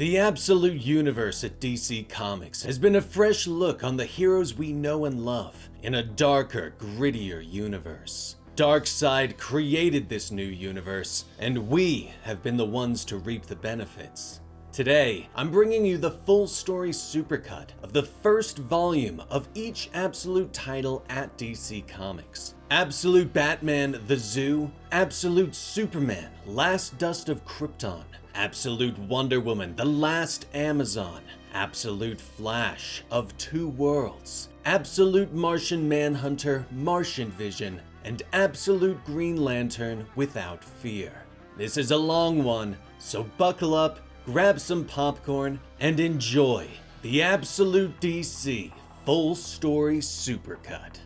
The Absolute Universe at DC Comics has been a fresh look on the heroes we know and love in a darker, grittier universe. Darkseid created this new universe, and we have been the ones to reap the benefits. Today, I'm bringing you the full story supercut of the first volume of each Absolute title at DC Comics. Absolute Batman The Zoo, Absolute Superman Last Dust of Krypton, Absolute Wonder Woman The Last Amazon, Absolute Flash of Two Worlds, Absolute Martian Manhunter Martian Vision, and Absolute Green Lantern Without Fear. This is a long one, so buckle up, grab some popcorn, and enjoy the Absolute DC Full Story Supercut.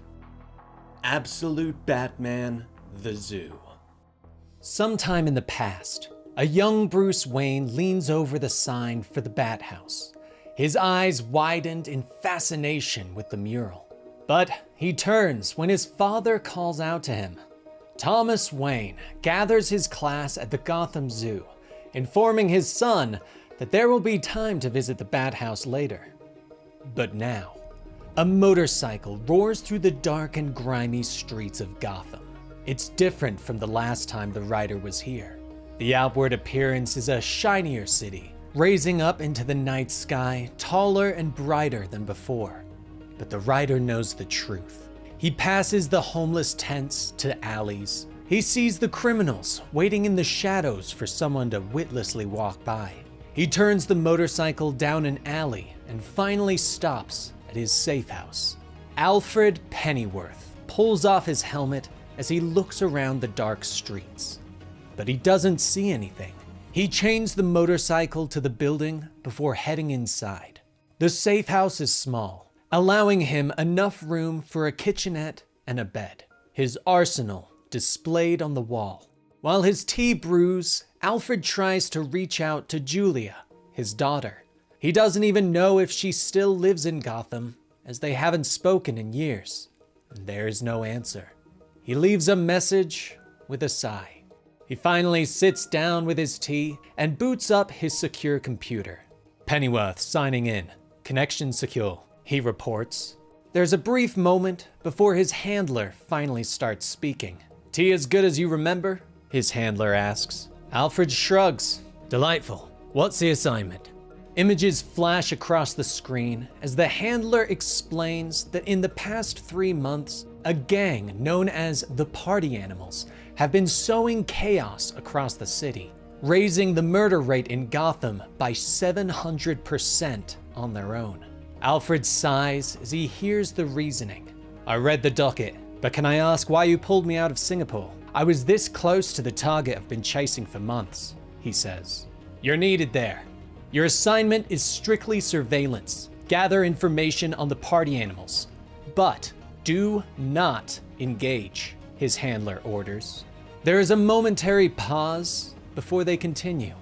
Absolute Batman The Zoo. Sometime in the past, a young Bruce Wayne leans over the sign for the Bat House. His eyes widened in fascination with the mural. But he turns when his father calls out to him. Thomas Wayne gathers his class at the Gotham Zoo, informing his son that there will be time to visit the Bat House later. But now, a motorcycle roars through the dark and grimy streets of Gotham. It's different from the last time the rider was here. The outward appearance is a shinier city, raising up into the night sky, taller and brighter than before. But the rider knows the truth. He passes the homeless tents to alleys. He sees the criminals waiting in the shadows for someone to witlessly walk by. He turns the motorcycle down an alley and finally stops at his safe house. Alfred Pennyworth pulls off his helmet as he looks around the dark streets. But he doesn't see anything. He chains the motorcycle to the building before heading inside. The safe house is small, allowing him enough room for a kitchenette and a bed. His arsenal displayed on the wall. While his tea brews, Alfred tries to reach out to Julia, his daughter. He doesn't even know if she still lives in Gotham, as they haven't spoken in years. And there is no answer. He leaves a message with a sigh. He finally sits down with his tea and boots up his secure computer. Pennyworth signing in. Connection secure, he reports. There's a brief moment before his handler finally starts speaking. Tea as good as you remember? His handler asks. Alfred shrugs. Delightful. What's the assignment? Images flash across the screen as the handler explains that in the past 3 months, a gang known as the Party Animals have been sowing chaos across the city, raising the murder rate in Gotham by 700% on their own. Alfred sighs as he hears the reasoning. I read the docket, but can I ask why you pulled me out of Singapore? I was this close to the target I've been chasing for months, he says. You're needed there. Your assignment is strictly surveillance. Gather information on the Party Animals, but do not engage, his handler orders. There is a momentary pause before they continue.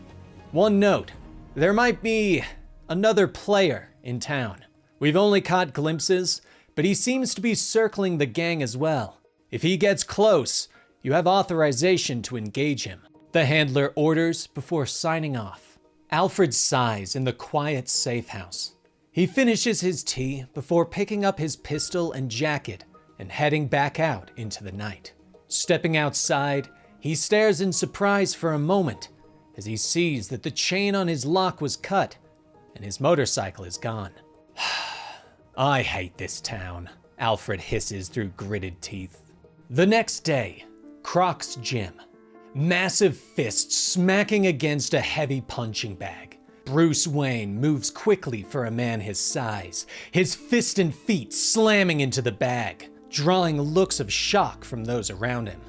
One note, there might be another player in town. We've only caught glimpses, but he seems to be circling the gang as well. If he gets close, you have authorization to engage him, the handler orders before signing off. Alfred sighs in the quiet safe house. He finishes his tea before picking up his pistol and jacket and heading back out into the night. Stepping outside, he stares in surprise for a moment as he sees that the chain on his lock was cut and his motorcycle is gone. I hate this town, Alfred hisses through gritted teeth. The next day, Croc's gym. Massive fists smacking against a heavy punching bag. Bruce Wayne moves quickly for a man his size, his fist and feet slamming into the bag, drawing looks of shock from those around him.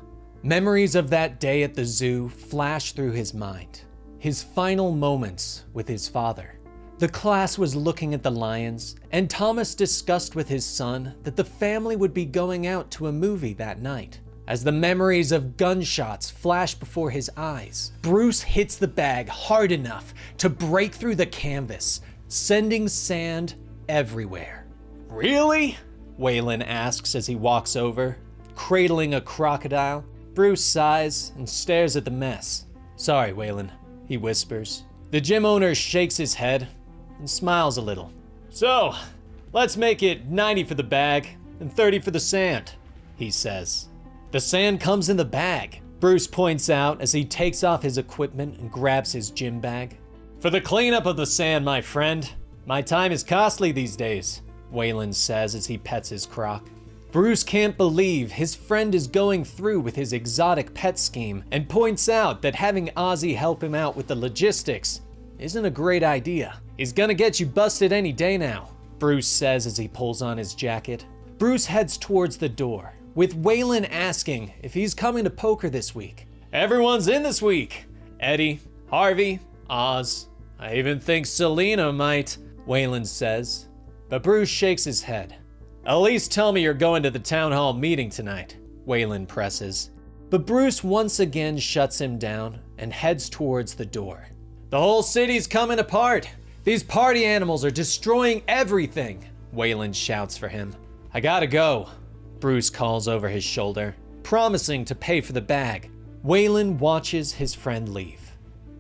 Memories of that day at the zoo flash through his mind. His final moments with his father. The class was looking at the lions, and Thomas discussed with his son that the family would be going out to a movie that night. As the memories of gunshots flash before his eyes, Bruce hits the bag hard enough to break through the canvas, sending sand everywhere. Really? Waylon asks as he walks over, cradling a crocodile. Bruce sighs and stares at the mess. Sorry, Waylon, he whispers. The gym owner shakes his head and smiles a little. So, let's make it 90 for the bag and 30 for the sand, he says. The sand comes in the bag, Bruce points out as he takes off his equipment and grabs his gym bag. For the cleanup of the sand, my friend. My time is costly these days, Waylon says as he pets his croc. Bruce can't believe his friend is going through with his exotic pet scheme and points out that having Ozzy help him out with the logistics isn't a great idea. He's gonna get you busted any day now, Bruce says as he pulls on his jacket. Bruce heads towards the door, with Waylon asking if he's coming to poker this week. Everyone's in this week. Eddie, Harvey, Oz. I even think Selena might, Waylon says. But Bruce shakes his head. At least tell me you're going to the town hall meeting tonight, Waylon presses. But Bruce once again shuts him down and heads towards the door. The whole city's coming apart. These party animals are destroying everything, Waylon shouts for him. I gotta go, Bruce calls over his shoulder, promising to pay for the bag. Waylon watches his friend leave.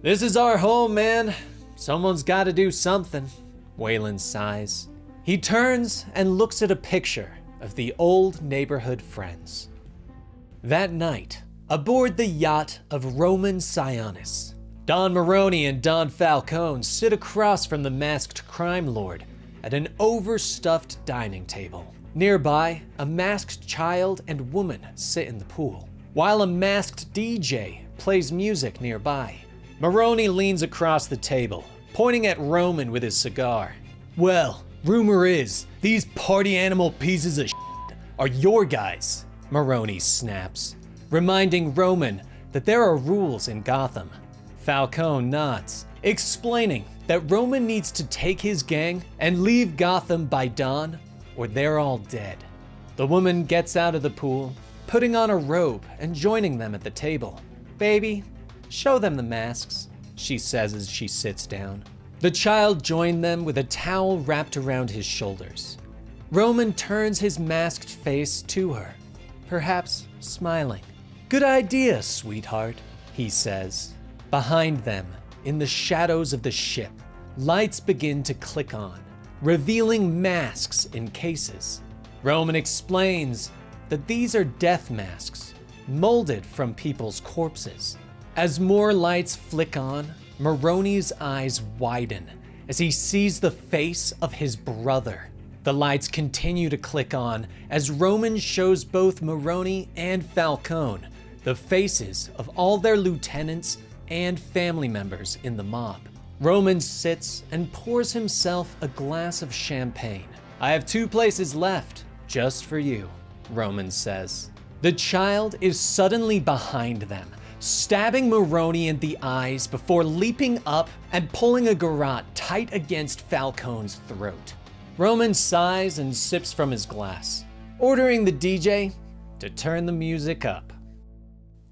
This is our home, man. Someone's gotta do something, Waylon sighs. He turns and looks at a picture of the old neighborhood friends. That night, aboard the yacht of Roman Sionis, Don Maroney and Don Falcone sit across from the masked crime lord at an overstuffed dining table. Nearby, a masked child and woman sit in the pool, while a masked DJ plays music nearby. Maroney leans across the table, pointing at Roman with his cigar. Well, rumor is, these party animal pieces of shit are your guys, Maroney snaps, reminding Roman that there are rules in Gotham. Falcone nods, explaining that Roman needs to take his gang and leave Gotham by dawn, or they're all dead. The woman gets out of the pool, putting on a robe and joining them at the table. Baby, show them the masks, she says as she sits down. The child joined them with a towel wrapped around his shoulders. Roman turns his masked face to her, perhaps smiling. Good idea, sweetheart, he says. Behind them, in the shadows of the ship, lights begin to click on, revealing masks in cases. Roman explains that these are death masks, molded from people's corpses. As more lights flick on, Maroney's eyes widen as he sees the face of his brother. The lights continue to click on as Roman shows both Maroney and Falcone the faces of all their lieutenants and family members in the mob. Roman sits and pours himself a glass of champagne. I have 2 places left, just for you, Roman says. The child is suddenly behind them, stabbing Maroney in the eyes before leaping up and pulling a garrote tight against Falcone's throat. Roman sighs and sips from his glass, ordering the DJ to turn the music up.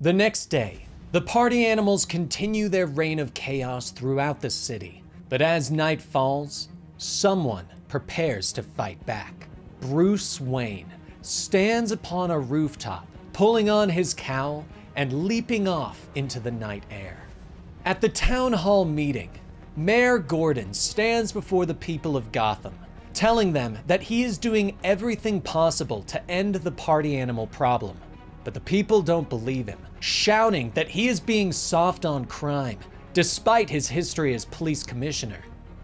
The next day, the party animals continue their reign of chaos throughout the city, but as night falls, someone prepares to fight back. Bruce Wayne stands upon a rooftop, pulling on his cowl and leaping off into the night air. At the town hall meeting, Mayor Gordon stands before the people of Gotham, telling them that he is doing everything possible to end the party animal problem. But the people don't believe him, shouting that he is being soft on crime, despite his history as police commissioner.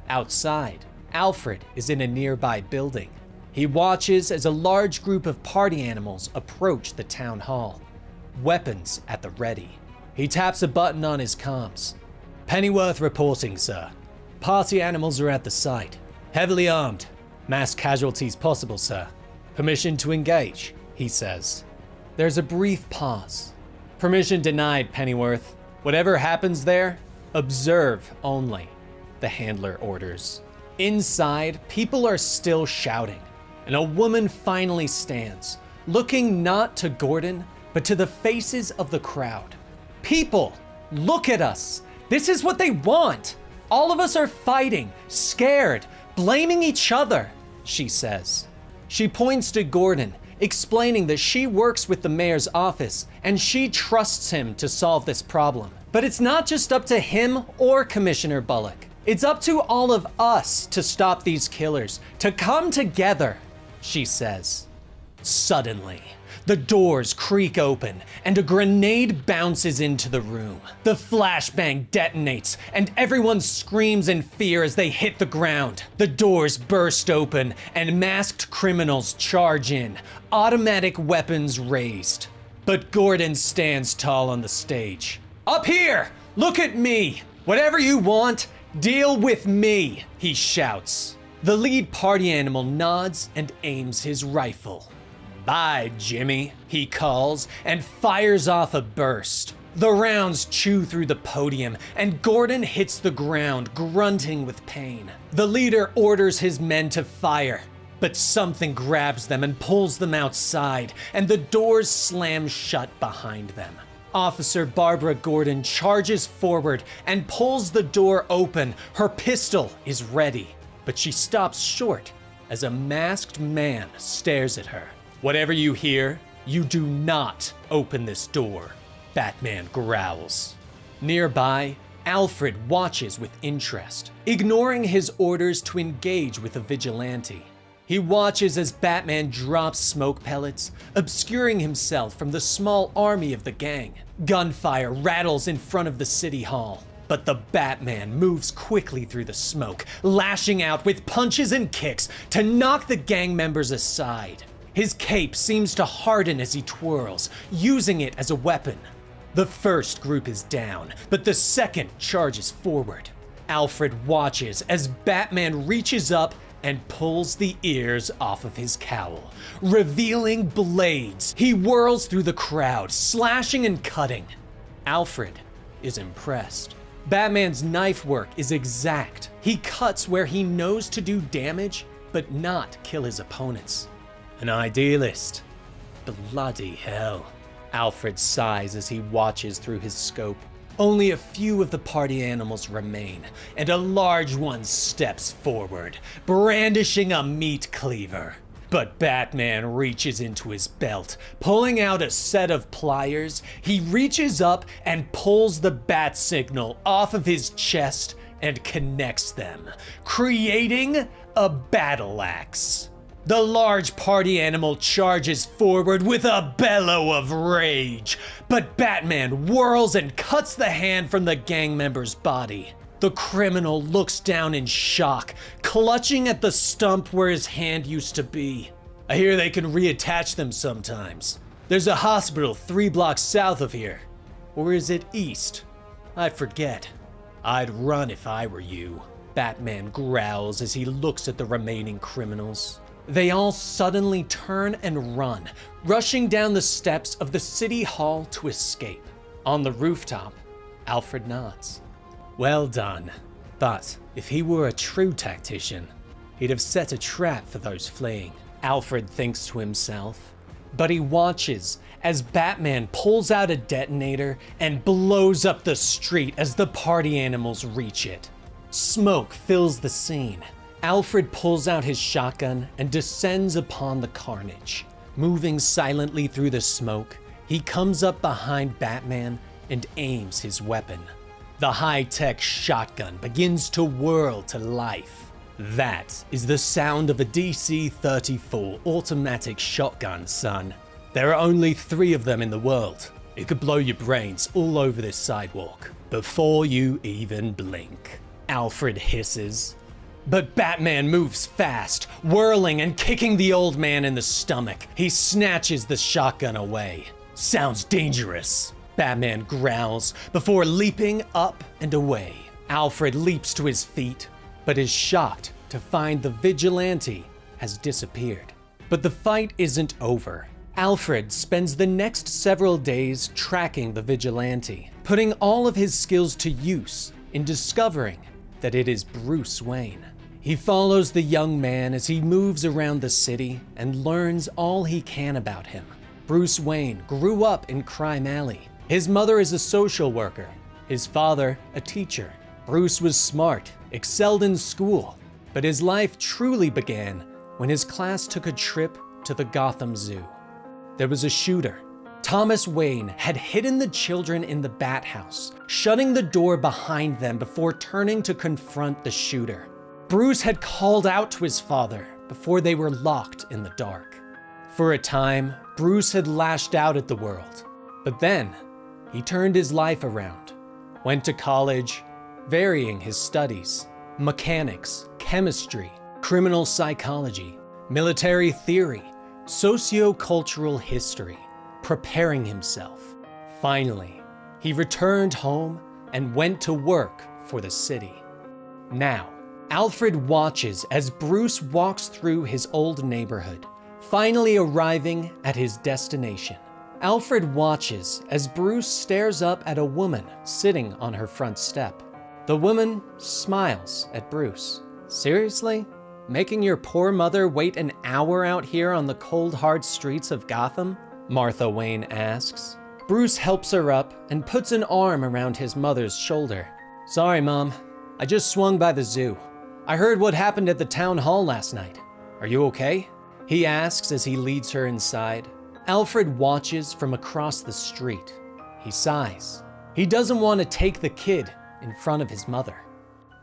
Outside, Alfred is in a nearby building. He watches as a large group of party animals approach the town hall, weapons at the ready. He taps a button on his comms. Pennyworth reporting, sir. Party animals are at the site. Heavily armed. Mass casualties possible, sir. Permission to engage, he says. There's a brief pause. Permission denied, Pennyworth. Whatever happens there, observe only, the handler orders. Inside, people are still shouting, and a woman finally stands, looking not to Gordon, but to the faces of the crowd. People, look at us. This is what they want. All of us are fighting, scared, blaming each other, she says. She points to Gordon, explaining that she works with the mayor's office and she trusts him to solve this problem. But it's not just up to him or Commissioner Bullock. It's up to all of us to stop these killers, to come together, she says. Suddenly, the doors creak open and a grenade bounces into the room. The flashbang detonates and everyone screams in fear as they hit the ground. The doors burst open and masked criminals charge in, automatic weapons raised. But Gordon stands tall on the stage. "Up here! Look at me! Whatever you want, deal with me!" he shouts. The lead party animal nods and aims his rifle. "Bye, Jimmy," he calls and fires off a burst. The rounds chew through the podium and Gordon hits the ground, grunting with pain. The leader orders his men to fire, but something grabs them and pulls them outside, and the doors slam shut behind them. Officer Barbara Gordon charges forward and pulls the door open. Her pistol is ready, but she stops short as a masked man stares at her. "Whatever you hear, you do not open this door," Batman growls. Nearby, Alfred watches with interest, ignoring his orders to engage with a vigilante. He watches as Batman drops smoke pellets, obscuring himself from the small army of the gang. Gunfire rattles in front of the city hall, but the Batman moves quickly through the smoke, lashing out with punches and kicks to knock the gang members aside. His cape seems to harden as he twirls, using it as a weapon. The first group is down, but the second charges forward. Alfred watches as Batman reaches up and pulls the ears off of his cowl, revealing blades. He whirls through the crowd, slashing and cutting. Alfred is impressed. Batman's knife work is exact. He cuts where he knows to do damage, but not kill his opponents. An idealist. Bloody hell. Alfred sighs as he watches through his scope. Only a few of the party animals remain, and a large one steps forward, brandishing a meat cleaver. But Batman reaches into his belt, pulling out a set of pliers. He reaches up and pulls the bat signal off of his chest and connects them, creating a battle axe. The large party animal charges forward with a bellow of rage, but Batman whirls and cuts the hand from the gang member's body. The criminal looks down in shock, clutching at the stump where his hand used to be. "I hear they can reattach them sometimes. There's a hospital 3 blocks south of here. Or is it east? I forget. I'd run if I were you," Batman growls as he looks at the remaining criminals. They all suddenly turn and run, rushing down the steps of the city hall to escape. On the rooftop, Alfred nods. Well done. But if he were a true tactician, he'd have set a trap for those fleeing, Alfred thinks to himself. But he watches as Batman pulls out a detonator and blows up the street as the party animals reach it. Smoke fills the scene. Alfred pulls out his shotgun and descends upon the carnage. Moving silently through the smoke, he comes up behind Batman and aims his weapon. The high-tech shotgun begins to whirl to life. That is the sound of a DC-34 automatic shotgun, son. There are only 3 of them in the world. It could blow your brains all over this sidewalk before you even blink. Alfred hisses. But Batman moves fast, whirling and kicking the old man in the stomach. He snatches the shotgun away. "Sounds dangerous," Batman growls before leaping up and away. Alfred leaps to his feet, but is shocked to find the vigilante has disappeared. But the fight isn't over. Alfred spends the next several days tracking the vigilante, putting all of his skills to use in discovering that it is Bruce Wayne. He follows the young man as he moves around the city and learns all he can about him. Bruce Wayne grew up in Crime Alley. His mother is a social worker, his father a teacher. Bruce was smart, excelled in school, but his life truly began when his class took a trip to the Gotham Zoo. There was a shooter, Thomas Wayne had hidden the children in the bat house, shutting the door behind them before turning to confront the shooter. Bruce had called out to his father before they were locked in the dark. For a time, Bruce had lashed out at the world, but then he turned his life around, went to college, varying his studies, mechanics, chemistry, criminal psychology, military theory, socio-cultural history, preparing himself. Finally, he returned home and went to work for the city. Now, Alfred watches as Bruce walks through his old neighborhood, finally arriving at his destination. Alfred watches as Bruce stares up at a woman sitting on her front step. The woman smiles at Bruce. Seriously? Making your poor mother wait an hour out here on the cold, hard streets of Gotham? Martha Wayne asks. Bruce helps her up and puts an arm around his mother's shoulder. Sorry, Mom. I just swung by the zoo. I heard what happened at the town hall last night. Are you okay? He asks as he leads her inside. Alfred watches from across the street. He sighs. He doesn't want to take the kid in front of his mother.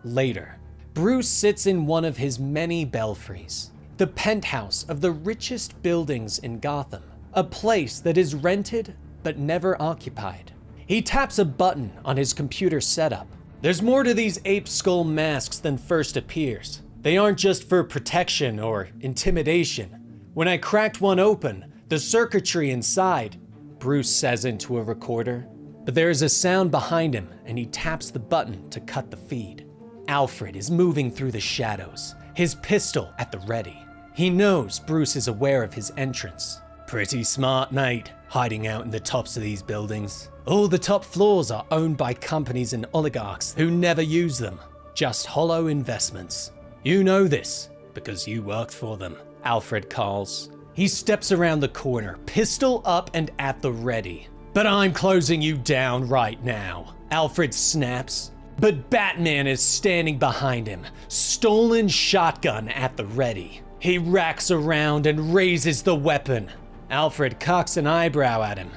Later, Bruce sits in one of his many belfries, the penthouse of the richest buildings in Gotham, a place that is rented but never occupied. He taps a button on his computer setup. There's more to these ape skull masks than first appears. They aren't just for protection or intimidation. When I cracked one open, the circuitry inside, Bruce says into a recorder. But there is a sound behind him and he taps the button to cut the feed. Alfred is moving through the shadows, his pistol at the ready. He knows Bruce is aware of his entrance. Pretty smart, mate, hiding out in the tops of these buildings. All the top floors are owned by companies and oligarchs who never use them. Just hollow investments. You know this because you worked for them, Alfred calls. He steps around the corner, pistol up and at the ready. But I'm closing you down right now, Alfred snaps. But Batman is standing behind him, stolen shotgun at the ready. He racks around and raises the weapon. Alfred cocks an eyebrow at him.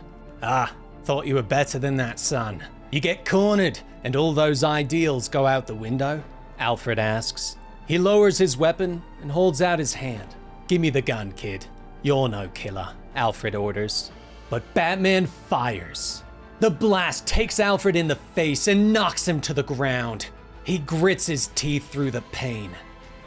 Ah, thought you were better than that, son. You get cornered and all those ideals go out the window? Alfred asks. He lowers his weapon and holds out his hand. Give me the gun, kid. You're no killer, Alfred orders. But Batman fires. The blast takes Alfred in the face and knocks him to the ground. He grits his teeth through the pain.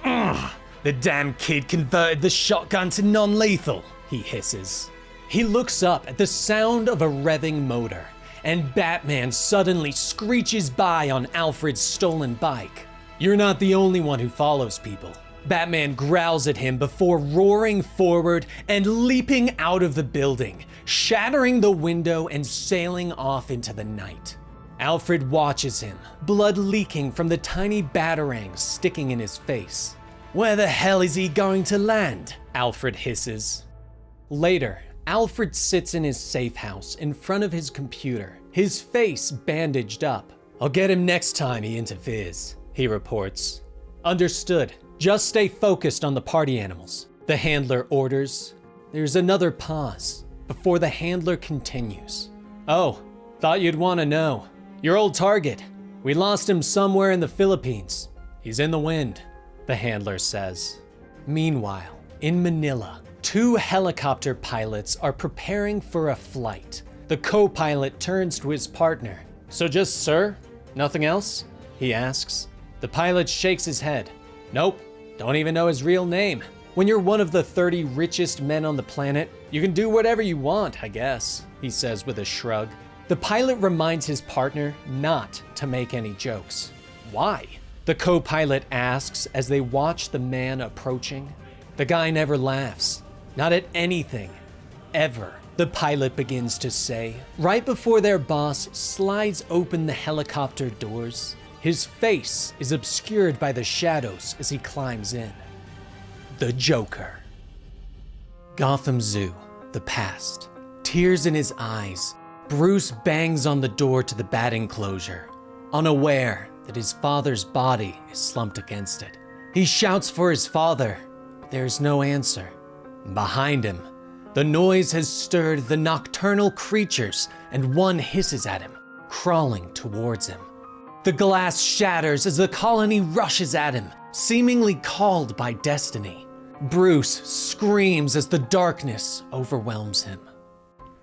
Ugh, the damn kid converted the shotgun to non-lethal, he hisses. He looks up at the sound of a revving motor, and Batman suddenly screeches by on Alfred's stolen bike. You're not the only one who follows people. Batman growls at him before roaring forward and leaping out of the building, shattering the window and sailing off into the night. Alfred watches him, blood leaking from the tiny batarangs sticking in his face. Where the hell is he going to land? Alfred hisses. Later, Alfred sits in his safe house in front of his computer, his face bandaged up. I'll get him next time he interferes, he reports. Understood. Just stay focused on the party animals, the handler orders. There's another pause before the handler continues. Oh, thought you'd want to know. Your old target. We lost him somewhere in the Philippines. He's in the wind, the handler says. Meanwhile, in Manila, 2 helicopter pilots are preparing for a flight. The co-pilot turns to his partner. So just sir? Nothing else? He asks. The pilot shakes his head. Nope. Don't even know his real name. When you're one of the 30 richest men on the planet, you can do whatever you want, I guess, he says with a shrug. The pilot reminds his partner not to make any jokes. Why? The co-pilot asks as they watch the man approaching. The guy never laughs. Not at anything. Ever. The pilot begins to say, right before their boss slides open the helicopter doors. His face is obscured by the shadows as he climbs in. The Joker. Gotham Zoo, the past. Tears in his eyes, Bruce bangs on the door to the bat enclosure, unaware that his father's body is slumped against it. He shouts for his father, but there is no answer. Behind him, The noise has stirred the nocturnal creatures, and one hisses at him, crawling towards him. The glass shatters as the colony rushes at him, seemingly called by destiny. Bruce screams as the darkness overwhelms him.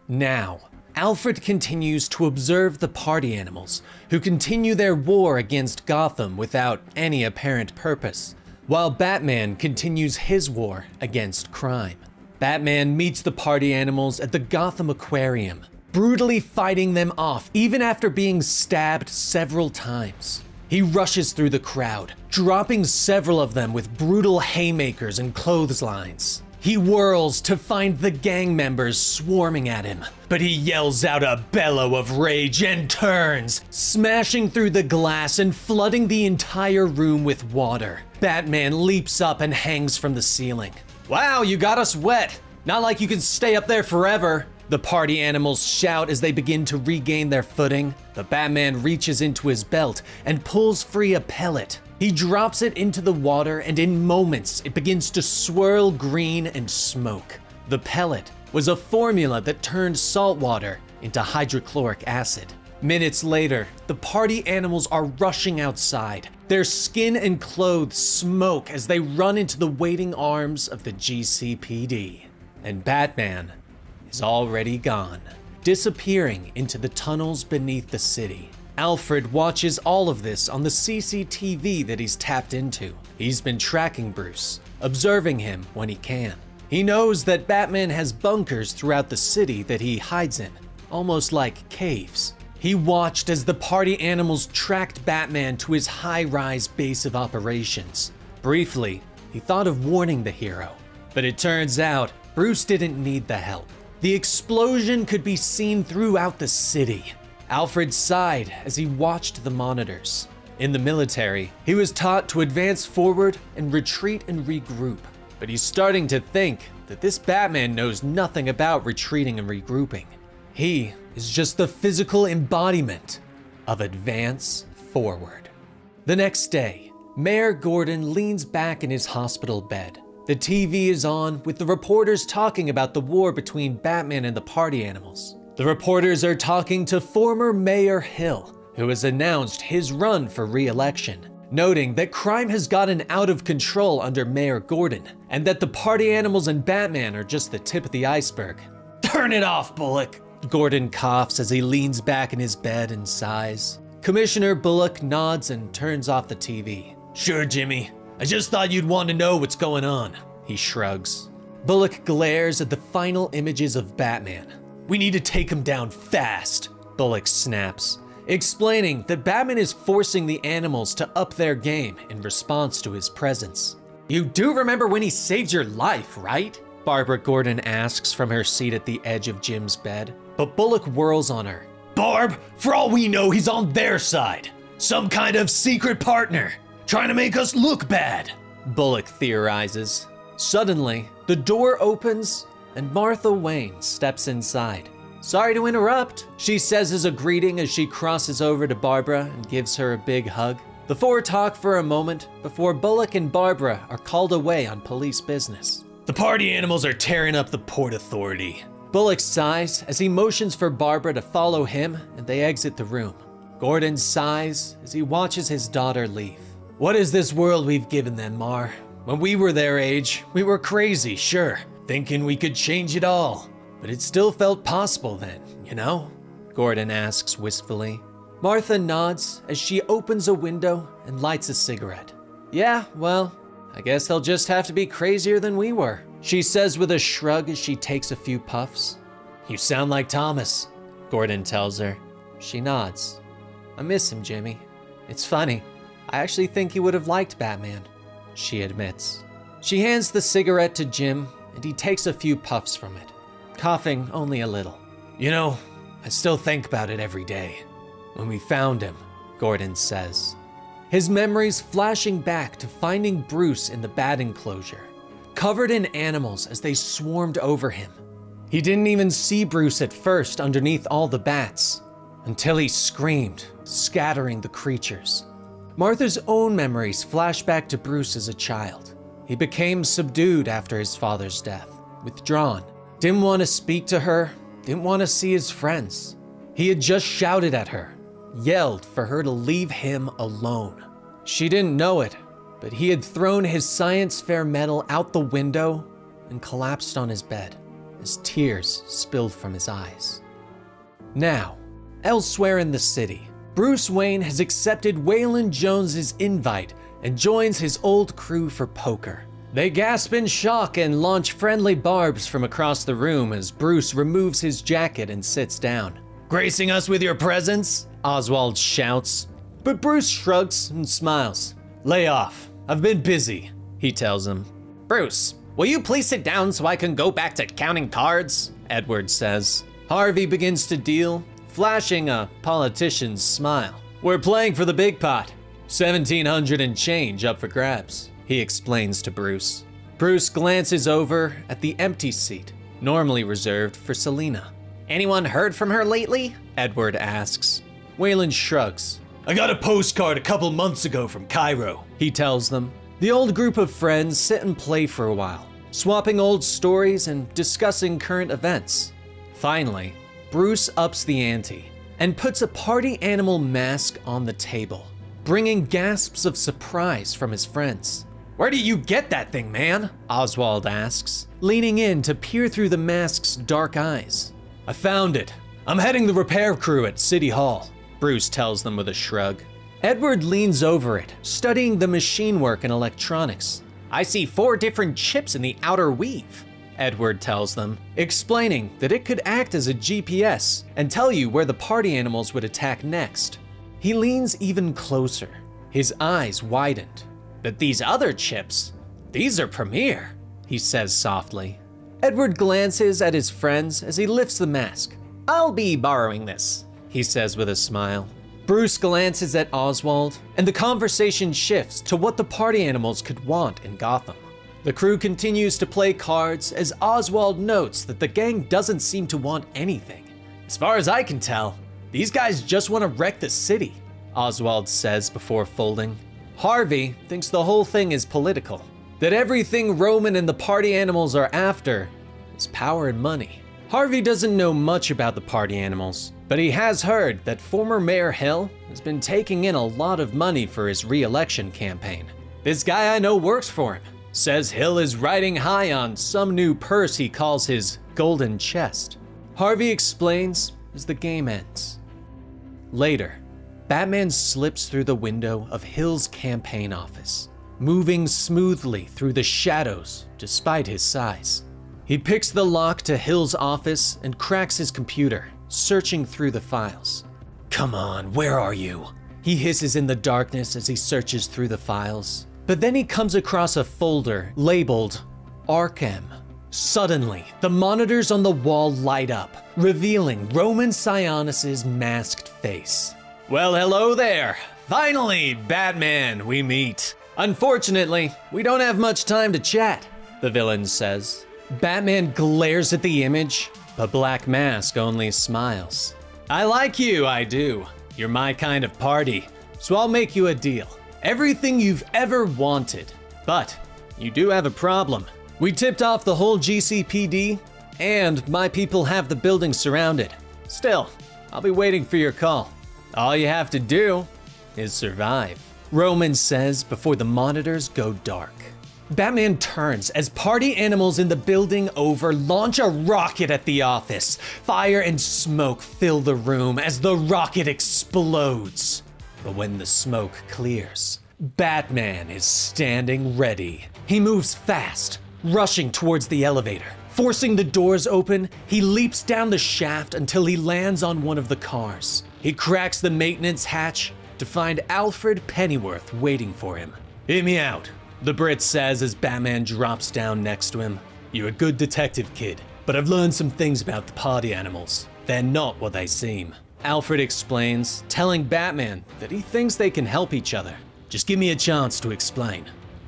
Now, Alfred continues to observe the party animals, who continue their war against Gotham without any apparent purpose, while Batman continues his war against crime. Batman meets the party animals at the Gotham Aquarium, brutally fighting them off even after being stabbed several times. He rushes through the crowd, dropping several of them with brutal haymakers and clotheslines. He whirls to find the gang members swarming at him, but he yells out a bellow of rage and turns, smashing through the glass and flooding the entire room with water. Batman leaps up and hangs from the ceiling. "Wow, you got us wet. Not like you can stay up there forever," the party animals shout as they begin to regain their footing. The Batman reaches into his belt and pulls free a pellet. He drops it into the water, and in moments, it begins to swirl green and smoke. The pellet was a formula that turned salt water into hydrochloric acid. Minutes later, the party animals are rushing outside. Their skin and clothes smoke as they run into the waiting arms of the GCPD. And Batman is already gone, disappearing into the tunnels beneath the city. Alfred watches all of this on the CCTV that he's tapped into. He's been tracking Bruce, observing him when he can. He knows that Batman has bunkers throughout the city that he hides in, almost like caves. He watched as the party animals tracked Batman to his high-rise base of operations. Briefly, he thought of warning the hero, but it turns out Bruce didn't need the help. The explosion could be seen throughout the city. Alfred sighed as he watched the monitors. In the military, he was taught to advance forward and retreat and regroup. But he's starting to think that this Batman knows nothing about retreating and regrouping. He is just the physical embodiment of advance forward. The next day, Mayor Gordon leans back in his hospital bed. The TV is on with the reporters talking about the war between Batman and the party animals. The reporters are talking to former Mayor Hill, who has announced his run for re-election, noting that crime has gotten out of control under Mayor Gordon, and that the party animals and Batman are just the tip of the iceberg. "Turn it off, Bullock," Gordon coughs as he leans back in his bed and sighs. Commissioner Bullock nods and turns off the TV. "Sure, Jimmy. I just thought you'd want to know what's going on," he shrugs. Bullock glares at the final images of Batman. "We need to take him down fast," Bullock snaps, explaining that Batman is forcing the animals to up their game in response to his presence. "You do remember when he saved your life, right?" Barbara Gordon asks from her seat at the edge of Jim's bed, but Bullock whirls on her. "Barb, for all we know, he's on their side. Some kind of secret partner, trying to make us look bad," Bullock theorizes. Suddenly, the door opens and Martha Wayne steps inside. "Sorry to interrupt," she says as a greeting as she crosses over to Barbara and gives her a big hug. The four talk for a moment before Bullock and Barbara are called away on police business. "The party animals are tearing up the Port Authority." Bullock sighs as he motions for Barbara to follow him, and they exit the room. Gordon sighs as he watches his daughter leave. "What is this world we've given them, Mar? When we were their age, we were crazy, sure, thinking we could change it all. But it still felt possible then, you know?" Gordon asks wistfully. Martha nods as she opens a window and lights a cigarette. "Yeah, well, I guess they'll just have to be crazier than we were," she says with a shrug as she takes a few puffs. "You sound like Thomas," Gordon tells her. She nods. "I miss him, Jimmy. It's funny. I actually think he would have liked Batman," she admits. She hands the cigarette to Jim, and he takes a few puffs from it, coughing only a little. "You know, I still think about it every day. When we found him," Gordon says. His memories flashing back to finding Bruce in the bat enclosure, covered in animals as they swarmed over him. He didn't even see Bruce at first underneath all the bats, until he screamed, scattering the creatures. Martha's own memories flash back to Bruce as a child. He became subdued after his father's death, withdrawn, Didn't want to speak to her, didn't want to see his friends. He had just shouted at her, yelled for her to leave him alone. She didn't know it, but he had thrown his science fair medal out the window and collapsed on his bed as tears spilled from his eyes. Now, elsewhere in the city, Bruce Wayne has accepted Waylon Jones's invite and joins his old crew for poker. They gasp in shock and launch friendly barbs from across the room as Bruce removes his jacket and sits down. "Gracing us with your presence?" Oswald shouts. But Bruce shrugs and smiles. "Lay off. I've been busy," he tells him. "Bruce, will you please sit down so I can go back to counting cards?" Edward says. Harvey begins to deal, flashing a politician's smile. "We're playing for the big pot. 1,700 and change up for grabs," he explains to Bruce. Bruce glances over at the empty seat, normally reserved for Selina. "Anyone heard from her lately?" Edward asks. Waylon shrugs. "I got a postcard a couple months ago from Cairo," he tells them. The old group of friends sit and play for a while, swapping old stories and discussing current events. Finally, Bruce ups the ante and puts a party animal mask on the table, bringing gasps of surprise from his friends. "Where do you get that thing, man?" Oswald asks, leaning in to peer through the mask's dark eyes. "I found it. I'm heading the repair crew at City Hall," Bruce tells them with a shrug. Edward leans over it, studying the machine work and electronics. "I see 4 different chips in the outer weave," Edward tells them, explaining that it could act as a GPS and tell you where the party animals would attack next. He leans even closer, his eyes widened. "But these other chips, these are Premier," he says softly. Edward glances at his friends as he lifts the mask. "I'll be borrowing this," he says with a smile. Bruce glances at Oswald, and the conversation shifts to what the party animals could want in Gotham. The crew continues to play cards as Oswald notes that the gang doesn't seem to want anything. "As far as I can tell, these guys just want to wreck the city," Oswald says before folding. Harvey thinks the whole thing is political, that everything Roman and the party animals are after is power and money. Harvey doesn't know much about the party animals, but he has heard that former Mayor Hill has been taking in a lot of money for his re-election campaign. "This guy I know works for him. Says Hill is riding high on some new purse he calls his golden chest." Harvey explains as the game ends. Later, Batman slips through the window of Hill's campaign office, moving smoothly through the shadows despite his size. He picks the lock to Hill's office and cracks his computer, searching through the files. "Come on, where are you?" he hisses in the darkness as he searches through the files. But then he comes across a folder labeled Arkham. Suddenly, the monitors on the wall light up, revealing Roman Sionis's masked face. "Well, hello there. Finally, Batman, we meet. Unfortunately, we don't have much time to chat," the villain says. Batman glares at the image, but Black Mask only smiles. "I like you, I do. You're my kind of party, so I'll make you a deal. Everything you've ever wanted. But you do have a problem. We tipped off the whole GCPD, and my people have the building surrounded. Still, I'll be waiting for your call. All you have to do is survive," Roman says before the monitors go dark. Batman turns as party animals in the building over launch a rocket at the office. Fire and smoke fill the room as the rocket explodes. But when the smoke clears, Batman is standing ready. He moves fast, rushing towards the elevator. Forcing the doors open, he leaps down the shaft until he lands on one of the cars. He cracks the maintenance hatch to find Alfred Pennyworth waiting for him. "Hear me out," the Brit says as Batman drops down next to him. "You're a good detective, kid, but I've learned some things about the party animals. They're not what they seem." Alfred explains, telling Batman that he thinks they can help each other. "Just give me a chance to explain,"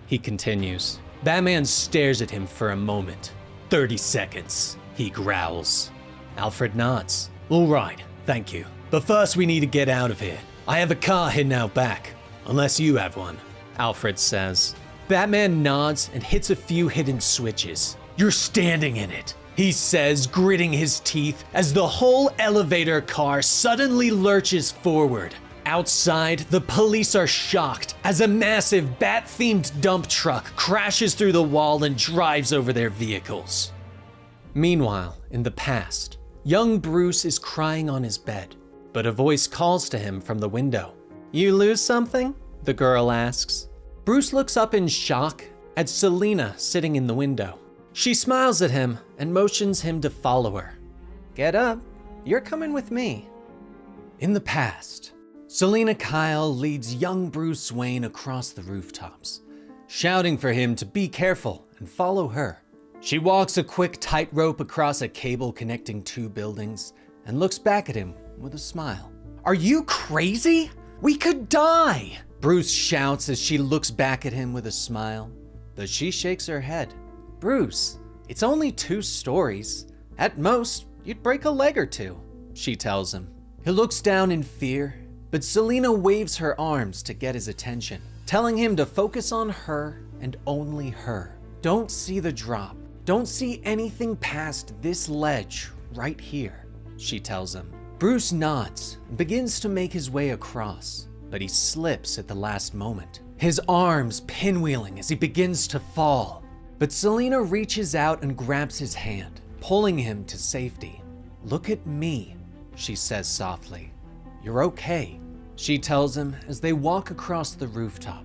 he continues. Batman stares at him for a moment. 30 seconds, he growls. Alfred nods. "All right, thank you. But first we need to get out of here. I have a car hidden out back, unless you have one," Alfred says. Batman nods and hits a few hidden switches. "You're standing in it," he says, gritting his teeth as the whole elevator car suddenly lurches forward. Outside, the police are shocked as a massive bat-themed dump truck crashes through the wall and drives over their vehicles. Meanwhile, in the past, young Bruce is crying on his bed, but a voice calls to him from the window. "You lose something?" the girl asks. Bruce looks up in shock at Selena sitting in the window. She smiles at him and motions him to follow her. "Get up, you're coming with me." In the past, Selena Kyle leads young Bruce Wayne across the rooftops, shouting for him to be careful and follow her. She walks a quick tightrope across a cable connecting two buildings and looks back at him with a smile. "Are you crazy? We could die!" Bruce shouts as she looks back at him with a smile, but she shakes her head. "Bruce, it's only 2 stories. At most, you'd break a leg or 2, she tells him. He looks down in fear, but Selena waves her arms to get his attention, telling him to focus on her and only her. "Don't see the drop. Don't see anything past this ledge right here," she tells him. Bruce nods and begins to make his way across, but he slips at the last moment, his arms pinwheeling as he begins to fall. But Selena reaches out and grabs his hand, pulling him to safety. "Look at me," she says softly. "You're okay," she tells him as they walk across the rooftop,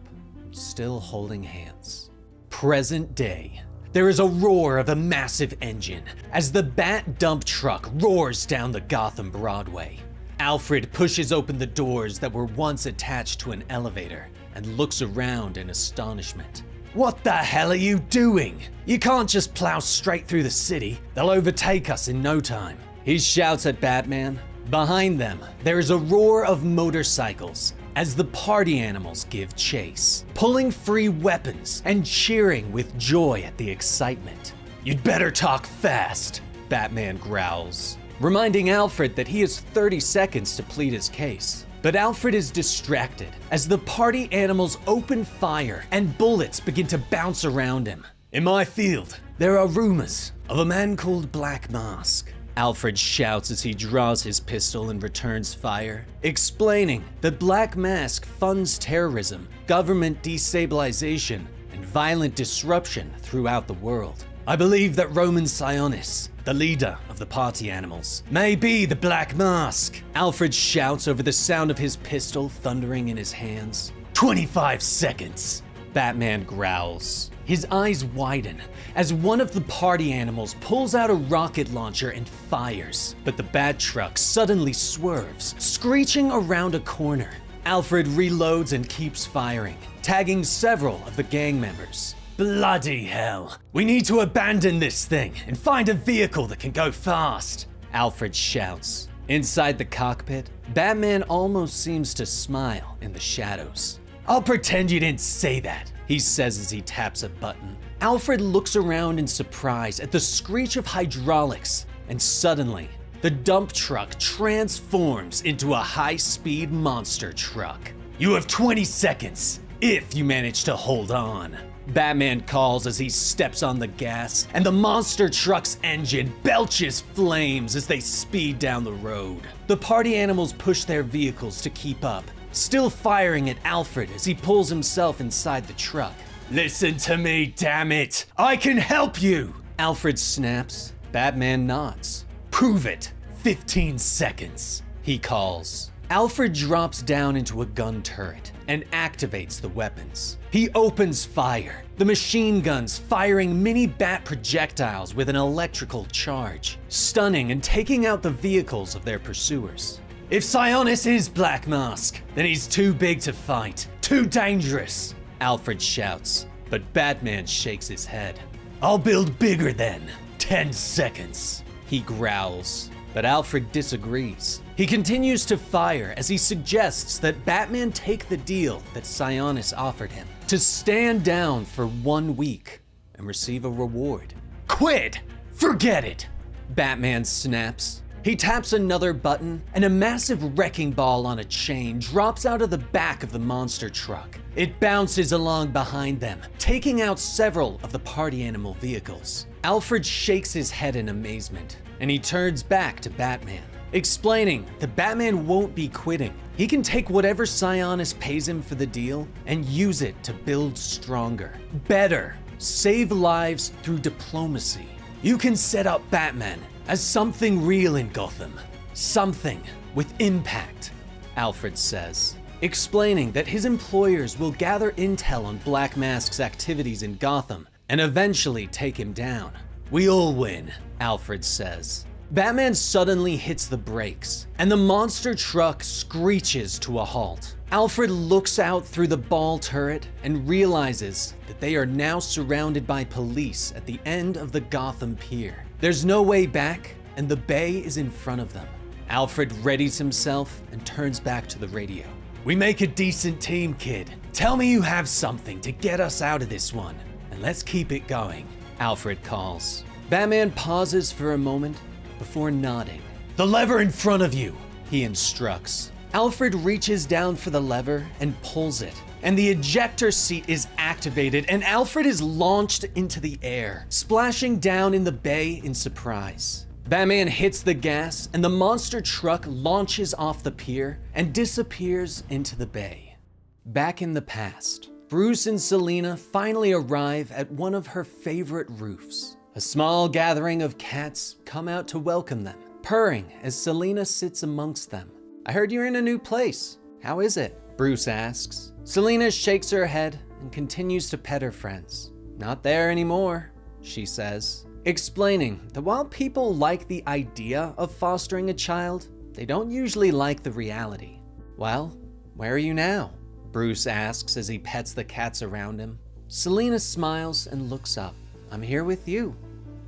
still holding hands. Present day. There is a roar of a massive engine as the Bat dump truck roars down the Gotham Broadway. Alfred pushes open the doors that were once attached to an elevator and looks around in astonishment. "What the hell are you doing? You can't just plow straight through the city. They'll overtake us in no time," he shouts at Batman. Behind them, there is a roar of motorcycles as the party animals give chase, pulling free weapons and cheering with joy at the excitement. "You'd better talk fast," Batman growls, reminding Alfred that he has 30 seconds to plead his case. But Alfred is distracted as the party animals open fire and bullets begin to bounce around him. "In my field, there are rumors of a man called Black Mask," Alfred shouts as he draws his pistol and returns fire, explaining that Black Mask funds terrorism, government destabilization, and violent disruption throughout the world. "I believe that Roman Sionis, the leader of the party animals, may be the Black Mask," Alfred shouts over the sound of his pistol thundering in his hands. 25 seconds, Batman growls. His eyes widen as one of the party animals pulls out a rocket launcher and fires, but the Bat truck suddenly swerves, screeching around a corner. Alfred reloads and keeps firing, tagging several of the gang members. "Bloody hell, we need to abandon this thing and find a vehicle that can go fast," Alfred shouts. Inside the cockpit, Batman almost seems to smile in the shadows. "I'll pretend you didn't say that," he says as he taps a button. Alfred looks around in surprise at the screech of hydraulics, and suddenly, the dump truck transforms into a high-speed monster truck. "You have 20 seconds, if you manage to hold on," Batman calls as he steps on the gas, and the monster truck's engine belches flames as they speed down the road. The party animals push their vehicles to keep up, still firing at Alfred as he pulls himself inside the truck. "Listen to me, damn it! I can help you!" Alfred snaps. Batman nods. "Prove it! 15 seconds, he calls. Alfred drops down into a gun turret and activates the weapons. He opens fire, the machine guns firing mini bat projectiles with an electrical charge, stunning and taking out the vehicles of their pursuers. "If Sionis is Black Mask, then he's too big to fight, too dangerous," Alfred shouts, but Batman shakes his head. "I'll build bigger then. 10 seconds, he growls. But Alfred disagrees. He continues to fire as he suggests that Batman take the deal that Sionis offered him, to stand down for 1 week and receive a reward. "Quit! Forget it!" Batman snaps. He taps another button, and a massive wrecking ball on a chain drops out of the back of the monster truck. It bounces along behind them, taking out several of the party animal vehicles. Alfred shakes his head in amazement, and he turns back to Batman, explaining that Batman won't be quitting. He can take whatever Sionis pays him for the deal and use it to build stronger, better, save lives through diplomacy. You can set up Batman as something real in Gotham, something with impact, Alfred says, explaining that his employers will gather intel on Black Mask's activities in Gotham and eventually take him down. We all win, Alfred says. Batman suddenly hits the brakes, and the monster truck screeches to a halt. Alfred looks out through the ball turret and realizes that they are now surrounded by police at the end of the Gotham Pier. There's no way back, and the bay is in front of them. Alfred readies himself and turns back to the radio. We make a decent team, kid. Tell me you have something to get us out of this one, and let's keep it going, Alfred calls. Batman pauses for a moment before nodding. The lever in front of you, he instructs. Alfred reaches down for the lever and pulls it, and the ejector seat is activated, and Alfred is launched into the air, splashing down in the bay in surprise. Batman hits the gas, and the monster truck launches off the pier and disappears into the bay. Back in the past, Bruce and Selina finally arrive at one of her favorite roofs. A small gathering of cats come out to welcome them, purring as Selina sits amongst them. I heard you're in a new place. How is it? Bruce asks. Selina shakes her head and continues to pet her friends. Not there anymore, she says, explaining that while people like the idea of fostering a child, they don't usually like the reality. Well, where are you now? Bruce asks as he pets the cats around him. Selina smiles and looks up. I'm here with you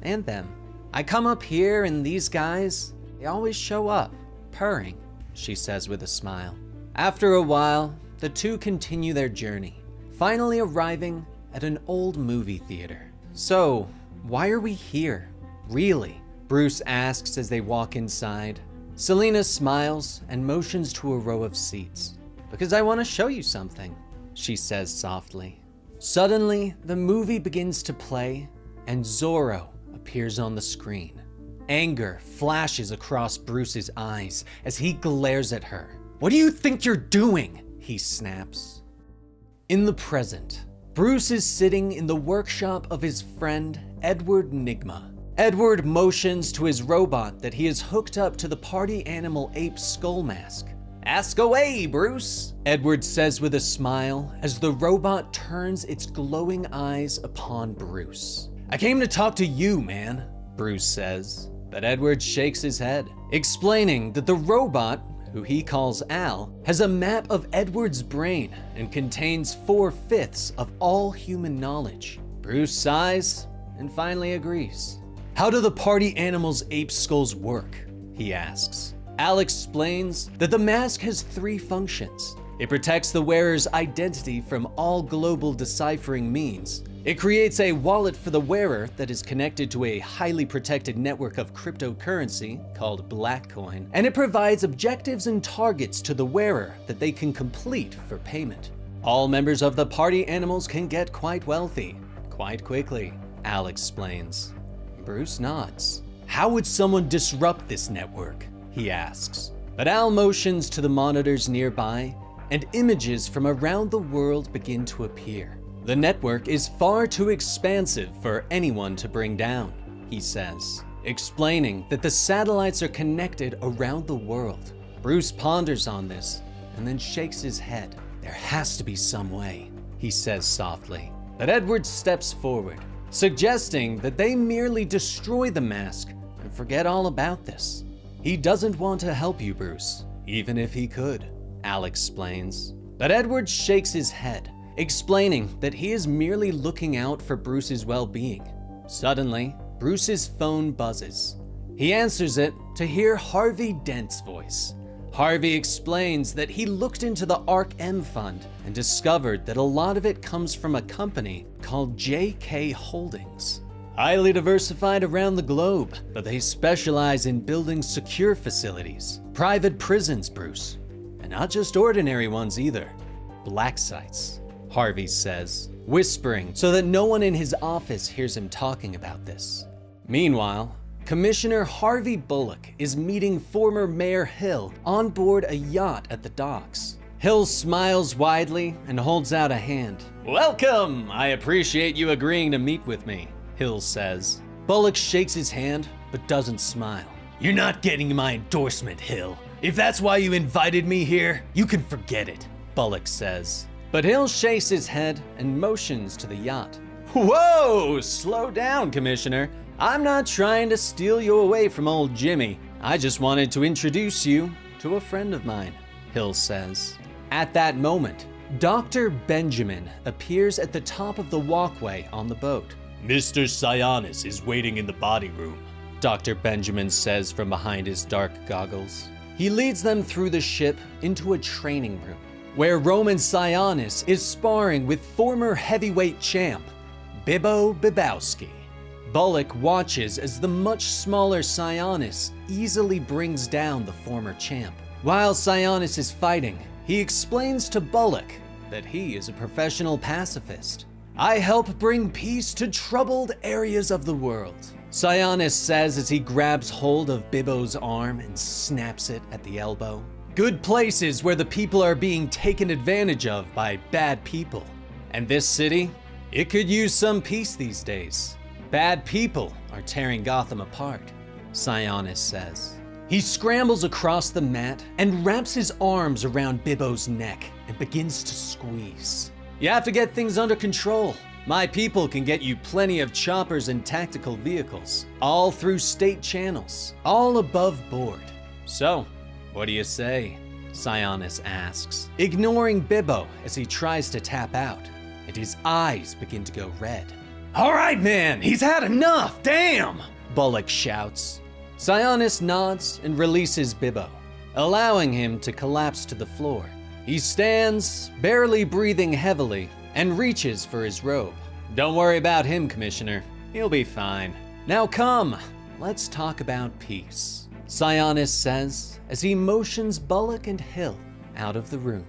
and them. I come up here and these guys, they always show up, purring, she says with a smile. After a while, the two continue their journey, finally arriving at an old movie theater. So, why are we here? Really? Bruce asks as they walk inside. Selina smiles and motions to a row of seats. Because I want to show you something, she says softly. Suddenly, the movie begins to play, and Zorro appears on the screen. Anger flashes across Bruce's eyes as he glares at her. What do you think you're doing? He snaps. In the present, Bruce is sitting in the workshop of his friend, Edward Nygma. Edward motions to his robot that he has hooked up to the party animal ape skull mask. Ask away, Bruce, Edward says with a smile as the robot turns its glowing eyes upon Bruce. I came to talk to you, man, Bruce says, but Edward shakes his head, explaining that the robot, who he calls Al, has a map of Edward's brain and contains 4/5 of all human knowledge. Bruce sighs and finally agrees. How do the party animals' ape skulls work? He asks. Al explains that the mask has 3 functions. It protects the wearer's identity from all global deciphering means. It creates a wallet for the wearer that is connected to a highly protected network of cryptocurrency called Blackcoin, and it provides objectives and targets to the wearer that they can complete for payment. All members of the party animals can get quite wealthy, quite quickly, Al explains. Bruce nods. How would someone disrupt this network? He asks. But Al motions to the monitors nearby, and images from around the world begin to appear. The network is far too expansive for anyone to bring down, he says, explaining that the satellites are connected around the world. Bruce ponders on this and then shakes his head. There has to be some way, he says softly. But Edward steps forward, suggesting that they merely destroy the mask and forget all about this. He doesn't want to help you, Bruce, even if he could, Al explains. But Edward shakes his head, explaining that he is merely looking out for Bruce's well-being. Suddenly, Bruce's phone buzzes. He answers it to hear Harvey Dent's voice. Harvey explains that he looked into the ARC-M fund and discovered that a lot of it comes from a company called JK Holdings. highly diversified around the globe, but they specialize in building secure facilities, private prisons, Bruce. And not just ordinary ones either. Black sites, Harvey says, whispering so that no one in his office hears him talking about this. Meanwhile, Commissioner Harvey Bullock is meeting former Mayor Hill on board a yacht at the docks. Hill smiles widely and holds out a hand. "Welcome! I appreciate you agreeing to meet with me," Hill says. Bullock shakes his hand, but doesn't smile. "You're not getting my endorsement, Hill. If that's why you invited me here, you can forget it," Bullock says. But Hill shakes his head and motions to the yacht. "Whoa! Slow down, Commissioner. I'm not trying to steal you away from old Jimmy. I just wanted to introduce you to a friend of mine," Hill says. At that moment, Dr. Benjamin appears at the top of the walkway on the boat. "Mr. Sionis is waiting in the body room," Dr. Benjamin says from behind his dark goggles. He leads them through the ship into a training room, where Roman Sionis is sparring with former heavyweight champ, Bibbo Bibowski. Bullock watches as the much smaller Sionis easily brings down the former champ. While Sionis is fighting, he explains to Bullock that he is a professional pacifist. "I help bring peace to troubled areas of the world," Sionis says as he grabs hold of Bibbo's arm and snaps it at the elbow. "Good places where the people are being taken advantage of by bad people. And this city, it could use some peace these days. Bad people are tearing Gotham apart," Sionis says. He scrambles across the mat and wraps his arms around Bibbo's neck and begins to squeeze. "You have to get things under control. My people can get you plenty of choppers and tactical vehicles, all through state channels, all above board. So, what do you say?" Sionis asks, ignoring Bibbo as he tries to tap out, and his eyes begin to go red. "All right, man, he's had enough, damn!" Bullock shouts. Sionis nods and releases Bibbo, allowing him to collapse to the floor. He stands, barely breathing heavily, and reaches for his robe. "Don't worry about him, Commissioner. He'll be fine. Now come, let's talk about peace," Sionis says as he motions Bullock and Hill out of the room.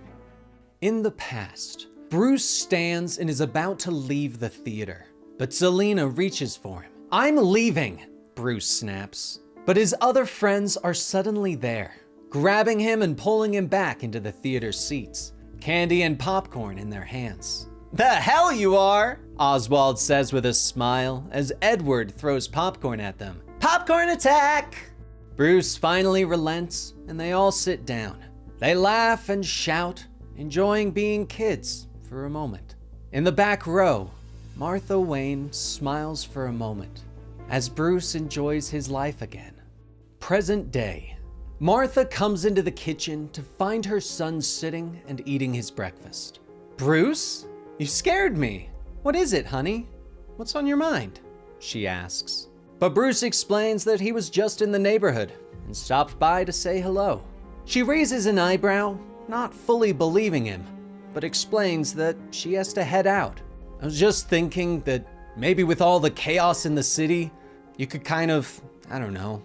In the past, Bruce stands and is about to leave the theater, but Selina reaches for him. "I'm leaving," Bruce snaps. But his other friends are suddenly there, grabbing him and pulling him back into the theater seats, candy and popcorn in their hands. "The hell you are," Oswald says with a smile as Edward throws popcorn at them. "Popcorn attack!" Bruce finally relents and they all sit down. They laugh and shout, enjoying being kids for a moment. In the back row, Martha Wayne smiles for a moment as Bruce enjoys his life again. Present day. Martha comes into the kitchen to find her son sitting and eating his breakfast. "Bruce, you scared me. What is it, honey? What's on your mind?" she asks. But Bruce explains that he was just in the neighborhood and stopped by to say hello. She raises an eyebrow, not fully believing him, but explains that she has to head out. "I was just thinking that maybe with all the chaos in the city, you could kind of, I don't know,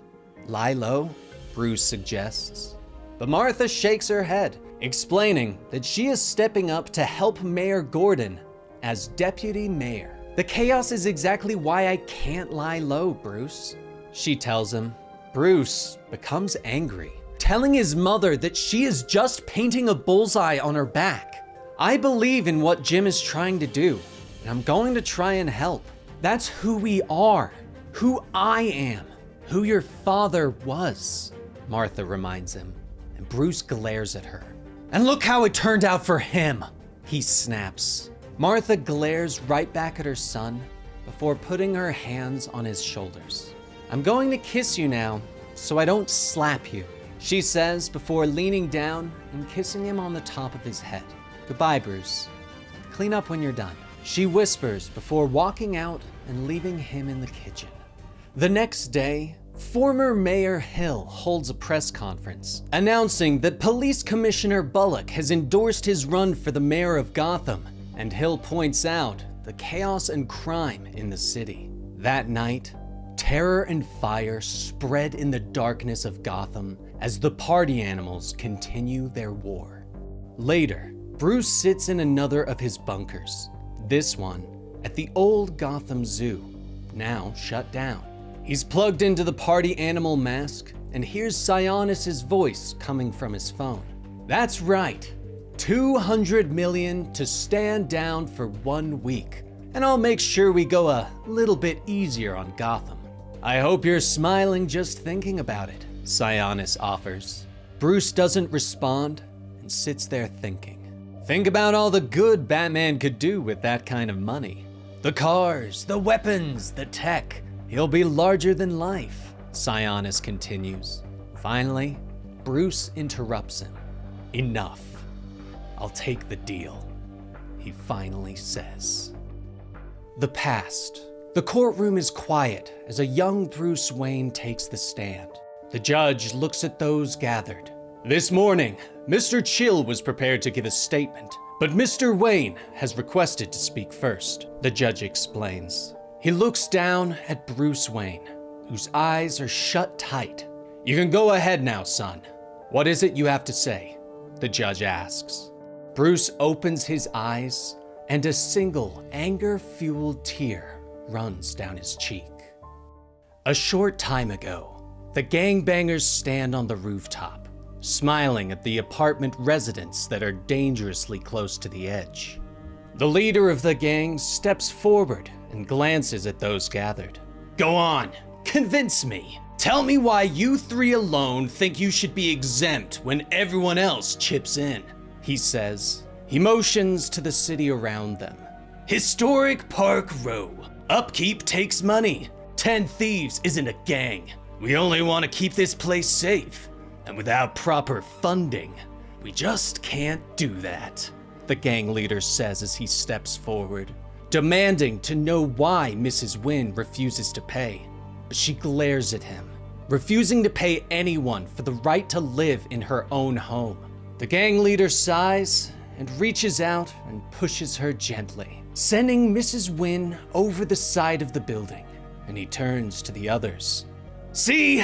lie low," Bruce suggests. But Martha shakes her head, explaining that she is stepping up to help Mayor Gordon as deputy mayor. "The chaos is exactly why I can't lie low, Bruce," she tells him. Bruce becomes angry, telling his mother that she is just painting a bullseye on her back. "I believe in what Jim is trying to do, and I'm going to try and help. That's who we are, who I am. Who your father was," Martha reminds him, and Bruce glares at her. "And look how it turned out for him," he snaps. Martha glares right back at her son before putting her hands on his shoulders. "I'm going to kiss you now, so I don't slap you," she says before leaning down and kissing him on the top of his head. "Goodbye, Bruce. Clean up when you're done," she whispers before walking out and leaving him in the kitchen. The next day, former Mayor Hill holds a press conference announcing that Police Commissioner Bullock has endorsed his run for the mayor of Gotham, and Hill points out the chaos and crime in the city. That night, terror and fire spread in the darkness of Gotham as the party animals continue their war. Later, Bruce sits in another of his bunkers, this one at the old Gotham Zoo, now shut down. He's plugged into the party animal mask and hears Sionis's voice coming from his phone. That's right, 200 million to stand down for 1 week, and I'll make sure we go a little bit easier on Gotham. I hope you're smiling just thinking about it, Sionis offers. Bruce doesn't respond and sits there thinking. Think about all the good Batman could do with that kind of money. The cars, the weapons, the tech. He'll be larger than life, Sionis continues. Finally, Bruce interrupts him. Enough. I'll take the deal, he finally says. The past. The courtroom is quiet as a young Bruce Wayne takes the stand. The judge looks at those gathered. This morning, Mr. Chill was prepared to give a statement, but Mr. Wayne has requested to speak first, the judge explains. He looks down at Bruce Wayne, whose eyes are shut tight. You can go ahead now, son. What is it you have to say? The judge asks. Bruce opens his eyes, and a single anger-fueled tear runs down his cheek. A short time ago, the gangbangers stand on the rooftop, smiling at the apartment residents that are dangerously close to the edge. The leader of the gang steps forward and glances at those gathered. Go on, convince me. Tell me why you three alone think you should be exempt when everyone else chips in, he says. He motions to the city around them. Historic Park Row. Upkeep takes money. 10 Thieves isn't a gang. We only want to keep this place safe. And without proper funding, we just can't do that, the gang leader says as he steps forward, demanding to know why Mrs. Wynn refuses to pay. But she glares at him, refusing to pay anyone for the right to live in her own home. The gang leader sighs and reaches out and pushes her gently, sending Mrs. Wynn over the side of the building, and he turns to the others. See?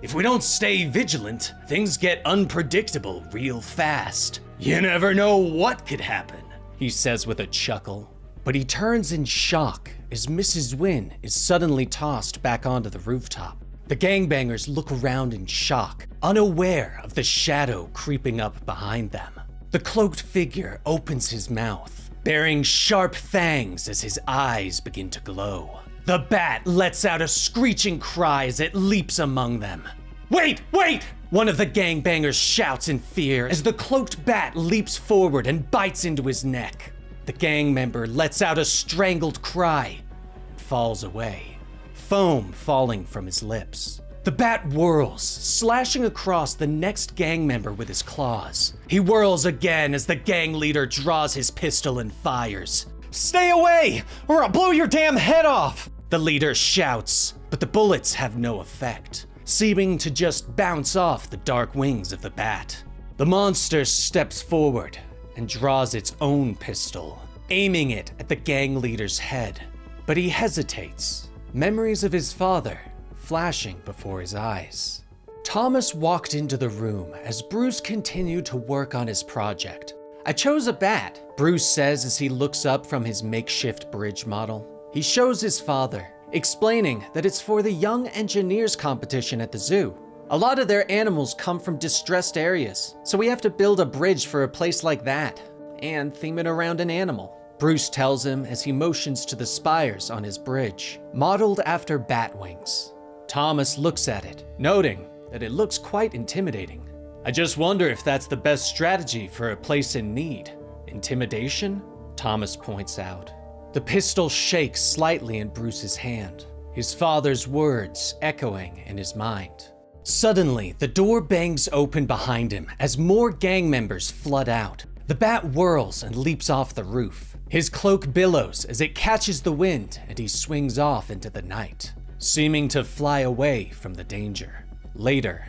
If we don't stay vigilant, things get unpredictable real fast. You never know what could happen, he says with a chuckle. But he turns in shock as Mrs. Wynn is suddenly tossed back onto the rooftop. The gangbangers look around in shock, unaware of the shadow creeping up behind them. The cloaked figure opens his mouth, bearing sharp fangs as his eyes begin to glow. The bat lets out a screeching cry as it leaps among them. Wait, wait! One of the gangbangers shouts in fear as the cloaked bat leaps forward and bites into his neck. The gang member lets out a strangled cry and falls away, foam falling from his lips. The bat whirls, slashing across the next gang member with his claws. He whirls again as the gang leader draws his pistol and fires. Stay away, or I'll blow your damn head off! The leader shouts, but the bullets have no effect, seeming to just bounce off the dark wings of the bat. The monster steps forward and draws its own pistol, aiming it at the gang leader's head. But he hesitates, memories of his father flashing before his eyes. Thomas walked into the room as Bruce continued to work on his project. I chose a bat, Bruce says as he looks up from his makeshift bridge model. He shows his father, explaining that it's for the Young Engineers competition at the zoo. A lot of their animals come from distressed areas, so we have to build a bridge for a place like that, and theme it around an animal. Bruce tells him as he motions to the spires on his bridge, modeled after bat wings. Thomas looks at it, noting that it looks quite intimidating. I just wonder if that's the best strategy for a place in need. Intimidation? Thomas points out. The pistol shakes slightly in Bruce's hand, his father's words echoing in his mind. Suddenly, the door bangs open behind him as more gang members flood out. The bat whirls and leaps off the roof. His cloak billows as it catches the wind and he swings off into the night, seeming to fly away from the danger. Later,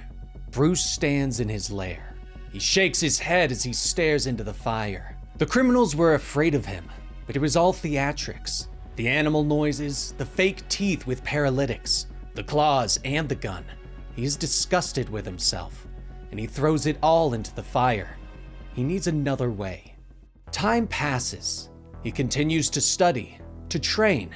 Bruce stands in his lair. He shakes his head as he stares into the fire. The criminals were afraid of him, but it was all theatrics. The animal noises, the fake teeth with paralytics, the claws and the gun. He is disgusted with himself, and he throws it all into the fire. He needs another way. Time passes. He continues to study, to train,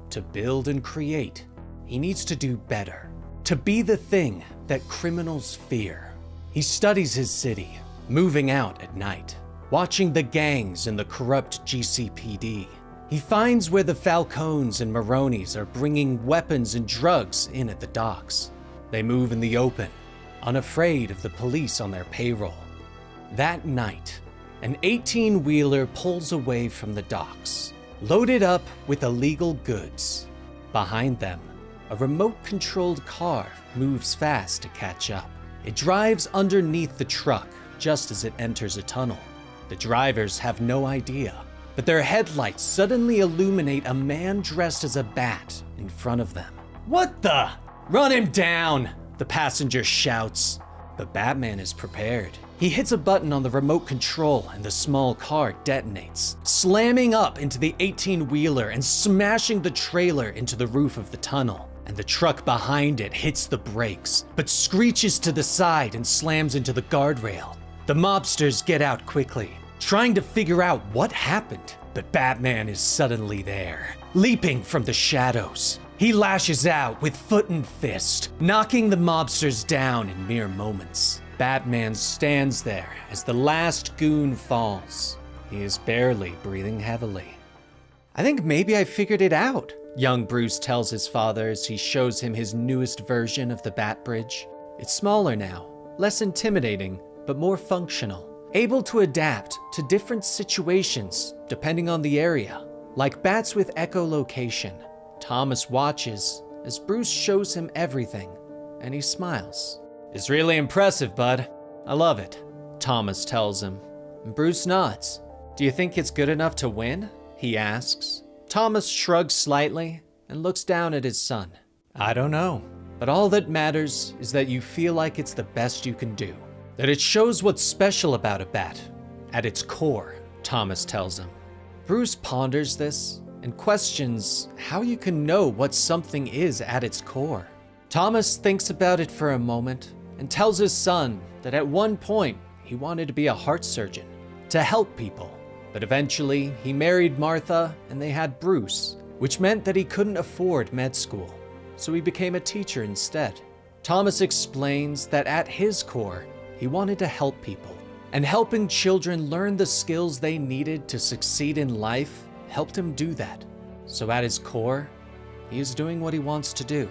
to build and create. He needs to do better, to be the thing that criminals fear. He studies his city, moving out at night, watching the gangs in the corrupt GCPD. He finds where the Falcones and Maronis are bringing weapons and drugs in at the docks. They move in the open, unafraid of the police on their payroll. That night, an 18-wheeler pulls away from the docks, loaded up with illegal goods. Behind them, a remote-controlled car moves fast to catch up. It drives underneath the truck just as it enters a tunnel. The drivers have no idea, but their headlights suddenly illuminate a man dressed as a bat in front of them. "What the? Run him down!" the passenger shouts. But Batman is prepared. He hits a button on the remote control and the small car detonates, slamming up into the 18-wheeler and smashing the trailer into the roof of the tunnel. And the truck behind it hits the brakes, but screeches to the side and slams into the guardrail. The mobsters get out quickly, trying to figure out what happened, but Batman is suddenly there, leaping from the shadows. He lashes out with foot and fist, knocking the mobsters down in mere moments. Batman stands there as the last goon falls. He is barely breathing heavily. "I think maybe I figured it out," young Bruce tells his father as he shows him his newest version of the Bat Bridge. It's smaller now, less intimidating, but more functional, able to adapt to different situations depending on the area, like bats with echolocation. Thomas watches as Bruce shows him everything, and he smiles. "It's really impressive, bud. I love it," Thomas tells him. And Bruce nods. "Do you think it's good enough to win?" he asks. Thomas shrugs slightly and looks down at his son. "I don't know, but all that matters is that you feel like it's the best you can do. That it shows what's special about a bat, at its core," Thomas tells him. Bruce ponders this and questions how you can know what something is at its core. Thomas thinks about it for a moment and tells his son that at one point he wanted to be a heart surgeon, to help people. But eventually he married Martha and they had Bruce, which meant that he couldn't afford med school, so he became a teacher instead. Thomas explains that at his core, he wanted to help people, and helping children learn the skills they needed to succeed in life helped him do that. So at his core, he is doing what he wants to do.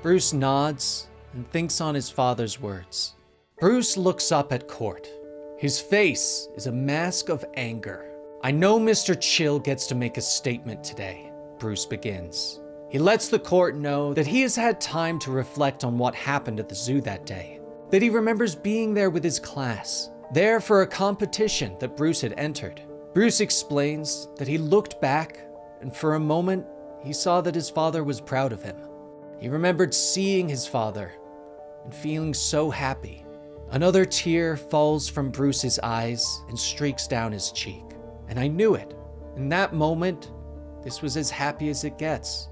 Bruce nods and thinks on his father's words. Bruce looks up at Court. His face is a mask of anger. "I know Mr. Chill gets to make a statement today," Bruce begins. He lets the court know that he has had time to reflect on what happened at the zoo that day, that he remembers being there with his class, there for a competition that Bruce had entered. Bruce explains that he looked back, and for a moment, he saw that his father was proud of him. He remembered seeing his father and feeling so happy. Another tear falls from Bruce's eyes and streaks down his cheek. And I knew it. In that moment, this was as happy as it gets.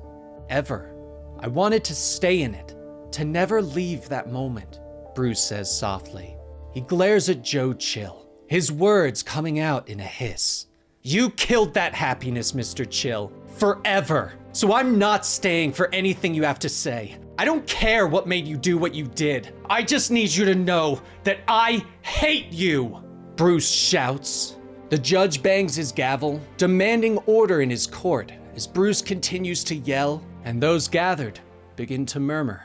Ever. I wanted to stay in it, to never leave that moment, Bruce says softly. He glares at Joe Chill, his words coming out in a hiss. "You killed that happiness, Mr. Chill, forever. So I'm not staying for anything you have to say. I don't care what made you do what you did. I just need you to know that I hate you," Bruce shouts. The judge bangs his gavel, demanding order in his court as Bruce continues to yell, and those gathered begin to murmur.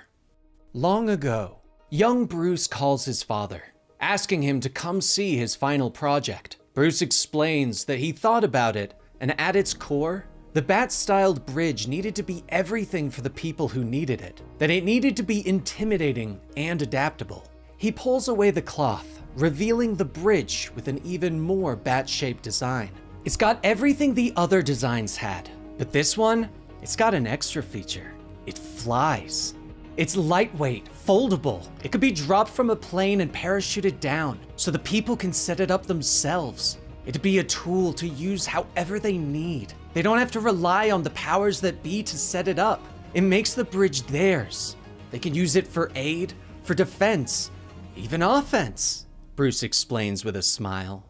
Long ago, young Bruce calls his father, asking him to come see his final project. Bruce explains that he thought about it, and at its core, the bat-styled bridge needed to be everything for the people who needed it, that it needed to be intimidating and adaptable. He pulls away the cloth, revealing the bridge with an even more bat-shaped design. It's got everything the other designs had, but this one, it's got an extra feature. It flies. It's lightweight, foldable. It could be dropped from a plane and parachuted down, so the people can set it up themselves. It'd be a tool to use however they need. They don't have to rely on the powers that be to set it up. It makes the bridge theirs. They can use it for aid, for defense, even offense, Bruce explains with a smile.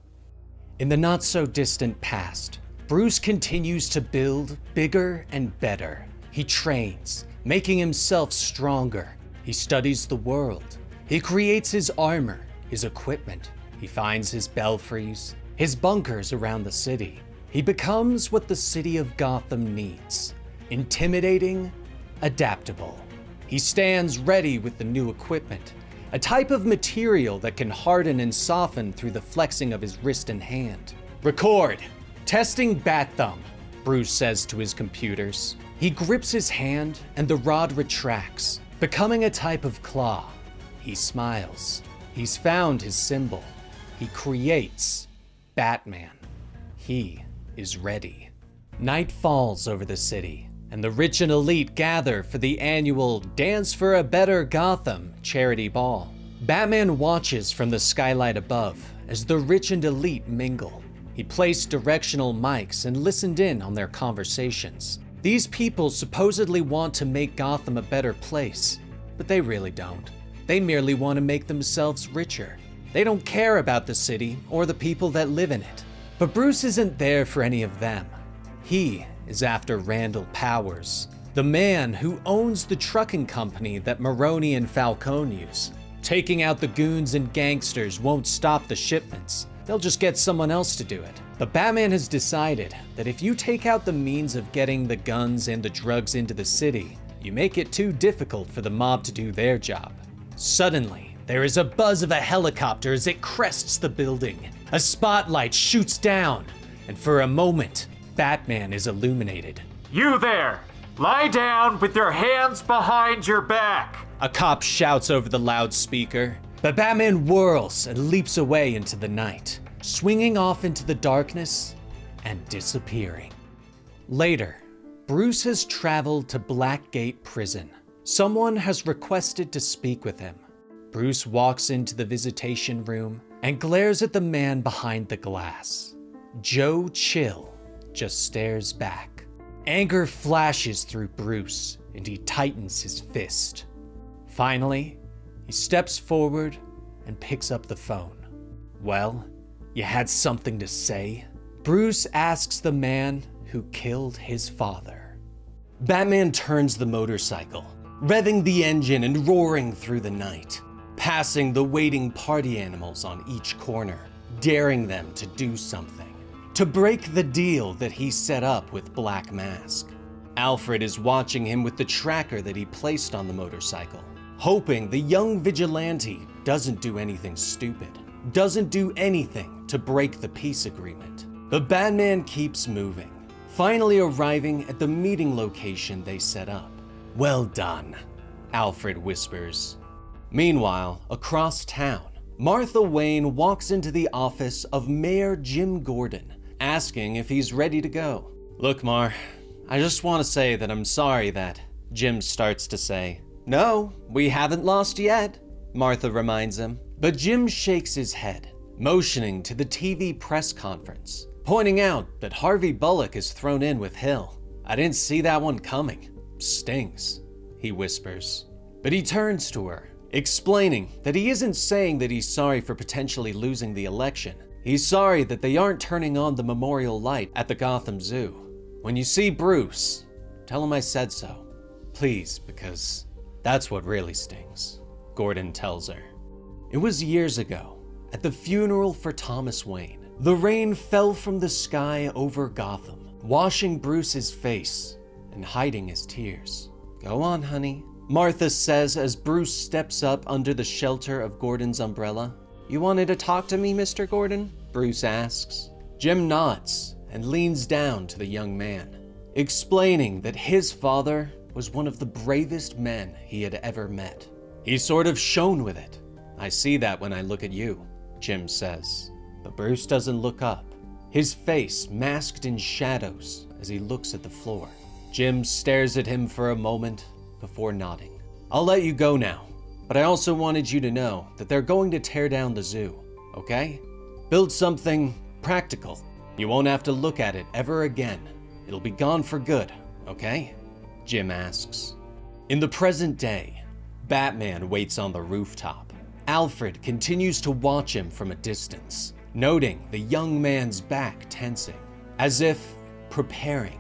In the not-so-distant past, Bruce continues to build bigger and better. He trains, making himself stronger. He studies the world. He creates his armor, his equipment. He finds his belfries, his bunkers around the city. He becomes what the city of Gotham needs: intimidating, adaptable. He stands ready with the new equipment, a type of material that can harden and soften through the flexing of his wrist and hand. Record. Testing bat thumb, Bruce says to his computers. He grips his hand and the rod retracts, becoming a type of claw. He smiles. He's found his symbol. He creates Batman. He is ready. Night falls over the city, and the rich and elite gather for the annual Dance for a Better Gotham charity ball. Batman watches from the skylight above as the rich and elite mingle. He placed directional mics and listened in on their conversations. These people supposedly want to make Gotham a better place, but they really don't. They merely want to make themselves richer. They don't care about the city or the people that live in it. But Bruce isn't there for any of them. He is after Randall Powers, the man who owns the trucking company that Maroni and Falcone use. Taking out the goons and gangsters won't stop the shipments. They'll just get someone else to do it. But Batman has decided that if you take out the means of getting the guns and the drugs into the city, you make it too difficult for the mob to do their job. Suddenly, there is a buzz of a helicopter as it crests the building. A spotlight shoots down, and for a moment, Batman is illuminated. You there! Lie down with your hands behind your back! A cop shouts over the loudspeaker, but Batman whirls and leaps away into the night, swinging off into the darkness and disappearing. Later, Bruce has traveled to Blackgate Prison. Someone has requested to speak with him. Bruce walks into the visitation room and glares at the man behind the glass. Joe Chill just stares back. Anger flashes through Bruce, and he tightens his fist. Finally, he steps forward and picks up the phone. Well, you had something to say? Bruce asks the man who killed his father. Batman turns the motorcycle, revving the engine and roaring through the night, passing the waiting party animals on each corner, daring them to do something, to break the deal that he set up with Black Mask. Alfred is watching him with the tracker that he placed on the motorcycle, hoping the young vigilante doesn't do anything stupid, doesn't do anything to break the peace agreement. But Batman keeps moving, finally arriving at the meeting location they set up. Well done, Alfred whispers. Meanwhile, across town, Martha Wayne walks into the office of Mayor Jim Gordon, asking if he's ready to go. Look, Mar, I just want to say that I'm sorry that, Jim starts to say. No, we haven't lost yet, Martha reminds him. But Jim shakes his head, motioning to the TV press conference, pointing out that Harvey Bullock is thrown in with Hill. I didn't see that one coming. Stings, he whispers. But he turns to her, explaining that he isn't saying that he's sorry for potentially losing the election. He's sorry that they aren't turning on the memorial light at the Gotham Zoo. When you see Bruce, tell him I said so. Please, because that's what really stings, Gordon tells her. It was years ago, at the funeral for Thomas Wayne. The rain fell from the sky over Gotham, washing Bruce's face and hiding his tears. Go on, honey, Martha says as Bruce steps up under the shelter of Gordon's umbrella. You wanted to talk to me, Mr. Gordon? Bruce asks. Jim nods and leans down to the young man, explaining that his father was one of the bravest men he had ever met. He sort of shone with it. I see that when I look at you, Jim says. But Bruce doesn't look up, his face masked in shadows as he looks at the floor. Jim stares at him for a moment before nodding. I'll let you go now, but I also wanted you to know that they're going to tear down the zoo, okay? Build something practical. You won't have to look at it ever again. it'll be gone for good, okay? Jim asks. In the present day, Batman waits on the rooftop. Alfred continues to watch him from a distance, noting the young man's back tensing, as if preparing.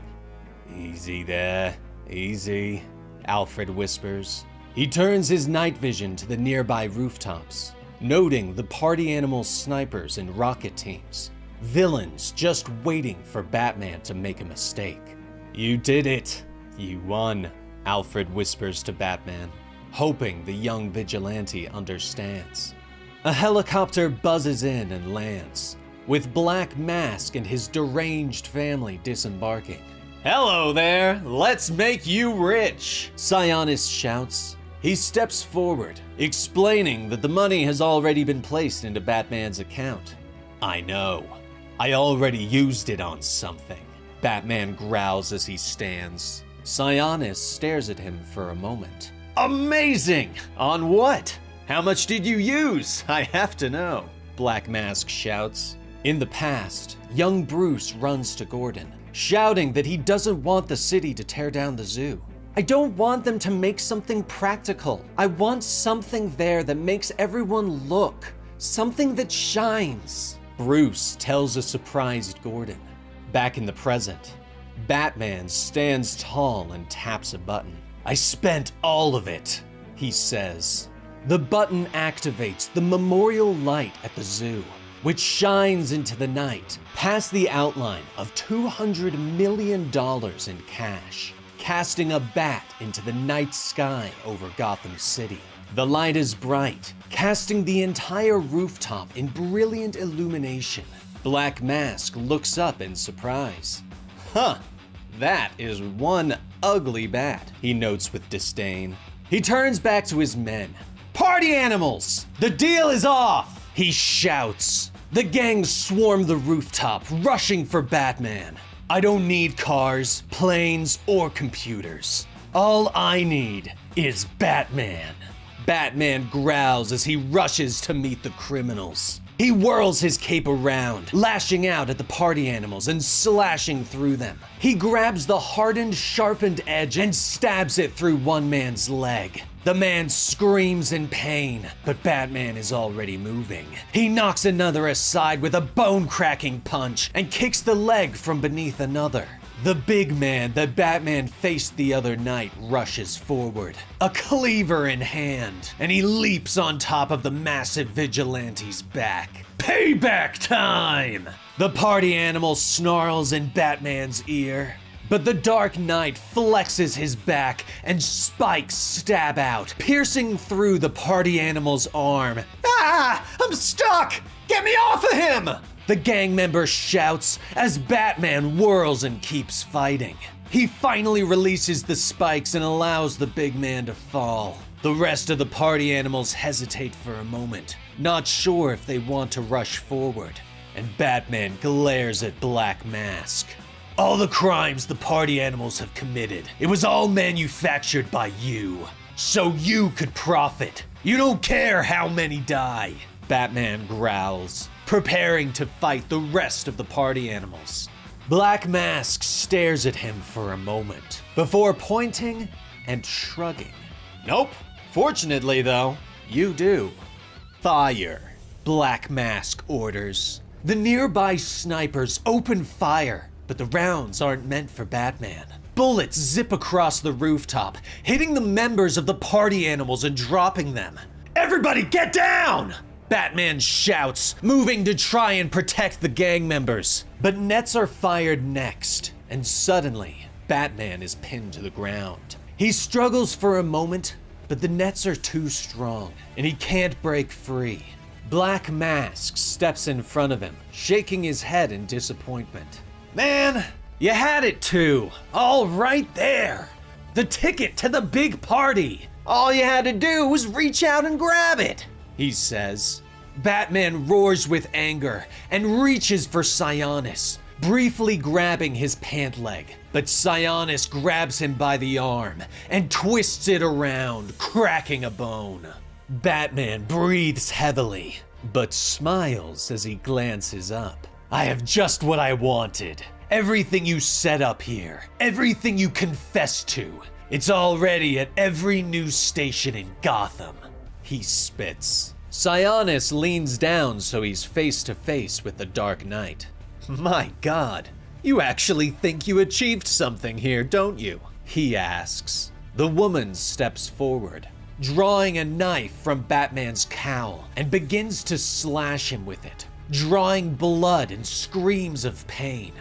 Easy there, easy, Alfred whispers. He turns his night vision to the nearby rooftops, noting the party animals' snipers and rocket teams, villains just waiting for Batman to make a mistake. You did it. You won, Alfred whispers to Batman, hoping the young vigilante understands. A helicopter buzzes in and lands, with Black Mask and his deranged family disembarking. Hello there, let's make you rich, Sionis shouts. He steps forward, explaining that the money has already been placed into Batman's account. I know. I already used it on something, Batman growls as he stands. Sionis stares at him for a moment. Amazing! On what? How much did you use? I have to know, Black Mask shouts. In the past, young Bruce runs to Gordon, shouting that he doesn't want the city to tear down the zoo. I don't want them to make something practical. I want something there that makes everyone look, something that shines. Bruce tells a surprised Gordon. Back in the present, Batman stands tall and taps a button. I spent all of it, he says. The button activates the memorial light at the zoo, which shines into the night past the outline of $200 million in cash, casting a bat into the night sky over Gotham City. The light is bright, casting the entire rooftop in brilliant illumination. Black Mask looks up in surprise. Huh, that is one ugly bat, he notes with disdain. He turns back to his men. Party animals! The deal is off! He shouts. The gang swarm the rooftop, rushing for Batman. I don't need cars, planes, or computers. All I need is Batman. Batman growls as he rushes to meet the criminals. He whirls his cape around, lashing out at the party animals and slashing through them. He grabs the hardened, sharpened edge and stabs it through one man's leg. The man screams in pain, but Batman is already moving. He knocks another aside with a bone-cracking punch and kicks the leg from beneath another. The big man that Batman faced the other night rushes forward, a cleaver in hand, and he leaps on top of the massive vigilante's back. Payback time! The party animal snarls in Batman's ear, but the Dark Knight flexes his back and spikes stab out, piercing through the party animal's arm. Ah! I'm stuck! Get me off of him! The gang member shouts as Batman whirls and keeps fighting. He finally releases the spikes and allows the big man to fall. The rest of the party animals hesitate for a moment, not sure if they want to rush forward, and Batman glares at Black Mask. All the crimes the party animals have committed, it was all manufactured by you, so you could profit. You don't care how many die, Batman growls, preparing to fight the rest of the party animals. Black Mask stares at him for a moment, before pointing and shrugging. Nope. Fortunately, though, you do. Fire, Black Mask orders. The nearby snipers open fire, but the rounds aren't meant for Batman. Bullets zip across the rooftop, hitting the members of the party animals and dropping them. Everybody get down! Batman shouts, moving to try and protect the gang members. But nets are fired next, and suddenly, Batman is pinned to the ground. He struggles for a moment, but the nets are too strong, and he can't break free. Black Mask steps in front of him, shaking his head in disappointment. Man, you had it too, all right there. The ticket to the big party. All you had to do was reach out and grab it, he says. Batman roars with anger and reaches for Sionis, briefly grabbing his pant leg. But Sionis grabs him by the arm and twists it around, cracking a bone. Batman breathes heavily, but smiles as he glances up. I have just what I wanted. Everything you set up here, everything you confess to, it's already at every news station in Gotham. He spits. Sionis leans down so he's face to face with the Dark Knight. My God, you actually think you achieved something here, don't you? He asks. The woman steps forward, drawing a knife from Batman's cowl and begins to slash him with it, drawing blood and screams of pain.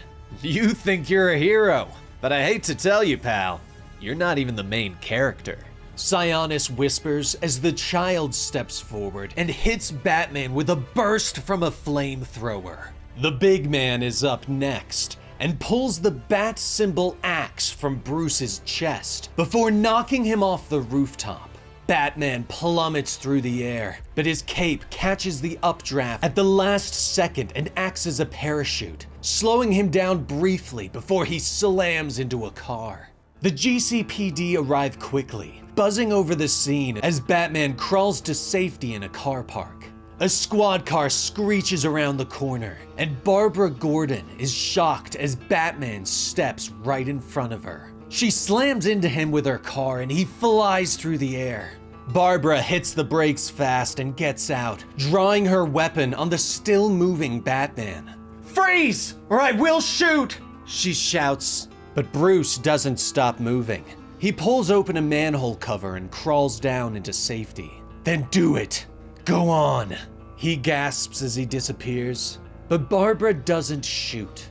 You think you're a hero, but I hate to tell you, pal, you're not even the main character. Sionis whispers as the child steps forward and hits Batman with a burst from a flamethrower. The big man is up next and pulls the bat symbol axe from Bruce's chest before knocking him off the rooftop. Batman plummets through the air, but his cape catches the updraft at the last second and acts as a parachute, slowing him down briefly before he slams into a car. The GCPD arrive quickly, buzzing over the scene as Batman crawls to safety in a car park. A squad car screeches around the corner, and Barbara Gordon is shocked as Batman steps right in front of her. She slams into him with her car and he flies through the air. Barbara hits the brakes fast and gets out, drawing her weapon on the still moving Batman. "Freeze, or I will shoot!" she shouts. But Bruce doesn't stop moving. He pulls open a manhole cover and crawls down into safety. "Then do it. Go on," he gasps as he disappears. But Barbara doesn't shoot.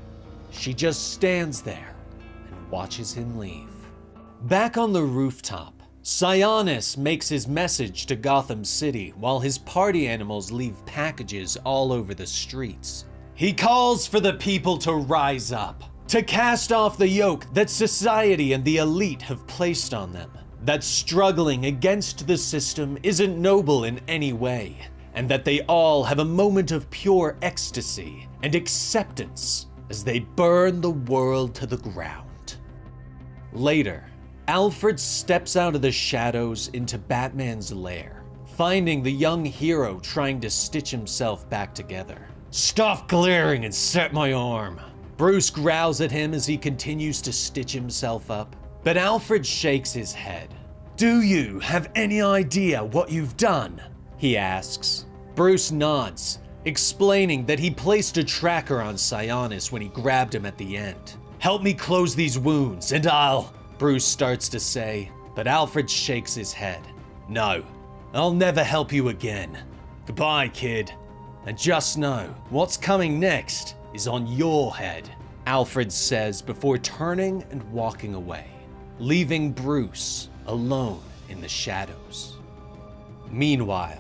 She just stands there and watches him leave. Back on the rooftop, Sionis makes his message to Gotham City while his party animals leave packages all over the streets. He calls for the people to rise up, to cast off the yoke that society and the elite have placed on them, that struggling against the system isn't noble in any way, and that they all have a moment of pure ecstasy and acceptance as they burn the world to the ground. Later, Alfred steps out of the shadows into Batman's lair, finding the young hero trying to stitch himself back together. "Stop glaring and set my arm." Bruce growls at him as he continues to stitch himself up, but Alfred shakes his head. "Do you have any idea what you've done?" he asks. Bruce nods, explaining that he placed a tracker on Sionis when he grabbed him at the end. "Help me close these wounds and Bruce starts to say, but Alfred shakes his head. "No, I'll never help you again. Goodbye, kid. And just know, what's coming next is on your head," Alfred says before turning and walking away, leaving Bruce alone in the shadows. Meanwhile,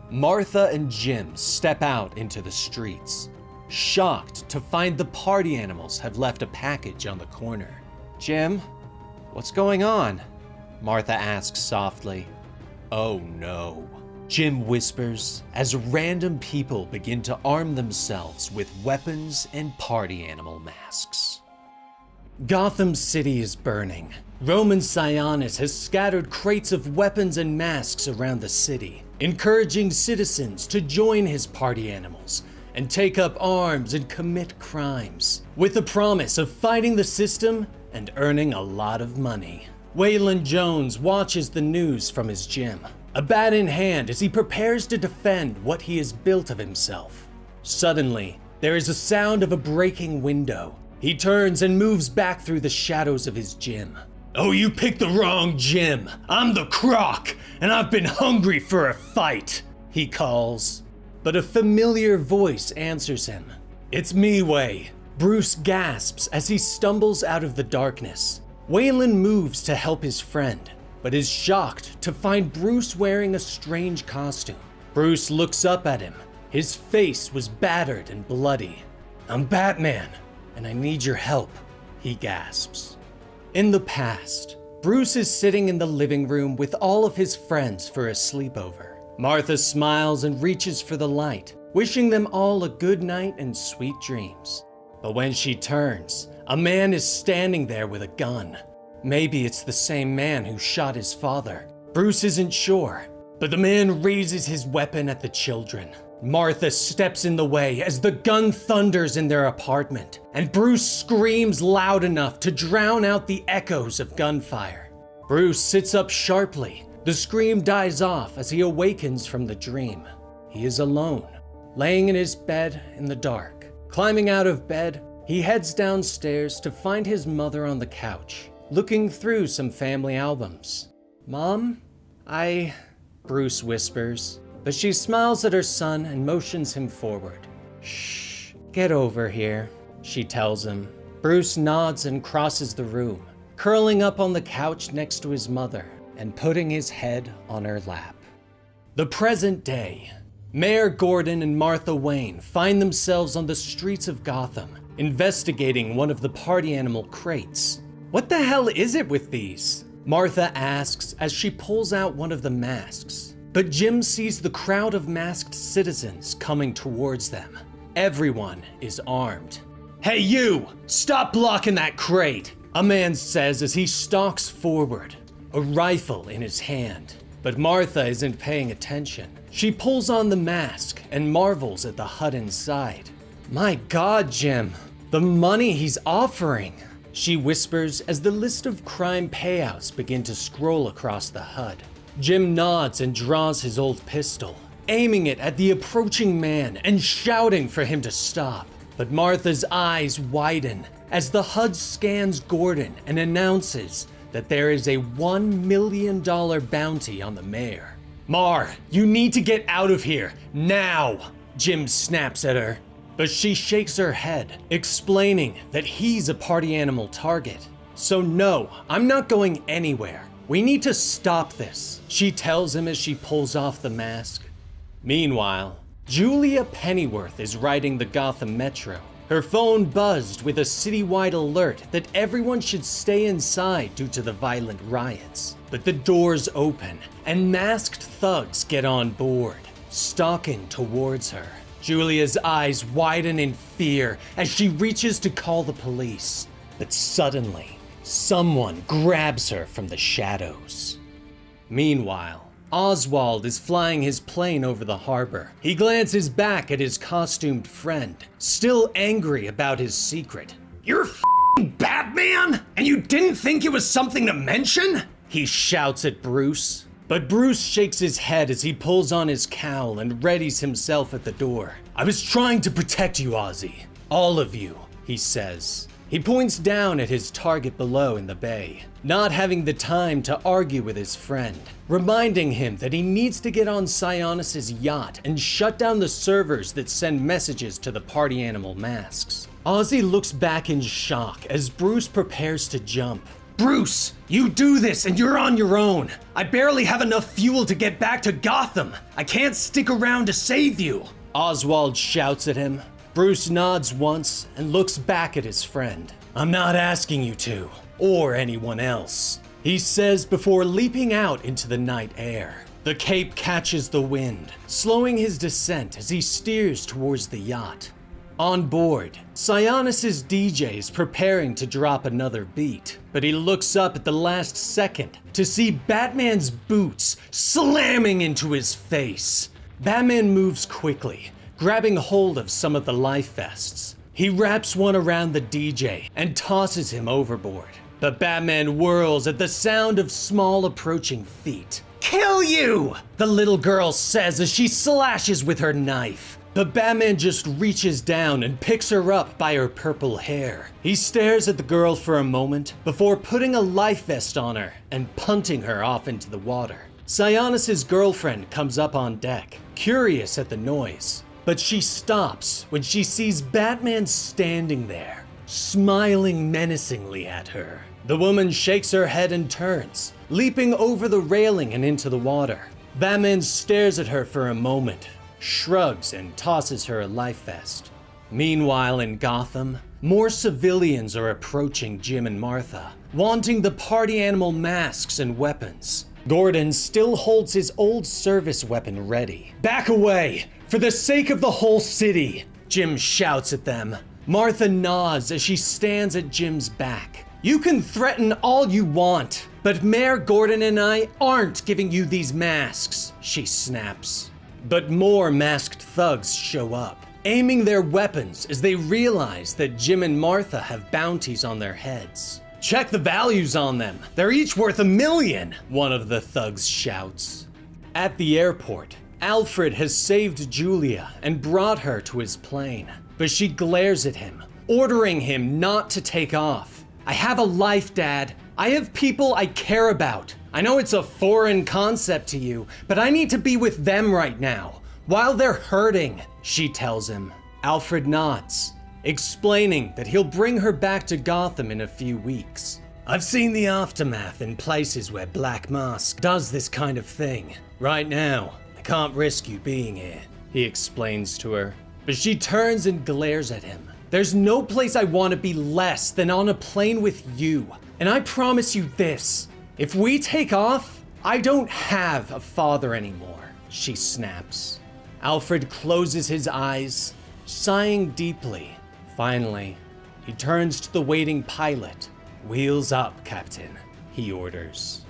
Martha and Jim step out into the streets, shocked to find the party animals have left a package on the corner. "Jim, what's going on?" Martha asks softly. "Oh no," Jim whispers as random people begin to arm themselves with weapons and party animal masks. Gotham City is burning. Roman Sionis has scattered crates of weapons and masks around the city, encouraging citizens to join his party animals and take up arms and commit crimes, with the promise of fighting the system and earning a lot of money. Waylon Jones watches the news from his gym, a bat in hand as he prepares to defend what he has built of himself. Suddenly, there is a sound of a breaking window. He turns and moves back through the shadows of his gym. "Oh, you picked the wrong gym. I'm the Croc, and I've been hungry for a fight," he calls. But a familiar voice answers him. "It's me, Way." Bruce gasps as he stumbles out of the darkness. Waylon moves to help his friend, but is shocked to find Bruce wearing a strange costume. Bruce looks up at him. His face was battered and bloody. "I'm Batman, and I need your help," he gasps. In the past, Bruce is sitting in the living room with all of his friends for a sleepover. Martha smiles and reaches for the light, wishing them all a good night and sweet dreams. But when she turns, a man is standing there with a gun. Maybe it's the same man who shot his father. Bruce isn't sure, but the man raises his weapon at the children. Martha steps in the way as the gun thunders in their apartment, and Bruce screams loud enough to drown out the echoes of gunfire. Bruce sits up sharply. The scream dies off as he awakens from the dream. He is alone, laying in his bed in the dark. Climbing out of bed, he heads downstairs to find his mother on the couch, looking through some family albums. "Mom, Bruce whispers, but she smiles at her son and motions him forward. "Shh, get over here," she tells him. Bruce nods and crosses the room, curling up on the couch next to his mother and putting his head on her lap. The present day. Mayor Gordon and Martha Wayne find themselves on the streets of Gotham, investigating one of the party animal crates. "What the hell is it with these?" Martha asks as she pulls out one of the masks. But Jim sees the crowd of masked citizens coming towards them. Everyone is armed. "Hey you, stop blocking that crate," a man says as he stalks forward, a rifle in his hand. But Martha isn't paying attention. She pulls on the mask and marvels at the HUD inside. "My God, Jim, the money he's offering," she whispers as the list of crime payouts begin to scroll across the HUD. Jim nods and draws his old pistol, aiming it at the approaching man and shouting for him to stop. But Martha's eyes widen as the HUD scans Gordon and announces that there is a $1 million bounty on the mayor. "Mar, you need to get out of here, now!" Jim snaps at her. But she shakes her head, explaining that he's a party animal target. "So no, I'm not going anywhere. We need to stop this," she tells him as she pulls off the mask. Meanwhile, Julia Pennyworth is riding the Gotham Metro. Her phone buzzed with a citywide alert that everyone should stay inside due to the violent riots. But the doors open, and masked thugs get on board, stalking towards her. Julia's eyes widen in fear as she reaches to call the police. But suddenly, someone grabs her from the shadows. Meanwhile, Oswald is flying his plane over the harbor. He glances back at his costumed friend, still angry about his secret. "You're f***ing Batman? And you didn't think it was something to mention?" he shouts at Bruce. But Bruce shakes his head as he pulls on his cowl and readies himself at the door. "I was trying to protect you, Ozzy. All of you," he says. He points down at his target below in the bay, not having the time to argue with his friend, reminding him that he needs to get on Sionis' yacht and shut down the servers that send messages to the party animal masks. Ozzy looks back in shock as Bruce prepares to jump. "Bruce, you do this and you're on your own. I barely have enough fuel to get back to Gotham. I can't stick around to save you," Oswald shouts at him. Bruce nods once and looks back at his friend. "I'm not asking you to, or anyone else," he says before leaping out into the night air. The cape catches the wind, slowing his descent as he steers towards the yacht. On board, Sionis' DJ is preparing to drop another beat, but he looks up at the last second to see Batman's boots slamming into his face. Batman moves quickly, grabbing hold of some of the life vests. He wraps one around the DJ and tosses him overboard. But Batman whirls at the sound of small approaching feet. "Kill you!" the little girl says as she slashes with her knife. But Batman just reaches down and picks her up by her purple hair. He stares at the girl for a moment before putting a life vest on her and punting her off into the water. Sionis' girlfriend comes up on deck, curious at the noise. But she stops when she sees Batman standing there, smiling menacingly at her. The woman shakes her head and turns, leaping over the railing and into the water. Batman stares at her for a moment, shrugs and tosses her a life vest. Meanwhile in Gotham, more civilians are approaching Jim and Martha, wanting the party animal masks and weapons. Gordon still holds his old service weapon ready. "Back away! For the sake of the whole city!" Jim shouts at them. Martha nods as she stands at Jim's back. "You can threaten all you want, but Mayor Gordon and I aren't giving you these masks," she snaps. But more masked thugs show up, aiming their weapons as they realize that Jim and Martha have bounties on their heads. "Check the values on them. They're each worth $1 million, one of the thugs shouts. At the airport, Alfred has saved Julia and brought her to his plane, but she glares at him, ordering him not to take off. "I have a life, Dad. I have people I care about. I know it's a foreign concept to you, but I need to be with them right now, while they're hurting," she tells him. Alfred nods, explaining that he'll bring her back to Gotham in a few weeks. "I've seen the aftermath in places where Black Mask does this kind of thing. Right now, I can't risk you being here," he explains to her. But she turns and glares at him. "There's no place I want to be less than on a plane with you. And I promise you this, if we take off, I don't have a father anymore," she snaps. Alfred closes his eyes, sighing deeply. Finally, he turns to the waiting pilot. "Wheels up, Captain," he orders.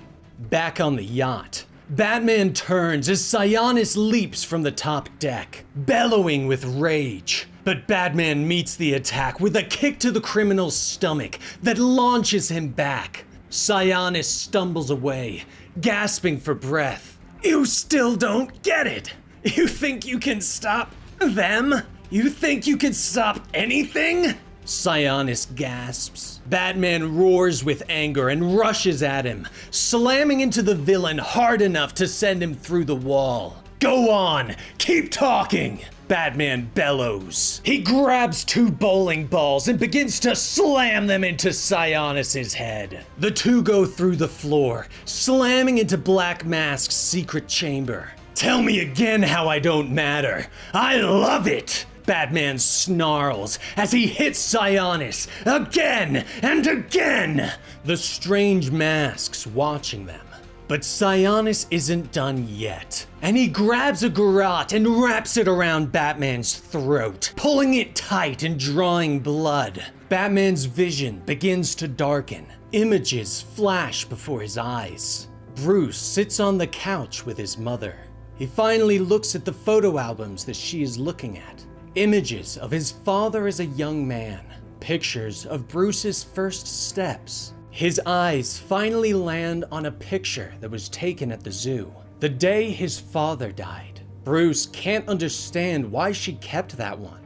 Back on the yacht, Batman turns as Sionis leaps from the top deck, bellowing with rage. But Batman meets the attack with a kick to the criminal's stomach that launches him back. Sionis stumbles away, gasping for breath. "You still don't get it! You think you can stop them? You think you can stop anything?" Sionis gasps. Batman roars with anger and rushes at him, slamming into the villain hard enough to send him through the wall. "Go on! Keep talking!" Batman bellows. He grabs 2 bowling balls and begins to slam them into Sionis' head. The 2 go through the floor, slamming into Black Mask's secret chamber. "Tell me again how I don't matter. I love it!" Batman snarls as he hits Sionis again and again, the strange masks watching them. But Sionis isn't done yet, and he grabs a garrote and wraps it around Batman's throat, pulling it tight and drawing blood. Batman's vision begins to darken. Images flash before his eyes. Bruce sits on the couch with his mother. He finally looks at the photo albums that she is looking at. Images of his father as a young man. Pictures of Bruce's first steps. His eyes finally land on a picture that was taken at the zoo, the day his father died. Bruce can't understand why she kept that one.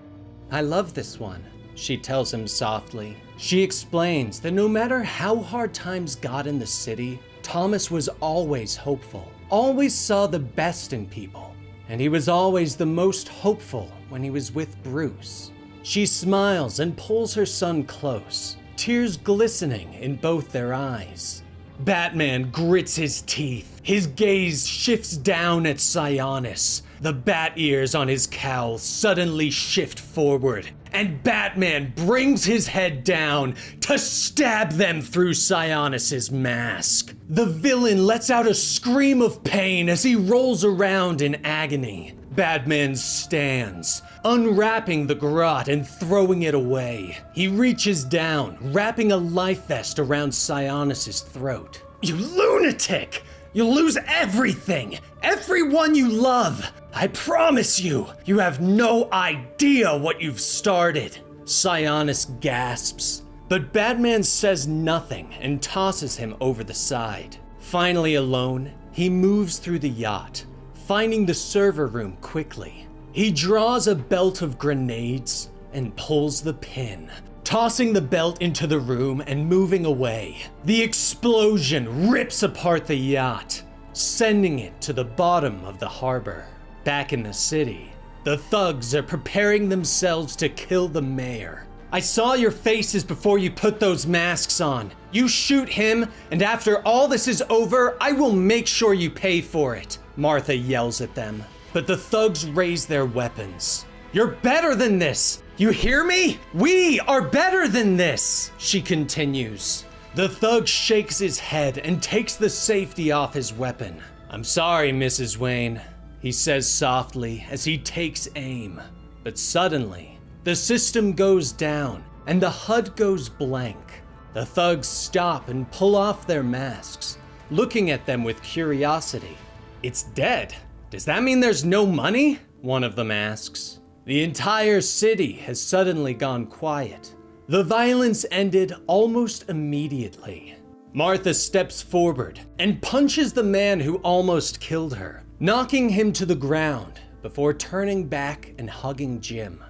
"I love this one," she tells him softly. She explains that no matter how hard times got in the city, Thomas was always hopeful, always saw the best in people, and he was always the most hopeful when he was with Bruce. She smiles and pulls her son close, tears glistening in both their eyes. Batman grits his teeth. His gaze shifts down at Sionis. The bat ears on his cowl suddenly shift forward, and Batman brings his head down to stab them through Sionis' mask. The villain lets out a scream of pain as he rolls around in agony. Batman stands, unwrapping the garrote and throwing it away. He reaches down, wrapping a life vest around Sionis' throat. "You lunatic! You'll lose everything! Everyone you love! I promise you, you have no idea what you've started!" Sionis gasps, but Batman says nothing and tosses him over the side. Finally alone, he moves through the yacht, finding the server room quickly. He draws a belt of grenades and pulls the pin, tossing the belt into the room and moving away. The explosion rips apart the yacht, sending it to the bottom of the harbor. Back in the city, the thugs are preparing themselves to kill the mayor. "I saw your faces before you put those masks on. You shoot him, and after all this is over, I will make sure you pay for it," Martha yells at them. But the thugs raise their weapons. "You're better than this! You hear me? We are better than this!" she continues. The thug shakes his head and takes the safety off his weapon. "I'm sorry, Mrs. Wayne," he says softly as he takes aim. But suddenly, the system goes down and the HUD goes blank. The thugs stop and pull off their masks, looking at them with curiosity. "It's dead. Does that mean there's no money? One of them asks. The entire city has suddenly gone quiet. The violence ended almost immediately. Martha steps forward and punches the man who almost killed her, knocking him to the ground before turning back and hugging Jim.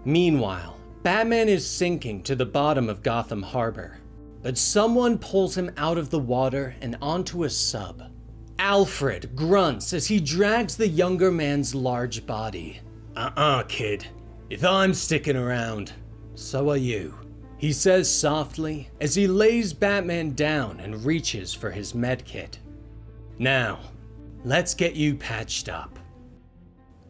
Meanwhile, Batman is sinking to the bottom of Gotham Harbor, but someone pulls him out of the water and onto a sub. Alfred grunts as he drags the younger man's large body. Kid. If I'm sticking around, so are you. He says softly as he lays Batman down and reaches for his medkit. Now, let's get you patched up.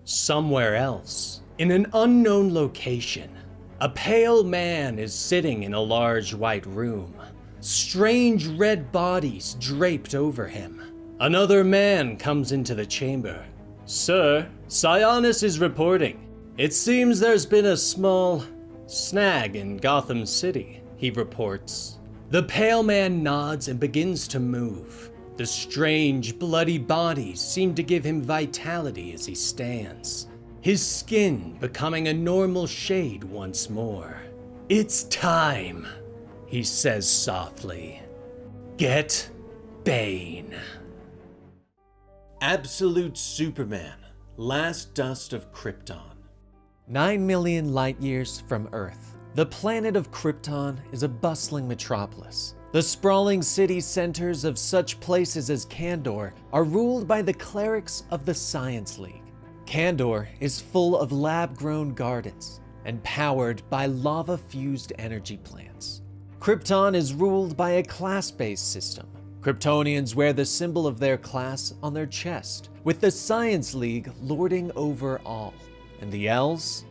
Somewhere else, in an unknown location, a pale man is sitting in a large white room, strange red bodies draped over him. Another man comes into the chamber. Sir, Sionis is reporting. It seems there's been a small snag in Gotham City, he reports. The pale man nods and begins to move. The strange, bloody bodies seem to give him vitality as he stands, his skin becoming a normal shade once more. It's time, he says softly. Get Bane. Absolute Superman, Last Dust of Krypton. 9 million light years from Earth, the planet of Krypton is a bustling metropolis. The sprawling city centers of such places as Kandor are ruled by the clerics of the Science League. Kandor is full of lab-grown gardens and powered by lava-fused energy plants. Krypton is ruled by a class-based system. Kryptonians wear the symbol of their class on their chest, with the Science League lording over all. And the elves?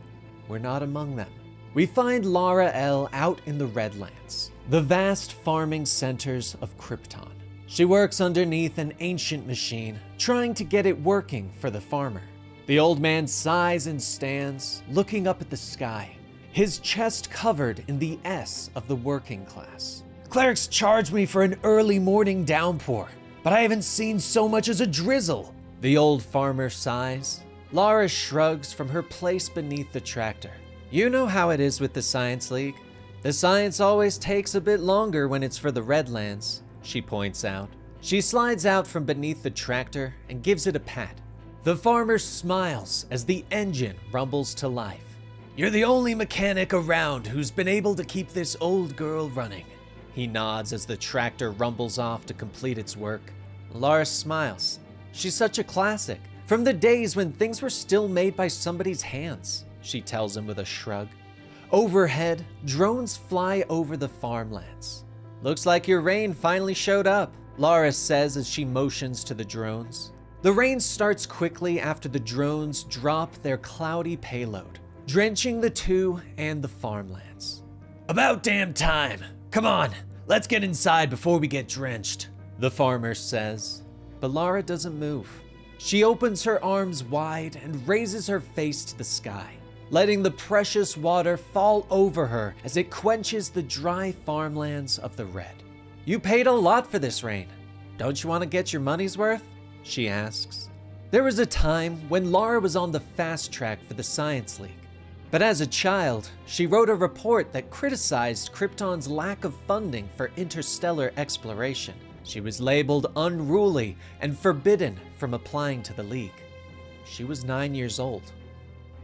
We're not among them. We find Lara L out in the Redlands, the vast farming centers of Krypton. She works underneath an ancient machine, trying to get it working for the farmer. The old man sighs and stands, looking up at the sky, his chest covered in the S of the working class. Clerics charged me for an early morning downpour, but I haven't seen so much as a drizzle. The old farmer sighs. Lara shrugs from her place beneath the tractor. You know how it is with the Science League. The science always takes a bit longer when it's for the Redlands, she points out. She slides out from beneath the tractor and gives it a pat. The farmer smiles as the engine rumbles to life. You're the only mechanic around who's been able to keep this old girl running. He nods as the tractor rumbles off to complete its work. Lara smiles. She's such a classic. From the days when things were still made by somebody's hands, she tells him with a shrug. Overhead, drones fly over the farmlands. Looks like your rain finally showed up, Lara says as she motions to the drones. The rain starts quickly after the drones drop their cloudy payload, drenching the two and the farmlands. About damn time. Come on, let's get inside before we get drenched, the farmer says. But Lara doesn't move. She opens her arms wide and raises her face to the sky, letting the precious water fall over her as it quenches the dry farmlands of the red. You paid a lot for this rain. Don't you want to get your money's worth? She asks. There was a time when Lara was on the fast track for the Science League. But as a child, she wrote a report that criticized Krypton's lack of funding for interstellar exploration. She was labeled unruly and forbidden from applying to the League. She was 9 years old.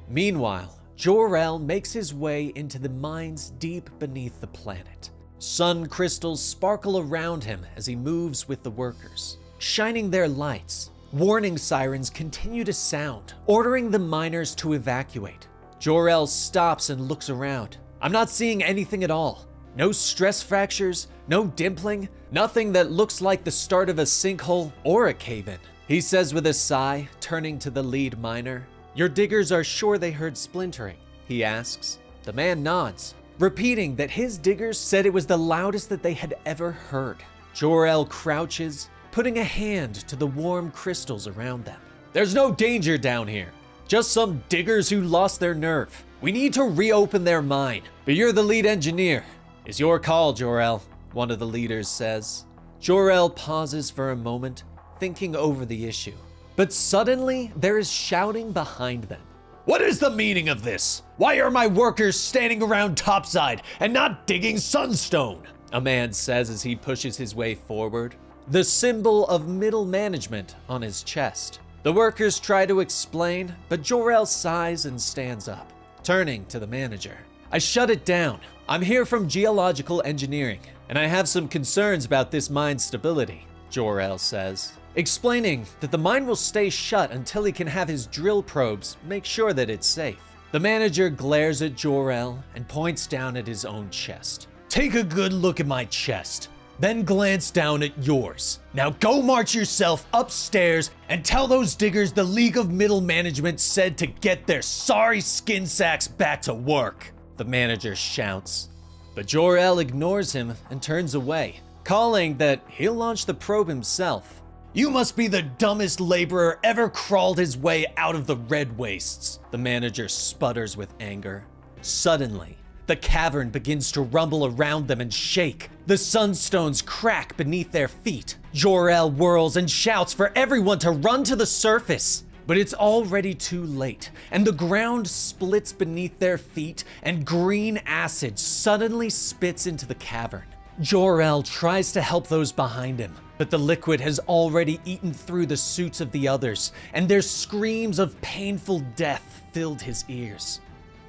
Meanwhile, Jor-El makes his way into the mines deep beneath the planet. Sun crystals sparkle around him as he moves with the workers, shining their lights. Warning sirens continue to sound, ordering the miners to evacuate. Jor-El stops and looks around. I'm not seeing anything at all. No stress fractures, no dimpling, nothing that looks like the start of a sinkhole or a cave-in. He says with a sigh, turning to the lead miner. Your diggers are sure they heard splintering? He asks. The man nods, repeating that his diggers said it was the loudest that they had ever heard. Jor-El crouches, putting a hand to the warm crystals around them. There's no danger down here. Just some diggers who lost their nerve. We need to reopen their mine, but you're the lead engineer. It's your call, Jor-El, one of the leaders says. Jor-El pauses for a moment, thinking over the issue. But suddenly, there is shouting behind them. "What is the meaning of this? Why are my workers standing around topside and not digging sunstone?" a man says as he pushes his way forward, the symbol of middle management on his chest. The workers try to explain, but Jor-El sighs and stands up, turning to the manager. "I shut it down. I'm here from geological engineering, and I have some concerns about this mine's stability," Jor-El says, explaining that the mine will stay shut until he can have his drill probes make sure that it's safe. The manager glares at Jor-El and points down at his own chest. "Take a good look at my chest, then glance down at yours. Now go march yourself upstairs and tell those diggers the League of Middle Management said to get their sorry skin sacks back to work," the manager shouts. But Jor-El ignores him and turns away, calling that he'll launch the probe himself. "You must be the dumbest laborer ever crawled his way out of the red wastes," the manager sputters with anger. Suddenly, the cavern begins to rumble around them and shake. The sunstones crack beneath their feet. Jor-El whirls and shouts for everyone to run to the surface. But it's already too late, and the ground splits beneath their feet, and green acid suddenly spits into the cavern. Jor-El tries to help those behind him, but the liquid has already eaten through the suits of the others, and their screams of painful death filled his ears.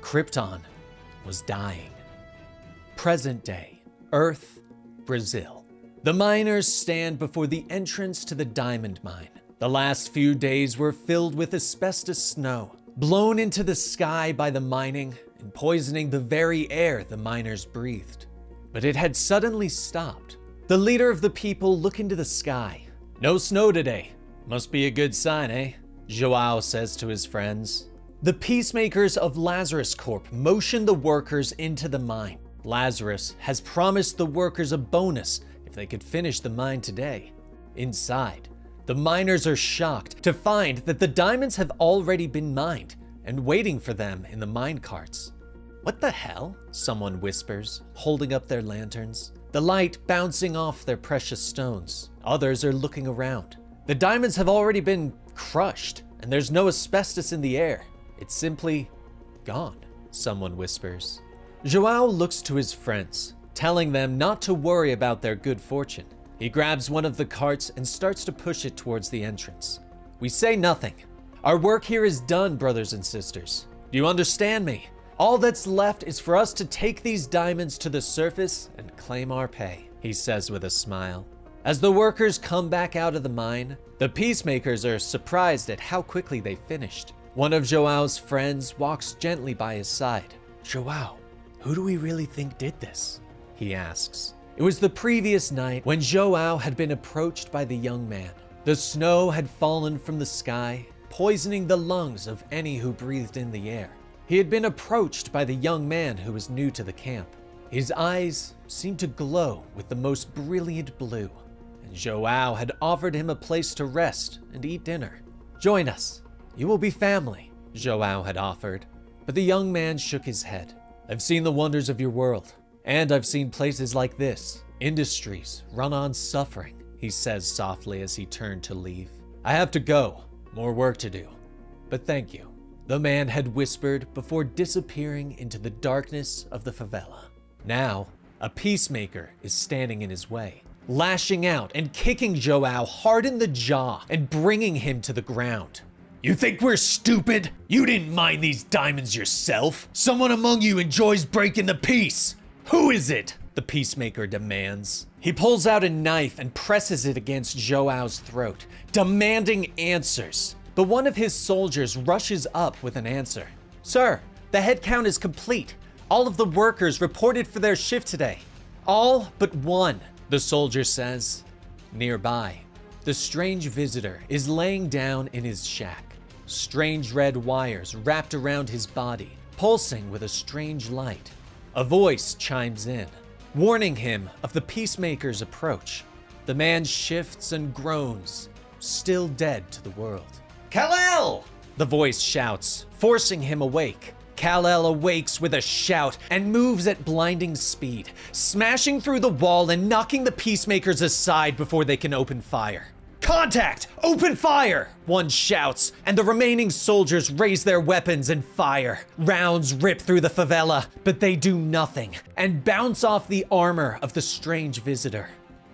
Krypton was dying. Present day, Earth, Brazil. The miners stand before the entrance to the diamond mine. The last few days were filled with asbestos snow, blown into the sky by the mining and poisoning the very air the miners breathed. But it had suddenly stopped. The leader of the people look into the sky. "No snow today. Must be a good sign, eh?" Joao says to his friends. The peacemakers of Lazarus Corp motion the workers into the mine. Lazarus has promised the workers a bonus if they could finish the mine today. Inside, the miners are shocked to find that the diamonds have already been mined and waiting for them in the mine carts. "What the hell?" someone whispers, holding up their lanterns, the light bouncing off their precious stones. Others are looking around. The diamonds have already been crushed, and there's no asbestos in the air. It's simply gone, someone whispers. Joao looks to his friends, telling them not to worry about their good fortune. He grabs one of the carts and starts to push it towards the entrance. "We say nothing. Our work here is done, brothers and sisters. Do you understand me? All that's left is for us to take these diamonds to the surface and claim our pay," he says with a smile. As the workers come back out of the mine, the peacemakers are surprised at how quickly they finished. One of Joao's friends walks gently by his side. "Joao, who do we really think did this?" he asks. It was the previous night when Joao had been approached by the young man. The snow had fallen from the sky, poisoning the lungs of any who breathed in the air. He had been approached by the young man who was new to the camp. His eyes seemed to glow with the most brilliant blue, and Joao had offered him a place to rest and eat dinner. "Join us. You will be family," Joao had offered. But the young man shook his head. "I've seen the wonders of your world. And I've seen places like this, industries run on suffering," he says softly as he turned to leave. "I have to go, more work to do. But thank you," the man had whispered before disappearing into the darkness of the favela. Now, a peacemaker is standing in his way, lashing out and kicking Joao hard in the jaw and bringing him to the ground. "You think we're stupid? You didn't mine these diamonds yourself. Someone among you enjoys breaking the peace. Who is it?" the peacemaker demands. He pulls out a knife and presses it against Joao's throat, demanding answers. But one of his soldiers rushes up with an answer. "Sir, the head count is complete. All of the workers reported for their shift today. All but one," the soldier says. Nearby, the strange visitor is laying down in his shack. Strange red wires wrapped around his body, pulsing with a strange light. A voice chimes in, warning him of the peacemaker's approach. The man shifts and groans, still dead to the world. "Kal-El!" the voice shouts, forcing him awake. Kal-El awakes with a shout and moves at blinding speed, smashing through the wall and knocking the peacemakers aside before they can open fire. Contact! Open fire! One shouts, and the remaining soldiers raise their weapons and fire. Rounds rip through the favela, but they do nothing and bounce off the armor of the strange visitor.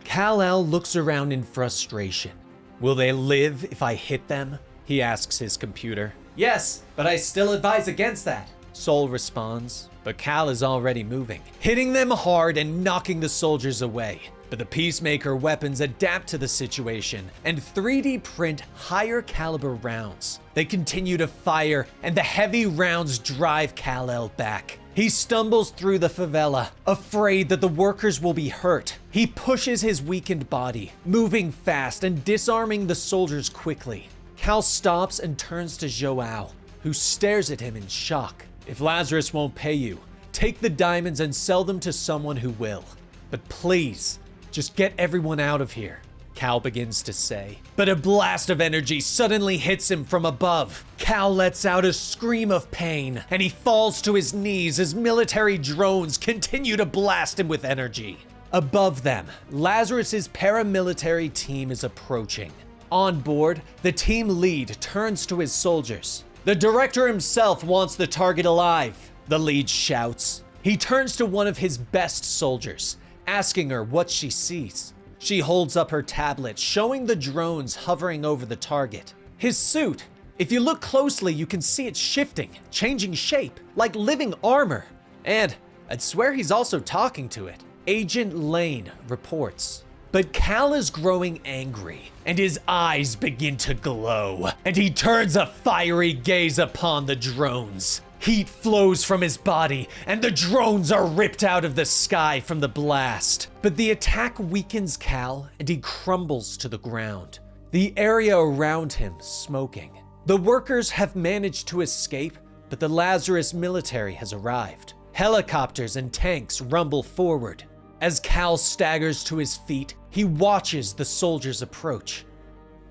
Kal-El looks around in frustration. Will they live if I hit them? He asks his computer. Yes, but I still advise against that, Sol responds. But Kal is already moving, hitting them hard and knocking the soldiers away. But the Peacemaker weapons adapt to the situation and 3D print higher caliber rounds. They continue to fire, and the heavy rounds drive Kal-El back. He stumbles through the favela, afraid that the workers will be hurt. He pushes his weakened body, moving fast and disarming the soldiers quickly. Kal stops and turns to Joao, who stares at him in shock. If Lazarus won't pay you, take the diamonds and sell them to someone who will. But please, just get everyone out of here, Kal begins to say. But a blast of energy suddenly hits him from above. Kal lets out a scream of pain, and he falls to his knees as military drones continue to blast him with energy. Above them, Lazarus's paramilitary team is approaching. On board, the team lead turns to his soldiers. The director himself wants the target alive, the lead shouts. He turns to one of his best soldiers, asking her what she sees. She holds up her tablet, showing the drones hovering over the target. His suit, if you look closely, you can see it shifting, changing shape, like living armor. And I'd swear he's also talking to it. Agent Lane reports. But Kal is growing angry, and his eyes begin to glow, and he turns a fiery gaze upon the drones. Heat flows from his body, and the drones are ripped out of the sky from the blast. But the attack weakens Kal, and he crumbles to the ground, the area around him smoking. The workers have managed to escape, but the Lazarus military has arrived. Helicopters and tanks rumble forward. As Kal staggers to his feet, he watches the soldiers approach.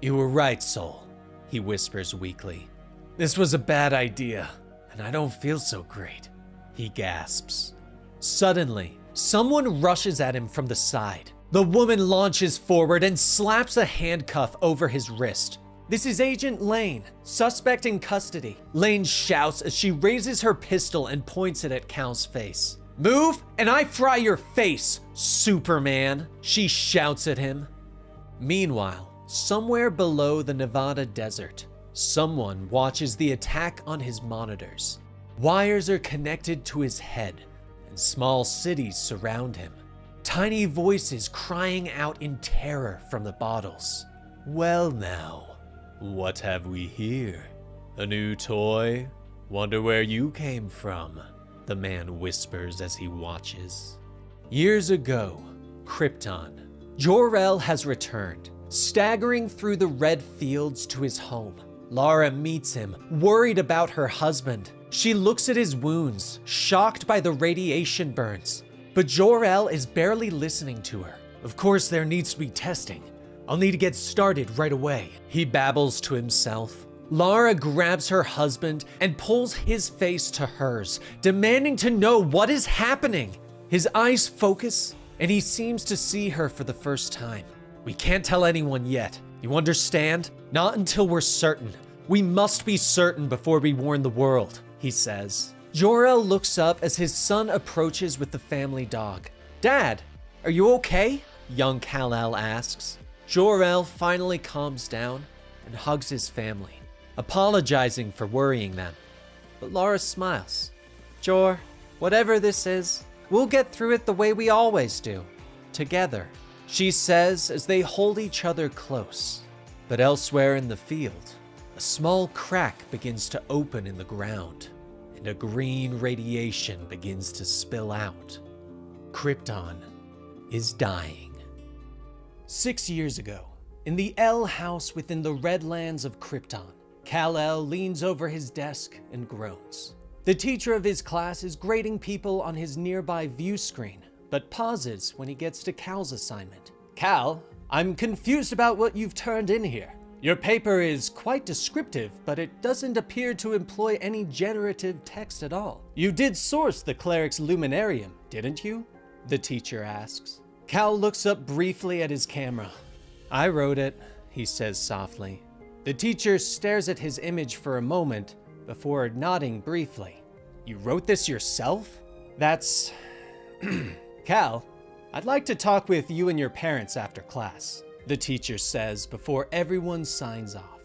You were right, Sol, he whispers weakly. This was a bad idea, and I don't feel so great, he gasps. Suddenly, someone rushes at him from the side. The woman launches forward and slaps a handcuff over his wrist. This is Agent Lane, suspect in custody. Lane shouts as she raises her pistol and points it at Kal's face. Move, and I fry your face, Superman, she shouts at him. Meanwhile, somewhere below the Nevada desert, someone watches the attack on his monitors. Wires are connected to his head, and small cities surround him. Tiny voices crying out in terror from the bottles. Well now, what have we here? A new toy? Wonder where you came from, the man whispers as he watches. Years ago, Krypton. Jor-El has returned, staggering through the red fields to his home. Lara meets him, worried about her husband. She looks at his wounds, shocked by the radiation burns. But Jor-El is barely listening to her. Of course, there needs to be testing. I'll need to get started right away, he babbles to himself. Lara grabs her husband and pulls his face to hers, demanding to know what is happening. His eyes focus, and he seems to see her for the first time. We can't tell anyone yet. You understand? Not until we're certain. We must be certain before we warn the world, he says. Jor-El looks up as his son approaches with the family dog. Dad, are you okay? Young Kal-El asks. Jor-El finally calms down and hugs his family, apologizing for worrying them. But Lara smiles. Jor, whatever this is, we'll get through it the way we always do, together, she says as they hold each other close. But elsewhere in the field, a small crack begins to open in the ground, and a green radiation begins to spill out. Krypton is dying. 6 years ago, in the L house within the Redlands of Krypton, Kal-El leans over his desk and groans. The teacher of his class is grading people on his nearby view screen, but pauses when he gets to Kal's assignment. Kal, I'm confused about what you've turned in here. Your paper is quite descriptive, but it doesn't appear to employ any generative text at all. You did source the cleric's luminarium, didn't you? The teacher asks. Kal looks up briefly at his camera. I wrote it. he says softly. The teacher stares at his image for a moment before nodding briefly. You wrote this yourself? That's... Cal, I'd like to talk with you and your parents after class, the teacher says before everyone signs off.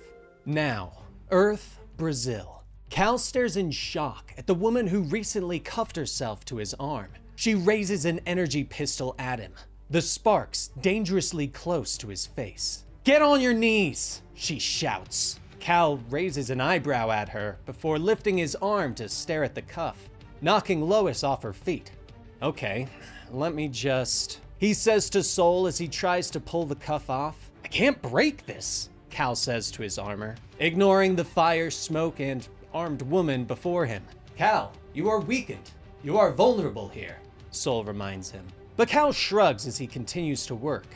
Now, Earth, Brazil. Cal stares in shock at the woman who recently cuffed herself to his arm. She raises an energy pistol at him, the sparks dangerously close to his face. Get on your knees, she shouts. Cal raises an eyebrow at her before lifting his arm to stare at the cuff, knocking Lois off her feet. Okay, let me just... He says to Soul as he tries to pull the cuff off. I can't break this, Cal says to his armor, ignoring the fire, smoke, and armed woman before him. Cal, you are weakened. You are vulnerable here, Soul reminds him. But Cal shrugs as he continues to work.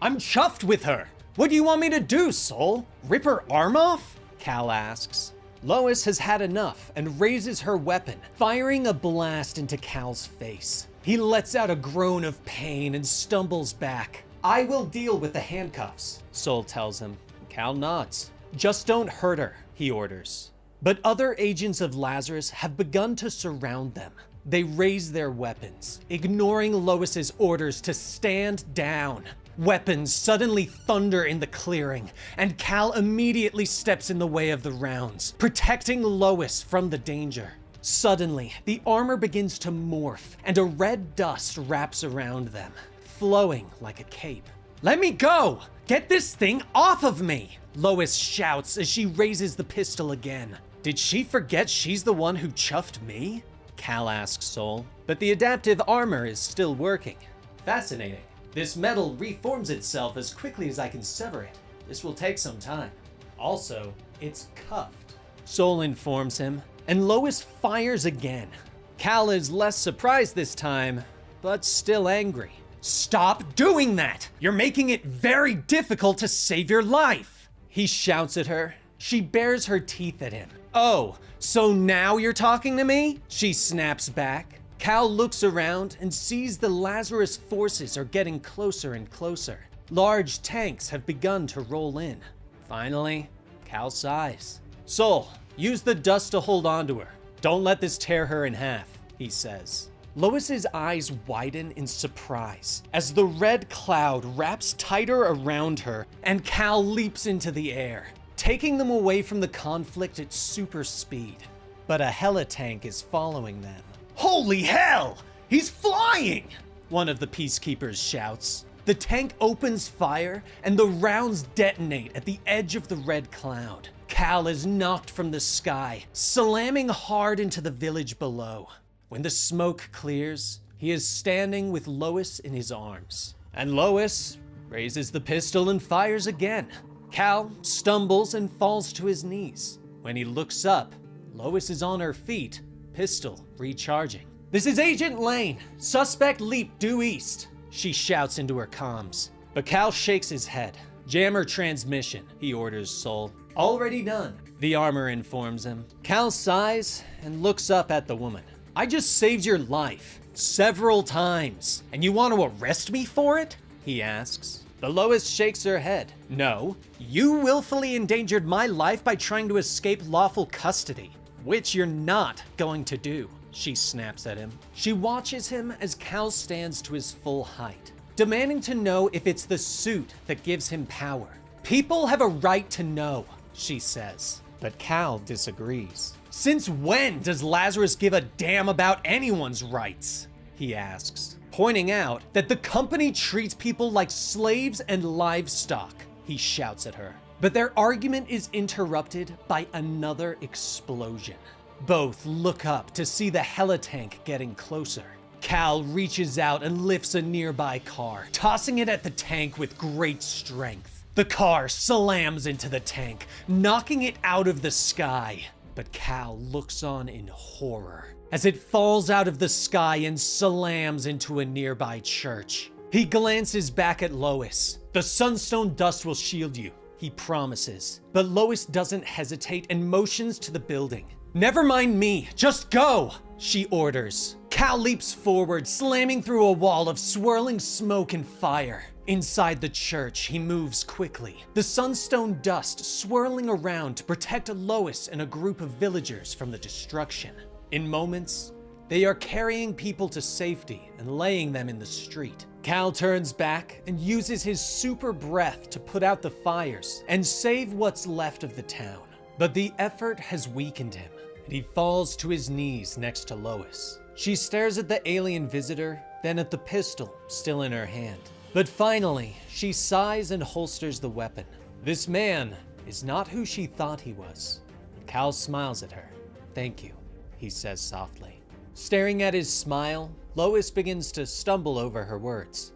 I'm chuffed with her. What do you want me to do, Soul? Rip her arm off? Cal asks. Lois has had enough and raises her weapon, firing a blast into Cal's face. He lets out a groan of pain and stumbles back. I will deal with the handcuffs, Soul tells him. Cal nods. Just don't hurt her, he orders. But other agents of Lazarus have begun to surround them. They raise their weapons, ignoring Lois's orders to stand down. Weapons suddenly thunder in the clearing, and Cal immediately steps in the way of the rounds, protecting Lois from the danger. Suddenly, the armor begins to morph, and a red dust wraps around them, flowing like a cape. Let me go! Get this thing off of me! Lois shouts as she raises the pistol again. Did she forget she's the one who chuffed me? Cal asks Soul, but the adaptive armor is still working. Fascinating. This metal reforms itself as quickly as I can sever it. This will take some time. Also, it's cuffed, Soul informs him, and Lois fires again. Cal is less surprised this time, but still angry. Stop doing that! You're making it very difficult to save your life! He shouts at her. She bares her teeth at him. Oh, so now you're talking to me? She snaps back. Cal looks around and sees the Lazarus forces are getting closer and closer. Large tanks have begun to roll in. Finally, Cal sighs. Soul, use the dust to hold onto her. Don't let this tear her in half, he says. Lois's eyes widen in surprise as the red cloud wraps tighter around her and Cal leaps into the air, taking them away from the conflict at super speed. But a helitank is following them. Holy hell! He's flying! One of the peacekeepers shouts. The tank opens fire and the rounds detonate at the edge of the red cloud. Cal is knocked from the sky, slamming hard into the village below. When the smoke clears, he is standing with Lois in his arms. And Lois raises the pistol and fires again. Cal stumbles and falls to his knees. When he looks up, Lois is on her feet, pistol recharging. This is Agent Lane. Suspect leap due east, she shouts into her comms. But Cal shakes his head. Jammer transmission, he orders Soul. Already done, the armor informs him. Cal sighs and looks up at the woman. I just saved your life several times, and you want to arrest me for it? He asks. But Lois shakes her head. No, you willfully endangered my life by trying to escape lawful custody, which you're not going to do, she snaps at him. She watches him as Cal stands to his full height, demanding to know if it's the suit that gives him power. People have a right to know, she says. But Cal disagrees. Since when does Lazarus give a damn about anyone's rights? He asks, pointing out that the company treats people like slaves and livestock. He shouts at her. But their argument is interrupted by another explosion. Both look up to see the helitank getting closer. Cal reaches out and lifts a nearby car, tossing it at the tank with great strength. The car slams into the tank, knocking it out of the sky. But Cal looks on in horror as it falls out of the sky and slams into a nearby church. He glances back at Lois. The sunstone dust will shield you, he promises. But Lois doesn't hesitate and motions to the building. Never mind me, just go, she orders. Cal leaps forward, slamming through a wall of swirling smoke and fire. Inside the church, he moves quickly, the sunstone dust swirling around to protect Lois and a group of villagers from the destruction. In moments, they are carrying people to safety and laying them in the street. Cal turns back and uses his super breath to put out the fires and save what's left of the town. But the effort has weakened him, and he falls to his knees next to Lois. She stares at the alien visitor, then at the pistol still in her hand. But finally, she sighs and holsters the weapon. This man is not who she thought he was. Cal smiles at her. "Thank you," he says softly. Staring at his smile, Lois begins to stumble over her words.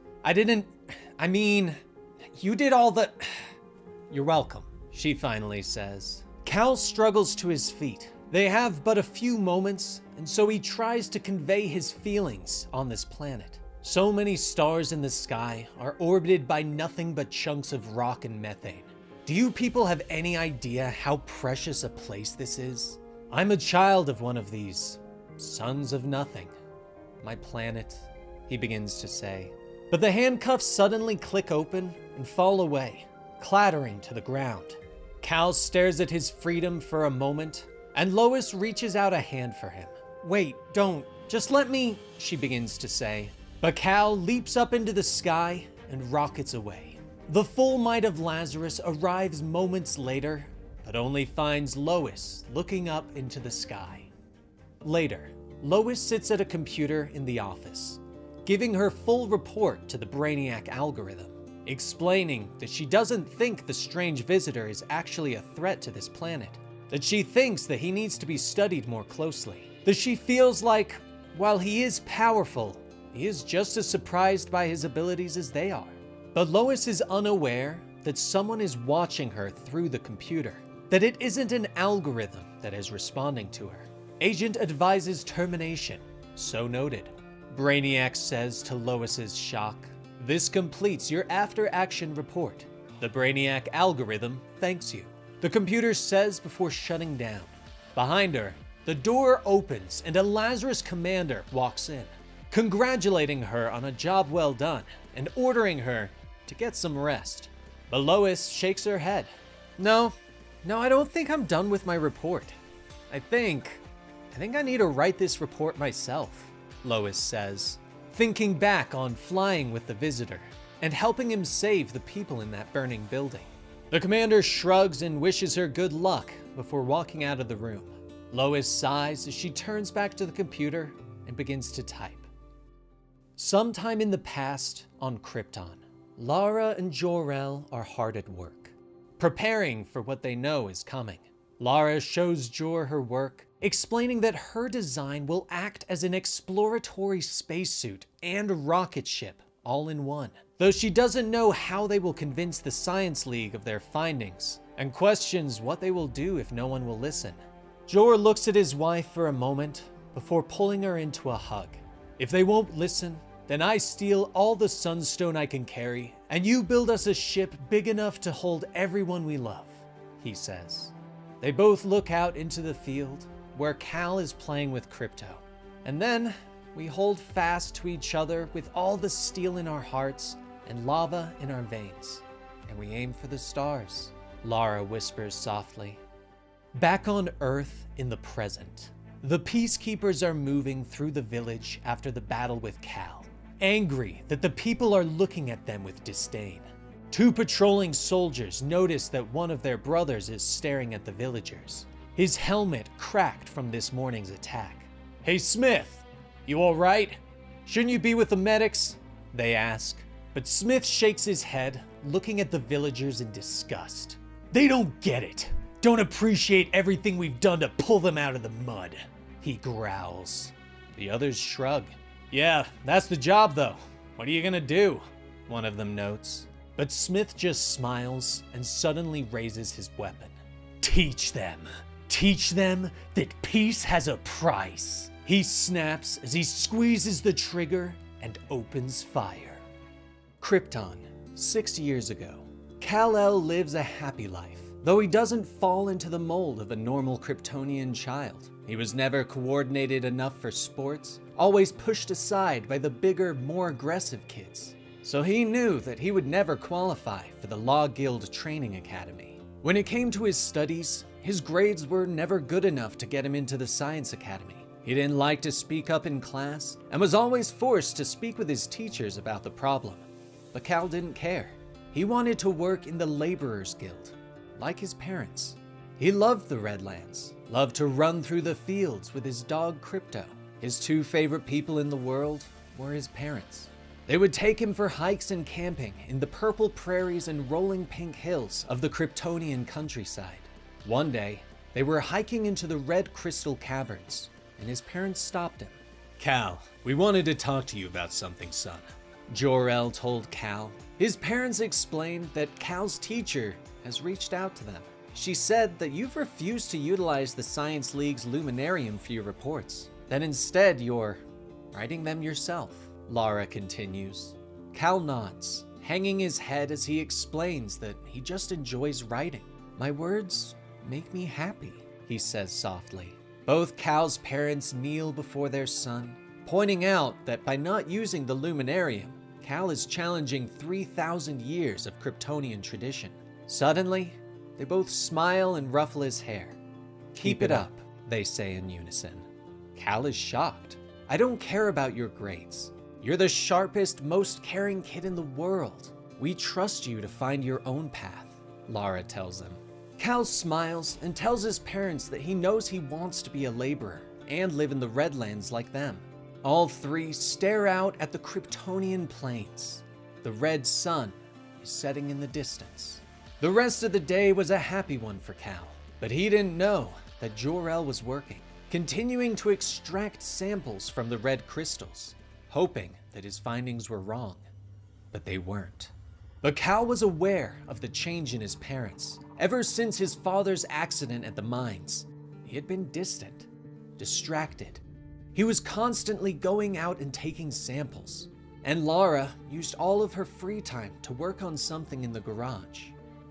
You did all the... You're welcome, she finally says. Cal struggles to his feet. They have but a few moments, and so he tries to convey his feelings on this planet. So many stars in the sky are orbited by nothing but chunks of rock and methane. Do you people have any idea how precious a place this is? I'm a child of one of these sons of nothing. My planet, he begins to say. But the handcuffs suddenly click open and fall away, clattering to the ground. Cal stares at his freedom for a moment, and Lois reaches out a hand for him. "Wait, don't. Just let me," she begins to say. But Cal leaps up into the sky and rockets away. The full might of Lazarus arrives moments later, but only finds Lois looking up into the sky. Later, Lois sits at a computer in the office, giving her full report to the Brainiac algorithm, explaining that she doesn't think the strange visitor is actually a threat to this planet, that she thinks that he needs to be studied more closely, that she feels like, while he is powerful, he is just as surprised by his abilities as they are. But Lois is unaware that someone is watching her through the computer, that it isn't an algorithm that is responding to her. Agent advises termination. So noted. Brainiac says to Lois's shock, "This completes your after-action report. The Brainiac algorithm thanks you," the computer says before shutting down. Behind her, the door opens and a Lazarus commander walks in, congratulating her on a job well done and ordering her to get some rest. But Lois shakes her head. No, I don't think I'm done with my report. I think I need to write this report myself, Lois says, thinking back on flying with the visitor and helping him save the people in that burning building. The commander shrugs and wishes her good luck before walking out of the room. Lois sighs as she turns back to the computer and begins to type. Sometime in the past on Krypton, Lara and Jor-El are hard at work, preparing for what they know is coming. Lara shows Jor her work, explaining that her design will act as an exploratory spacesuit and rocket ship all in one, though she doesn't know how they will convince the Science League of their findings, and questions what they will do if no one will listen. Jor looks at his wife for a moment before pulling her into a hug. "If they won't listen, then I steal all the sunstone I can carry, and you build us a ship big enough to hold everyone we love," he says. They both look out into the field, where Cal is playing with Krypto. And then we hold fast to each other with all the steel in our hearts and lava in our veins. And we aim for the stars, Lara whispers softly. Back on Earth in the present, the peacekeepers are moving through the village after the battle with Cal, angry that the people are looking at them with disdain. Two patrolling soldiers notice that one of their brothers is staring at the villagers, his helmet cracked from this morning's attack. "Hey Smith, you all right? Shouldn't you be with the medics?" they ask. But Smith shakes his head, looking at the villagers in disgust. "They don't get it. Don't appreciate everything we've done to pull them out of the mud," he growls. The others shrug. "Yeah, that's the job though. What are you gonna do?" one of them notes. But Smith just smiles and suddenly raises his weapon. Teach them that peace has a price," he snaps as he squeezes the trigger and opens fire. Krypton, 6 years ago. Kal-El lives a happy life, though he doesn't fall into the mold of a normal Kryptonian child. He was never coordinated enough for sports, always pushed aside by the bigger, more aggressive kids. so he knew that he would never qualify for the Law Guild Training Academy. When it came to his studies, his grades were never good enough to get him into the Science Academy. He didn't like to speak up in class and was always forced to speak with his teachers about the problem. But Cal didn't care. He wanted to work in the Laborers Guild, like his parents. He loved the Redlands, loved to run through the fields with his dog Krypto. His two favorite people in the world were his parents. They would take him for hikes and camping in the purple prairies and rolling pink hills of the Kryptonian countryside. One day, they were hiking into the Red Crystal Caverns, and his parents stopped him. "Cal, we wanted to talk to you about something, son." Jor-El told Cal. His parents explained that Cal's teacher has reached out to them. She said that you've refused to utilize the Science League's Luminarium for your reports, that instead you're writing them yourself, Lara continues. Cal nods, hanging his head as he explains that he just enjoys writing. "My words make me happy," he says softly. Both Cal's parents kneel before their son, pointing out that by not using the Luminarium, Cal is challenging 3,000 years of Kryptonian tradition. Suddenly, they both smile and ruffle his hair. "Keep it up," they say in unison. Cal is shocked. "I don't care about your grades. You're the sharpest, most caring kid in the world. We trust you to find your own path," Lara tells him. Cal smiles and tells his parents that he knows he wants to be a laborer and live in the Redlands like them. All three stare out at the Kryptonian plains. The red sun is setting in the distance. The rest of the day was a happy one for Cal, but he didn't know that Jor-El was working, continuing to extract samples from the red crystals, hoping that his findings were wrong, but they weren't. But Cal was aware of the change in his parents. Ever since his father's accident at the mines, he had been distant, distracted. He was constantly going out and taking samples, and Lara used all of her free time to work on something in the garage.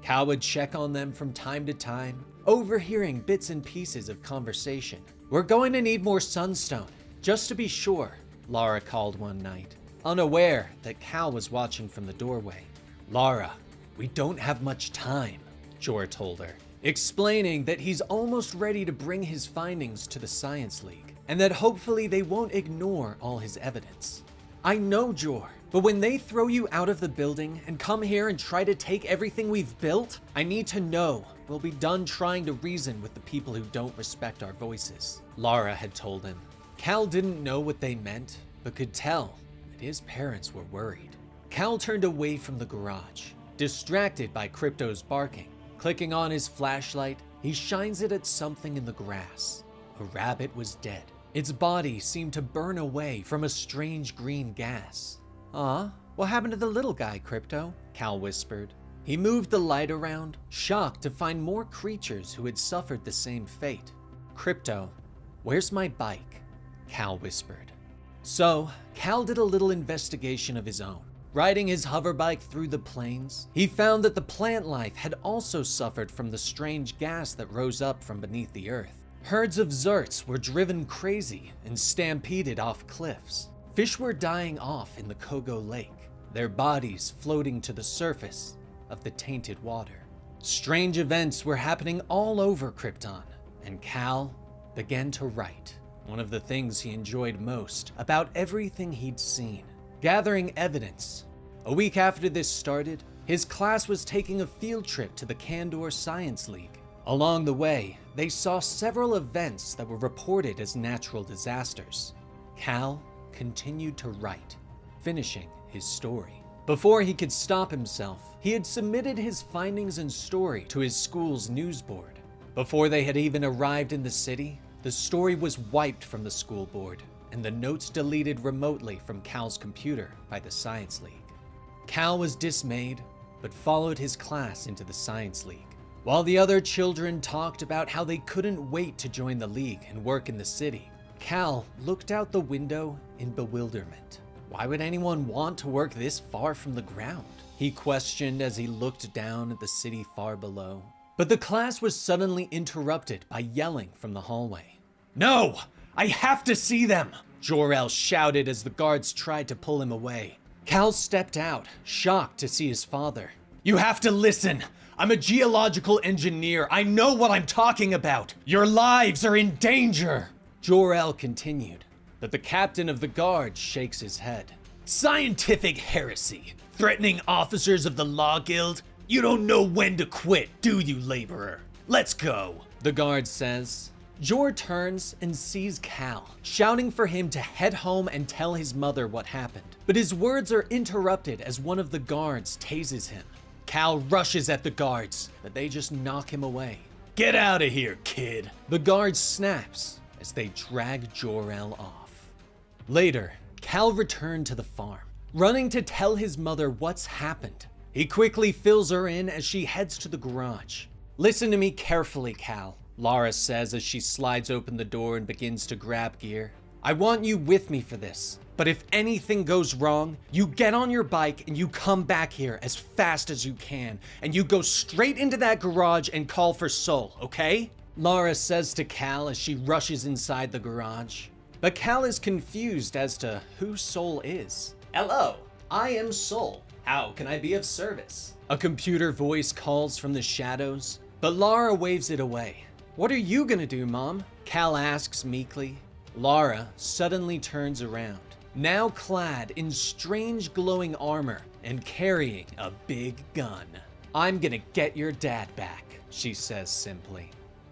Cal would check on them from time to time, overhearing bits and pieces of conversation. "We're going to need more sunstone, just to be sure," Lara called one night, unaware that Cal was watching from the doorway. "Lara, we don't have much time," Jor told her, explaining that he's almost ready to bring his findings to the Science League, and that hopefully they won't ignore all his evidence. "I know, Jor, but when they throw you out of the building and come here and try to take everything we've built, I need to know we'll be done trying to reason with the people who don't respect our voices," Lara had told him. Cal didn't know what they meant, but could tell that his parents were worried. Cal turned away from the garage, distracted by Krypto's barking. Clicking on his flashlight, he shines it at something in the grass. A rabbit was dead. Its body seemed to burn away from a strange green gas. "Aw, what happened to the little guy, Krypto?" Cal whispered. He moved the light around, shocked to find more creatures who had suffered the same fate. "Krypto, where's my bike?" Cal whispered. So, Cal did a little investigation of his own. Riding his hoverbike through the plains, he found that the plant life had also suffered from the strange gas that rose up from beneath the earth. Herds of zerts were driven crazy and stampeded off cliffs. Fish were dying off in the Kogo Lake, their bodies floating to the surface of the tainted water. Strange events were happening all over Krypton, and Cal began to write. One of the things he enjoyed most about everything he'd seen. Gathering evidence. A week after this started, his class was taking a field trip to the Kandor Science League. Along the way, they saw several events that were reported as natural disasters. Cal continued to write, finishing his story. Before he could stop himself, he had submitted his findings and story to his school's news board. Before they had even arrived in the city, the story was wiped from the school board, and the notes deleted remotely from Cal's computer by the Science League. Cal was dismayed, but followed his class into the Science League. While the other children talked about how they couldn't wait to join the league and work in the city, Cal looked out the window in bewilderment. Why would anyone want to work this far from the ground? He questioned as he looked down at the city far below. But the class was suddenly interrupted by yelling from the hallway. "No! I have to see them!" Jor-El shouted as the guards tried to pull him away. Cal stepped out, shocked to see his father. "You have to listen. I'm a geological engineer. I know what I'm talking about. Your lives are in danger." Jor-El continued, but the captain of the guard shakes his head. "Scientific heresy. Threatening officers of the Law Guild? You don't know when to quit, do you, laborer? Let's go," the guard says. Jor turns and sees Cal, shouting for him to head home and tell his mother what happened. But his words are interrupted as one of the guards tases him. Cal rushes at the guards, but they just knock him away. "Get out of here, kid," the guard snaps as they drag Jor-El off. Later, Cal returned to the farm, running to tell his mother what's happened. He quickly fills her in as she heads to the garage. "Listen to me carefully, Cal," Lara says as she slides open the door and begins to grab gear. "I want you with me for this, but if anything goes wrong, you get on your bike and you come back here as fast as you can, and you go straight into that garage and call for Sol, okay?" Lara says to Cal as she rushes inside the garage. But Cal is confused as to who Sol is. "Hello, I am Sol. How can I be of service?" A computer voice calls from the shadows, but Lara waves it away. "What are you gonna do, Mom?" Cal asks meekly. Lara suddenly turns around, now clad in strange glowing armor and carrying a big gun. "I'm gonna get your dad back," she says simply.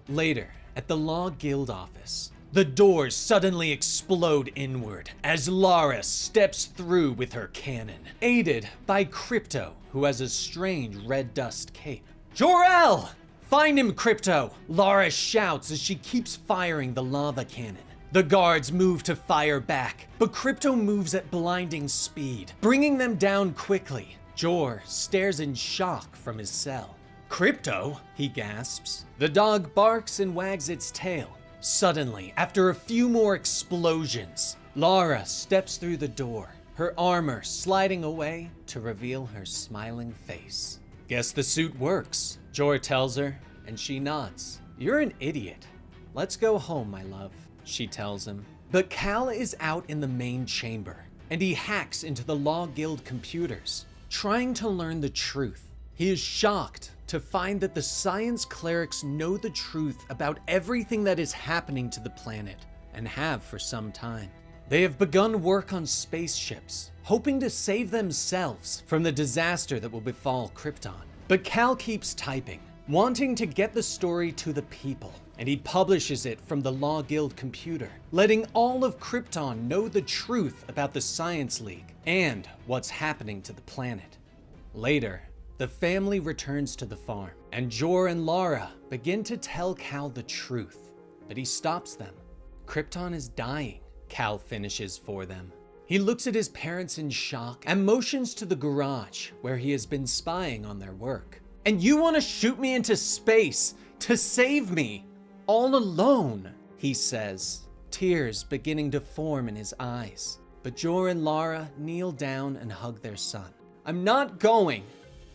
Later, at the Law Guild office, the doors suddenly explode inward as Lara steps through with her cannon, aided by Krypto, who has a strange red dust cape. "Jor-El! Find him, Krypto!" Lara shouts as she keeps firing the lava cannon. The guards move to fire back, but Krypto moves at blinding speed, bringing them down quickly. Jor stares in shock from his cell. "Krypto?" he gasps. The dog barks and wags its tail. Suddenly, after a few more explosions, Lara steps through the door, her armor sliding away to reveal her smiling face. "Guess the suit works," Jor tells her, and she nods. "You're an idiot. Let's go home, my love," she tells him. But Cal is out in the main chamber, and he hacks into the Law Guild computers, trying to learn the truth. He is shocked to find that the science clerics know the truth about everything that is happening to the planet, and have for some time. They have begun work on spaceships, hoping to save themselves from the disaster that will befall Krypton. But Cal keeps typing, wanting to get the story to the people, and he publishes it from the Law Guild computer, letting all of Krypton know the truth about the Science League and what's happening to the planet. Later, the family returns to the farm, and Jor and Lara begin to tell Cal the truth, but he stops them. Krypton is dying, Cal finishes for them. He looks at his parents in shock and motions to the garage where he has been spying on their work. "And you want to shoot me into space to save me, all alone," he says, tears beginning to form in his eyes. But Jor and Lara kneel down and hug their son. "I'm not going.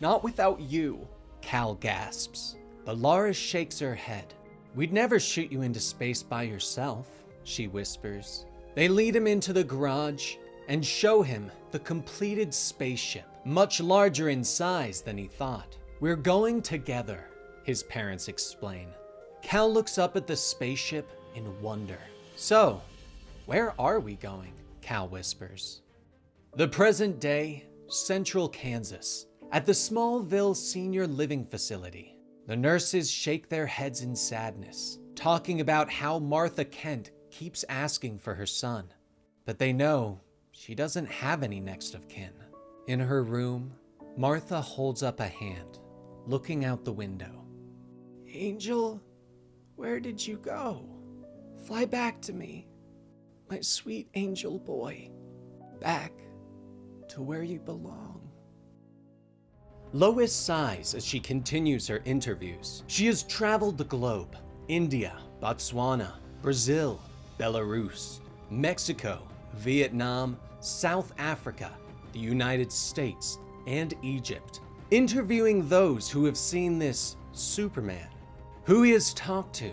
Not without you," Cal gasps. But Lara shakes her head. "We'd never shoot you into space by yourself," she whispers. They lead him into the garage and show him the completed spaceship, much larger in size than he thought. "We're going together," his parents explain. Cal looks up at the spaceship in wonder. "So, where are we going?" Cal whispers. The present day, Central Kansas, at the Smallville Senior Living Facility. The nurses shake their heads in sadness, talking about how Martha Kent keeps asking for her son, but they know she doesn't have any next of kin. In her room, Martha holds up a hand, looking out the window. "Angel, where did you go? Fly back to me, my sweet angel boy, back to where you belong." Lois sighs as she continues her interviews. She has traveled the globe: India, Botswana, Brazil, Belarus, Mexico, Vietnam, South Africa, the United States, and Egypt, interviewing those who have seen this Superman, who he has talked to,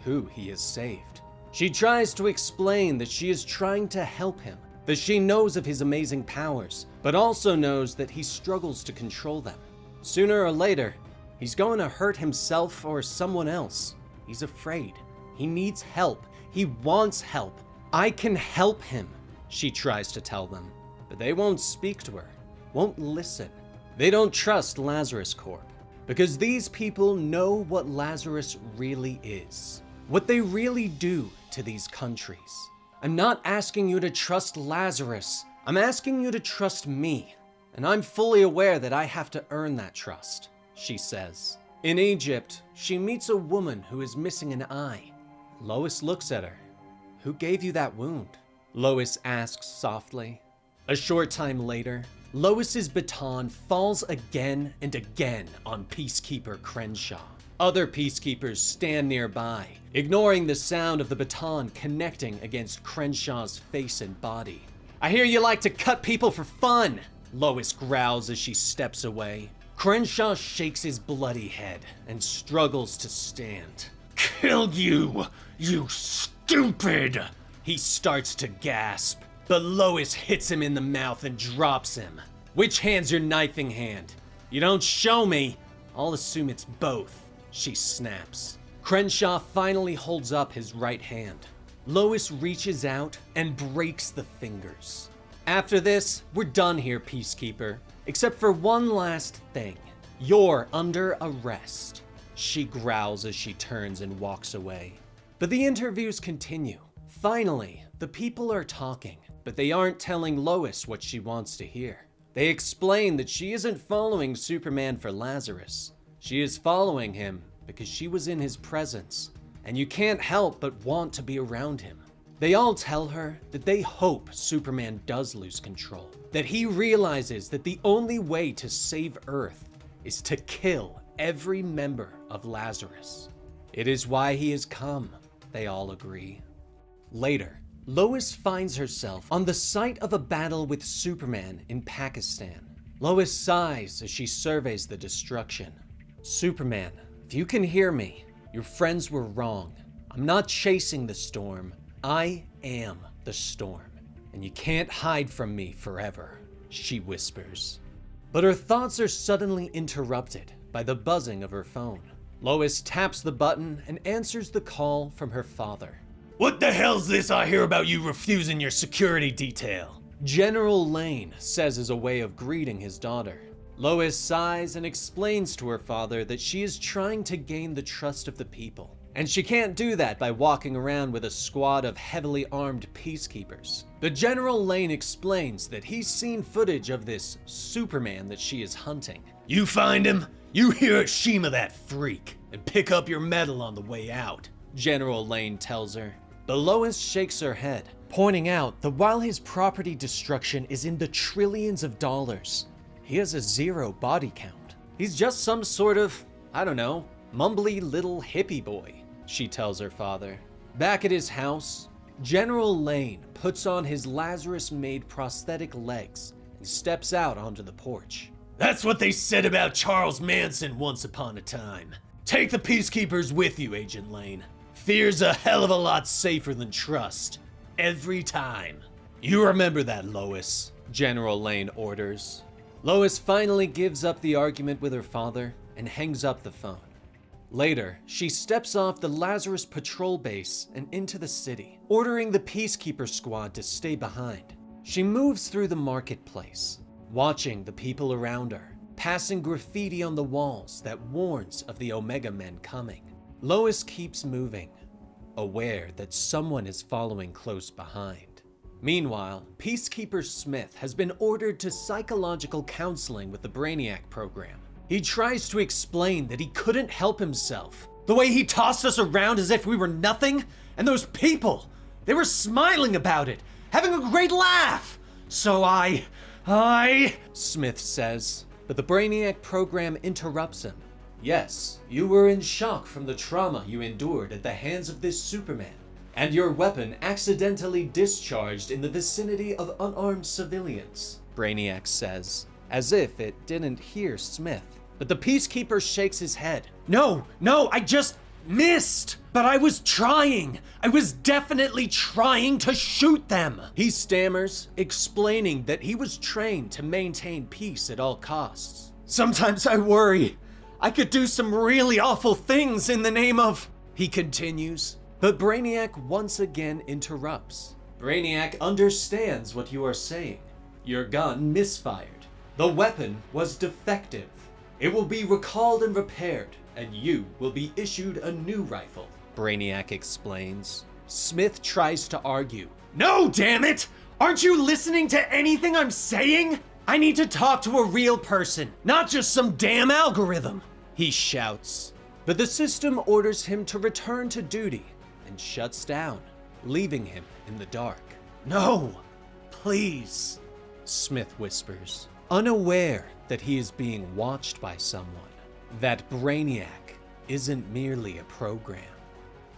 who he has saved. She tries to explain that she is trying to help him, that she knows of his amazing powers, but also knows that he struggles to control them. Sooner or later, he's going to hurt himself or someone else. He's afraid. He needs help. He wants help. I can help him, she tries to tell them, but they won't speak to her, won't listen. They don't trust Lazarus Corp, because these people know what Lazarus really is, what they really do to these countries. I'm not asking you to trust Lazarus. I'm asking you to trust me. And I'm fully aware that I have to earn that trust, she says. In Egypt, she meets a woman who is missing an eye. Lois looks at her. Who gave you that wound? Lois asks softly. A short time later, Lois's baton falls again and again on Peacekeeper Crenshaw. Other peacekeepers stand nearby, ignoring the sound of the baton connecting against Crenshaw's face and body. I hear you like to cut people for fun, Lois growls as she steps away. Crenshaw shakes his bloody head and struggles to stand. Kill you, you stupid! He starts to gasp, but Lois hits him in the mouth and drops him. Which hand's your knifing hand? You don't show me, I'll assume it's both, she snaps. Crenshaw finally holds up his right hand. Lois reaches out and breaks the fingers. After this, we're done here, Peacekeeper. Except for one last thing. You're under arrest, she growls as she turns and walks away. But the interviews continue. Finally, the people are talking, but they aren't telling Lois what she wants to hear. They explain that she isn't following Superman for Lazarus. She is following him because she was in his presence, and you can't help but want to be around him. They all tell her that they hope Superman does lose control, that he realizes that the only way to save Earth is to kill every member of Lazarus. It is why he has come, they all agree. Later, Lois finds herself on the site of a battle with Superman in Pakistan. Lois sighs as she surveys the destruction. Superman, if you can hear me, your friends were wrong. I'm not chasing the storm. I am the storm, and you can't hide from me forever, she whispers. But her thoughts are suddenly interrupted by the buzzing of her phone. Lois taps the button and answers the call from her father. What the hell's this I hear about you refusing your security detail? General Lane says as a way of greeting his daughter. Lois sighs and explains to her father that she is trying to gain the trust of the people, and she can't do that by walking around with a squad of heavily armed peacekeepers. But General Lane explains that he's seen footage of this Superman that she is hunting. You find him, you Hiroshima that freak, and pick up your medal on the way out, General Lane tells her. But Lois shakes her head, pointing out that while his property destruction is in the trillions of dollars, he has a 0 body count. He's just some sort of, I don't know, mumbly little hippie boy, she tells her father. Back at his house, General Lane puts on his Lazarus-made prosthetic legs and steps out onto the porch. That's what they said about Charles Manson once upon a time. Take the peacekeepers with you, Agent Lane. Fear's a hell of a lot safer than trust. Every time. You remember that, Lois, General Lane orders. Lois finally gives up the argument with her father and hangs up the phone. Later, she steps off the Lazarus patrol base and into the city, ordering the Peacekeeper squad to stay behind. She moves through the marketplace, watching the people around her, passing graffiti on the walls that warns of the Omega Men coming. Lois keeps moving, aware that someone is following close behind. Meanwhile, Peacekeeper Smith has been ordered to psychological counseling with the Brainiac program. He tries to explain that he couldn't help himself. The way he tossed us around as if we were nothing, and those people, they were smiling about it, having a great laugh. So I, Smith says, but the Brainiac program interrupts him. Yes, you were in shock from the trauma you endured at the hands of this Superman, and your weapon accidentally discharged in the vicinity of unarmed civilians, Brainiac says, as if it didn't hear Smith. But the Peacekeeper shakes his head. No, Missed! But I was trying! I was definitely trying to shoot them! He stammers, explaining that he was trained to maintain peace at all costs. Sometimes I worry I could do some really awful things in the name of... He continues, but Brainiac once again interrupts. Brainiac understands what you are saying. Your gun misfired. The weapon was defective. It will be recalled and repaired, and you will be issued a new rifle, Brainiac explains. Smith tries to argue. No, damn it! Aren't you listening to anything I'm saying? I need to talk to a real person, not just some damn algorithm, he shouts. But the system orders him to return to duty and shuts down, leaving him in the dark. No, please, Smith whispers, unaware that he is being watched by someone, that Brainiac isn't merely a program.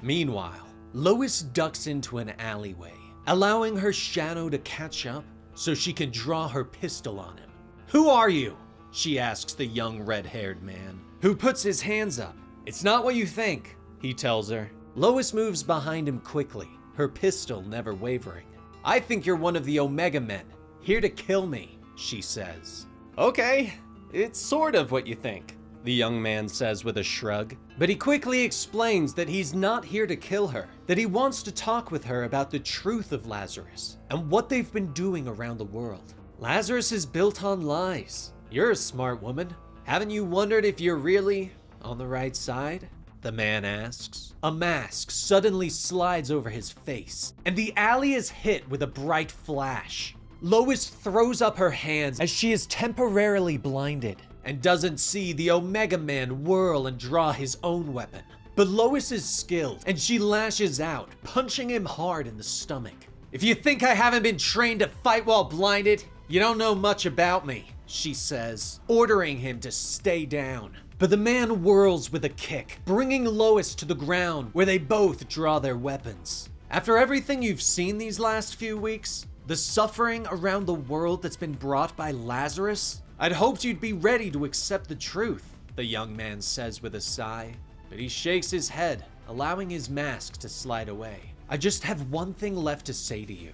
Meanwhile, Lois ducks into an alleyway, allowing her shadow to catch up so she can draw her pistol on him. Who are you? She asks the young red-haired man, who puts his hands up. It's not what you think, he tells her. Lois moves behind him quickly, her pistol never wavering. I think you're one of the Omega Men, here to kill me, she says. Okay, it's sort of what you think, the young man says with a shrug. But he quickly explains that he's not here to kill her, that he wants to talk with her about the truth of Lazarus and what they've been doing around the world. Lazarus is built on lies. You're a smart woman. Haven't you wondered if you're really on the right side? The man asks. A mask suddenly slides over his face, and the alley is hit with a bright flash. Lois throws up her hands as she is temporarily blinded and doesn't see the Omega Man whirl and draw his own weapon. But Lois is skilled, and she lashes out, punching him hard in the stomach. If you think I haven't been trained to fight while blinded, you don't know much about me, she says, ordering him to stay down. But the man whirls with a kick, bringing Lois to the ground where they both draw their weapons. After everything you've seen these last few weeks, the suffering around the world that's been brought by Lazarus, I'd hoped you'd be ready to accept the truth, the young man says with a sigh. But he shakes his head, allowing his mask to slide away. I just have one thing left to say to you.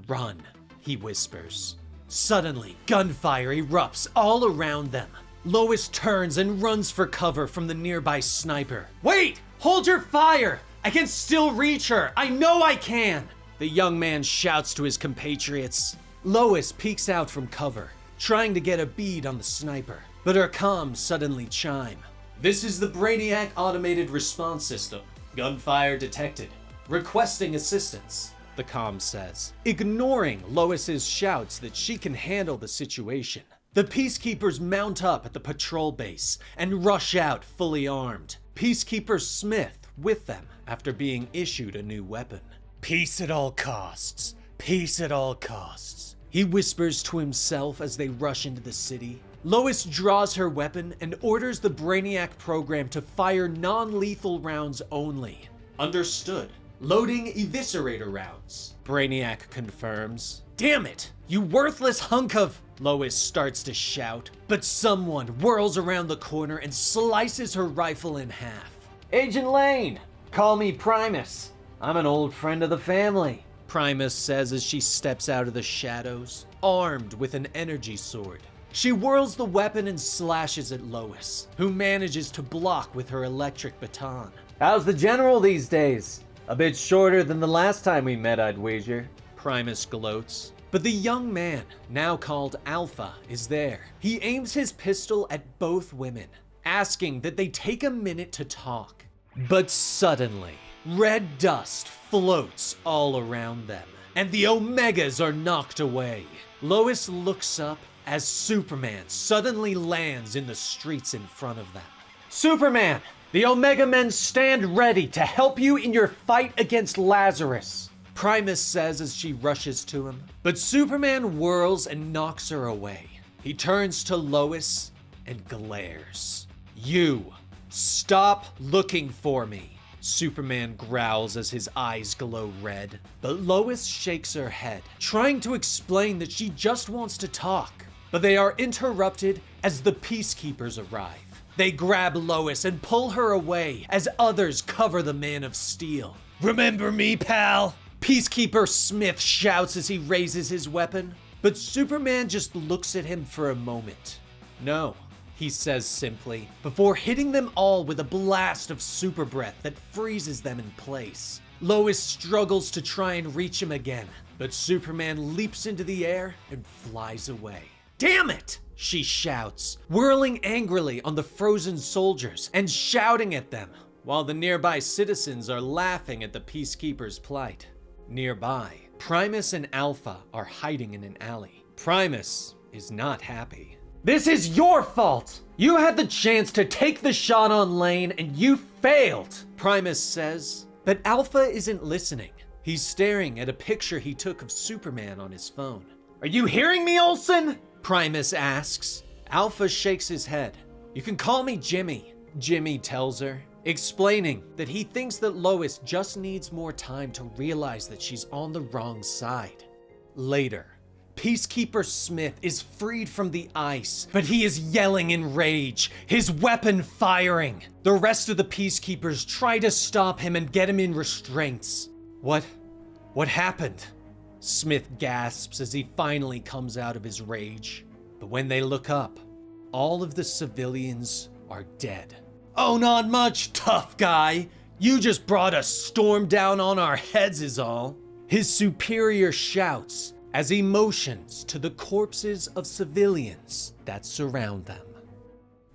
Run, he whispers. Suddenly, gunfire erupts all around them. Lois turns and runs for cover from the nearby sniper. Wait! Hold your fire! I can still reach her! I know I can! The young man shouts to his compatriots. Lois peeks out from cover, trying to get a bead on the sniper, but her comms suddenly chime. This is the Brainiac Automated Response System. Gunfire detected. Requesting assistance, the comm says, ignoring Lois's shouts that she can handle the situation. The Peacekeepers mount up at the patrol base and rush out fully armed. Peacekeeper Smith with them after being issued a new weapon. Peace at all costs. Peace at all costs, he whispers to himself as they rush into the city. Lois draws her weapon and orders the Brainiac program to fire non-lethal rounds only. Understood. Loading eviscerator rounds, Brainiac confirms. Damn it, you worthless hunk of... Lois starts to shout, but someone whirls around the corner and slices her rifle in half. Agent Lane, call me Primus. I'm an old friend of the family, Primus says as she steps out of the shadows, armed with an energy sword. She whirls the weapon and slashes at Lois, who manages to block with her electric baton. How's the general these days? A bit shorter than the last time we met, I'd wager, Primus gloats. But the young man, now called Alpha, is there. He aims his pistol at both women, asking that they take a minute to talk. But suddenly, red dust floats all around them, and the Omegas are knocked away. Lois looks up as Superman suddenly lands in the streets in front of them. Superman, the Omega Men stand ready to help you in your fight against Lazarus, Primus says as she rushes to him. But Superman whirls and knocks her away. He turns to Lois and glares. You, stop looking for me, Superman growls as his eyes glow red. But Lois shakes her head, trying to explain that she just wants to talk. But they are interrupted as the Peacekeepers arrive. They grab Lois and pull her away as others cover the Man of Steel. "Remember me, pal?" Peacekeeper Smith shouts as he raises his weapon. But Superman just looks at him for a moment. "No," he says simply, before hitting them all with a blast of super breath that freezes them in place. Lois struggles to try and reach him again, but Superman leaps into the air and flies away. "Damn it!" she shouts, whirling angrily on the frozen soldiers and shouting at them, while the nearby citizens are laughing at the Peacekeeper's plight. Nearby, Primus and Alpha are hiding in an alley. Primus is not happy. "This is your fault! You had the chance to take the shot on Lane and you failed!" Primus says. But Alpha isn't listening. He's staring at a picture he took of Superman on his phone. "Are you hearing me, Olsen?" Primus asks. Alpha shakes his head. "You can call me Jimmy," Jimmy tells her, explaining that he thinks that Lois just needs more time to realize that she's on the wrong side. Later, Peacekeeper Smith is freed from the ice, but he is yelling in rage, his weapon firing. The rest of the Peacekeepers try to stop him and get him in restraints. What happened?" Smith gasps as he finally comes out of his rage. But when they look up, all of the civilians are dead. "Oh, not much, tough guy. You just brought a storm down on our heads is all." His superior shouts as he motions to the corpses of civilians that surround them.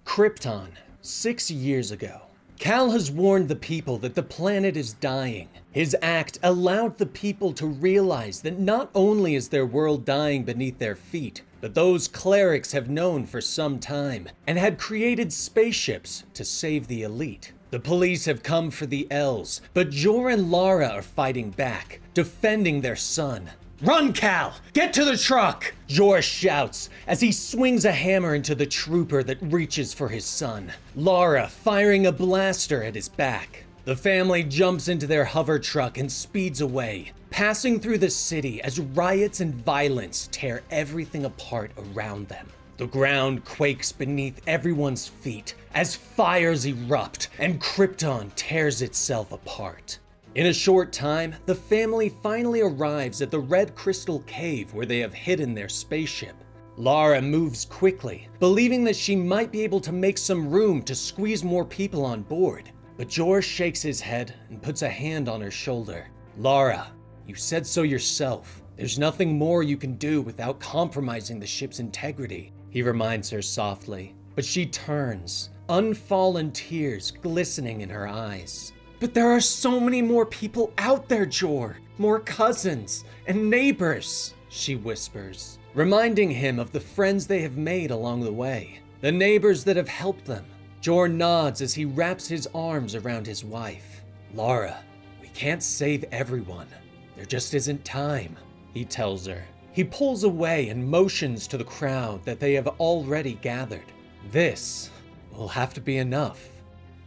Krypton, 6 years ago. Kal has warned the people that the planet is dying. His act allowed the people to realize that not only is their world dying beneath their feet, but those clerics have known for some time and had created spaceships to save the elite. The police have come for the L's, but Jor and Lara are fighting back, defending their son. "Run, Kal! Get to the truck!" Jor shouts as he swings a hammer into the trooper that reaches for his son, Lara firing a blaster at his back. The family jumps into their hover truck and speeds away, passing through the city as riots and violence tear everything apart around them. The ground quakes beneath everyone's feet as fires erupt and Krypton tears itself apart. In a short time, the family finally arrives at the Red Crystal Cave where they have hidden their spaceship. Lara moves quickly, believing that she might be able to make some room to squeeze more people on board. But Jor shakes his head and puts a hand on her shoulder. "Lara, you said so yourself. There's nothing more you can do without compromising the ship's integrity," he reminds her softly. But she turns, unfallen tears glistening in her eyes. "But there are so many more people out there, Jor. More cousins and neighbors," she whispers, reminding him of the friends they have made along the way, the neighbors that have helped them. Jor nods as he wraps his arms around his wife. "Lara, we can't save everyone. There just isn't time," he tells her. He pulls away and motions to the crowd that they have already gathered. "This will have to be enough."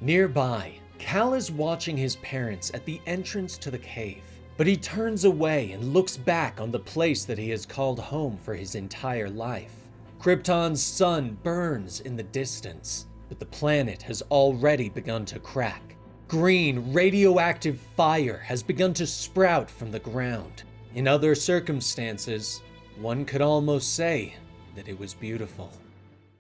Nearby, Kal is watching his parents at the entrance to the cave, but he turns away and looks back on the place that he has called home for his entire life. Krypton's sun burns in the distance, but the planet has already begun to crack. Green, radioactive fire has begun to sprout from the ground. In other circumstances, one could almost say that it was beautiful.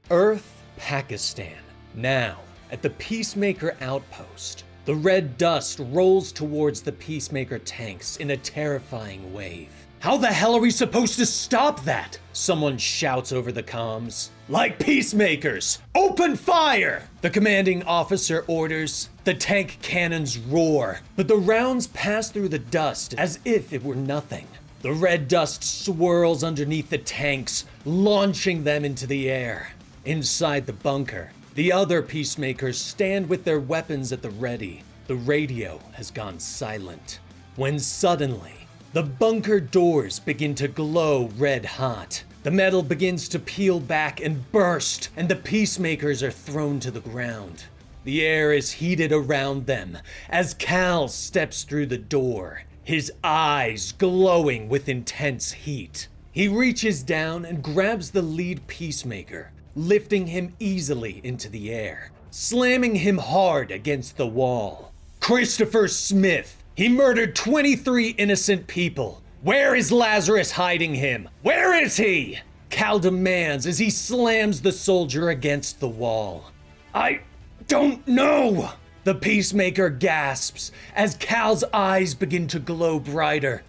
Earth, Pakistan. Now, at the Peacemaker outpost, the red dust rolls towards the Peacemaker tanks in a terrifying wave. "How the hell are we supposed to stop that?" someone shouts over the comms. "Like peacemakers, open fire!" the commanding officer orders. The tank cannons roar, but the rounds pass through the dust as if it were nothing. The red dust swirls underneath the tanks, launching them into the air. Inside the bunker, the other peacemakers stand with their weapons at the ready. The radio has gone silent. When suddenly, the bunker doors begin to glow red hot. The metal begins to peel back and burst, and the peacemakers are thrown to the ground. The air is heated around them as Kal steps through the door, his eyes glowing with intense heat. He reaches down and grabs the lead peacemaker, lifting him easily into the air. slamming him hard against the wall. "Christopher Smith! He murdered 23 innocent people! Where is Lazarus hiding him? Where is he?" Cal demands as he slams the soldier against the wall. "I don't know!" The Peacemaker gasps as Cal's eyes begin to glow brighter.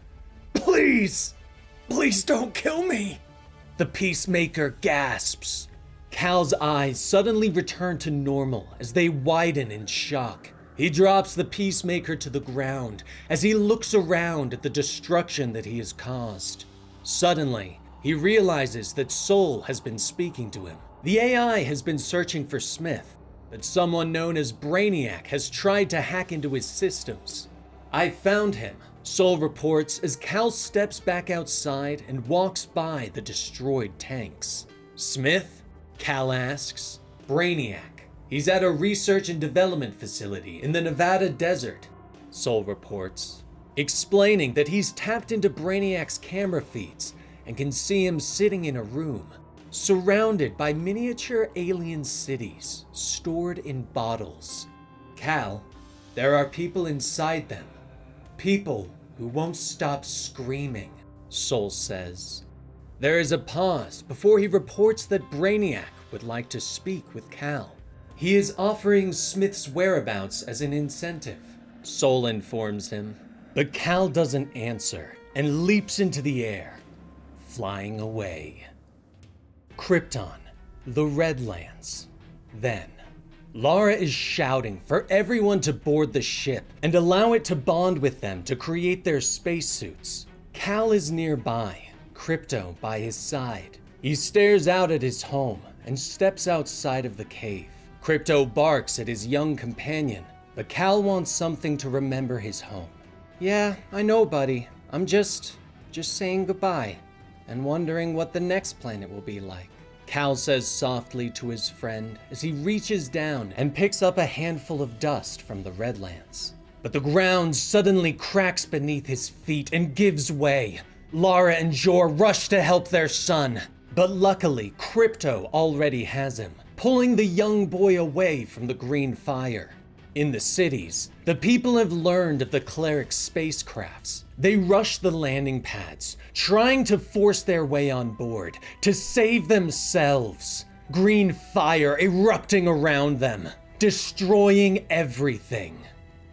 Please don't kill me." The Peacemaker gasps. Cal's eyes suddenly return to normal as they widen in shock. He drops the Peacemaker to the ground as he looks around at the destruction that he has caused. Suddenly, he realizes that Soul has been speaking to him. The AI has been searching for Smith, but someone known as Brainiac has tried to hack into his systems. "I found him," Soul reports as Cal steps back outside and walks by the destroyed tanks. "Smith?" Cal asks. "Brainiac. He's at a research and development facility in the Nevada desert," Soul reports, explaining that he's tapped into Brainiac's camera feeds and can see him sitting in a room, surrounded by miniature alien cities stored in bottles. "Cal, there are people inside them. People who won't stop screaming," Soul says. There is a pause before he reports that Brainiac would like to speak with Cal. He is offering Smith's whereabouts as an incentive, Soul informs him. But Cal doesn't answer and leaps into the air, flying away. Krypton, the Redlands. Then, Lara is shouting for everyone to board the ship and allow it to bond with them to create their spacesuits. Cal is nearby, Krypto by his side. He stares out at his home and steps outside of the cave. Krypto barks at his young companion, but Cal wants something to remember his home. "Yeah, I know, buddy. I'm just saying goodbye and wondering what the next planet will be like," Cal says softly to his friend as he reaches down and picks up a handful of dust from the Redlands. But the ground suddenly cracks beneath his feet and gives way. Lara and Jor rush to help their son, but luckily Krypto already has him, pulling the young boy away from the green fire. In the cities, the people have learned of the cleric's spacecrafts. They rush the landing pads, trying to force their way on board to save themselves. Green fire erupting around them, destroying everything.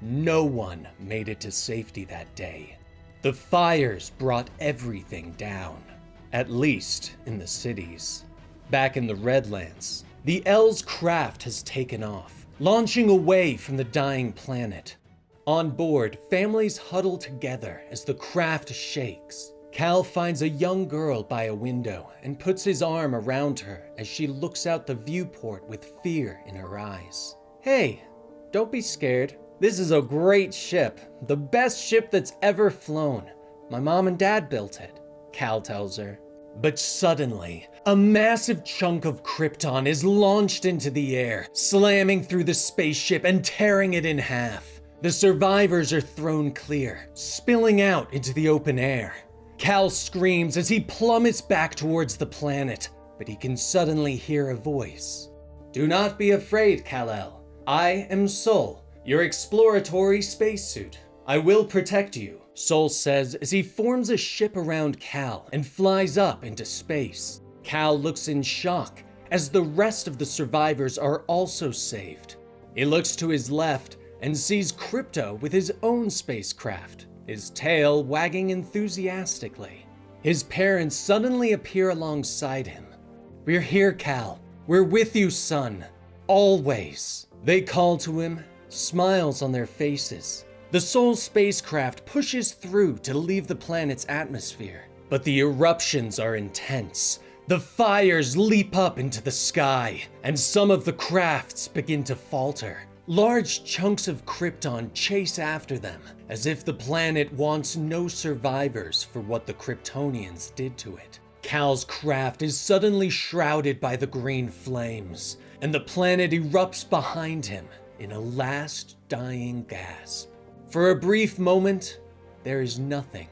No one made it to safety that day. The fires brought everything down, at least in the cities. Back in the Redlands, the L's craft has taken off, launching away from the dying planet. On board, families huddle together as the craft shakes. Cal finds a young girl by a window and puts his arm around her as she looks out the viewport with fear in her eyes. "Hey, don't be scared. This is a great ship, the best ship that's ever flown. My mom and dad built it," Cal tells her. But suddenly, a massive chunk of Krypton is launched into the air, slamming through the spaceship and tearing it in half. The survivors are thrown clear, spilling out into the open air. Cal screams as he plummets back towards the planet, but he can suddenly hear a voice. "Do not be afraid, Kal-El. I am Sol, your exploratory spacesuit. I will protect you," Sol says as he forms a ship around Cal and flies up into space. Cal looks in shock as the rest of the survivors are also saved. He looks to his left and sees Krypto with his own spacecraft, his tail wagging enthusiastically. His parents suddenly appear alongside him. "We're here, Cal. We're with you, son. Always." They call to him, smiles on their faces. The Sol spacecraft pushes through to leave the planet's atmosphere, but the eruptions are intense. The fires leap up into the sky, and some of the crafts begin to falter. Large chunks of Krypton chase after them, as if the planet wants no survivors for what the Kryptonians did to it. Cal's craft is suddenly shrouded by the green flames, and the planet erupts behind him in a last dying gasp. For a brief moment, there is nothing,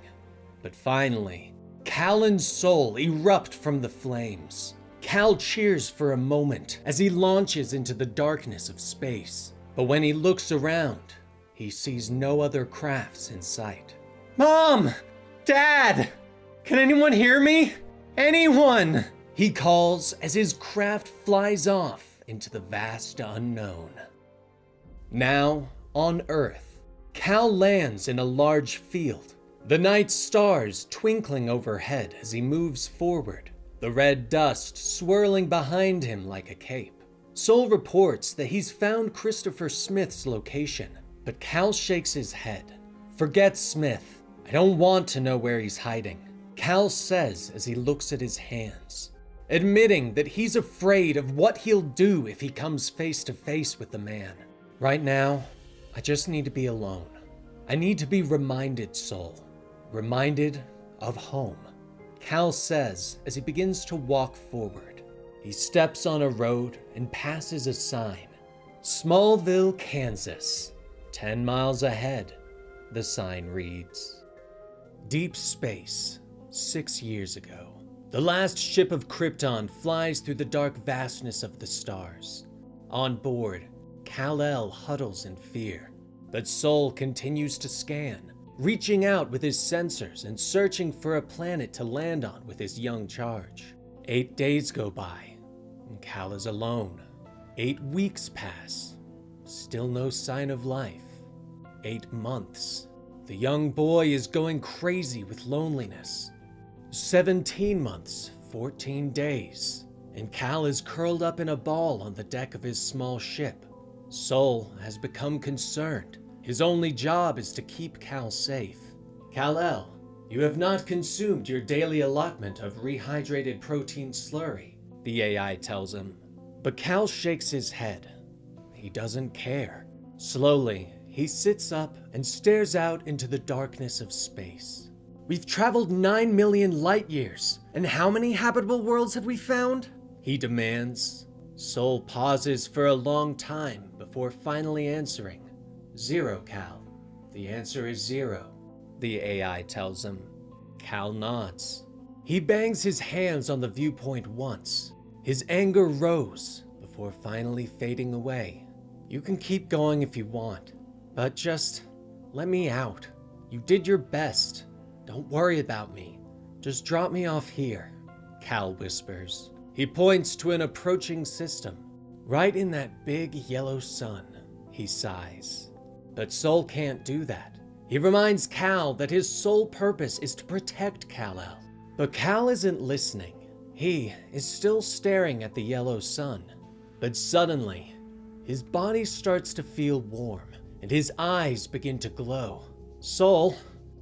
but finally, Cal and Sol erupt from the flames. Cal cheers for a moment as he launches into the darkness of space. But when he looks around, he sees no other crafts in sight. "Mom! Dad! Can anyone hear me? Anyone!" he calls as his craft flies off into the vast unknown. Now, on Earth, Cal lands in a large field, the night stars twinkling overhead as he moves forward, the red dust swirling behind him like a cape. Sol reports that he's found Christopher Smith's location, but Cal shakes his head. "Forget Smith. I don't want to know where he's hiding," Cal says as he looks at his hands, admitting that he's afraid of what he'll do if he comes face to face with the man. "Right now, I just need to be alone. I need to be reminded, Sol. Reminded of home," Cal says as he begins to walk forward. He steps on a road and passes a sign. "Smallville, Kansas. 10 miles ahead," the sign reads. Deep space, 6 years ago. The last ship of Krypton flies through the dark vastness of the stars. On board, Kal-El huddles in fear, but Sol continues to scan, reaching out with his sensors and searching for a planet to land on with his young charge. 8 days go by, and Cal is alone. 8 weeks pass, still no sign of life. 8 months. The young boy is going crazy with loneliness. 17 months, 14 days, and Cal is curled up in a ball on the deck of his small ship. Sol has become concerned. His only job is to keep Cal safe. "Kal-El, you have not consumed your daily allotment of rehydrated protein slurry," the AI tells him. But Cal shakes his head. He doesn't care. Slowly, he sits up and stares out into the darkness of space. "We've traveled 9 million light years, and how many habitable worlds have we found?" he demands. Sol pauses for a long time before finally answering. "0, Cal. The answer is 0, the AI tells him. Cal nods. He bangs his hands on the viewpoint once. His anger rose before finally fading away. "You can keep going if you want, but just let me out. You did your best. Don't worry about me. Just drop me off here," Cal whispers. He points to an approaching system. "Right in that big yellow sun," he sighs. But Sol can't do that. He reminds Cal that his sole purpose is to protect Kal-El. But Cal isn't listening. He is still staring at the yellow sun. But suddenly, his body starts to feel warm, and his eyes begin to glow. "Sol,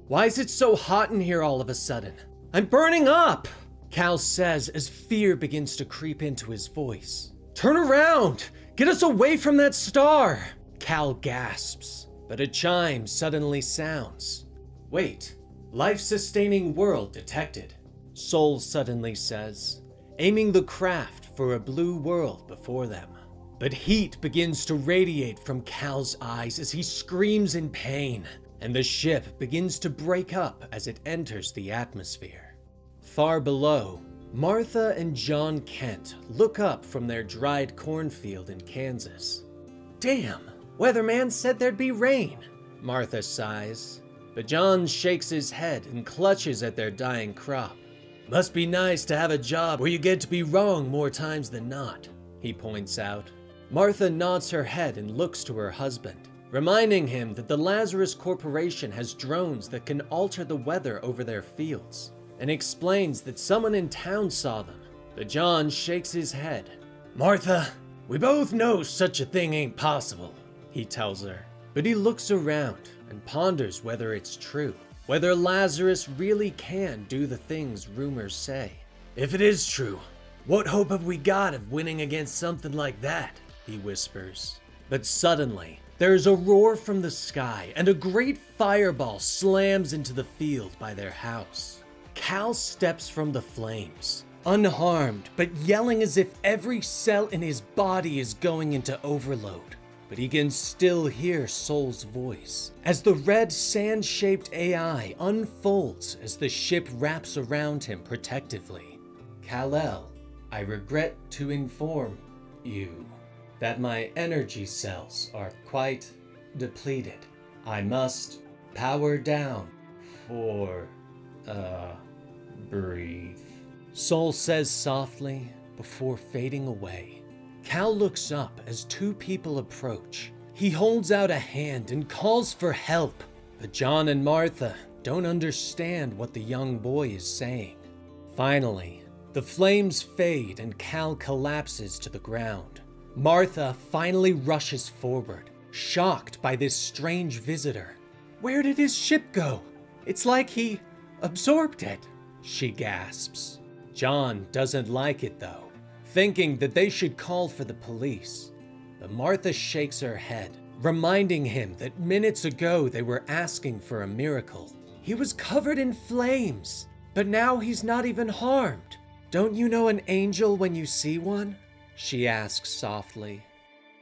why is it so hot in here all of a sudden? I'm burning up!" Cal says as fear begins to creep into his voice. "Turn around! Get us away from that star!" Cal gasps, but a chime suddenly sounds. "Wait, life-sustaining world detected," Sol suddenly says, aiming the craft for a blue world before them. But heat begins to radiate from Cal's eyes as he screams in pain, and the ship begins to break up as it enters the atmosphere. Far below, Martha and John Kent look up from their dried cornfield in Kansas. "Damn, weatherman said there'd be rain," Martha sighs, but John shakes his head and clutches at their dying crop. "Must be nice to have a job where you get to be wrong more times than not," he points out. Martha nods her head and looks to her husband, reminding him that the Lazarus Corporation has drones that can alter the weather over their fields, and explains that someone in town saw them. But John shakes his head. "Martha, we both know such a thing ain't possible," he tells her. But he looks around and ponders whether it's true, whether Lazarus really can do the things rumors say. "If it is true, what hope have we got of winning against something like that?" he whispers. But suddenly, there's a roar from the sky, and a great fireball slams into the field by their house. Cal steps from the flames, unharmed, but yelling as if every cell in his body is going into overload. But he can still hear Sol's voice as the red sand-shaped AI unfolds as the ship wraps around him protectively. "Kal-El, I regret to inform you that my energy cells are quite depleted. I must power down for brief. Soul says softly before fading away. Cal looks up as two people approach. He holds out a hand and calls for help, but John and Martha don't understand what the young boy is saying. Finally, the flames fade and Cal collapses to the ground. Martha finally rushes forward, shocked by this strange visitor. "Where did his ship go? It's like he absorbed it," she gasps. John doesn't like it though, thinking that they should call for the police. But Martha shakes her head, reminding him that minutes ago they were asking for a miracle. He was covered in flames, but now he's not even harmed. "Don't you know an angel when you see one?" she asks softly.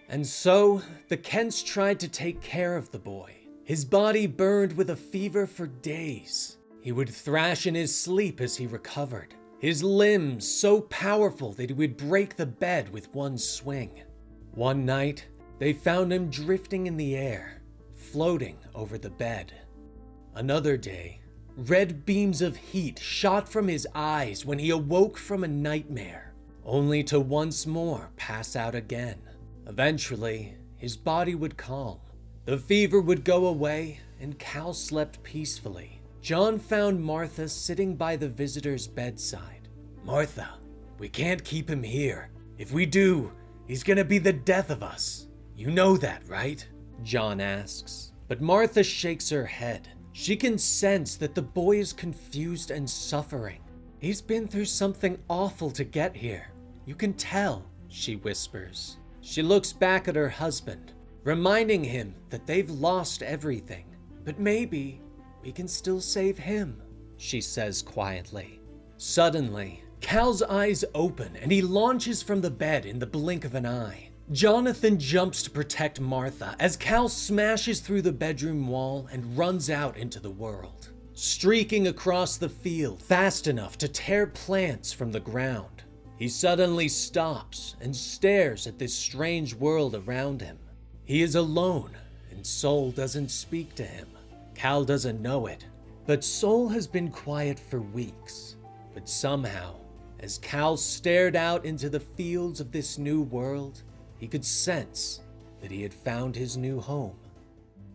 And so, the Kents tried to take care of the boy. His body burned with a fever for days. He would thrash in his sleep as he recovered, his limbs so powerful that he would break the bed with one swing. One night, they found him drifting in the air, floating over the bed. Another day, red beams of heat shot from his eyes when he awoke from a nightmare, only to once more pass out again. Eventually, his body would calm. The fever would go away, and Cal slept peacefully. John found Martha sitting by the visitor's bedside. "Martha, we can't keep him here. If we do, he's gonna be the death of us. You know that, right?" John asks. But Martha shakes her head. She can sense that the boy is confused and suffering. "He's been through something awful to get here. You can tell," she whispers. She looks back at her husband, reminding him that they've lost everything. "But maybe we can still save him," she says quietly. Suddenly, Cal's eyes open and he launches from the bed in the blink of an eye. Jonathan jumps to protect Martha as Cal smashes through the bedroom wall and runs out into the world, streaking across the field fast enough to tear plants from the ground. He suddenly stops and stares at this strange world around him. He is alone, and Soul doesn't speak to him. Cal doesn't know it, but Soul has been quiet for weeks. But somehow, as Cal stared out into the fields of this new world, he could sense that he had found his new home.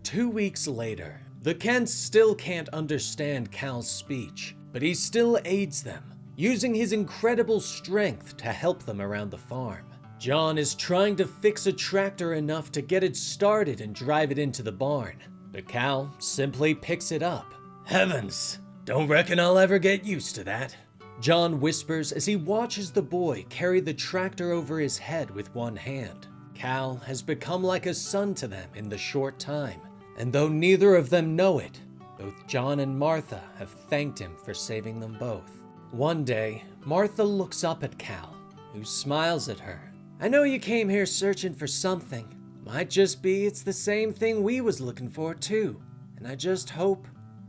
2 weeks later, the Kents still can't understand Cal's speech, but he still aids them, using his incredible strength to help them around the farm. John is trying to fix a tractor enough to get it started and drive it into the barn, but Cal simply picks it up. "Heavens, don't reckon I'll ever get used to that," John whispers as he watches the boy carry the tractor over his head with one hand. Cal has become like a son to them in the short time, and though neither of them know it, both John and Martha have thanked him for saving them both. One day, Martha looks up at Cal, who smiles at her. "I know you came here searching for something. Might just be it's the same thing we was looking for too, and I just hope,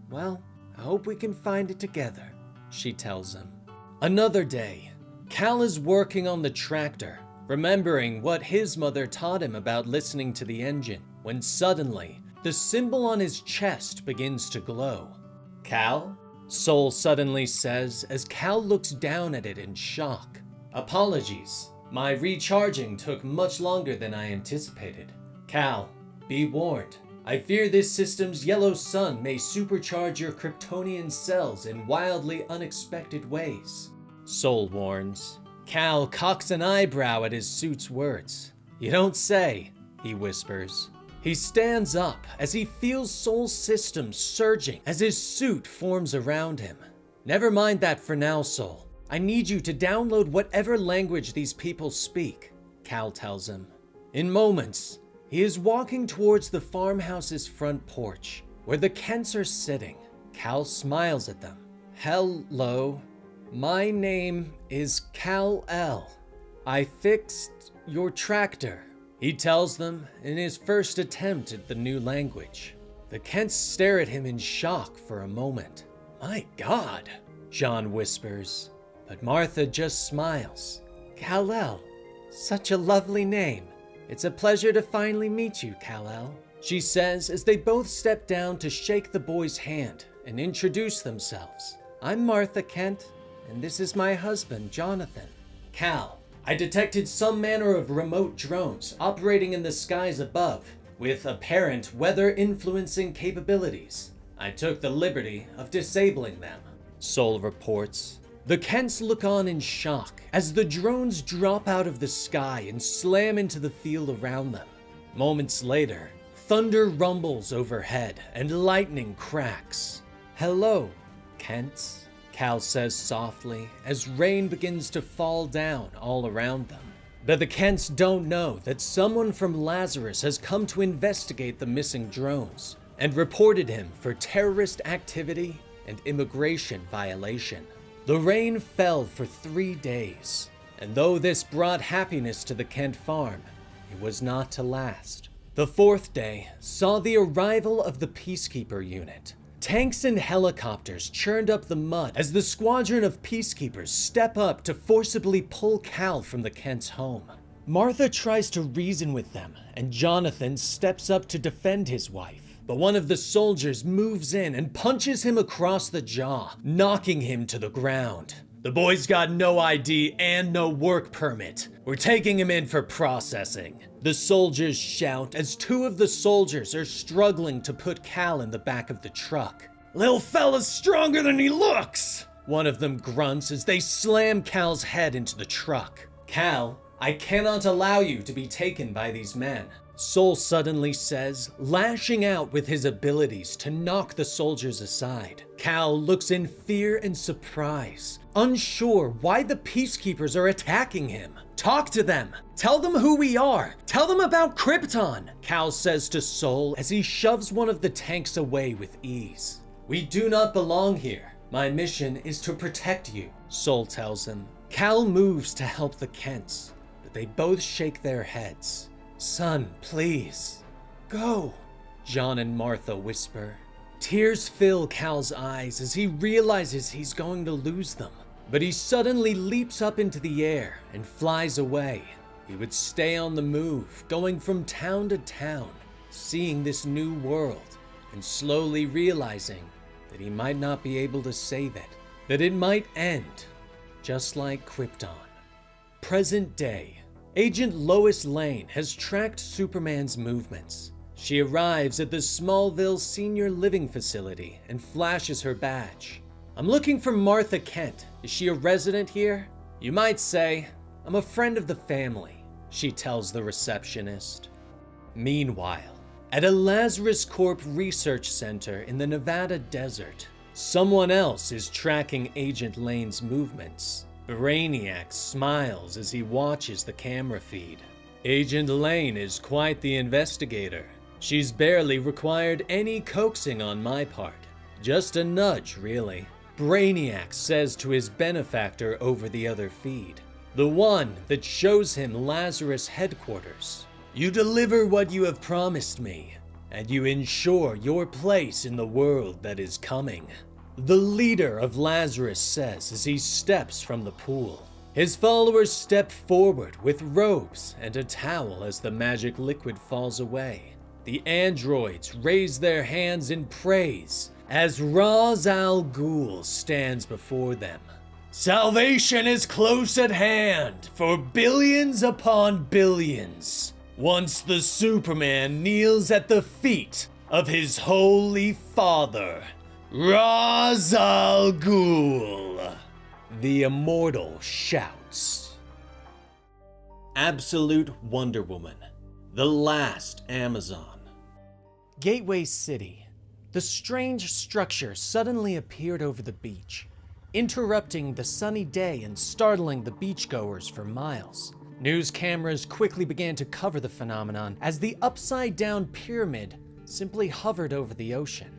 well, I hope we can find it together," she tells him. Another day, Cal is working on the tractor, remembering what his mother taught him about listening to the engine, when suddenly, the symbol on his chest begins to glow. "Cal?" Soul suddenly says as Cal looks down at it in shock. "Apologies. My recharging took much longer than I anticipated. Cal, be warned. I fear this system's yellow sun may supercharge your Kryptonian cells in wildly unexpected ways," Soul warns. Cal cocks an eyebrow at his suit's words. "You don't say," he whispers. He stands up as he feels Soul's system surging as his suit forms around him. "Never mind that for now, Soul. I need you to download whatever language these people speak," Cal tells him. In moments, he is walking towards the farmhouse's front porch, where the Kents are sitting. Cal smiles at them. "Hello, my name is Kal-El. I fixed your tractor," he tells them in his first attempt at the new language. The Kents stare at him in shock for a moment. "My God," John whispers, but Martha just smiles. Kal-El, such a lovely name. It's a pleasure to finally meet you, Kal-El, she says as they both step down to shake the boy's hand and introduce themselves. I'm Martha Kent, and this is my husband, Jonathan. Cal, I detected some manner of remote drones operating in the skies above, with apparent weather-influencing capabilities. I took the liberty of disabling them, Sol reports. The Kents look on in shock as the drones drop out of the sky and slam into the field around them. Moments later, thunder rumbles overhead and lightning cracks. Hello, Kents, Cal says softly as rain begins to fall down all around them. But the Kents don't know that someone from Lazarus has come to investigate the missing drones and reported him for terrorist activity and immigration violation. The rain fell for 3 days, and though this brought happiness to the Kent farm, it was not to last. The 4th day saw the arrival of the Peacekeeper unit. Tanks and helicopters churned up the mud as the squadron of peacekeepers step up to forcibly pull Cal from the Kent's home. Martha tries to reason with them, and Jonathan steps up to defend his wife. But one of the soldiers moves in and punches him across the jaw, knocking him to the ground. The boy's got no ID and no work permit. We're taking him in for processing. The soldiers shout as 2 of the soldiers are struggling to put Cal in the back of the truck. Lil fella's stronger than he looks, one of them grunts as they slam Cal's head into the truck. Cal, I cannot allow you to be taken by these men, Sol suddenly says, lashing out with his abilities to knock the soldiers aside. Cal looks in fear and surprise, unsure why the peacekeepers are attacking him. Talk to them. Tell them who we are. Tell them about Krypton, Cal says to Sol as he shoves one of the tanks away with ease. We do not belong here. My mission is to protect you, Sol tells him. Cal moves to help the Kents, but they both shake their heads. Son, please. Go, John and Martha whisper. Tears fill Cal's eyes as he realizes he's going to lose them. But he suddenly leaps up into the air and flies away. He would stay on the move, going from town to town, seeing this new world, and slowly realizing that he might not be able to save it, that it might end, just like Krypton. Present day. Agent Lois Lane has tracked Superman's movements. She arrives at the Smallville Senior Living Facility and flashes her badge. I'm looking for Martha Kent. Is she a resident here? You might say, I'm a friend of the family, she tells the receptionist. Meanwhile, at a Lazarus Corp research center in the Nevada desert, someone else is tracking Agent Lane's movements. Brainiac smiles as he watches the camera feed. Agent Lane is quite the investigator. She's barely required any coaxing on my part. Just a nudge, really. Brainiac says to his benefactor over the other feed, the one that shows him Lazarus headquarters. You deliver what you have promised me, and you ensure your place in the world that is coming. The leader of Lazarus says as he steps from the pool. His followers step forward with robes and a towel as the magic liquid falls away. The androids raise their hands in praise as Ra's al Ghul stands before them. Salvation is close at hand for billions upon billions, once the Superman kneels at the feet of his holy father, Ra's al Ghul. The immortal shouts. Absolute Wonder Woman. The Last Amazon. Gateway City. The strange structure suddenly appeared over the beach, interrupting the sunny day and startling the beachgoers for miles. News cameras quickly began to cover the phenomenon as the upside-down pyramid simply hovered over the ocean.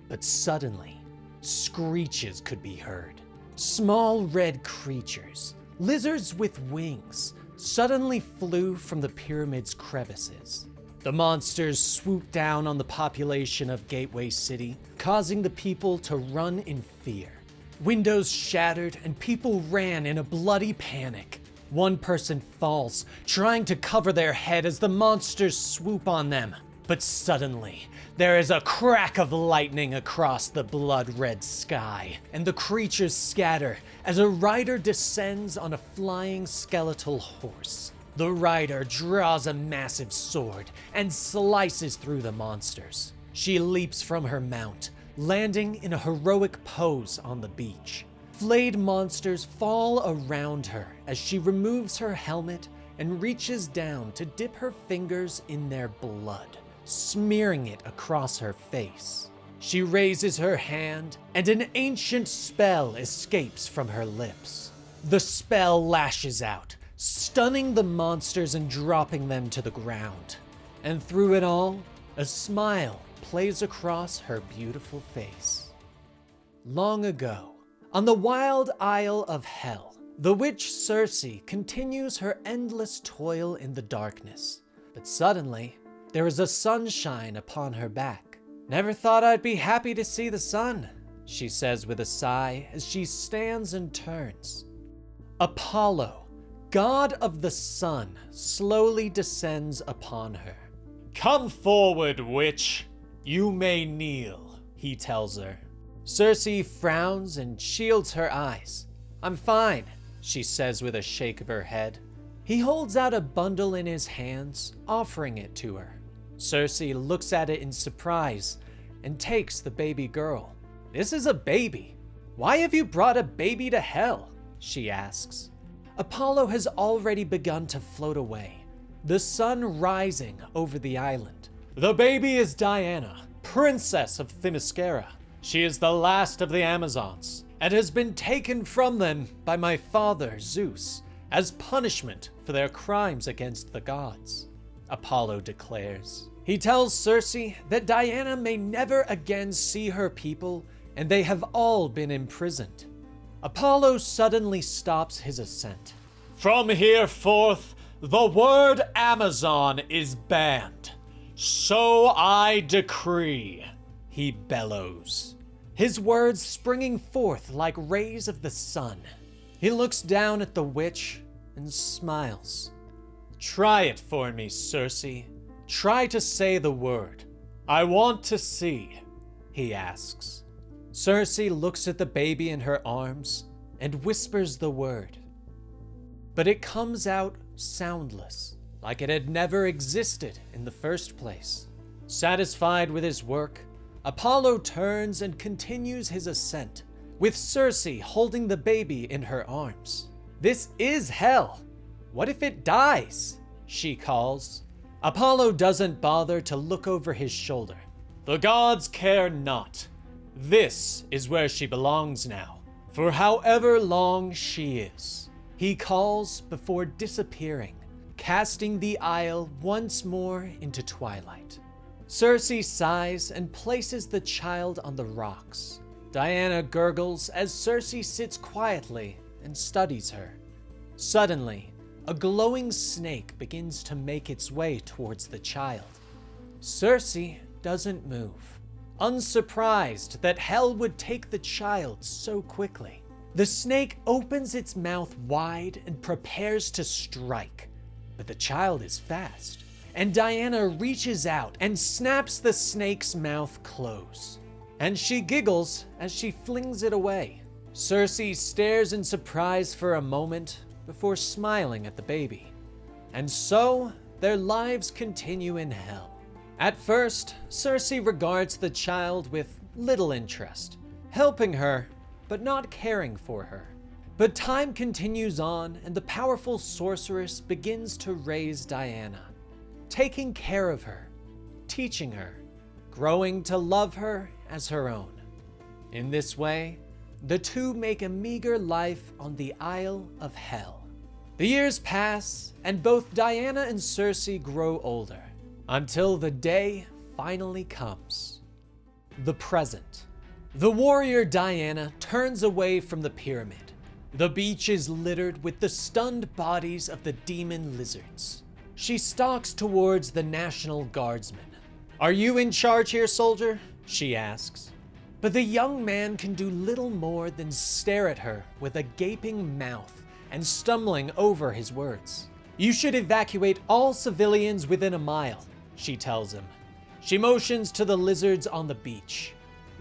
But suddenly, screeches could be heard. Small red creatures, lizards with wings, suddenly flew from the pyramid's crevices. The monsters swooped down on the population of Gateway City, causing the people to run in fear. Windows shattered and people ran in a bloody panic. One person falls, trying to cover their head as the monsters swoop on them. But suddenly, there is a crack of lightning across the blood-red sky, and the creatures scatter as a rider descends on a flying skeletal horse. The rider draws a massive sword and slices through the monsters. She leaps from her mount, landing in a heroic pose on the beach. Flayed monsters fall around her as she removes her helmet and reaches down to dip her fingers in their blood, smearing it across her face. She raises her hand, and an ancient spell escapes from her lips. The spell lashes out, stunning the monsters and dropping them to the ground. And through it all, a smile plays across her beautiful face. Long ago, on the wild Isle of Hell, the witch Circe continues her endless toil in the darkness. But suddenly, there is a sunshine upon her back. "Never thought I'd be happy to see the sun," she says with a sigh as she stands and turns. Apollo, god of the sun, slowly descends upon her. "Come forward, witch. You may kneel," he tells her. Circe frowns and shields her eyes. "I'm fine," she says with a shake of her head. He holds out a bundle in his hands, offering it to her. Circe looks at it in surprise and takes the baby girl. "This is a baby. Why have you brought a baby to hell?" she asks. Apollo has already begun to float away, the sun rising over the island. "The baby is Diana, princess of Themyscira. She is the last of the Amazons, and has been taken from them by my father, Zeus, as punishment for their crimes against the gods," Apollo declares. He tells Circe that Diana may never again see her people, and they have all been imprisoned. Apollo suddenly stops his ascent. "From here forth, the word Amazon is banned. So I decree," he bellows, his words springing forth like rays of the sun. He looks down at the witch and smiles. "Try it for me, Circe. Try to say the word. I want to see," he asks. Circe looks at the baby in her arms and whispers the word. But it comes out soundless, like it had never existed in the first place. Satisfied with his work, Apollo turns and continues his ascent, with Circe holding the baby in her arms. "This is hell. What if it dies?" she calls. Apollo doesn't bother to look over his shoulder. "The gods care not. This is where she belongs now, for however long she is," he calls before disappearing, casting the isle once more into twilight. Circe sighs and places the child on the rocks. Diana gurgles as Circe sits quietly and studies her. Suddenly, a glowing snake begins to make its way towards the child. Circe doesn't move, unsurprised that hell would take the child so quickly. The snake opens its mouth wide and prepares to strike, but the child is fast, and Diana reaches out and snaps the snake's mouth close. And she giggles as she flings it away. Circe stares in surprise for a moment before smiling at the baby. And so, their lives continue in hell. At first, Circe regards the child with little interest, helping her, but not caring for her. But time continues on, and the powerful sorceress begins to raise Diana, taking care of her, teaching her, growing to love her as her own. In this way, the two make a meager life on the Isle of Hell. The years pass, and both Diana and Circe grow older, until the day finally comes. The present. The warrior Diana turns away from the pyramid. The beach is littered with the stunned bodies of the demon lizards. She stalks towards the National Guardsman. "Are you in charge here, soldier?" she asks. But the young man can do little more than stare at her with a gaping mouth and stumbling over his words. "You should evacuate all civilians within a mile," she tells him. She motions to the lizards on the beach.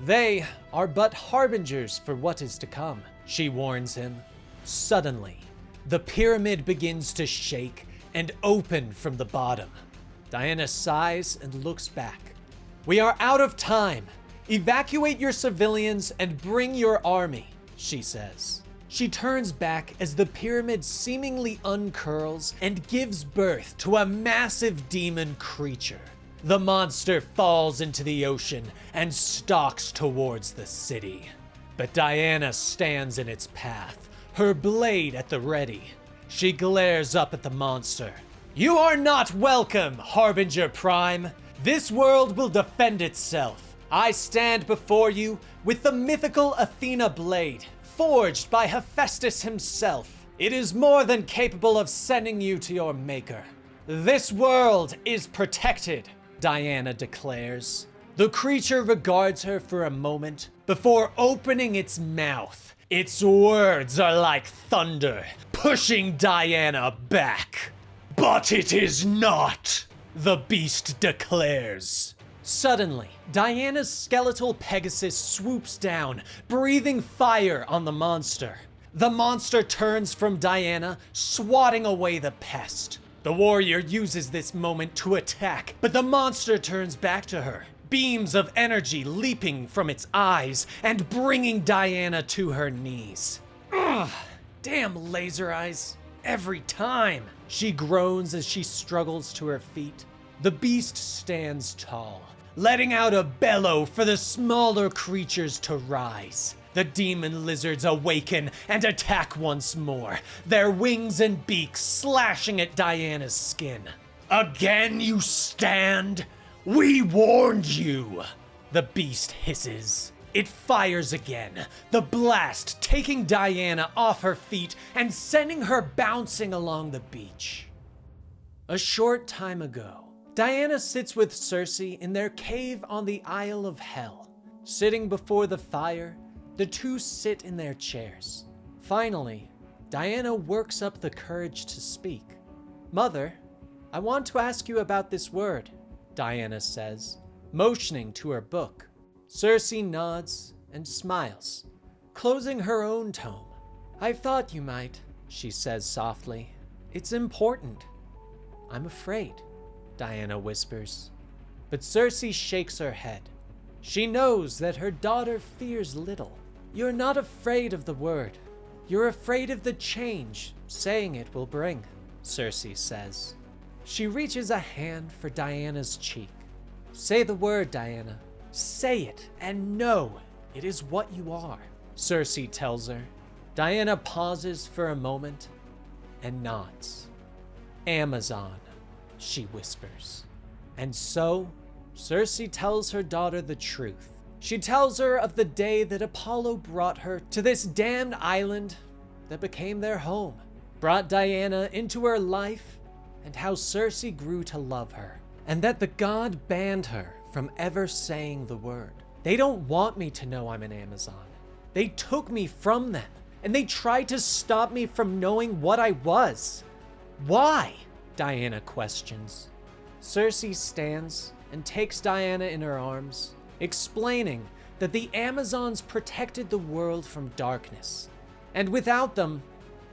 "They are but harbingers for what is to come," she warns him. Suddenly, the pyramid begins to shake and open from the bottom. Diana sighs and looks back. "We are out of time. Evacuate your civilians and bring your army," she says. She turns back as the pyramid seemingly uncurls and gives birth to a massive demon creature. The monster falls into the ocean and stalks towards the city. But Diana stands in its path, her blade at the ready. She glares up at the monster. "You are not welcome, Harbinger Prime. This world will defend itself. I stand before you with the mythical Athena blade, forged by Hephaestus himself. It is more than capable of sending you to your maker. This world is protected," Diana declares. The creature regards her for a moment before opening its mouth. Its words are like thunder, pushing Diana back. "But it is not," the beast declares. Suddenly, Diana's skeletal Pegasus swoops down, breathing fire on the monster. The monster turns from Diana, swatting away the pest. The warrior uses this moment to attack, but the monster turns back to her, beams of energy leaping from its eyes and bringing Diana to her knees. "Ugh, damn laser eyes, every time," she groans as she struggles to her feet. The beast stands tall, letting out a bellow for the smaller creatures to rise. The demon lizards awaken and attack once more, their wings and beaks slashing at Diana's skin. "Again you stand? We warned you!" the beast hisses. It fires again, the blast taking Diana off her feet and sending her bouncing along the beach. A short time ago, Diana sits with Circe in their cave on the Isle of Hell. Sitting before the fire, the two sit in their chairs. Finally, Diana works up the courage to speak. "Mother, I want to ask you about this word," Diana says, motioning to her book. Circe nods and smiles, closing her own tome. "I thought you might," she says softly. "It's important." "I'm afraid," Diana whispers. But Circe shakes her head. She knows that her daughter fears little. "You're not afraid of the word. You're afraid of the change saying it will bring," Circe says. She reaches a hand for Diana's cheek. "Say the word, Diana. Say it and know it is what you are," Circe tells her. Diana pauses for a moment and nods. "Amazon," she whispers. And so, Circe tells her daughter the truth. She tells her of the day that Apollo brought her to this damned island that became their home, brought Diana into her life, and how Circe grew to love her, and that the god banned her from ever saying the word. "They don't want me to know I'm an Amazon. They took me from them, and they tried to stop me from knowing what I was. Why?" Diana questions. Circe stands and takes Diana in her arms, explaining that the Amazons protected the world from darkness, and without them,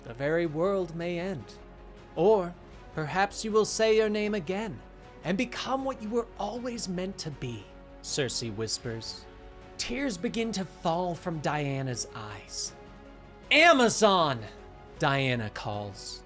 the very world may end. Or perhaps you will say your name again and become what you were always meant to be, Circe whispers. Tears begin to fall from Diana's eyes. "Amazon!" Diana calls.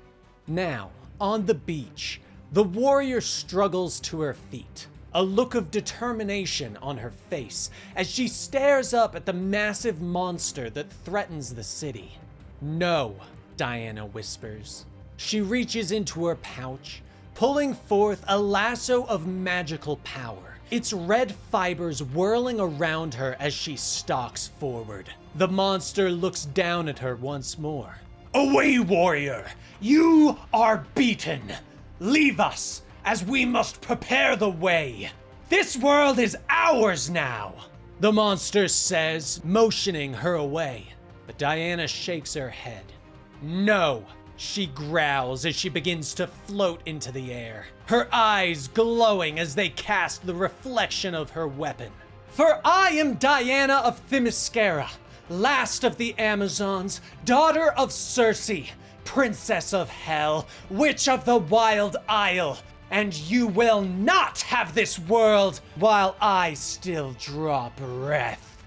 Now, on the beach, the warrior struggles to her feet, a look of determination on her face as she stares up at the massive monster that threatens the city. "No," Diana whispers. She reaches into her pouch, pulling forth a lasso of magical power, its red fibers whirling around her as she stalks forward. The monster looks down at her once more. "Away, warrior! You are beaten! Leave us, as we must prepare the way! This world is ours now!" the monster says, motioning her away. But Diana shakes her head. "No," she growls as she begins to float into the air, her eyes glowing as they cast the reflection of her weapon. For I am Diana of Themyscira, last of the Amazons, daughter of Circe, princess of hell, witch of the wild isle, and you will not have this world while I still draw breath.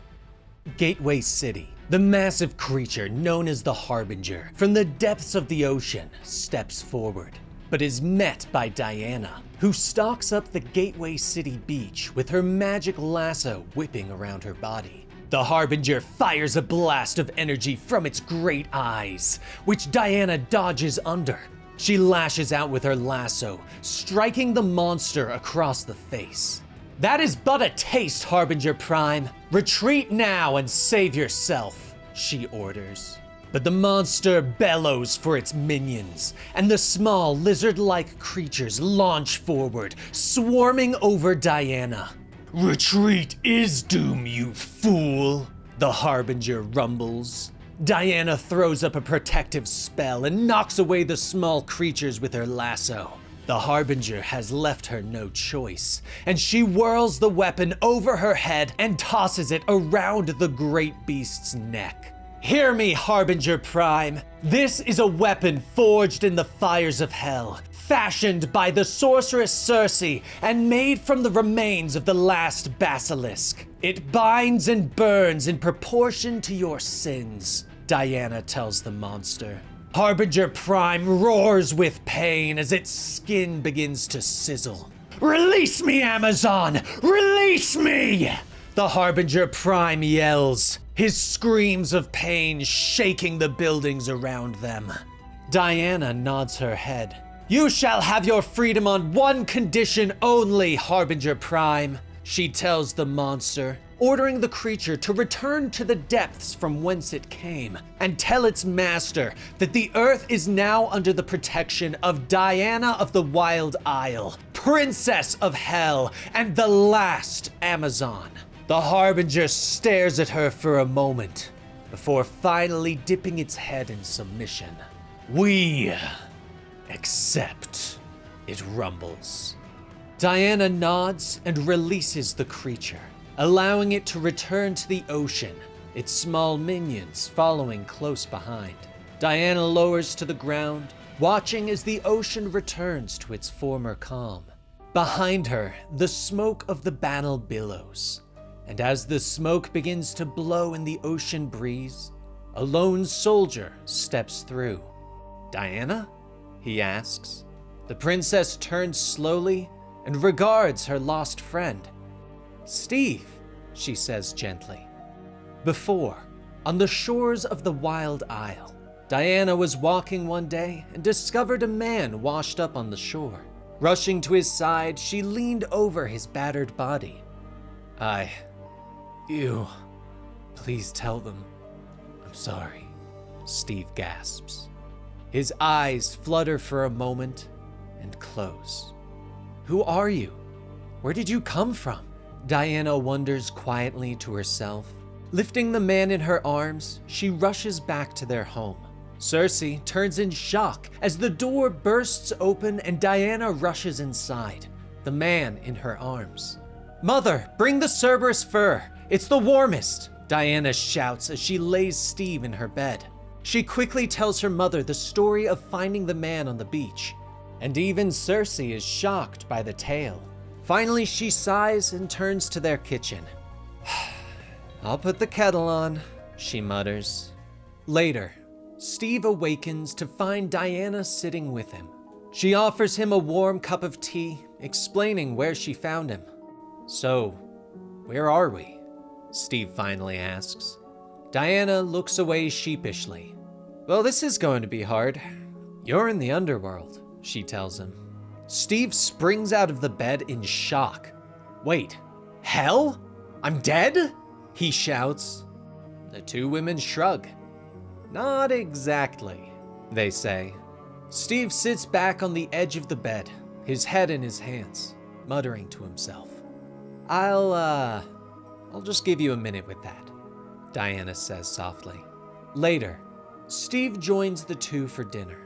Gateway City. The massive creature known as the Harbinger from the depths of the ocean steps forward, but is met by Diana, who stalks up the Gateway City beach with her magic lasso whipping around her body. The Harbinger fires a blast of energy from its great eyes, which Diana dodges under. She lashes out with her lasso, striking the monster across the face. That is but a taste, Harbinger Prime. Retreat now and save yourself, she orders. But the monster bellows for its minions, and the small lizard-like creatures launch forward, swarming over Diana. Retreat is doom, you fool, the Harbinger rumbles. Diana throws up a protective spell and knocks away the small creatures with her lasso. The Harbinger has left her no choice, and she whirls the weapon over her head and tosses it around the great beast's neck. Hear me, Harbinger Prime. This is a weapon forged in the fires of hell, fashioned by the sorceress Circe and made from the remains of the last basilisk. It binds and burns in proportion to your sins, Diana tells the monster. Harbinger Prime roars with pain as its skin begins to sizzle. Release me, Amazon! Release me! The Harbinger Prime yells, his screams of pain shaking the buildings around them. Diana nods her head. You shall have your freedom on one condition only, Harbinger Prime, she tells the monster, ordering the creature to return to the depths from whence it came and tell its master that the earth is now under the protection of Diana of the Wild Isle, princess of hell and the last Amazon. The Harbinger stares at her for a moment before finally dipping its head in submission. We accept, it rumbles. Diana nods and releases the creature, allowing it to return to the ocean, its small minions following close behind. Diana lowers to the ground, watching as the ocean returns to its former calm. Behind her, the smoke of the battle billows, and as the smoke begins to blow in the ocean breeze, a lone soldier steps through. Diana? He asks. The princess turns slowly and regards her lost friend. Steve, she says gently. Before, on the shores of the Wild Isle, Diana was walking one day and discovered a man washed up on the shore. Rushing to his side, she leaned over his battered body. Please tell them. I'm sorry, Steve gasps. His eyes flutter for a moment and close. Who are you? Where did you come from? Diana wonders quietly to herself. Lifting the man in her arms, she rushes back to their home. Circe turns in shock as the door bursts open and Diana rushes inside, the man in her arms. Mother, bring the Cerberus fur. It's the warmest, Diana shouts as she lays Steve in her bed. She quickly tells her mother the story of finding the man on the beach, and even Circe is shocked by the tale. Finally, she sighs and turns to their kitchen. I'll put the kettle on, she mutters. Later, Steve awakens to find Diana sitting with him. She offers him a warm cup of tea, explaining where she found him. So, where are we? Steve finally asks. Diana looks away sheepishly. Well, this is going to be hard. You're in the underworld, she tells him. Steve springs out of the bed in shock. Wait, hell? I'm dead? He shouts. The two women shrug. Not exactly, they say. Steve sits back on the edge of the bed, his head in his hands, muttering to himself. I'll just give you a minute with that, Diana says softly. Later, Steve joins the two for dinner.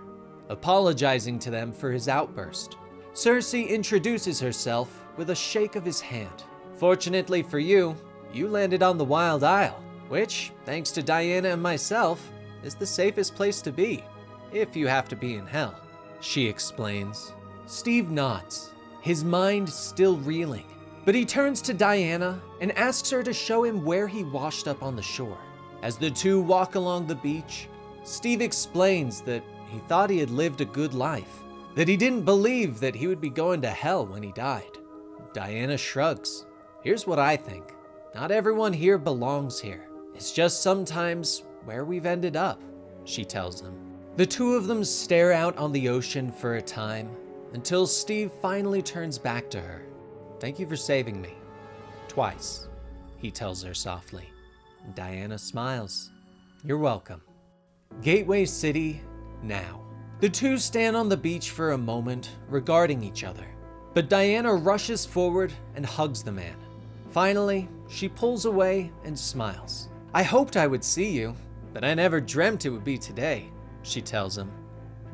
apologizing to them for his outburst. Cersei introduces herself with a shake of his hand. Fortunately for you, you landed on the Wild Isle, which, thanks to Diana and myself, is the safest place to be, if you have to be in hell, she explains. Steve nods, his mind still reeling, but he turns to Diana and asks her to show him where he washed up on the shore. As the two walk along the beach, Steve explains that he thought he had lived a good life, that he didn't believe that he would be going to hell when he died. Diana shrugs. Here's what I think. Not everyone here belongs here. It's just sometimes where we've ended up, she tells him. The two of them stare out on the ocean for a time until Steve finally turns back to her. Thank you for saving me. Twice, he tells her softly. Diana smiles. You're welcome. Gateway City, now. The two stand on the beach for a moment, regarding each other. But Diana rushes forward and hugs the man. Finally, she pulls away and smiles. I hoped I would see you, but I never dreamt it would be today, she tells him.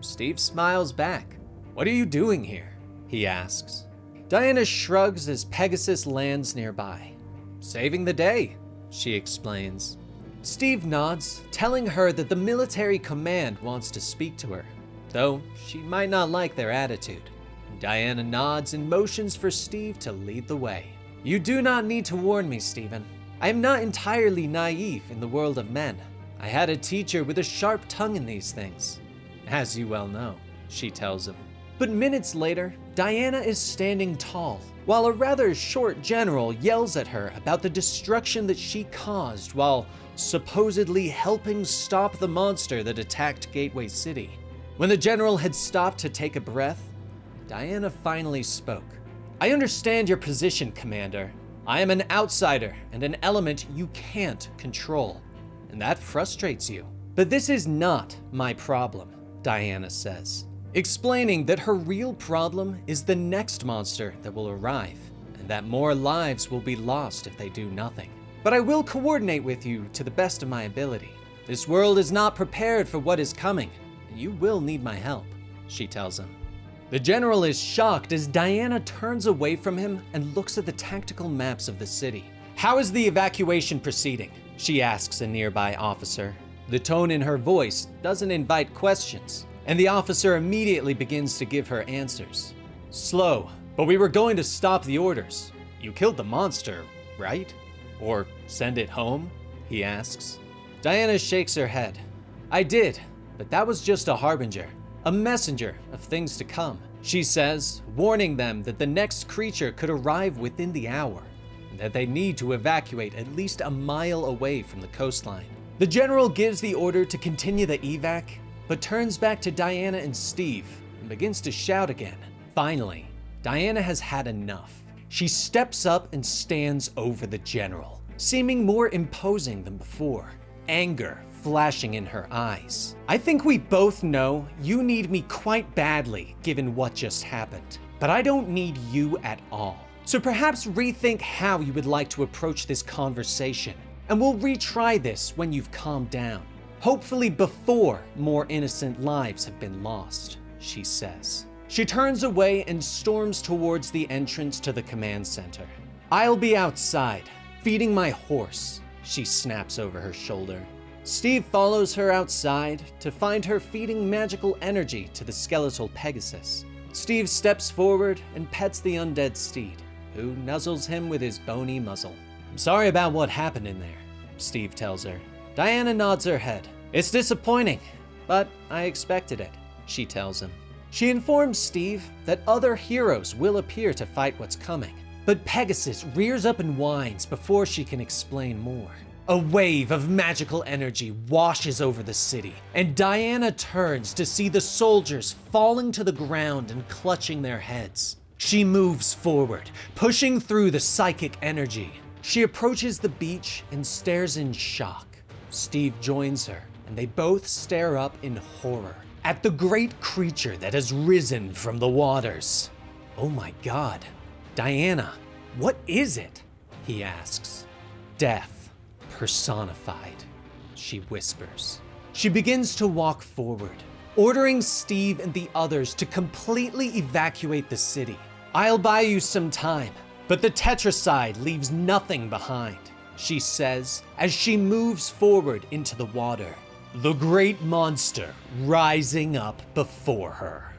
Steve smiles back. What are you doing here? He asks. Diana shrugs as Pegasus lands nearby. Saving the day, she explains. Steve nods, telling her that the military command wants to speak to her, though she might not like their attitude. Diana nods and motions for Steve to lead the way. You do not need to warn me, Stephen. I am not entirely naive in the world of men. I had a teacher with a sharp tongue in these things, as you well know, she tells him. But minutes later, Diana is standing tall, while a rather short general yells at her about the destruction that she caused while supposedly helping stop the monster that attacked Gateway City. When the general had stopped to take a breath, Diana finally spoke. I understand your position, Commander. I am an outsider and an element you can't control, and that frustrates you. But this is not my problem, Diana says, explaining that her real problem is the next monster that will arrive, and that more lives will be lost if they do nothing. But I will coordinate with you to the best of my ability. This world is not prepared for what is coming, and you will need my help, she tells him. The general is shocked as Diana turns away from him and looks at the tactical maps of the city. How is the evacuation proceeding? She asks a nearby officer. The tone in her voice doesn't invite questions, and the officer immediately begins to give her answers. Slow, but we were going to stop the orders. You killed the monster, right? Or send it home? He asks. Diana shakes her head. I did, but that was just a harbinger. A messenger of things to come, she says, warning them that the next creature could arrive within the hour, and that they need to evacuate at least a mile away from the coastline. The general gives the order to continue the evac, but turns back to Diana and Steve and begins to shout again. Finally, Diana has had enough. She steps up and stands over the general, seeming more imposing than before, anger flashing in her eyes. I think we both know you need me quite badly given what just happened, but I don't need you at all. So perhaps rethink how you would like to approach this conversation, and we'll retry this when you've calmed down. Hopefully before more innocent lives have been lost, she says. She turns away and storms towards the entrance to the command center. I'll be outside, feeding my horse, she snaps over her shoulder. Steve follows her outside to find her feeding magical energy to the skeletal Pegasus. Steve steps forward and pets the undead steed, who nuzzles him with his bony muzzle. I'm sorry about what happened in there, Steve tells her. Diana nods her head. It's disappointing, but I expected it, she tells him. She informs Steve that other heroes will appear to fight what's coming, but Pegasus rears up and whines before she can explain more. A wave of magical energy washes over the city, and Diana turns to see the soldiers falling to the ground and clutching their heads. She moves forward, pushing through the psychic energy. She approaches the beach and stares in shock. Steve joins her, and they both stare up in horror at the great creature that has risen from the waters. Oh my God, Diana, what is it? He asks. Death personified, she whispers. She begins to walk forward, ordering Steve and the others to completely evacuate the city. "I'll buy you some time, but the Tetracide leaves nothing behind," she says as she moves forward into the water, the great monster rising up before her.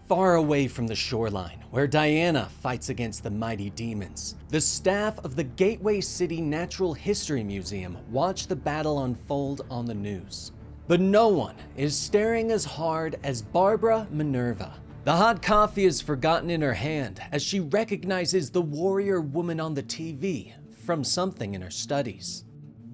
Far away from the shoreline, where Diana fights against the mighty demons, the staff of the Gateway City Natural History Museum watch the battle unfold on the news. But no one is staring as hard as Barbara Minerva. The hot coffee is forgotten in her hand as she recognizes the warrior woman on the TV from something in her studies.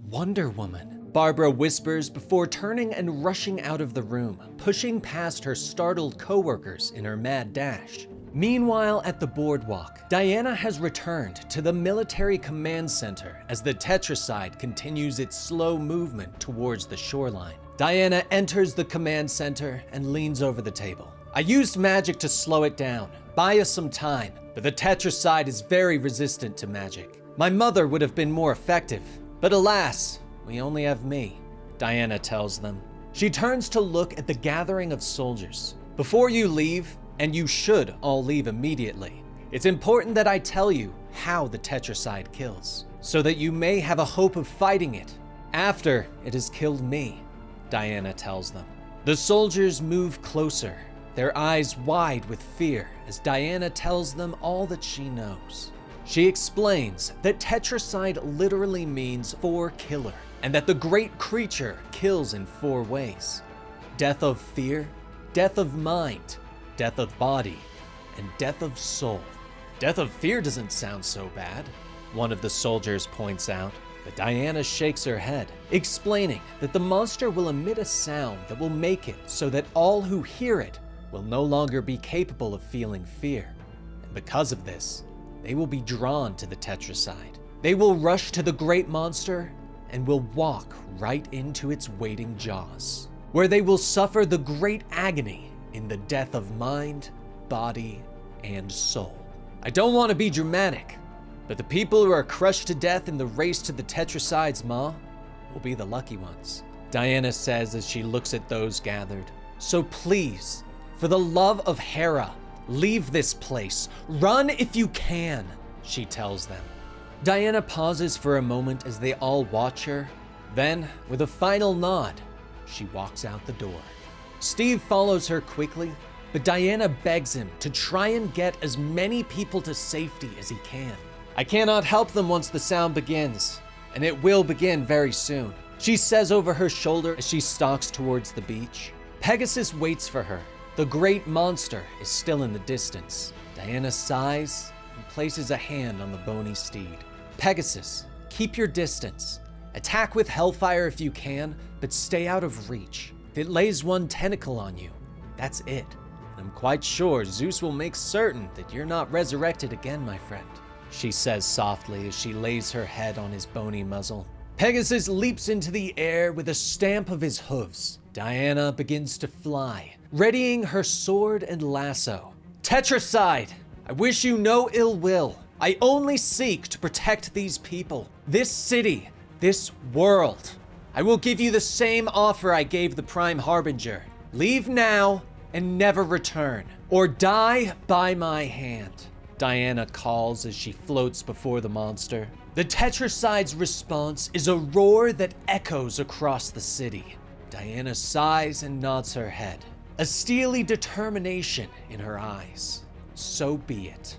"Wonder Woman," Barbara whispers before turning and rushing out of the room, pushing past her startled coworkers in her mad dash. Meanwhile, at the boardwalk, Diana has returned to the military command center as the Tetracide continues its slow movement towards the shoreline. Diana enters the command center and leans over the table. "I used magic to slow it down, buy us some time, but the Tetracide is very resistant to magic. My mother would have been more effective, but alas, we only have me," Diana tells them. She turns to look at the gathering of soldiers. "Before you leave, and you should all leave immediately, it's important that I tell you how the Tetracide kills, so that you may have a hope of fighting it after it has killed me," Diana tells them. The soldiers move closer, their eyes wide with fear as Diana tells them all that she knows. She explains that Tetracide literally means four killer, and that the great creature kills in four ways: death of fear, death of mind, death of body, and death of soul. "Death of fear doesn't sound so bad," one of the soldiers points out, but Diana shakes her head, explaining that the monster will emit a sound that will make it so that all who hear it will no longer be capable of feeling fear, and because of this, they will be drawn to the Tetracide. They will rush to the great monster and will walk right into its waiting jaws, where they will suffer the great agony in the death of mind, body, and soul. "I don't want to be dramatic, but the people who are crushed to death in the race to the Tetracide's maw will be the lucky ones," Diana says as she looks at those gathered. "So please, for the love of Hera, leave this place. Run if you can," she tells them. Diana pauses for a moment as they all watch her. Then, with a final nod, she walks out the door. Steve follows her quickly, but Diana begs him to try and get as many people to safety as he can. "I cannot help them once the sound begins, and it will begin very soon," she says over her shoulder as she stalks towards the beach. Pegasus waits for her. The great monster is still in the distance. Diana sighs and places a hand on the bony steed. "Pegasus, keep your distance. Attack with hellfire if you can, but stay out of reach. If it lays one tentacle on you, that's it. And I'm quite sure Zeus will make certain that you're not resurrected again, my friend," she says softly as she lays her head on his bony muzzle. Pegasus leaps into the air with a stamp of his hooves. Diana begins to fly, readying her sword and lasso. "Tetracide, I wish you no ill will. I only seek to protect these people, this city, this world. I will give you the same offer I gave the Prime Harbinger. Leave now and never return, or die by my hand," Diana calls as she floats before the monster. The Tetracide's response is a roar that echoes across the city. Diana sighs and nods her head, a steely determination in her eyes. "So be it,"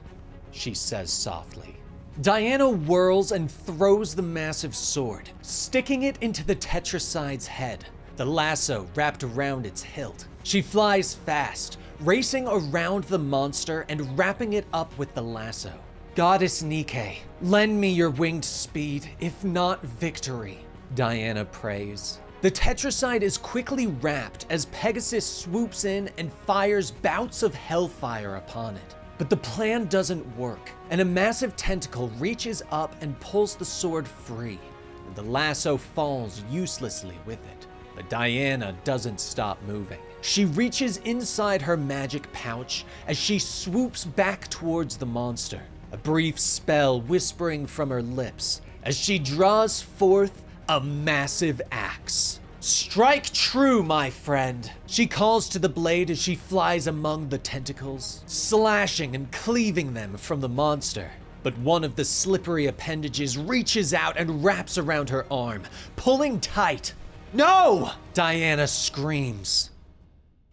she says softly. Diana whirls and throws the massive sword, sticking it into the Tetracide's head, the lasso wrapped around its hilt. She flies fast, racing around the monster and wrapping it up with the lasso. "Goddess Nike, lend me your winged speed, if not victory," Diana prays. The Tetracide is quickly wrapped as Pegasus swoops in and fires bouts of hellfire upon it. But the plan doesn't work, and a massive tentacle reaches up and pulls the sword free, and the lasso falls uselessly with it. But Diana doesn't stop moving. She reaches inside her magic pouch as she swoops back towards the monster, a brief spell whispering from her lips as she draws forth a massive axe. "Strike true, my friend," she calls to the blade as she flies among the tentacles, slashing and cleaving them from the monster. But one of the slippery appendages reaches out and wraps around her arm, pulling tight. "No!" Diana screams.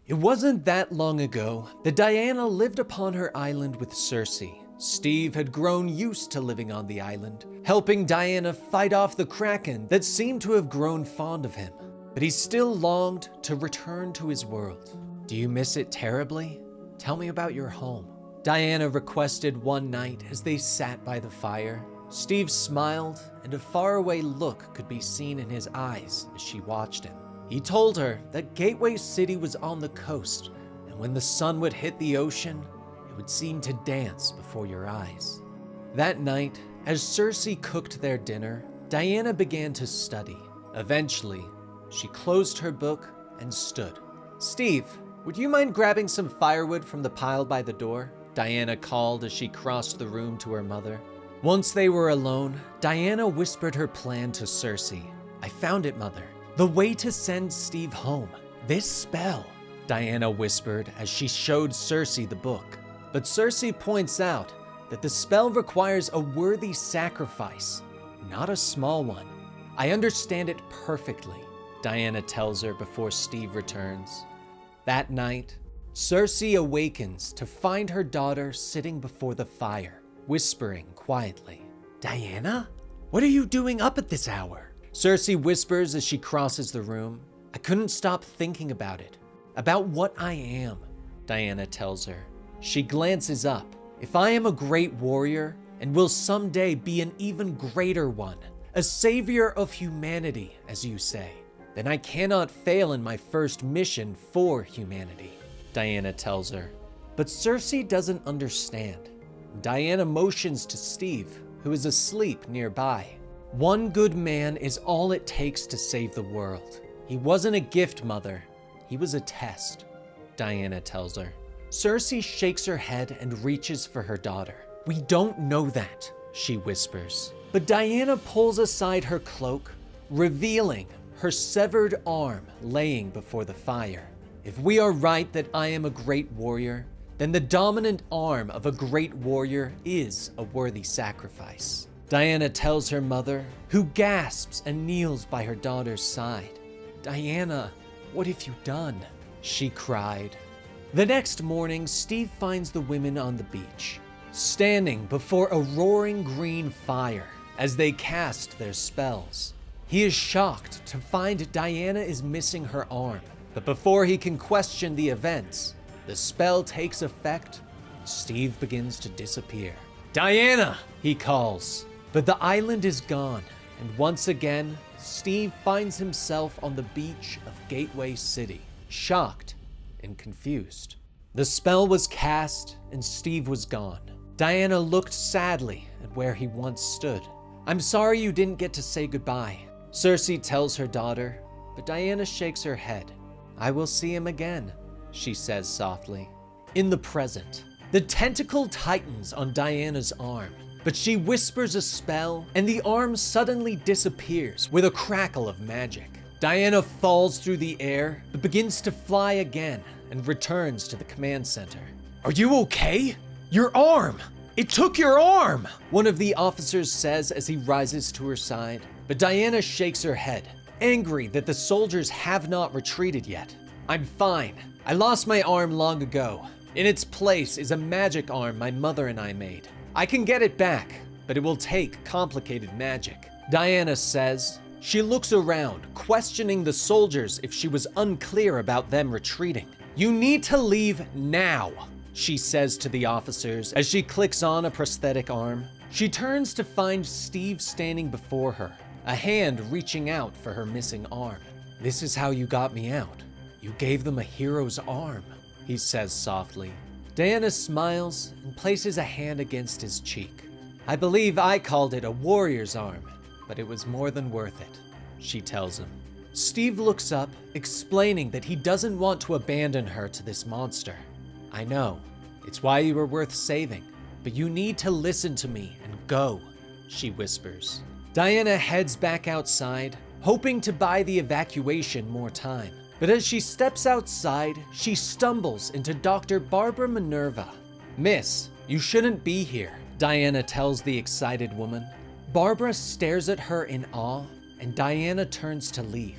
It wasn't that long ago that Diana lived upon her island with Cersei. Steve had grown used to living on the island, helping Diana fight off the Kraken that seemed to have grown fond of him. But he still longed to return to his world. "Do you miss it terribly? Tell me about your home," Diana requested one night as they sat by the fire. Steve smiled, and a faraway look could be seen in his eyes as she watched him. He told her that Gateway City was on the coast, and when the sun would hit the ocean, it would seem to dance before your eyes. That night, as Cersei cooked their dinner, Diana began to study. Eventually, she closed her book and stood. "Steve, would you mind grabbing some firewood from the pile by the door?" Diana called as she crossed the room to her mother. Once they were alone, Diana whispered her plan to Cersei. "I found it, Mother. The way to send Steve home. This spell," Diana whispered as she showed Cersei the book. But Cersei points out that the spell requires a worthy sacrifice, not a small one. "I understand it perfectly," Diana tells her before Steve returns. That night, Cersei awakens to find her daughter sitting before the fire, whispering quietly. "Diana? What are you doing up at this hour?" Cersei whispers as she crosses the room. "I couldn't stop thinking about it. About what I am," Diana tells her. She glances up. "If I am a great warrior, and will someday be an even greater one, a savior of humanity, as you say, then I cannot fail in my first mission for humanity," Diana tells her. But Cersei doesn't understand. Diana motions to Steve, who is asleep nearby. "One good man is all it takes to save the world. He wasn't a gift, Mother. He was a test," Diana tells her. Cersei shakes her head and reaches for her daughter. "We don't know that," she whispers. But Diana pulls aside her cloak, revealing her severed arm laying before the fire. "If we are right that I am a great warrior, then the dominant arm of a great warrior is a worthy sacrifice," Diana tells her mother, who gasps and kneels by her daughter's side. "Diana, what have you done?" she cried. The next morning, Steve finds the women on the beach, standing before a roaring green fire as they cast their spells. He is shocked to find Diana is missing her arm, but before he can question the events, the spell takes effect. Steve begins to disappear. "Diana!" he calls. But the island is gone, and once again, Steve finds himself on the beach of Gateway City, shocked and confused. The spell was cast, and Steve was gone. Diana looked sadly at where he once stood. "I'm sorry you didn't get to say goodbye," Cersei tells her daughter, but Diana shakes her head. "I will see him again," she says softly. In the present, the tentacle tightens on Diana's arm, but she whispers a spell, and the arm suddenly disappears with a crackle of magic. Diana falls through the air, but begins to fly again and returns to the command center. "Are you okay? Your arm! It took your arm!" one of the officers says as he rises to her side. But Diana shakes her head, angry that the soldiers have not retreated yet. "I'm fine. I lost my arm long ago. In its place is a magic arm my mother and I made. I can get it back, but it will take complicated magic," Diana says. She looks around, questioning the soldiers if she was unclear about them retreating. "You need to leave now," she says to the officers as she clicks on a prosthetic arm. She turns to find Steve standing before her, a hand reaching out for her missing arm. "This is how you got me out. You gave them a hero's arm," he says softly. Diana smiles and places a hand against his cheek. "I believe I called it a warrior's arm, but it was more than worth it," she tells him. Steve looks up, explaining that he doesn't want to abandon her to this monster. "I know. It's why you were worth saving. But you need to listen to me and go," she whispers. Diana heads back outside, hoping to buy the evacuation more time. But as she steps outside, she stumbles into Dr. Barbara Minerva. "Miss, you shouldn't be here," Diana tells the excited woman. Barbara stares at her in awe, and Diana turns to leave.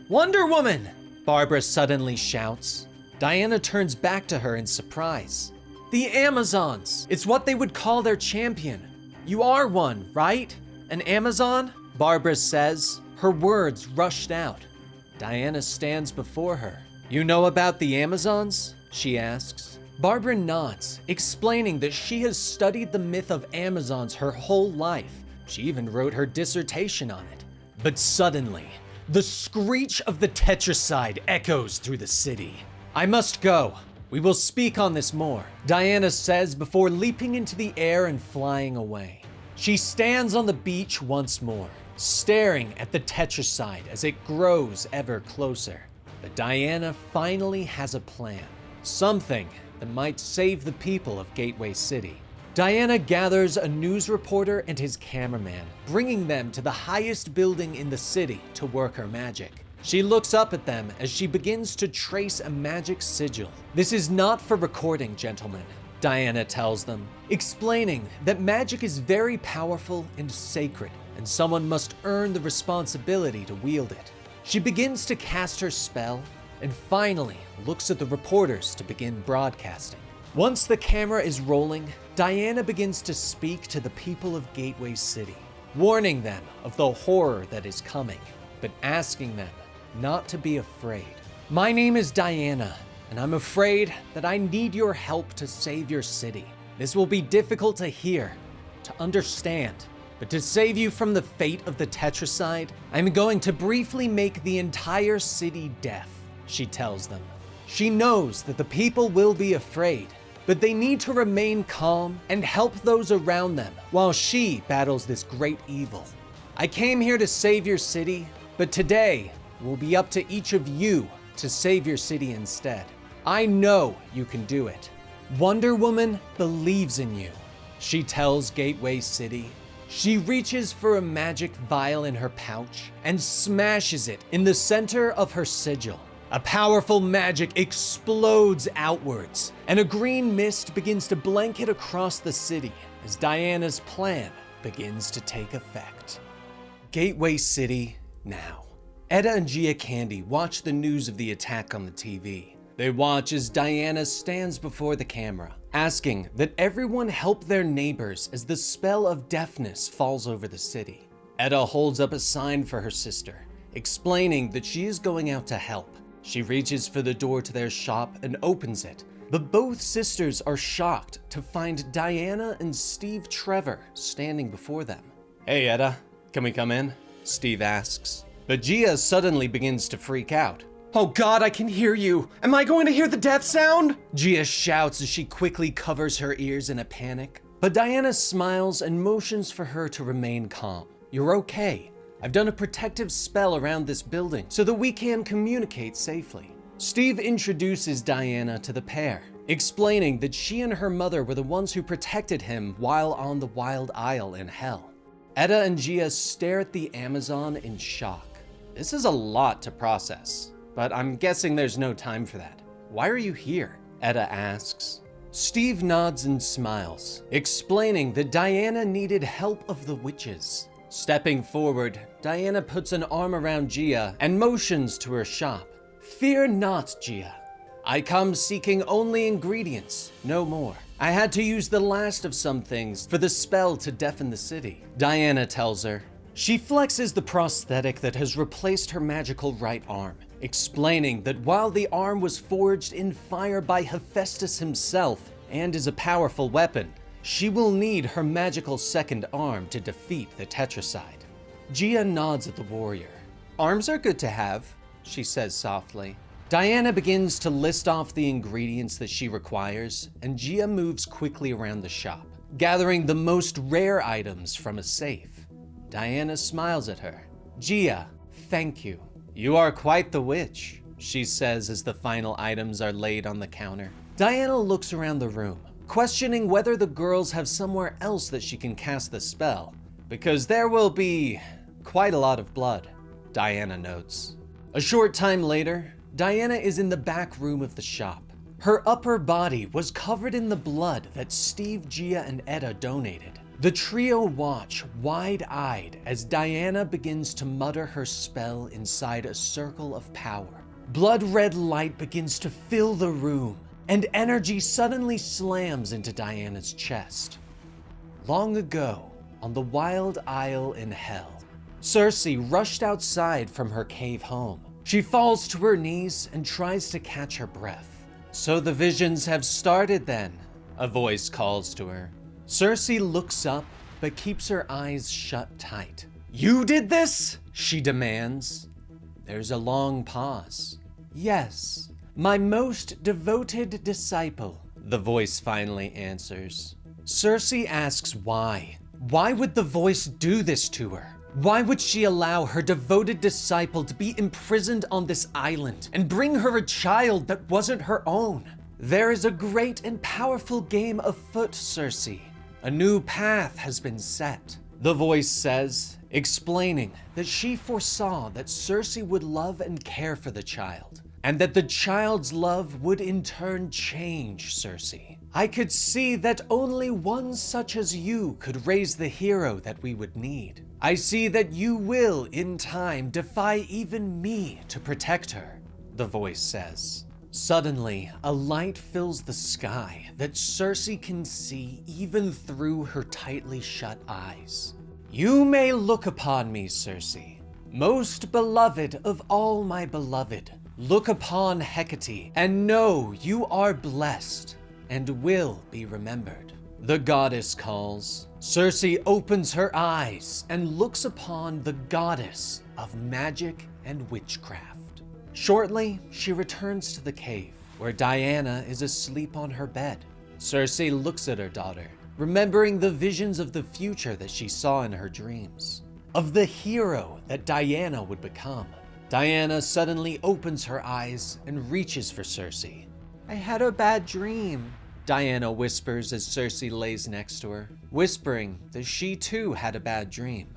"Wonder Woman!" Barbara suddenly shouts. Diana turns back to her in surprise. "The Amazons! It's what they would call their champion. You are one, right? An Amazon?" Barbara says, her words rushed out. Diana stands before her. "You know about the Amazons?" she asks. Barbara nods, explaining that she has studied the myth of Amazons her whole life. She even wrote her dissertation on it. But suddenly, the screech of the tetracide echoes through the city. "I must go. We will speak on this more," Diana says before leaping into the air and flying away. She stands on the beach once more, staring at the tetracide as it grows ever closer. But Diana finally has a plan, something that might save the people of Gateway City. Diana gathers a news reporter and his cameraman, bringing them to the highest building in the city to work her magic. She looks up at them as she begins to trace a magic sigil. "This is not for recording, gentlemen," Diana tells them, explaining that magic is very powerful and sacred, and someone must earn the responsibility to wield it. She begins to cast her spell, and finally looks at the reporters to begin broadcasting. Once the camera is rolling, Diana begins to speak to the people of Gateway City, warning them of the horror that is coming, but asking them not to be afraid. "My name is Diana, and I'm afraid that I need your help to save your city. This will be difficult to hear, to understand, but to save you from the fate of the tetracide, I'm going to briefly make the entire city deaf," she tells them. She knows that the people will be afraid, but they need to remain calm and help those around them while she battles this great evil. "I came here to save your city, but today it will be up to each of you to save your city instead. I know you can do it. Wonder Woman believes in you," she tells Gateway City. She reaches for a magic vial in her pouch and smashes it in the center of her sigil. A powerful magic explodes outwards, and a green mist begins to blanket across the city as Diana's plan begins to take effect. Gateway City now. Etta and Gia Candy watch the news of the attack on the TV. They watch as Diana stands before the camera, asking that everyone help their neighbors as the spell of deafness falls over the city. Etta holds up a sign for her sister, explaining that she is going out to help. She reaches for the door to their shop and opens it, but both sisters are shocked to find Diana and Steve Trevor standing before them. "Hey Etta, can we come in?" Steve asks. But Gia suddenly begins to freak out. "Oh God, I can hear you! Am I going to hear the death sound?" Gia shouts as she quickly covers her ears in a panic. But Diana smiles and motions for her to remain calm. "You're okay. I've done a protective spell around this building so that we can communicate safely." Steve introduces Diana to the pair, explaining that she and her mother were the ones who protected him while on the Wild Isle in Hell. Etta and Gia stare at the Amazon in shock. This is a lot to process, but I'm guessing there's no time for that. "Why are you here?" Etta asks. Steve nods and smiles, explaining that Diana needed help of the witches. Stepping forward, Diana puts an arm around Gia and motions to her shop. "Fear not, Gia. I come seeking only ingredients, no more. I had to use the last of some things for the spell to deafen the city," Diana tells her. She flexes the prosthetic that has replaced her magical right arm, explaining that while the arm was forged in fire by Hephaestus himself and is a powerful weapon, she will need her magical second arm to defeat the tetracide. Gia nods at the warrior. "Arms are good to have," she says softly. Diana begins to list off the ingredients that she requires, and Gia moves quickly around the shop, gathering the most rare items from a safe. Diana smiles at her. "Gia, thank you. You are quite the witch," she says as the final items are laid on the counter. Diana looks around the room, questioning whether the girls have somewhere else that she can cast the spell, because there will be quite a lot of blood. Diana notes. A short time later, Diana is in the back room of the shop. Her upper body was covered in the blood that Steve, Gia, and Etta donated. The trio watch wide-eyed as Diana begins to mutter her spell inside a circle of power. Blood-red light begins to fill the room, and energy suddenly slams into Diana's chest. Long ago, on the Wild Isle in Hell, Cersei rushed outside from her cave home. She falls to her knees and tries to catch her breath. "So the visions have started then," a voice calls to her. Cersei looks up, but keeps her eyes shut tight. "You did this?" she demands. There's a long pause. "Yes, my most devoted disciple," the voice finally answers. Cersei asks why. Why would the voice do this to her? Why would she allow her devoted disciple to be imprisoned on this island and bring her a child that wasn't her own? "There is a great and powerful game afoot, Cersei. A new path has been set," the voice says, explaining that she foresaw that Cersei would love and care for the child, and that the child's love would in turn change Cersei. "I could see that only one such as you could raise the hero that we would need. I see that you will, in time, defy even me to protect her," the voice says. Suddenly, a light fills the sky that Cersei can see even through her tightly shut eyes. "You may look upon me, Cersei, most beloved of all my beloved. Look upon Hecate and know you are blessed and will be remembered," the goddess calls. Cersei opens her eyes and looks upon the goddess of magic and witchcraft. Shortly, she returns to the cave, where Diana is asleep on her bed. Cersei looks at her daughter, remembering the visions of the future that she saw in her dreams, of the hero that Diana would become. Diana suddenly opens her eyes and reaches for Cersei. "I had a bad dream," Diana whispers as Cersei lays next to her, whispering that she too had a bad dream.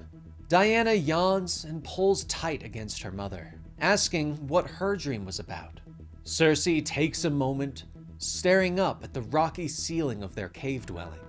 Diana yawns and pulls tight against her mother, asking what her dream was about. Cersei takes a moment, staring up at the rocky ceiling of their cave dwelling.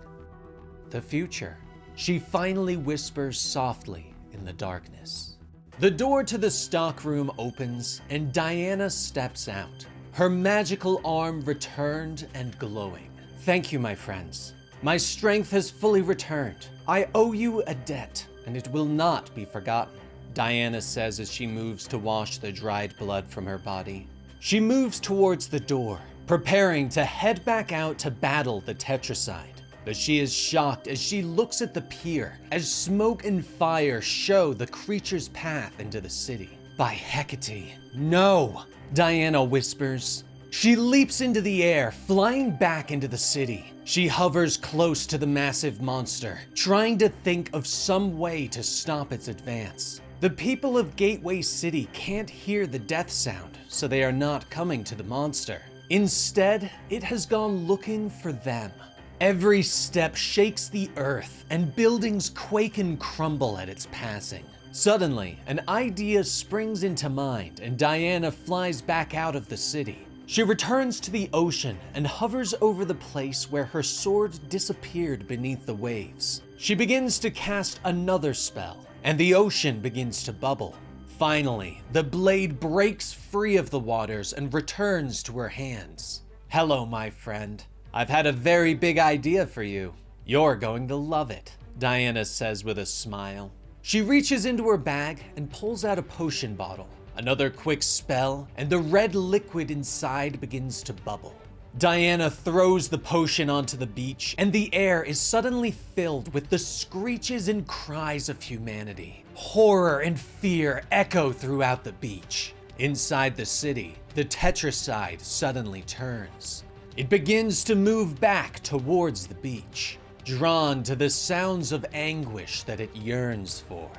"The future," she finally whispers softly in the darkness. The door to the stockroom opens and Diana steps out, her magical arm returned and glowing. "Thank you, my friends. My strength has fully returned. I owe you a debt, and it will not be forgotten," Diana says as she moves to wash the dried blood from her body. She moves towards the door, preparing to head back out to battle the Tetracide. But she is shocked as she looks at the pier, as smoke and fire show the creature's path into the city. "By Hecate, no!" Diana whispers. She leaps into the air, flying back into the city. She hovers close to the massive monster, trying to think of some way to stop its advance. The people of Gateway City can't hear the death sound, so they are not coming to the monster. Instead, it has gone looking for them. Every step shakes the earth, and buildings quake and crumble at its passing. Suddenly, an idea springs into mind, and Diana flies back out of the city. She returns to the ocean and hovers over the place where her sword disappeared beneath the waves. She begins to cast another spell, and the ocean begins to bubble. Finally, the blade breaks free of the waters and returns to her hands. "Hello, my friend. I've had a very big idea for you. You're going to love it," Diana says with a smile. She reaches into her bag and pulls out a potion bottle. Another quick spell, and the red liquid inside begins to bubble. Diana throws the potion onto the beach, and the air is suddenly filled with the screeches and cries of humanity. Horror and fear echo throughout the beach. Inside the city, the Tetracide suddenly turns. It begins to move back towards the beach, drawn to the sounds of anguish that it yearns for.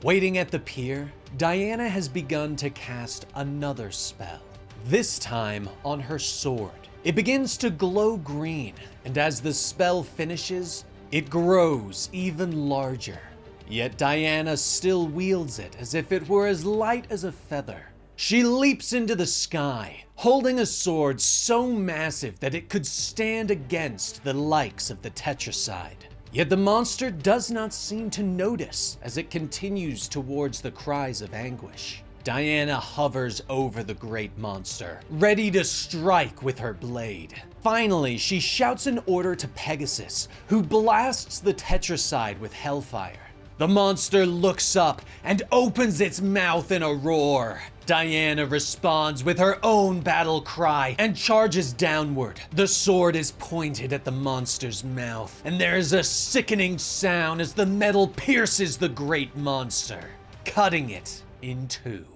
Waiting at the pier, Diana has begun to cast another spell, this time on her sword. It begins to glow green, and as the spell finishes, it grows even larger. Yet Diana still wields it as if it were as light as a feather. She leaps into the sky, holding a sword so massive that it could stand against the likes of the Tetracide. Yet the monster does not seem to notice as it continues towards the cries of anguish. Diana hovers over the great monster, ready to strike with her blade. Finally, she shouts an order to Pegasus, who blasts the Tetracide with hellfire. The monster looks up and opens its mouth in a roar. Diana responds with her own battle cry and charges downward. The sword is pointed at the monster's mouth, and there is a sickening sound as the metal pierces the great monster, cutting it in two.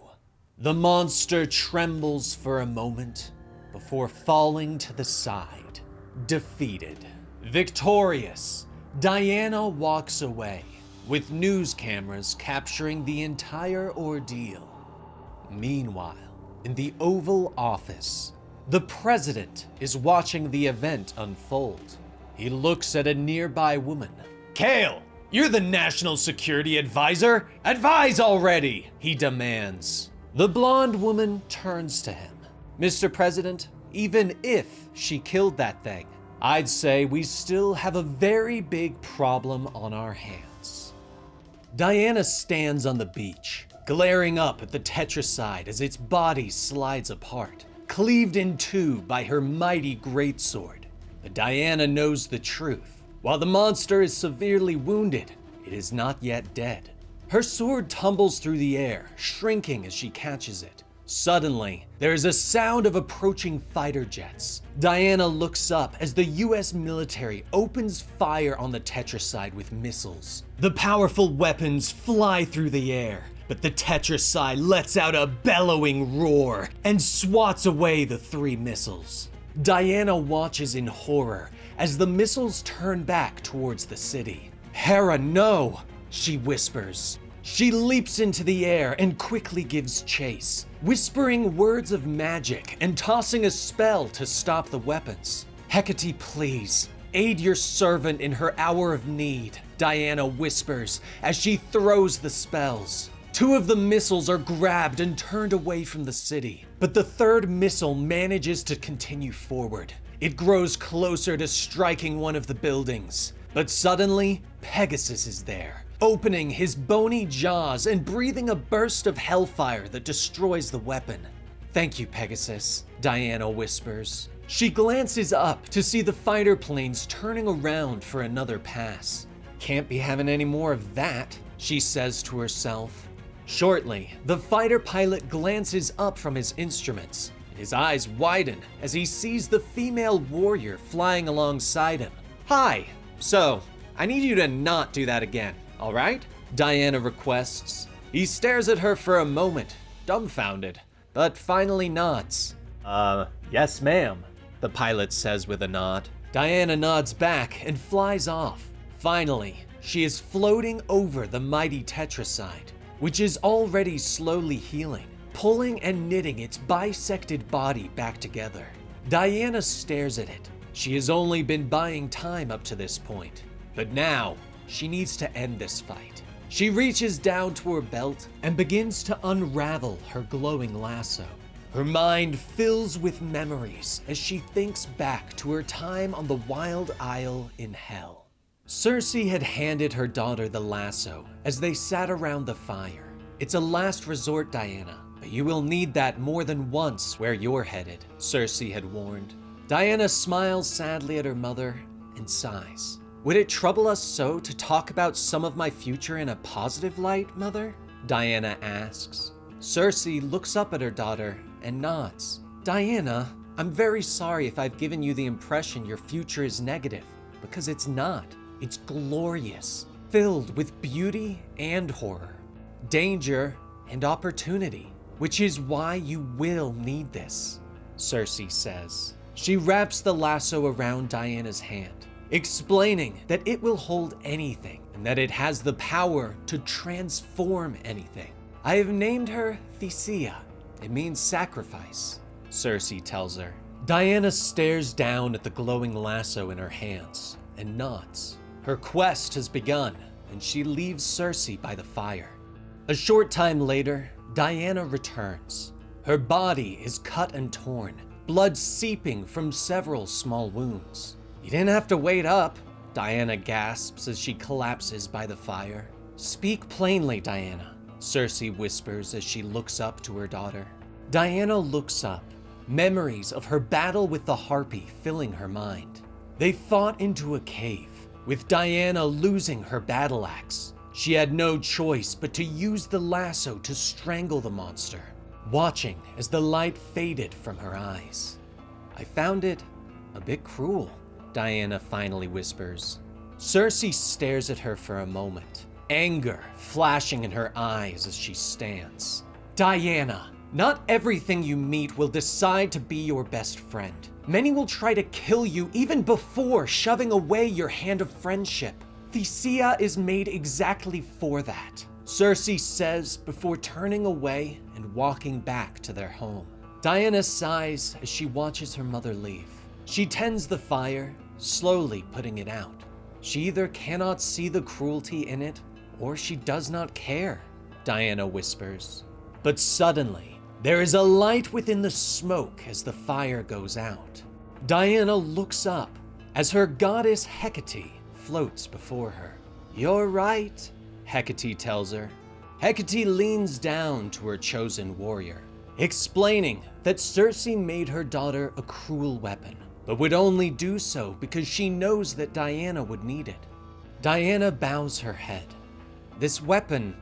The monster trembles for a moment before falling to the side, defeated. Victorious, Diana walks away, with news cameras capturing the entire ordeal. Meanwhile, in the Oval Office, the president is watching the event unfold. He looks at a nearby woman. "Kale, you're the National Security Advisor. Advise already," he demands. The blonde woman turns to him. "Mr. President, even if she killed that thing, I'd say we still have a very big problem on our hands." Diana stands on the beach, glaring up at the Tetracide as its body slides apart, cleaved in two by her mighty greatsword. But Diana knows the truth. While the monster is severely wounded, it is not yet dead. Her sword tumbles through the air, shrinking as she catches it. Suddenly, there is a sound of approaching fighter jets. Diana looks up as the US military opens fire on the Tetracide with missiles. The powerful weapons fly through the air, but the Tetracide lets out a bellowing roar and swats away the three missiles. Diana watches in horror as the missiles turn back towards the city. "Hera, no!" she whispers. She leaps into the air and quickly gives chase, whispering words of magic and tossing a spell to stop the weapons. "Hecate, please, aid your servant in her hour of need," Diana whispers as she throws the spells. Two of the missiles are grabbed and turned away from the city, but the third missile manages to continue forward. It grows closer to striking one of the buildings, but suddenly, Pegasus is there, opening his bony jaws and breathing a burst of hellfire that destroys the weapon. "Thank you, Pegasus," Diana whispers. She glances up to see the fighter planes turning around for another pass. "Can't be having any more of that," she says to herself. Shortly, the fighter pilot glances up from his instruments. His eyes widen as he sees the female warrior flying alongside him. "Hi, so I need you to not do that again. All right?" Diana requests. He stares at her for a moment, dumbfounded, but finally nods. Yes, ma'am," the pilot says with a nod. Diana nods back and flies off. Finally, she is floating over the mighty Tetracide, which is already slowly healing, pulling and knitting its bisected body back together. Diana stares at it. She has only been buying time up to this point, but now, she needs to end this fight. She reaches down to her belt and begins to unravel her glowing lasso. Her mind fills with memories as she thinks back to her time on the Wild Isle in Hell. Cersei had handed her daughter the lasso as they sat around the fire. "It's a last resort, Diana, but you will need that more than once where you're headed," Cersei had warned. Diana smiles sadly at her mother and sighs. "Would it trouble us so to talk about some of my future in a positive light, Mother?" Diana asks. Cersei looks up at her daughter and nods. "Diana, I'm very sorry if I've given you the impression your future is negative, because it's not. It's glorious, filled with beauty and horror, danger and opportunity, which is why you will need this," Cersei says. She wraps the lasso around Diana's hand, explaining that it will hold anything and that it has the power to transform anything. "I have named her Thesia. It means sacrifice," Cersei tells her. Diana stares down at the glowing lasso in her hands and nods. Her quest has begun, and she leaves Cersei by the fire. A short time later, Diana returns. Her body is cut and torn, blood seeping from several small wounds. "You didn't have to wait up," Diana gasps as she collapses by the fire. "Speak plainly, Diana," Cersei whispers as she looks up to her daughter. Diana looks up, memories of her battle with the Harpy filling her mind. They fought into a cave, with Diana losing her battle axe. She had no choice but to use the lasso to strangle the monster, watching as the light faded from her eyes. "I found it a bit cruel," Diana finally whispers. Cersei stares at her for a moment, anger flashing in her eyes as she stands. "Diana, not everything you meet will decide to be your best friend. Many will try to kill you even before shoving away your hand of friendship. Theseia is made exactly for that," Cersei says before turning away and walking back to their home. Diana sighs as she watches her mother leave. She tends the fire, slowly putting it out. She either cannot see the cruelty in it, or she does not care, Diana whispers. But suddenly, there is a light within the smoke as the fire goes out. Diana looks up as her goddess Hecate floats before her. "You're right," Hecate tells her. Hecate leans down to her chosen warrior, explaining that Cersei made her daughter a cruel weapon, but would only do so because she knows that Diana would need it. Diana bows her head. "This weapon,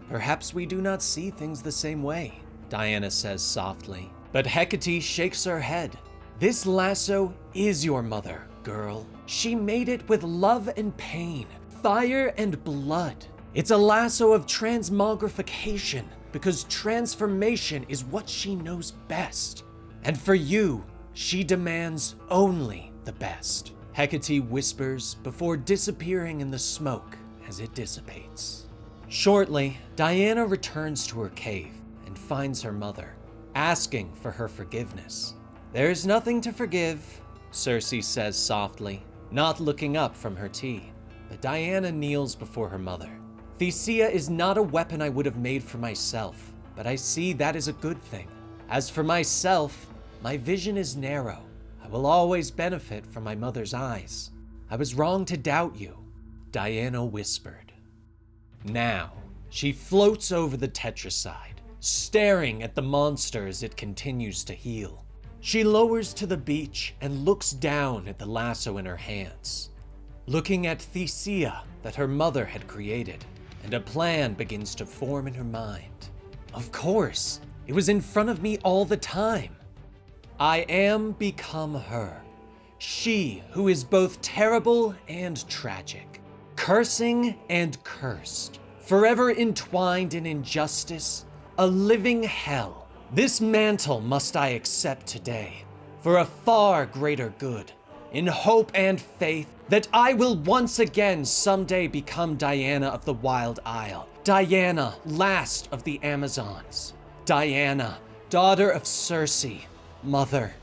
perhaps we do not see things the same way," Diana says softly. But Hecate shakes her head. "This lasso is your mother, girl. She made it with love and pain, fire and blood. It's a lasso of transmogrification, because transformation is what she knows best. And for you, she demands only the best," Hecate whispers before disappearing in the smoke as it dissipates. Shortly, Diana returns to her cave and finds her mother, asking for her forgiveness. "There's nothing to forgive," Cersei says softly, not looking up from her tea. But Diana kneels before her mother. "Theseia is not a weapon I would have made for myself, but I see that is a good thing. As for myself, my vision is narrow. I will always benefit from my mother's eyes. I was wrong to doubt you," Diana whispered. Now, she floats over the tetracide, staring at the monster as it continues to heal. She lowers to the beach and looks down at the lasso in her hands, looking at Theseia that her mother had created, and a plan begins to form in her mind. Of course, it was in front of me all the time. I am become her, she who is both terrible and tragic, cursing and cursed, forever entwined in injustice, a living hell. This mantle must I accept today, for a far greater good, in hope and faith that I will once again someday become Diana of the Wild Isle, Diana, last of the Amazons, Diana, daughter of Cersei. Mother,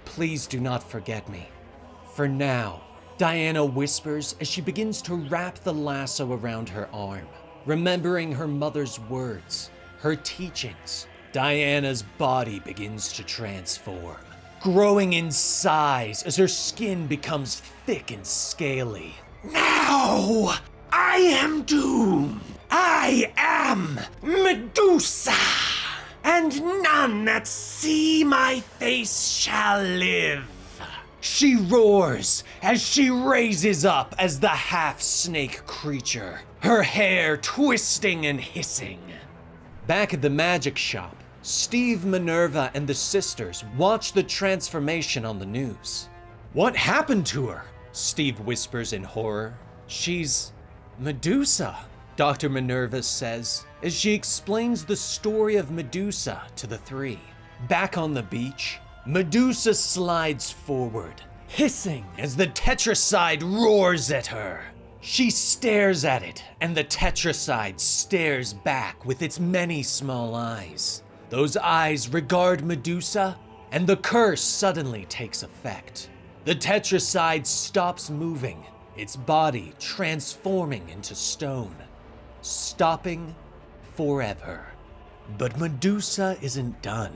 please do not forget me. For now," Diana whispers as she begins to wrap the lasso around her arm, remembering her mother's words, her teachings. Diana's body begins to transform, growing in size as her skin becomes thick and scaly. "Now, I am doomed. I am Medusa, and none that see my face shall live," she roars as she raises up as the half-snake creature, her hair twisting and hissing. Back at the magic shop, Steve, Minerva, and the sisters watch the transformation on the news. "What happened to her?" Steve whispers in horror. "She's Medusa," Dr. Minerva says as she explains the story of Medusa to the three. Back on the beach, Medusa slides forward, hissing as the tetracide roars at her. She stares at it, and the tetracide stares back with its many small eyes. Those eyes regard Medusa, and the curse suddenly takes effect. The tetracide stops moving, its body transforming into stone, stopping forever. But Medusa isn't done.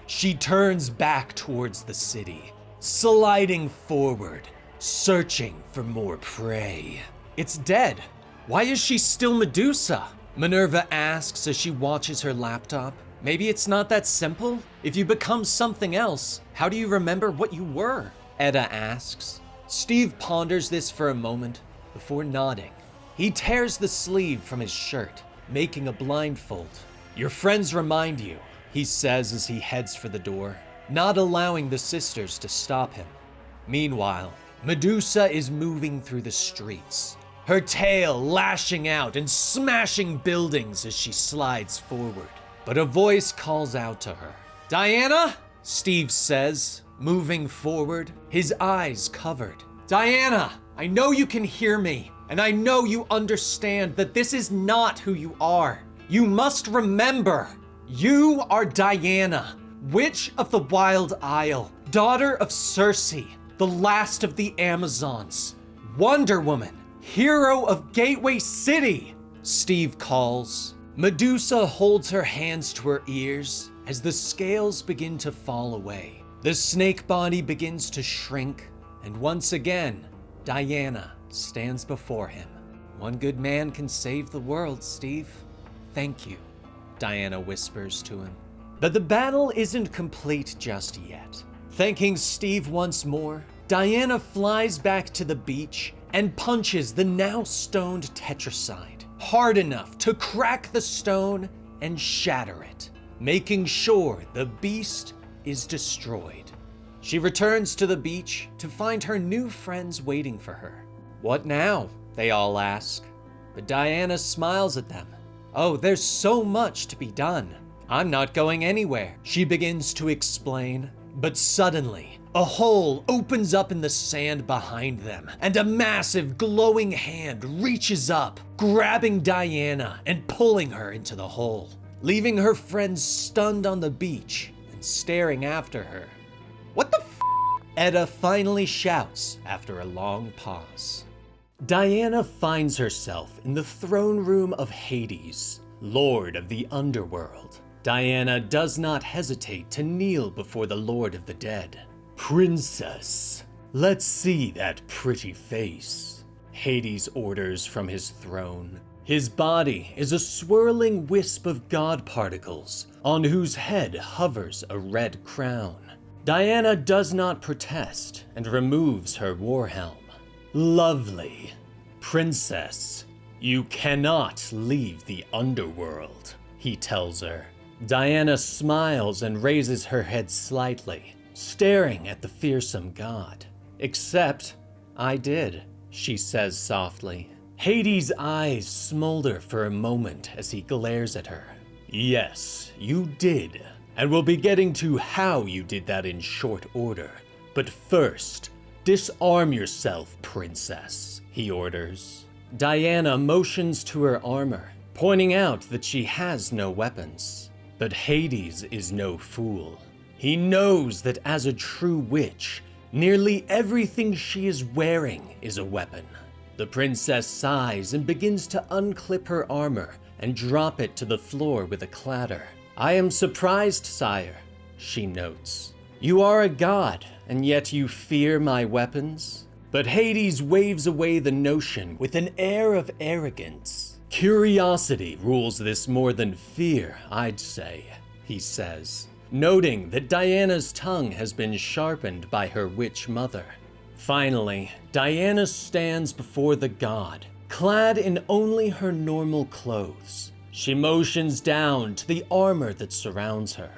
She turns back towards the city, sliding forward, searching for more prey. It's dead. Why is she still Medusa? Minerva asks as she watches her laptop. Maybe it's not that simple? If you become something else, how do you remember what you were? Edda asks. Steve ponders this for a moment before nodding. He tears the sleeve from his shirt, making a blindfold. Your friends remind you, he says as he heads for the door, not allowing the sisters to stop him. Meanwhile, Medusa is moving through the streets, her tail lashing out and smashing buildings as she slides forward. But a voice calls out to her. Diana? Steve says, moving forward, his eyes covered. Diana, I know you can hear me, and I know you understand that this is not who you are. You must remember, you are Diana, Witch of the Wild Isle, daughter of Circe, the last of the Amazons, Wonder Woman, hero of Gateway City, Steve calls. Medusa holds her hands to her ears as the scales begin to fall away. The snake body begins to shrink, and once again, Diana stands before him. One good man can save the world, Steve. Thank you, Diana whispers to him. But the battle isn't complete just yet. Thanking Steve once more, Diana flies back to the beach and punches the now stoned tetracide hard enough to crack the stone and shatter it, making sure the beast is destroyed. She returns to the beach to find her new friends waiting for her. What now? They all ask. But Diana smiles at them. Oh, there's so much to be done. I'm not going anywhere, she begins to explain. But suddenly, a hole opens up in the sand behind them, and a massive glowing hand reaches up, grabbing Diana and pulling her into the hole, leaving her friends stunned on the beach and staring after her. What the f***? Edda finally shouts after a long pause. Diana finds herself in the throne room of Hades, Lord of the Underworld. Diana does not hesitate to kneel before the Lord of the Dead. Princess, let's see that pretty face, Hades orders from his throne. His body is a swirling wisp of god particles on whose head hovers a red crown. Diana does not protest and removes her war helm. Lovely. Princess, you cannot leave the underworld, he tells her. Diana smiles and raises her head slightly, staring at the fearsome god. Except, I did, she says softly. Hades' eyes smolder for a moment as he glares at her. Yes, you did, and we'll be getting to how you did that in short order. But first, disarm yourself, princess, he orders. Diana motions to her armor, pointing out that she has no weapons. But Hades is no fool. He knows that as a true witch, nearly everything she is wearing is a weapon. The princess sighs and begins to unclip her armor and drop it to the floor with a clatter. I am surprised, sire, she notes. You are a god, and yet you fear my weapons? But Hades waves away the notion with an air of arrogance. Curiosity rules this more than fear, I'd say, he says, noting that Diana's tongue has been sharpened by her witch mother. Finally, Diana stands before the god, clad in only her normal clothes. She motions down to the armor that surrounds her.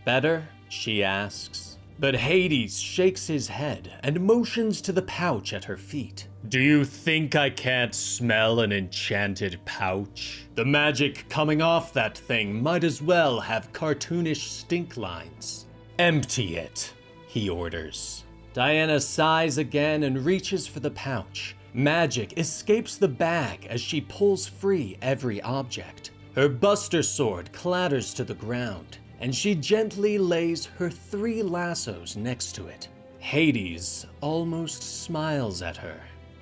Better? She asks. But Hades shakes his head and motions to the pouch at her feet. Do you think I can't smell an enchanted pouch? The magic coming off that thing might as well have cartoonish stink lines. Empty it, he orders. Diana sighs again and reaches for the pouch. Magic escapes the bag as she pulls free every object. Her buster sword clatters to the ground, and she gently lays her 3 lassos next to it. Hades almost smiles at her.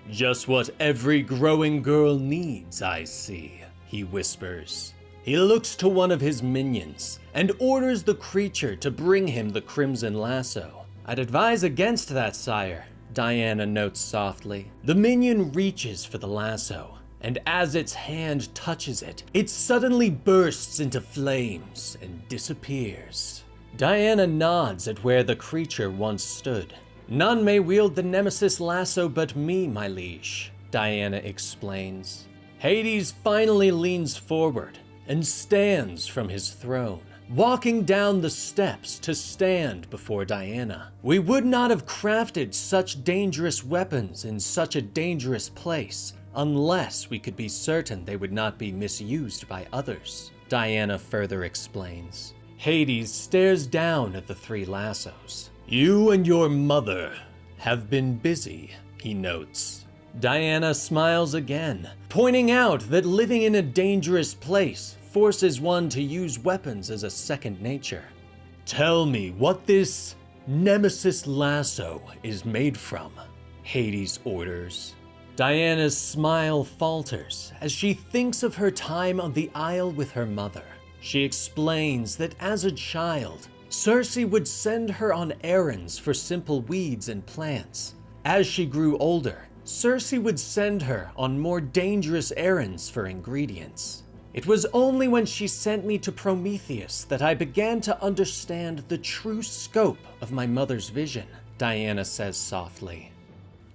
Just what every growing girl needs, I see, he whispers. He looks to one of his minions and orders the creature to bring him the crimson lasso. I'd advise against that, sire, Diana notes softly. The minion reaches for the lasso, and as its hand touches it, it suddenly bursts into flames and disappears. Diana nods at where the creature once stood. None may wield the nemesis lasso but me, my liege, Diana explains. Hades finally leans forward and stands from his throne, walking down the steps to stand before Diana. We would not have crafted such dangerous weapons in such a dangerous place unless we could be certain they would not be misused by others, Diana further explains. Hades stares down at the three lassos. You and your mother have been busy, he notes. Diana smiles again, pointing out that living in a dangerous place forces one to use weapons as a second nature. Tell me what this nemesis lasso is made from, Hades orders. Diana's smile falters as she thinks of her time on the Isle with her mother. She explains that as a child, Circe would send her on errands for simple weeds and plants. As she grew older, Circe would send her on more dangerous errands for ingredients. It was only when she sent me to Prometheus that I began to understand the true scope of my mother's vision, Diana says softly.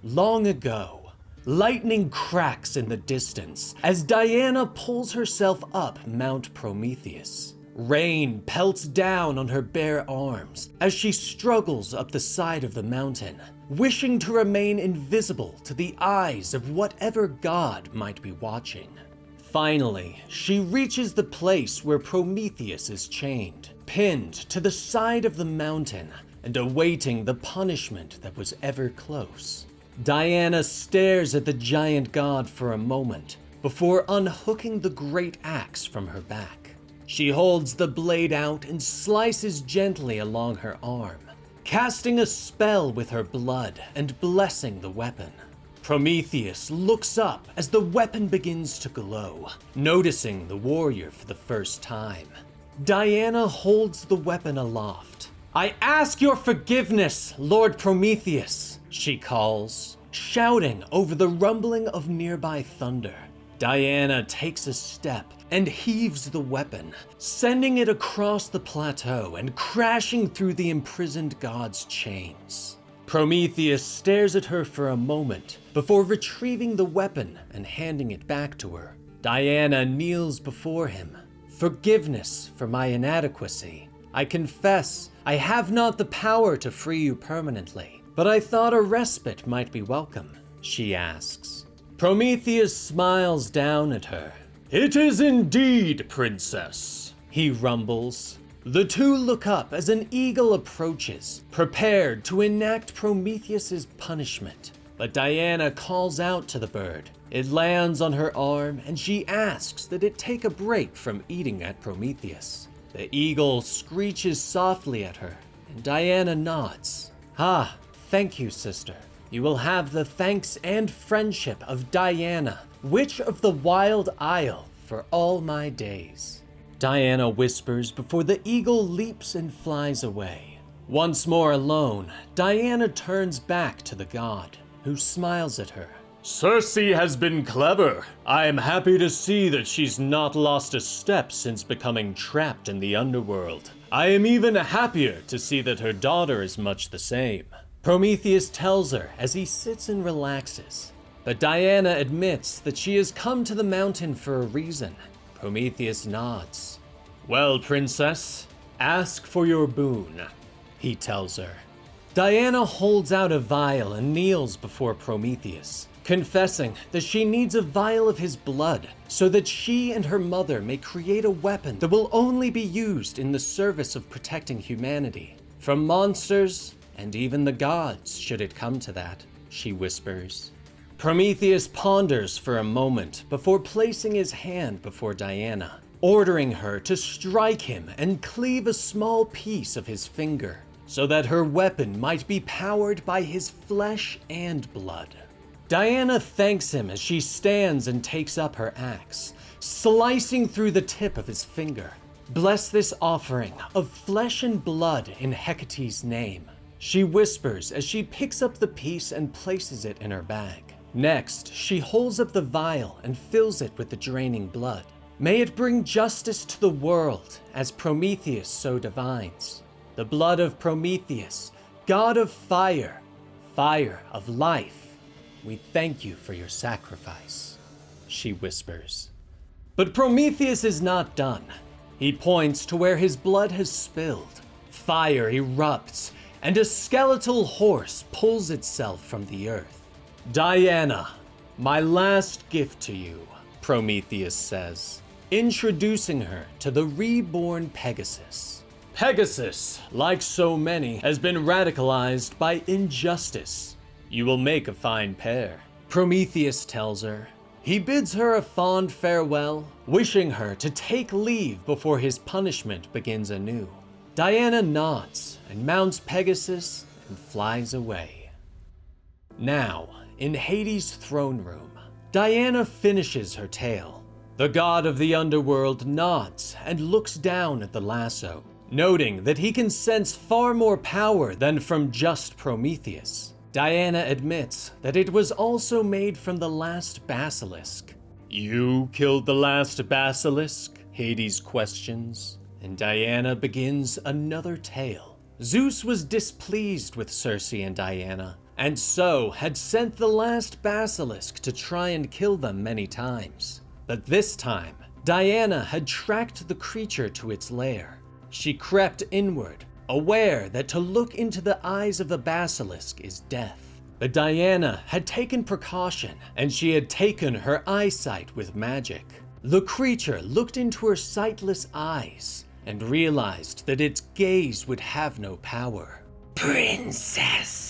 Long ago, lightning cracks in the distance as Diana pulls herself up Mount Prometheus. Rain pelts down on her bare arms as she struggles up the side of the mountain, wishing to remain invisible to the eyes of whatever god might be watching. Finally, she reaches the place where Prometheus is chained, pinned to the side of the mountain and awaiting the punishment that was ever close. Diana stares at the giant god for a moment before unhooking the great axe from her back. She holds the blade out and slices gently along her arm, casting a spell with her blood and blessing the weapon. Prometheus looks up as the weapon begins to glow, noticing the warrior for the first time. Diana holds the weapon aloft. I ask your forgiveness, Lord Prometheus, she calls, shouting over the rumbling of nearby thunder. Diana takes a step and heaves the weapon, sending it across the plateau and crashing through the imprisoned god's chains. Prometheus stares at her for a moment before retrieving the weapon and handing it back to her. Diana kneels before him. Forgiveness for my inadequacy. I confess I have not the power to free you permanently, but I thought a respite might be welcome, she asks. Prometheus smiles down at her. It is indeed, princess, he rumbles. The two look up as an eagle approaches, prepared to enact Prometheus's punishment. But Diana calls out to the bird. It lands on her arm and she asks that it take a break from eating at Prometheus. The eagle screeches softly at her, and Diana nods. Ah, thank you, sister. You will have the thanks and friendship of Diana, witch of the Wild Isle, for all my days. Diana whispers before the eagle leaps and flies away. Once more alone, Diana turns back to the god, who smiles at her. Circe has been clever. I am happy to see that she's not lost a step since becoming trapped in the underworld. I am even happier to see that her daughter is much the same. Prometheus tells her as he sits and relaxes. But Diana admits that she has come to the mountain for a reason. Prometheus nods. Well, princess, ask for your boon, he tells her. Diana holds out a vial and kneels before Prometheus, confessing that she needs a vial of his blood so that she and her mother may create a weapon that will only be used in the service of protecting humanity from monsters and even the gods, should it come to that, she whispers. Prometheus ponders for a moment before placing his hand before Diana, ordering her to strike him and cleave a small piece of his finger so that her weapon might be powered by his flesh and blood. Diana thanks him as she stands and takes up her axe, slicing through the tip of his finger. Bless this offering of flesh and blood in Hecate's name, she whispers as she picks up the piece and places it in her bag. Next, she holds up the vial and fills it with the draining blood. May it bring justice to the world, as Prometheus so divines. The blood of Prometheus, god of fire, fire of life. We thank you for your sacrifice, she whispers. But Prometheus is not done. He points to where his blood has spilled. Fire erupts, and a skeletal horse pulls itself from the earth. Diana, my last gift to you, Prometheus says, introducing her to the reborn Pegasus. Pegasus, like so many, has been radicalized by injustice. You will make a fine pair, Prometheus tells her. He bids her a fond farewell, wishing her to take leave before his punishment begins anew. Diana nods and mounts Pegasus and flies away. Now, in Hades' throne room, Diana finishes her tale. The god of the underworld nods and looks down at the lasso, noting that he can sense far more power than from just Prometheus. Diana admits that it was also made from the last basilisk. You killed the last basilisk? Hades questions, and Diana begins another tale. Zeus was displeased with Circe and Diana, and so had sent the last basilisk to try and kill them many times. But this time, Diana had tracked the creature to its lair. She crept inward, aware that to look into the eyes of the basilisk is death. But Diana had taken precaution, and she had taken her eyesight with magic. The creature looked into her sightless eyes and realized that its gaze would have no power. Princess,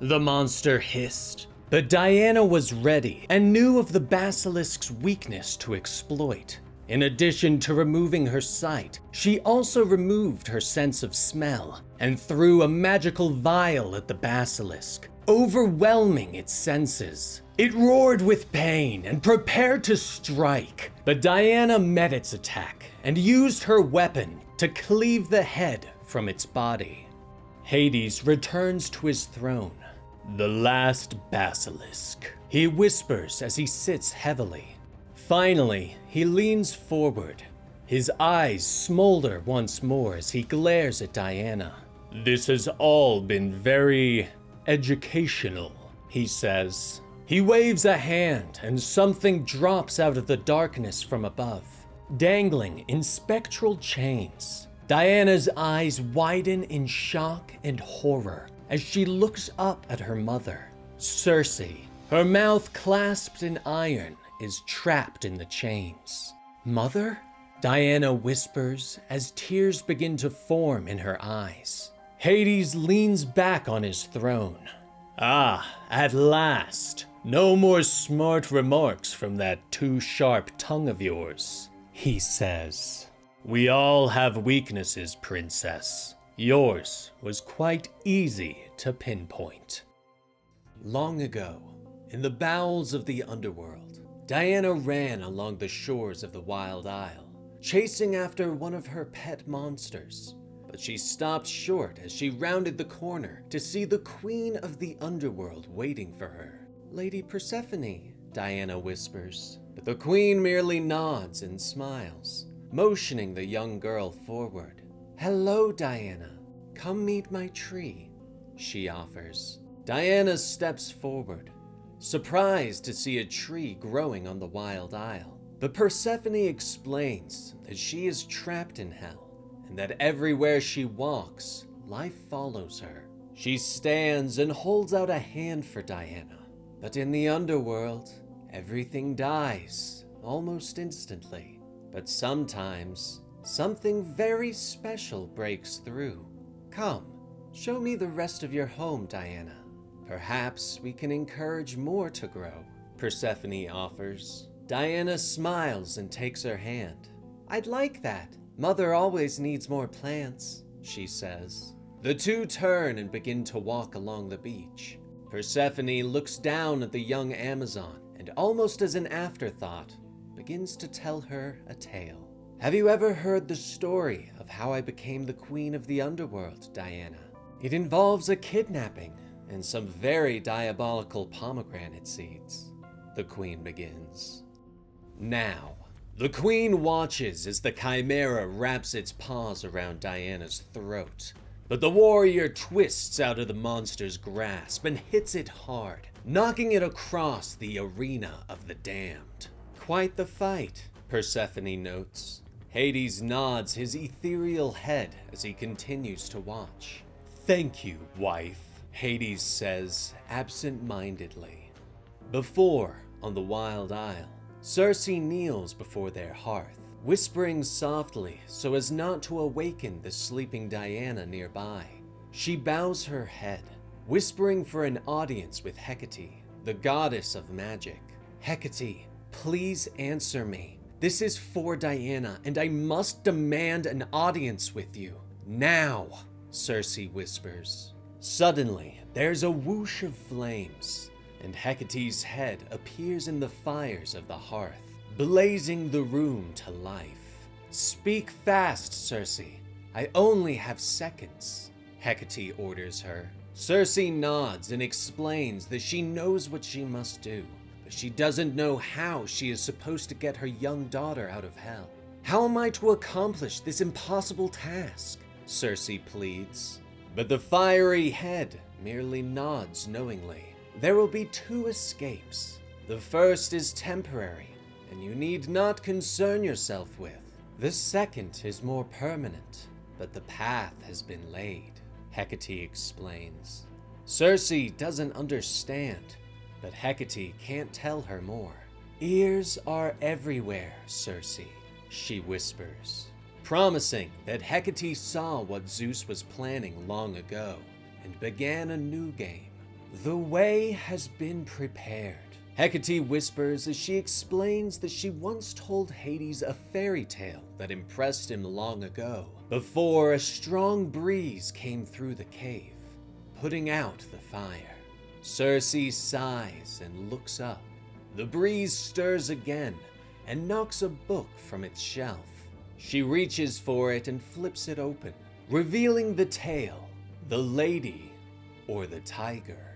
the monster hissed. But Diana was ready and knew of the basilisk's weakness to exploit. In addition to removing her sight, she also removed her sense of smell and threw a magical vial at the basilisk, overwhelming its senses. It roared with pain and prepared to strike, but Diana met its attack and used her weapon to cleave the head from its body. Hades returns to his throne. The last basilisk, he whispers as he sits heavily. Finally, he leans forward. His eyes smolder once more as he glares at Diana. This has all been very educational, he says. He waves a hand and something drops out of the darkness from above, dangling in spectral chains. Diana's eyes widen in shock and horror as she looks up at her mother. Circe, her mouth clasped in iron, is trapped in the chains. Mother? Diana whispers as tears begin to form in her eyes. Hades leans back on his throne. Ah, at last. No more smart remarks from that too-sharp tongue of yours, he says. We all have weaknesses, princess. Yours was quite easy to pinpoint. Long ago, in the bowels of the underworld, Diana ran along the shores of the Wild Isle, chasing after one of her pet monsters. But she stopped short as she rounded the corner to see the queen of the underworld waiting for her. Lady Persephone, Diana whispers, but the queen merely nods and smiles, motioning the young girl forward. Hello, Diana. Come meet my tree, she offers. Diana steps forward, surprised to see a tree growing on the Wild Isle. But Persephone explains that she is trapped in hell, and that everywhere she walks, life follows her. She stands and holds out a hand for Diana. But in the underworld, everything dies almost instantly. But sometimes, something very special breaks through. Come, show me the rest of your home, Diana. Perhaps we can encourage more to grow, Persephone offers. Diana smiles and takes her hand. I'd like that. Mother always needs more plants, she says. The two turn and begin to walk along the beach. Persephone looks down at the young Amazon and, almost as an afterthought, begins to tell her a tale. Have you ever heard the story of how I became the queen of the underworld, Diana? It involves a kidnapping and some very diabolical pomegranate seeds. The queen begins. Now, the queen watches as the chimera wraps its paws around Diana's throat. But the warrior twists out of the monster's grasp and hits it hard, knocking it across the arena of the damned. Quite the fight, Persephone notes. Hades nods his ethereal head as he continues to watch. Thank you, wife, Hades says absent-mindedly. Before, on the Wild Isle, Circe kneels before their hearth, whispering softly so as not to awaken the sleeping Diana nearby. She bows her head, whispering for an audience with Hecate, the goddess of magic. Hecate, please answer me. This is for Diana, and I must demand an audience with you. Now, Circe whispers. Suddenly, there's a whoosh of flames, and Hecate's head appears in the fires of the hearth, blazing the room to life. Speak fast, Circe. I only have seconds, Hecate orders her. Circe nods and explains that she knows what she must do, but she doesn't know how she is supposed to get her young daughter out of hell. How am I to accomplish this impossible task? Circe pleads. But the fiery head merely nods knowingly. There will be 2 escapes. The first is temporary, and you need not concern yourself with. The second is more permanent, but the path has been laid, Hecate explains. Circe doesn't understand, but Hecate can't tell her more. Ears are everywhere, Circe, she whispers, promising that Hecate saw what Zeus was planning long ago and began a new game. The way has been prepared, Hecate whispers as she explains that she once told Hades a fairy tale that impressed him long ago, before a strong breeze came through the cave, putting out the fire. Circe sighs and looks up. The breeze stirs again and knocks a book from its shelf. She reaches for it and flips it open, revealing the tale, The Lady or the Tiger.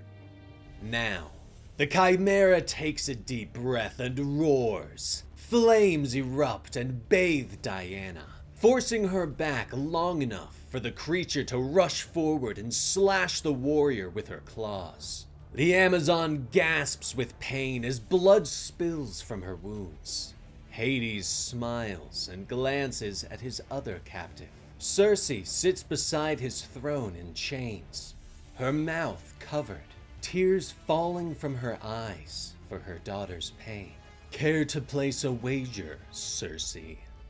Now, the chimera takes a deep breath and roars. Flames erupt and bathe Diana, forcing her back long enough for the creature to rush forward and slash the warrior with her claws. The Amazon gasps with pain as blood spills from her wounds. Hades smiles and glances at his other captive. Circe sits beside his throne in chains, her mouth covered, tears falling from her eyes for her daughter's pain. Care to place a wager, Circe?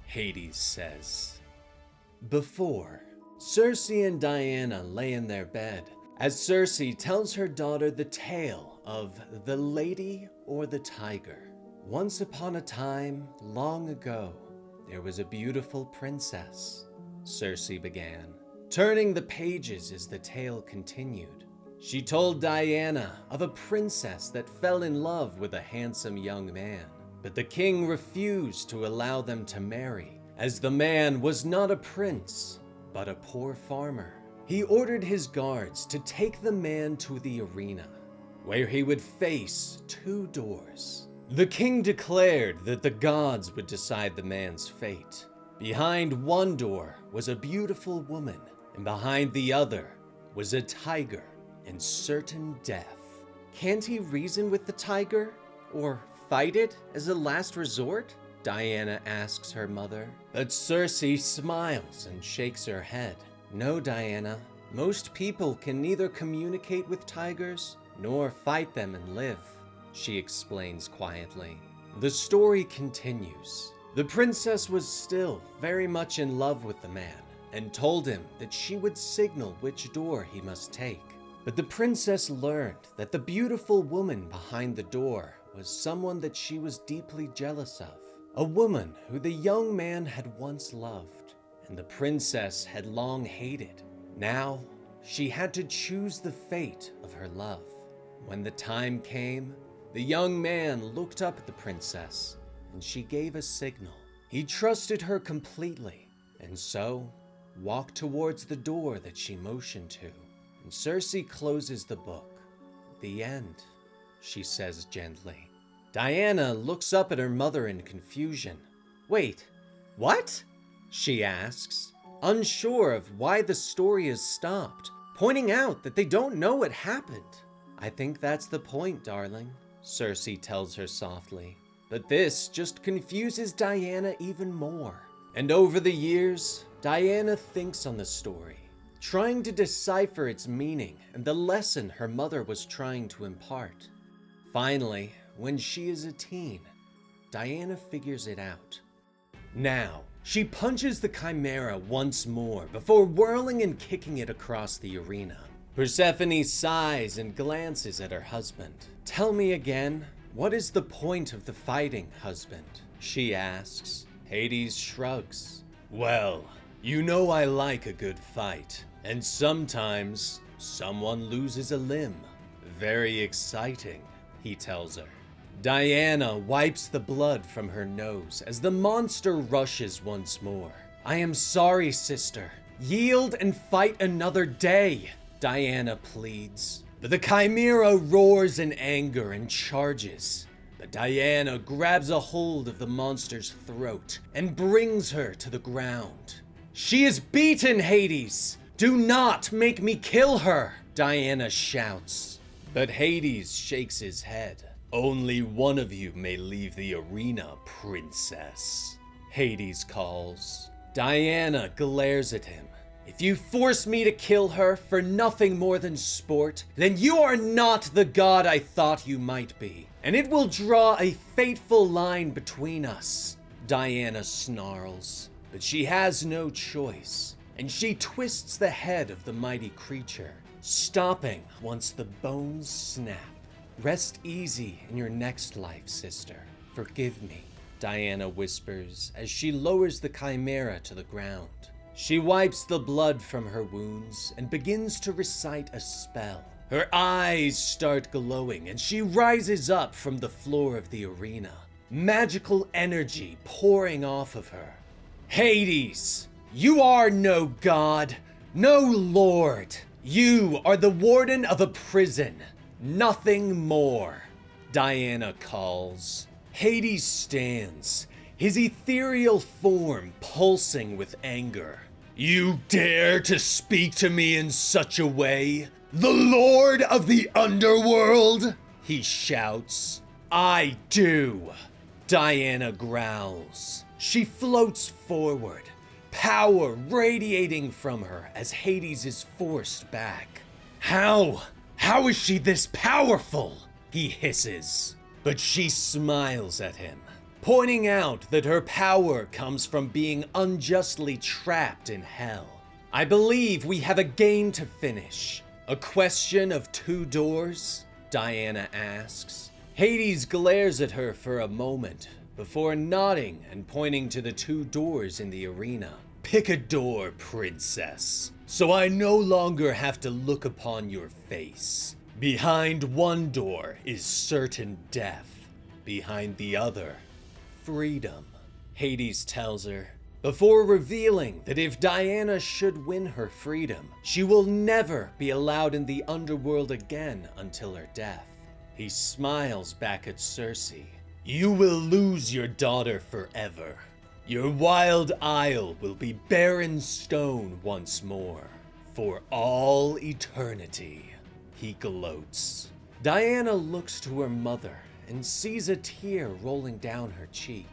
Hades says. Before, Circe and Diana lay in their bed as Circe tells her daughter the tale of the Lady or the Tiger. Once upon a time, long ago, there was a beautiful princess, Circe began, turning the pages as the tale continued. She told Diana of a princess that fell in love with a handsome young man, but the king refused to allow them to marry, as the man was not a prince, but a poor farmer. He ordered his guards to take the man to the arena, where he would face 2 doors. The king declared that the gods would decide the man's fate. Behind one door was a beautiful woman, and behind the other was a tiger and certain death. Can't he reason with the tiger? Or fight it as a last resort? Diana asks her mother. But Circe smiles and shakes her head. No, Diana. Most people can neither communicate with tigers nor fight them and live, she explains quietly. The story continues. The princess was still very much in love with the man and told him that she would signal which door he must take. But the princess learned that the beautiful woman behind the door was someone that she was deeply jealous of, a woman who the young man had once loved, and the princess had long hated. Now, she had to choose the fate of her love. When the time came, the young man looked up at the princess, and she gave a signal. He trusted her completely, and so walked towards the door that she motioned to. And Cersei closes the book. "The end," she says gently. Diana looks up at her mother in confusion. "Wait, what?" she asks, unsure of why the story has stopped, pointing out that they don't know what happened. "I think that's the point, darling," Cersei tells her softly. But this just confuses Diana even more. And over the years, Diana thinks on the story, trying to decipher its meaning and the lesson her mother was trying to impart. Finally, when she is a teen, Diana figures it out. Now, she punches the Chimera once more before whirling and kicking it across the arena. Persephone sighs and glances at her husband. "Tell me again, what is the point of the fighting, husband?" she asks. Hades shrugs. "Well, you know I like a good fight, and sometimes someone loses a limb. Very exciting," he tells her. Diana wipes the blood from her nose as the monster rushes once more. "I am sorry, sister. Yield and fight another day," Diana pleads. But the Chimera roars in anger and charges. But Diana grabs a hold of the monster's throat and brings her to the ground. "She is beaten, Hades! Do not make me kill her!" Diana shouts. But Hades shakes his head. "Only one of you may leave the arena, princess," Hades calls. Diana glares at him. "If you force me to kill her for nothing more than sport, then you are not the god I thought you might be, and it will draw a fateful line between us," Diana snarls. But she has no choice, and she twists the head of the mighty creature, stopping once the bones snap. "Rest easy in your next life, sister. Forgive me," Diana whispers as she lowers the Chimera to the ground. She wipes the blood from her wounds and begins to recite a spell. Her eyes start glowing and she rises up from the floor of the arena, magical energy pouring off of her. "Hades, you are no god, no lord. You are the warden of a prison. Nothing more," Diana calls. Hades stands, his ethereal form pulsing with anger. "You dare to speak to me in such a way? The Lord of the Underworld?" he shouts. "I do," Diana growls. She floats forward, power radiating from her as Hades is forced back. How is she this powerful?" he hisses. But she smiles at him, pointing out that her power comes from being unjustly trapped in hell. "I believe we have a game to finish. A question of 2 doors?" Diana asks. Hades glares at her for a moment before nodding and pointing to the 2 doors in the arena. "Pick a door, princess, so I no longer have to look upon your face. Behind one door is certain death. Behind the other, freedom," Hades tells her, before revealing that if Diana should win her freedom, she will never be allowed in the underworld again until her death. He smiles back at Cersei. "You will lose your daughter forever. Your wild isle will be barren stone once more, for all eternity," he gloats. Diana looks to her mother and sees a tear rolling down her cheek.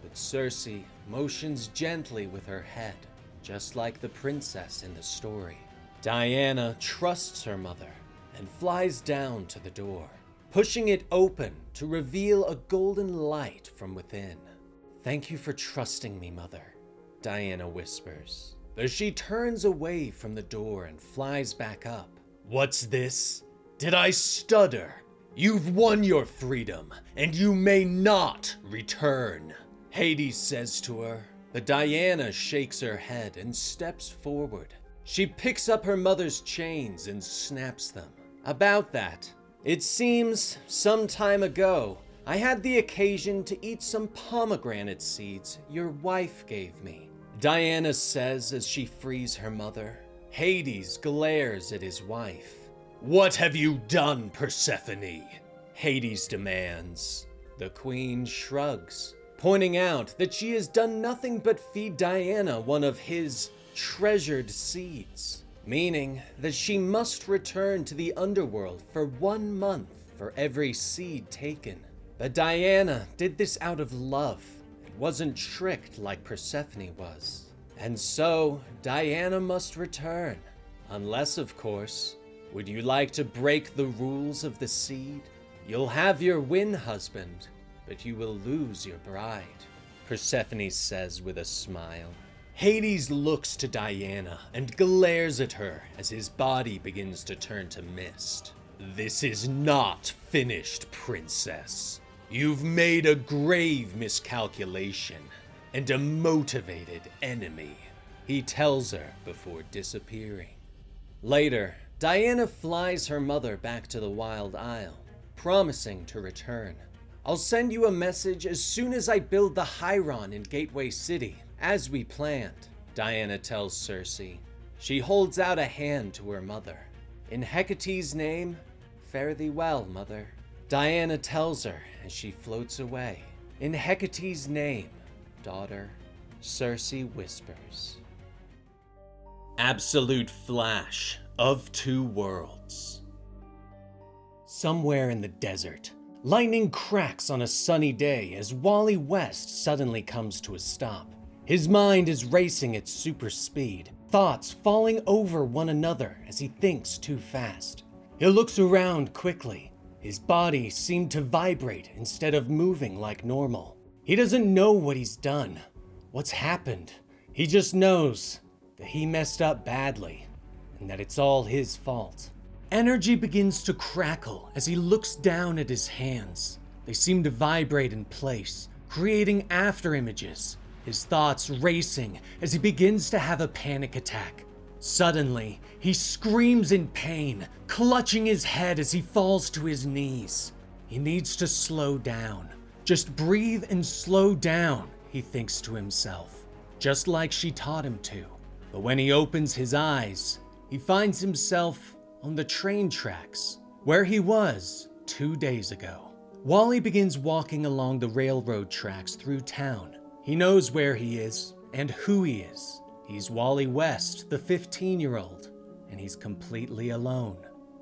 But Cersei motions gently with her head, just like the princess in the story. Diana trusts her mother and flies down to the door, pushing it open to reveal a golden light from within. "Thank you for trusting me, Mother," Diana whispers. But she turns away from the door and flies back up. "What's this? Did I stutter? You've won your freedom, and you may not return," Hades says to her. But Diana shakes her head and steps forward. She picks up her mother's chains and snaps them. About that, It seems some time ago, I had the occasion to eat some pomegranate seeds your wife gave me. Diana says as she frees her mother. Hades glares at his wife. What have you done, Persephone? Hades demands. The queen shrugs, pointing out that she has done nothing but feed Diana one of his treasured seeds, meaning that she must return to the underworld for 1 month for every seed taken. But Diana did this out of love. It wasn't tricked like Persephone was. And so, Diana must return. Unless, of course, would you like to break the rules of the seed? You'll have your win, husband, but you will lose your bride, Persephone says with a smile. Hades looks to Diana and glares at her as his body begins to turn to mist. This is not finished, princess. You've made a grave miscalculation and a motivated enemy, he tells her before disappearing. Later, Diana flies her mother back to the Wild Isle, promising to return. I'll send you a message as soon as I build the Hyron in Gateway City, as we planned, Diana tells Circe. She holds out a hand to her mother. In Hecate's name, fare thee well, mother, Diana tells her as she floats away. In Hecate's name, daughter, Circe whispers. Absolute flash of two worlds. Somewhere in the desert, lightning cracks on a sunny day as Wally West suddenly comes to a stop. His mind is racing at super speed, thoughts falling over one another as he thinks too fast. He looks around quickly. His body seemed to vibrate instead of moving like normal. He doesn't know what he's done, what's happened. He just knows that he messed up badly and that it's all his fault. Energy begins to crackle as he looks down at his hands. They seem to vibrate in place, creating afterimages. His thoughts racing as he begins to have a panic attack. Suddenly, he screams in pain, clutching his head as he falls to his knees. He needs to slow down. Just breathe and slow down, he thinks to himself, just like she taught him to. But when he opens his eyes, he finds himself on the train tracks, where he was 2 days ago. Wally begins walking along the railroad tracks through town. He knows where he is and who he is. He's Wally West, the 15-year-old, and he's completely alone.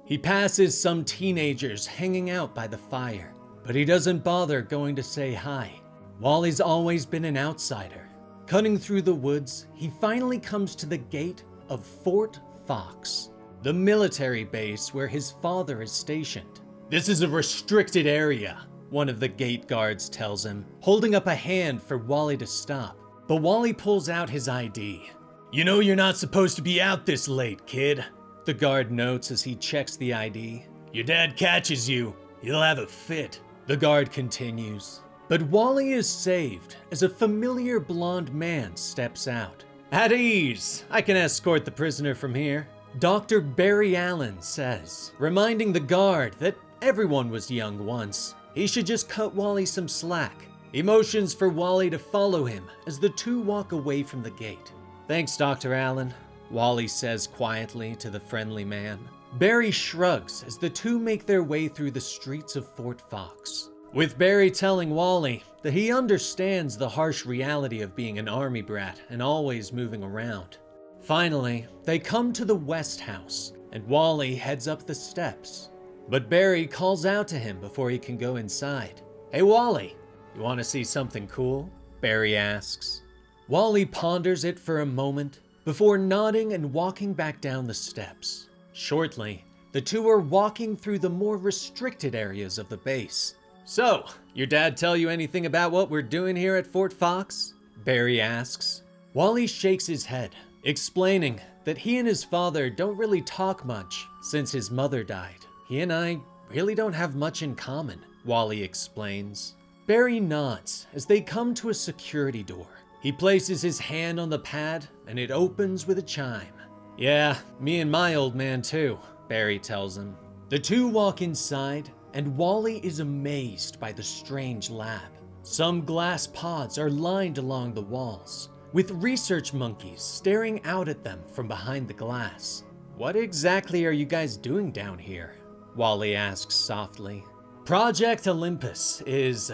He passes some teenagers hanging out by the fire, but he doesn't bother going to say hi. Wally's always been an outsider. Cutting through the woods, he finally comes to the gate of Fort Fox, the military base where his father is stationed. This is a restricted area, one of the gate guards tells him, holding up a hand for Wally to stop. But Wally pulls out his ID. You know you're not supposed to be out this late, kid, the guard notes as he checks the ID. Your dad catches you, you'll have a fit, the guard continues. But Wally is saved as a familiar blonde man steps out. At ease, I can escort the prisoner from here, Dr. Barry Allen says, reminding the guard that everyone was young once. He should just cut Wally some slack. He motions for Wally to follow him as the two walk away from the gate. Thanks, Dr. Allen, Wally says quietly to the friendly man. Barry shrugs as the two make their way through the streets of Fort Fox, with Barry telling Wally that he understands the harsh reality of being an army brat and always moving around. Finally, they come to the West House, and Wally heads up the steps. But Barry calls out to him before he can go inside. Hey Wally, you want to see something cool? Barry asks. Wally ponders it for a moment before nodding and walking back down the steps. Shortly, the two are walking through the more restricted areas of the base. So, your dad tell you anything about what we're doing here at Fort Fox? Barry asks. Wally shakes his head, explaining that he and his father don't really talk much since his mother died. He and I really don't have much in common, Wally explains. Barry nods as they come to a security door. He places his hand on the pad and it opens with a chime. Yeah, me and my old man too, Barry tells him. The two walk inside, and Wally is amazed by the strange lab. Some glass pods are lined along the walls, with research monkeys staring out at them from behind the glass. "What exactly are you guys doing down here?" Wally asks softly. "Project Olympus is,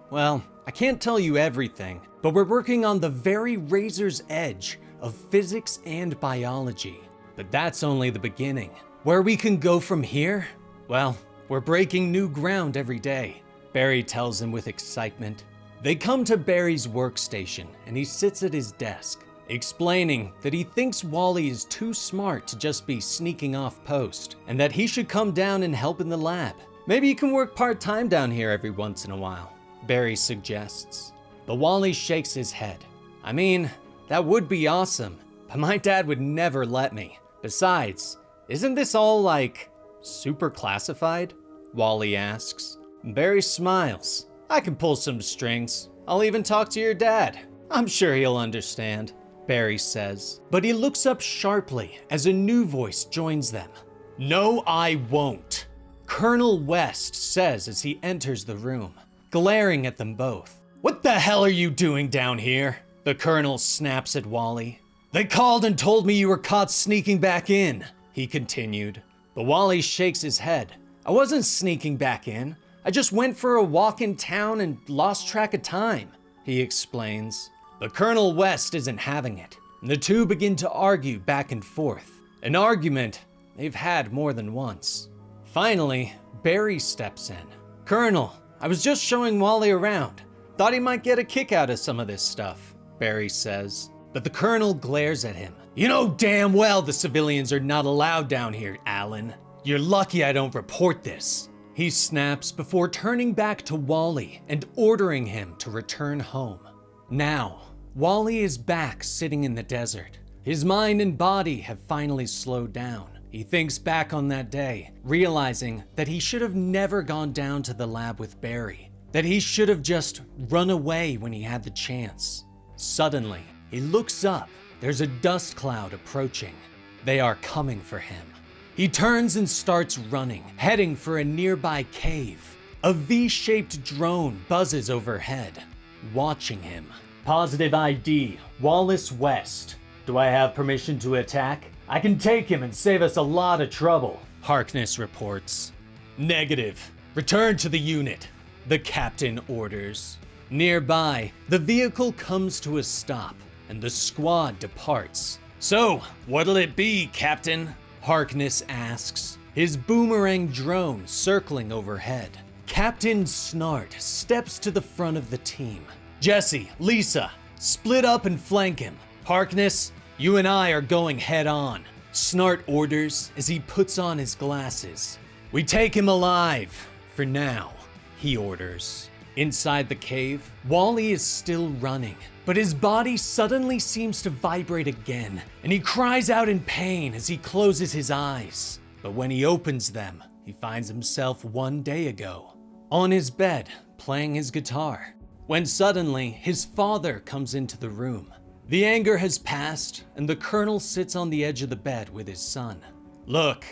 well, I can't tell you everything, but we're working on the very razor's edge of physics and biology. But that's only the beginning. Where we can go from here? Well, we're breaking new ground every day," Barry tells him with excitement. They come to Barry's workstation, and he sits at his desk, explaining that he thinks Wally is too smart to just be sneaking off post, and that he should come down and help in the lab. "Maybe you can work part-time down here every once in a while," Barry suggests. But Wally shakes his head. "I mean, that would be awesome, but my dad would never let me. Besides, isn't this all, like, super classified?" Wally asks. Barry smiles. "I can pull some strings. I'll even talk to your dad. I'm sure he'll understand," Barry says. But he looks up sharply as a new voice joins them. "No, I won't," Colonel West says as he enters the room, glaring at them both. "What the hell are you doing down here?" the Colonel snaps at Wally. "They called and told me you were caught sneaking back in," he continued. But Wally shakes his head. "I wasn't sneaking back in. I just went for a walk in town and lost track of time," he explains. But Colonel West isn't having it, and the two begin to argue back and forth, an argument they've had more than once. Finally, Barry steps in. "Colonel, I was just showing Wally around. Thought he might get a kick out of some of this stuff," Barry says. But the Colonel glares at him. "You know damn well the civilians are not allowed down here, Alan. You're lucky I don't report this," he snaps before turning back to Wally and ordering him to return home. Now, Wally is back sitting in the desert. His mind and body have finally slowed down. He thinks back on that day, realizing that he should have never gone down to the lab with Barry, that he should have just run away when he had the chance. Suddenly, he looks up. There's a dust cloud approaching. They are coming for him. He turns and starts running, heading for a nearby cave. A V-shaped drone buzzes overhead, watching him. "Positive ID, Wallace West. Do I have permission to attack? I can take him and save us a lot of trouble," Harkness reports. "Negative. Return to the unit," the captain orders. Nearby, the vehicle comes to a stop, and the squad departs. "So, what'll it be, Captain?" Harkness asks, his boomerang drone circling overhead. Captain Snart steps to the front of the team. "Jesse, Lisa, split up and flank him. Harkness, you and I are going head on," Snart orders as he puts on his glasses. "We take him alive, for now," he orders. Inside the cave, Wally is still running, but his body suddenly seems to vibrate again, and he cries out in pain as he closes his eyes. But when he opens them, he finds himself 1 day ago, on his bed, playing his guitar, when suddenly his father comes into the room. The anger has passed, and the Colonel sits on the edge of the bed with his son. "Look,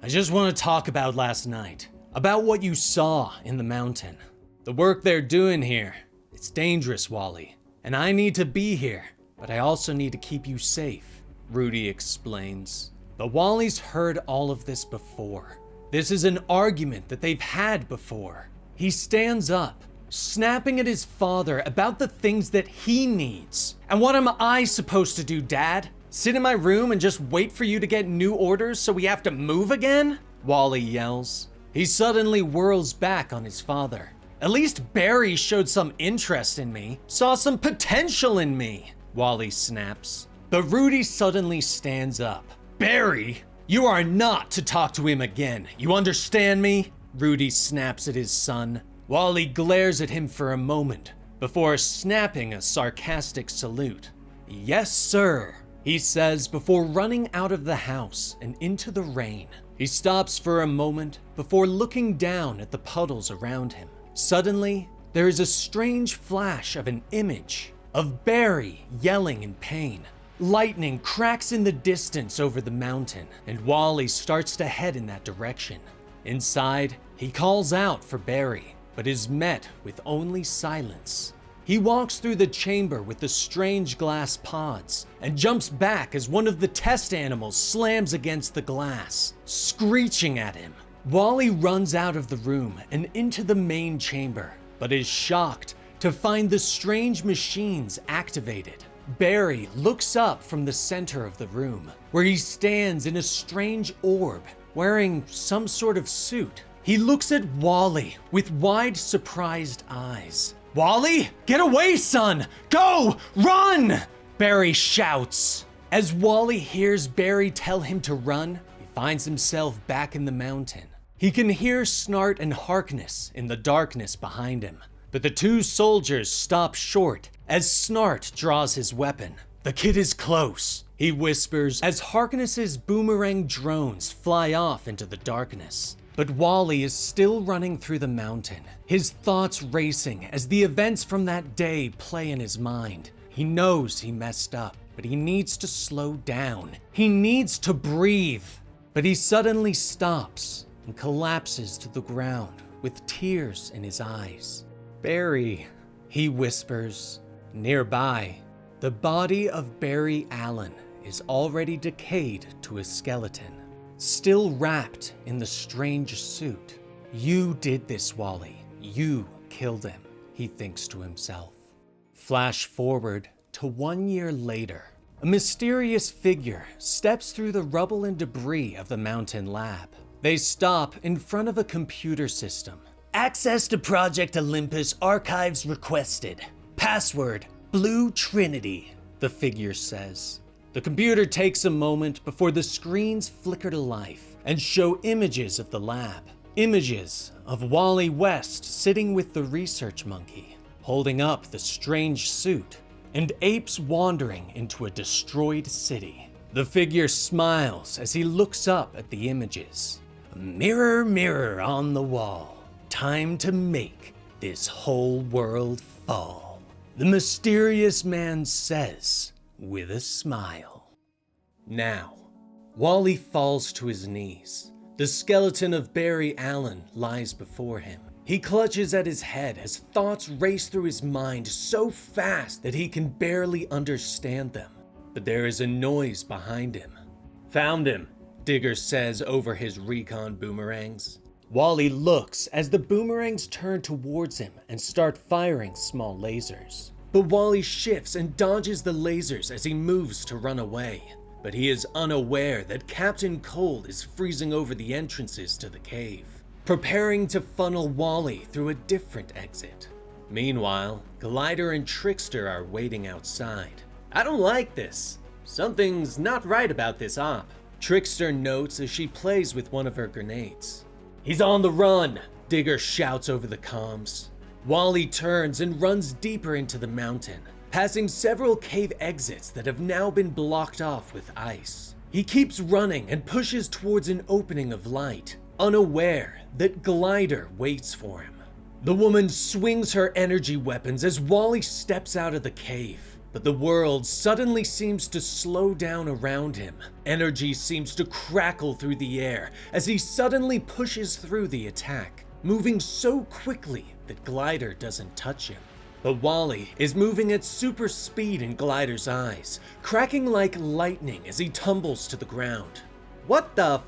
I just want to talk about last night, about what you saw in the mountain. The work they're doing here, it's dangerous, Wally, and I need to be here, but I also need to keep you safe," Rudy explains. But Wally's heard all of this before. This is an argument that they've had before. He stands up, snapping at his father about the things that he needs. "And what am I supposed to do, Dad? Sit in my room and just wait for you to get new orders so we have to move again?" Wally yells. He suddenly whirls back on his father. "At least Barry showed some interest in me, saw some potential in me," Wally snaps. But Rudy suddenly stands up. "Barry, you are not to talk to him again, you understand me?" Rudy snaps at his son. Wally glares at him for a moment before snapping a sarcastic salute. "Yes, sir," he says before running out of the house and into the rain. He stops for a moment before looking down at the puddles around him. Suddenly, there is a strange flash of an image of Barry yelling in pain. Lightning cracks in the distance over the mountain, and Wally starts to head in that direction. Inside, he calls out for Barry, but is met with only silence. He walks through the chamber with the strange glass pods and jumps back as one of the test animals slams against the glass, screeching at him. Wally runs out of the room and into the main chamber, but is shocked to find the strange machines activated. Barry looks up from the center of the room, where he stands in a strange orb, wearing some sort of suit. He looks at Wally with wide, surprised eyes. "Wally, get away, son! Go! Run!" Barry shouts. As Wally hears Barry tell him to run, he finds himself back in the mountain. He can hear Snart and Harkness in the darkness behind him, but the two soldiers stop short as Snart draws his weapon. "The kid is close," he whispers as Harkness's boomerang drones fly off into the darkness. But Wally is still running through the mountain, his thoughts racing as the events from that day play in his mind. He knows he messed up, but he needs to slow down. He needs to breathe. But he suddenly stops and collapses to the ground with tears in his eyes. "Barry," he whispers. Nearby, the body of Barry Allen is already decayed to a skeleton, still wrapped in the strange suit. "You did this, Wally. You killed him," he thinks to himself. Flash forward to 1 year later. A mysterious figure steps through the rubble and debris of the mountain lab. They stop in front of a computer system. "Access to Project Olympus archives requested. Password, Blue Trinity," the figure says. The computer takes a moment before the screens flicker to life and show images of the lab. Images of Wally West sitting with the research monkey, holding up the strange suit, and apes wandering into a destroyed city. The figure smiles as he looks up at the images. "Mirror, mirror on the wall, time to make this whole world fall," the mysterious man says with a smile. Now, Wally falls to his knees. The skeleton of Barry Allen lies before him. He clutches at his head as thoughts race through his mind so fast that he can barely understand them. But there is a noise behind him. "Found him," Digger says over his recon boomerangs. Wally looks as the boomerangs turn towards him and start firing small lasers. But Wally shifts and dodges the lasers as he moves to run away. But he is unaware that Captain Cold is freezing over the entrances to the cave, preparing to funnel Wally through a different exit. Meanwhile, Glider and Trickster are waiting outside. "I don't like this. Something's not right about this op," Trickster notes as she plays with one of her grenades. "He's on the run," Digger shouts over the comms. Wally turns and runs deeper into the mountain, passing several cave exits that have now been blocked off with ice. He keeps running and pushes towards an opening of light, unaware that Glider waits for him. The woman swings her energy weapons as Wally steps out of the cave, but the world suddenly seems to slow down around him. Energy seems to crackle through the air as he suddenly pushes through the attack, moving so quickly that Glider doesn't touch him. But Wally is moving at super speed in Glider's eyes, cracking like lightning as he tumbles to the ground. "What the f***?"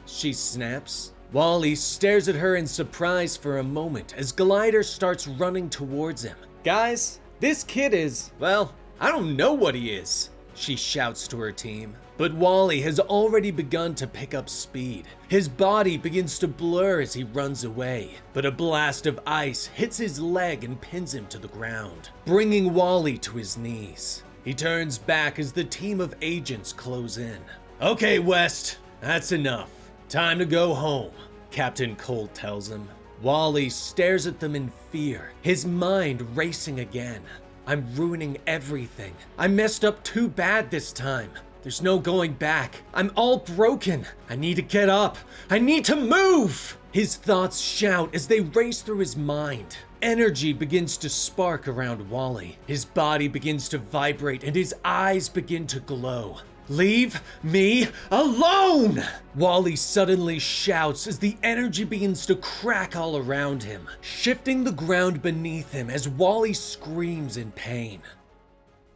she snaps. Wally stares at her in surprise for a moment as Glider starts running towards him. "Guys, this kid is, well, I don't know what he is," she shouts to her team. But Wally has already begun to pick up speed. His body begins to blur as he runs away, but a blast of ice hits his leg and pins him to the ground, bringing Wally to his knees. He turns back as the team of agents close in. "Okay, West, that's enough. Time to go home," Captain Cold tells him. Wally stares at them in fear, his mind racing again. "I'm ruining everything. I messed up too bad this time. There's no going back. I'm all broken. I need to get up. I need to move!" His thoughts shout as they race through his mind. Energy begins to spark around Wally. His body begins to vibrate and his eyes begin to glow. Leave me alone! Wally suddenly shouts as the energy begins to crack all around him, shifting the ground beneath him as Wally screams in pain.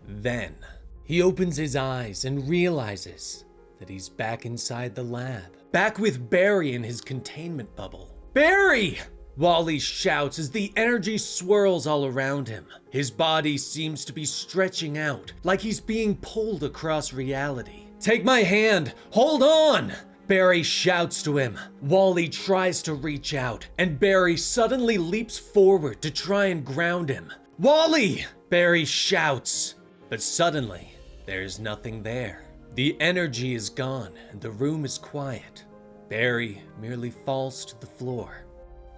Then, he opens his eyes and realizes that he's back inside the lab, back with Barry in his containment bubble. Barry! Wally shouts as the energy swirls all around him. His body seems to be stretching out, like he's being pulled across reality. Take my hand! Hold on! Barry shouts to him. Wally tries to reach out, and Barry suddenly leaps forward to try and ground him. Wally! Barry shouts, but suddenly, there's nothing there. The energy is gone, and the room is quiet. Barry merely falls to the floor.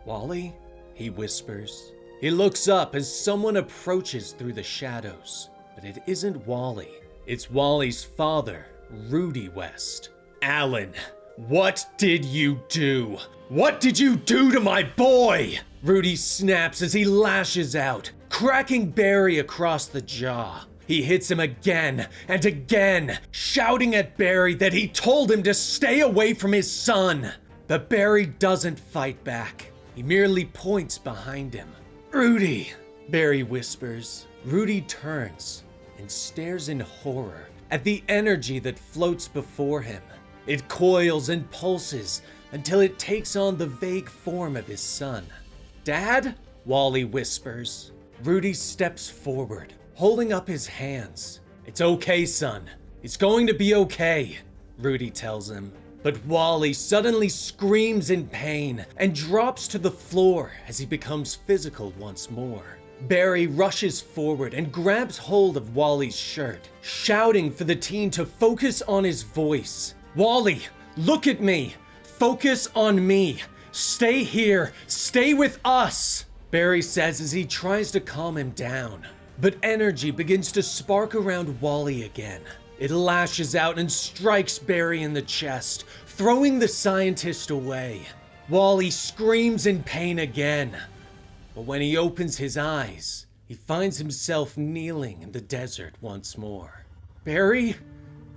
Wally? He whispers. He looks up as someone approaches through the shadows. But it isn't Wally. It's Wally's father, Rudy West. Alan, what did you do? What did you do to my boy? Rudy snaps as he lashes out, cracking Barry across the jaw. He hits him again and again, shouting at Barry that he told him to stay away from his son. But Barry doesn't fight back. He merely points behind him. Rudy, Barry whispers. Rudy turns and stares in horror at the energy that floats before him. It coils and pulses until it takes on the vague form of his son. Dad? Wally whispers. Rudy steps forward, holding up his hands. It's okay, son. It's going to be okay, Rudy tells him. But Wally suddenly screams in pain and drops to the floor as he becomes physical once more. Barry rushes forward and grabs hold of Wally's shirt, shouting for the teen to focus on his voice. Wally, look at me. Focus on me. Stay here. Stay with us, Barry says as he tries to calm him down. But energy begins to spark around Wally again. It lashes out and strikes Barry in the chest, throwing the scientist away. Wally screams in pain again. But when he opens his eyes, he finds himself kneeling in the desert once more. Barry?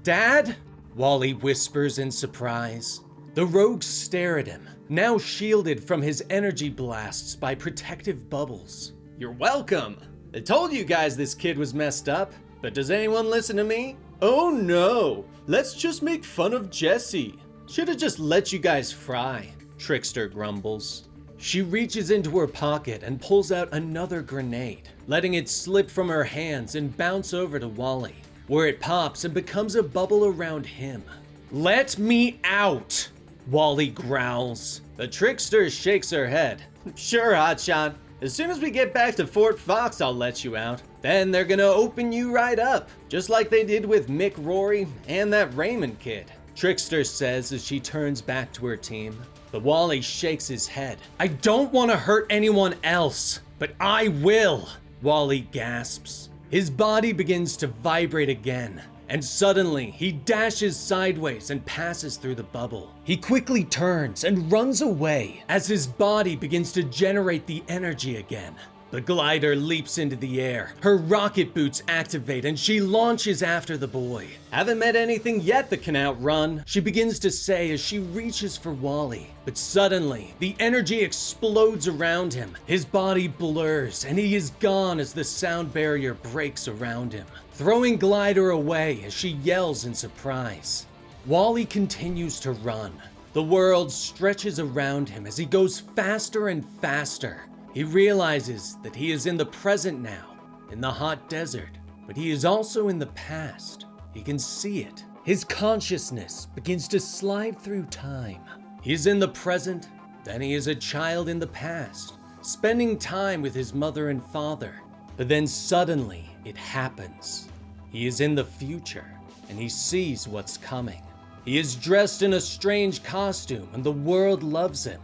Dad? Wally whispers in surprise. The rogues stare at him, now shielded from his energy blasts by protective bubbles. You're welcome. I told you guys this kid was messed up, but does anyone listen to me? Oh no, let's just make fun of Jessie. Should've just let you guys fry, Trickster grumbles. She reaches into her pocket and pulls out another grenade, letting it slip from her hands and bounce over to Wally, where it pops and becomes a bubble around him. Let me out, Wally growls. The Trickster shakes her head. Sure, Hotshot. As soon as we get back to Fort Fox, I'll let you out. Then they're gonna open you right up, just like they did with Mick Rory and that Raymond kid, Trickster says as she turns back to her team. But Wally shakes his head. I don't want to hurt anyone else, but I will, Wally gasps. His body begins to vibrate again, and suddenly he dashes sideways and passes through the bubble. He quickly turns and runs away as his body begins to generate the energy again. The glider leaps into the air. Her rocket boots activate and she launches after the boy. Haven't met anything yet that can outrun, she begins to say as she reaches for Wally. But suddenly, the energy explodes around him. His body blurs and he is gone as the sound barrier breaks around him, throwing Glider away as she yells in surprise. Wally continues to run. The world stretches around him as he goes faster and faster. He realizes that he is in the present now, in the hot desert, but he is also in the past. He can see it. His consciousness begins to slide through time. He is in the present, then he is a child in the past, spending time with his mother and father. But then suddenly, it happens. He is in the future, and he sees what's coming. He is dressed in a strange costume, and the world loves him.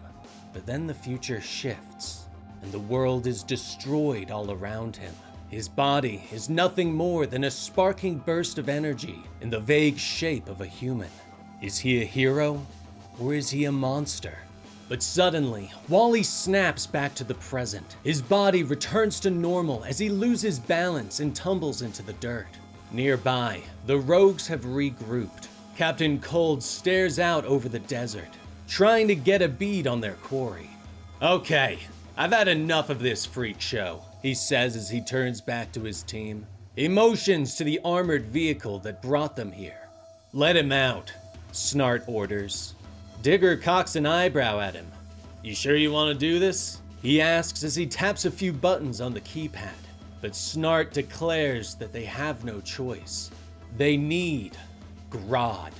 But then the future shifts, and the world is destroyed all around him. His body is nothing more than a sparking burst of energy in the vague shape of a human. Is he a hero, or is he a monster? But suddenly, Wally snaps back to the present. His body returns to normal as he loses balance and tumbles into the dirt. Nearby, the rogues have regrouped. Captain Cold stares out over the desert, trying to get a bead on their quarry. "Okay, I've had enough of this freak show," he says as he turns back to his team. He motions to the armored vehicle that brought them here. "Let him out," Snart orders. Digger cocks an eyebrow at him. "You sure you want to do this?" he asks as he taps a few buttons on the keypad. But Snart declares that they have no choice. They need Grodd.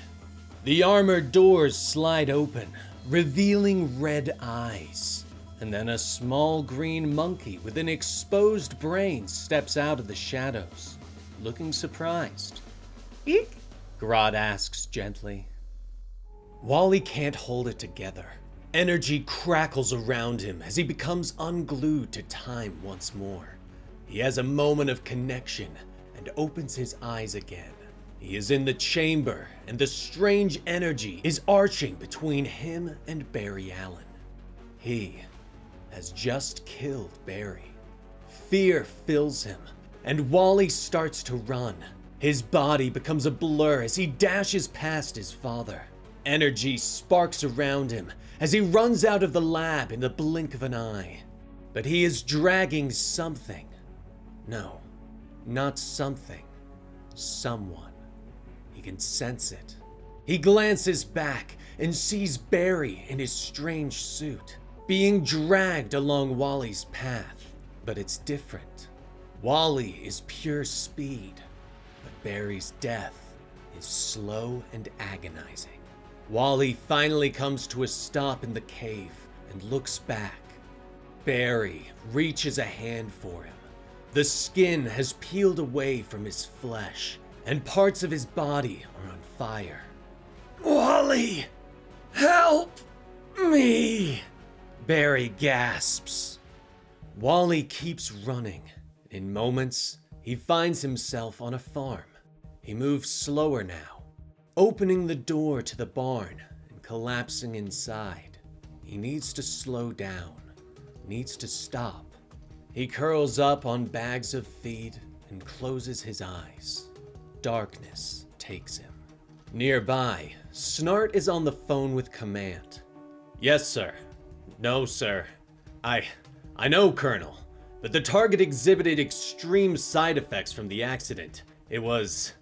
The armored doors slide open, revealing red eyes. And then a small green monkey with an exposed brain steps out of the shadows, looking surprised. "Eek?" Grodd asks gently. Wally can't hold it together. Energy crackles around him as he becomes unglued to time once more. He has a moment of connection and opens his eyes again. He is in the chamber, and the strange energy is arching between him and Barry Allen. He has just killed Barry. Fear fills him, and Wally starts to run. His body becomes a blur as he dashes past his father. Energy sparks around him as he runs out of the lab in the blink of an eye. But he is dragging something. No, not something. Someone. He can sense it. He glances back and sees Barry in his strange suit, being dragged along Wally's path. But it's different. Wally is pure speed, but Barry's death is slow and agonizing. Wally finally comes to a stop in the cave and looks back. Barry reaches a hand for him. The skin has peeled away from his flesh, and parts of his body are on fire. "Wally, help me!" Barry gasps. Wally keeps running. In moments, he finds himself on a farm. He moves slower now, opening the door to the barn and collapsing inside. He needs to slow down, needs to stop. He curls up on bags of feed and closes his eyes. Darkness takes him. Nearby, Snart is on the phone with command. "Yes, sir. No, sir. I know, Colonel, but the target exhibited extreme side effects from the accident. It was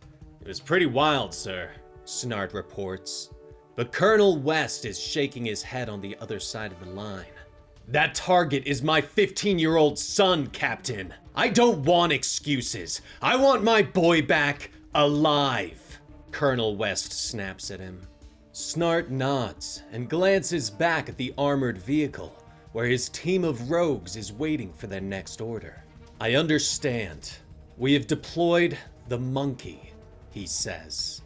pretty wild, sir," Snart reports. But Colonel West is shaking his head on the other side of the line. "That target is my 15-year-old son, Captain. I don't want excuses. I want my boy back alive," Colonel West snaps at him. Snart nods and glances back at the armored vehicle, where his team of rogues is waiting for their next order. "I understand. We have deployed the monkey," he says.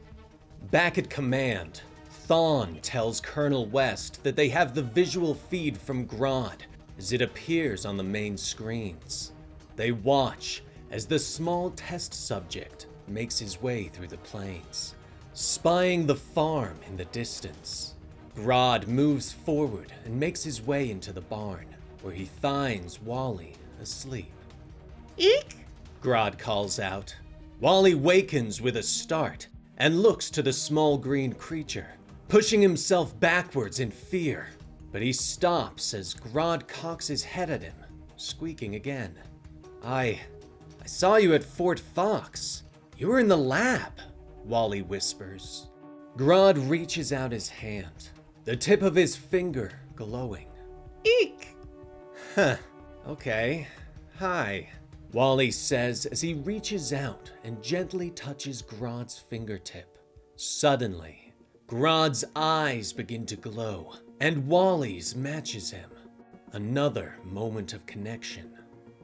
Back at command, Thawne tells Colonel West that they have the visual feed from Grodd as it appears on the main screens. They watch as the small test subject makes his way through the plains, spying the farm in the distance. Grodd moves forward and makes his way into the barn, where he finds Wally asleep. "Eek!" Grodd calls out. Wally wakens with a start and looks to the small green creature, pushing himself backwards in fear. But he stops as Grodd cocks his head at him, squeaking again. I saw you at Fort Fox. You were in the lab," Wally whispers. Grodd reaches out his hand, the tip of his finger glowing. "Eek!" "Huh, okay. Hi," Wally says as he reaches out and gently touches Grodd's fingertip. Suddenly, Grodd's eyes begin to glow, and Wally's matches him. Another moment of connection.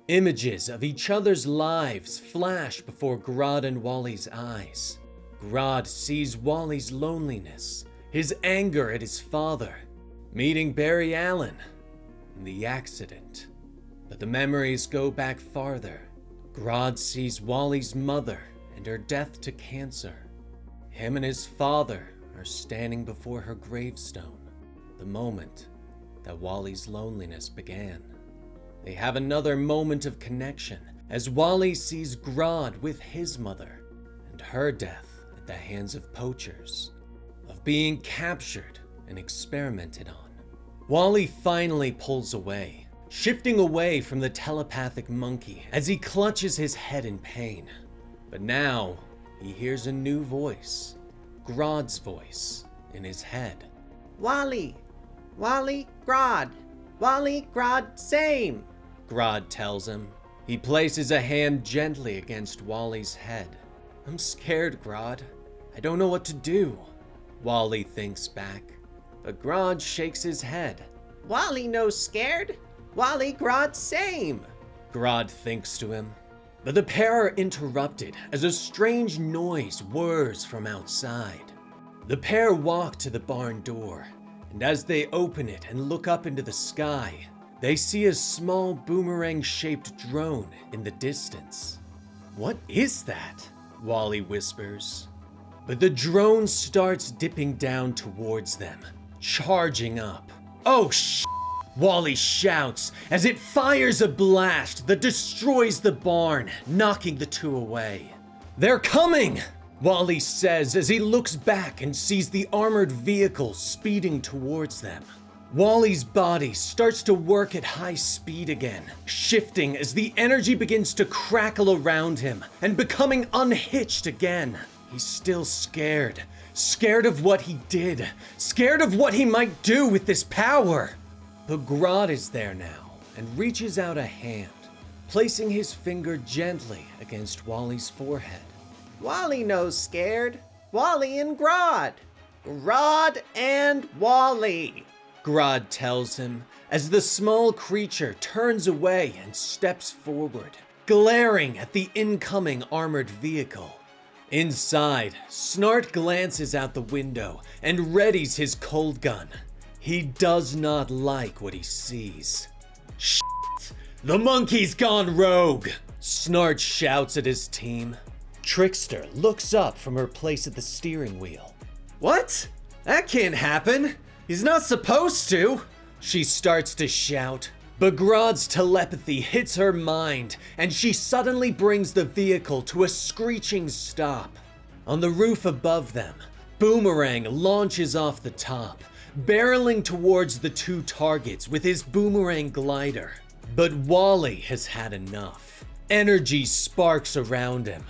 Images of each other's lives flash before Grodd and Wally's eyes. Grodd sees Wally's loneliness, his anger at his father, meeting Barry Allen, and the accident. But the memories go back farther. Grodd sees Wally's mother and her death to cancer. Him and his father are standing before her gravestone, the moment that Wally's loneliness began. They have another moment of connection as Wally sees Grodd with his mother and her death at the hands of poachers, of being captured and experimented on. Wally finally pulls away, shifting away from the telepathic monkey as he clutches his head in pain. But now, he hears a new voice, Grodd's voice, in his head. Wally! Wally, Grodd! Wally, Grodd, same! Grodd tells him. He places a hand gently against Wally's head. I'm scared, Grodd. I don't know what to do. Wally thinks back, but Grodd shakes his head. Wally no scared. Wally, Grodd, same! Grodd thinks to him. But the pair are interrupted as a strange noise whirs from outside. The pair walk to the barn door, and as they open it and look up into the sky, they see a small boomerang-shaped drone in the distance. What is that? Wally whispers. But the drone starts dipping down towards them, charging up. Oh shit! Wally shouts as it fires a blast that destroys the barn, knocking the two away. They're coming! Wally says as he looks back and sees the armored vehicle speeding towards them. Wally's body starts to work at high speed again, shifting as the energy begins to crackle around him and becoming unhitched again. He's still scared. Scared of what he did. Scared of what he might do with this power. But Grodd is there now and reaches out a hand, placing his finger gently against Wally's forehead. Wally no scared. Wally and Grodd. Grodd and Wally. Grodd tells him as the small creature turns away and steps forward, glaring at the incoming armored vehicle. Inside, Snart glances out the window and readies his cold gun. He does not like what he sees. Shit! The monkey's gone rogue! Snart shouts at his team. Trickster looks up from her place at the steering wheel. What? That can't happen! He's not supposed to! She starts to shout, but Grodd's telepathy hits her mind, and she suddenly brings the vehicle to a screeching stop. On the roof above them, Boomerang launches off the top, barreling towards the two targets with his boomerang glider. But Wally has had enough. Energy sparks around him.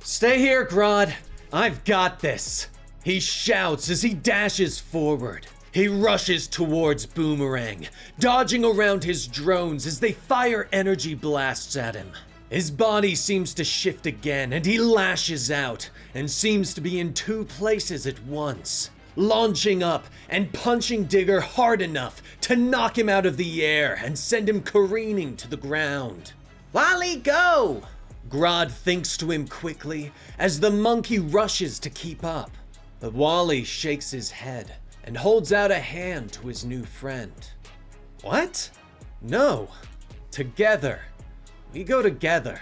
Stay here, Grodd. I've got this. He shouts as he dashes forward. He rushes towards Boomerang, dodging around his drones as they fire energy blasts at him. His body seems to shift again, and he lashes out and seems to be in two places at once, launching up and punching Digger hard enough to knock him out of the air and send him careening to the ground. Wally, go! Grodd thinks to him quickly as the monkey rushes to keep up. But Wally shakes his head and holds out a hand to his new friend. What? No. Together. We go together.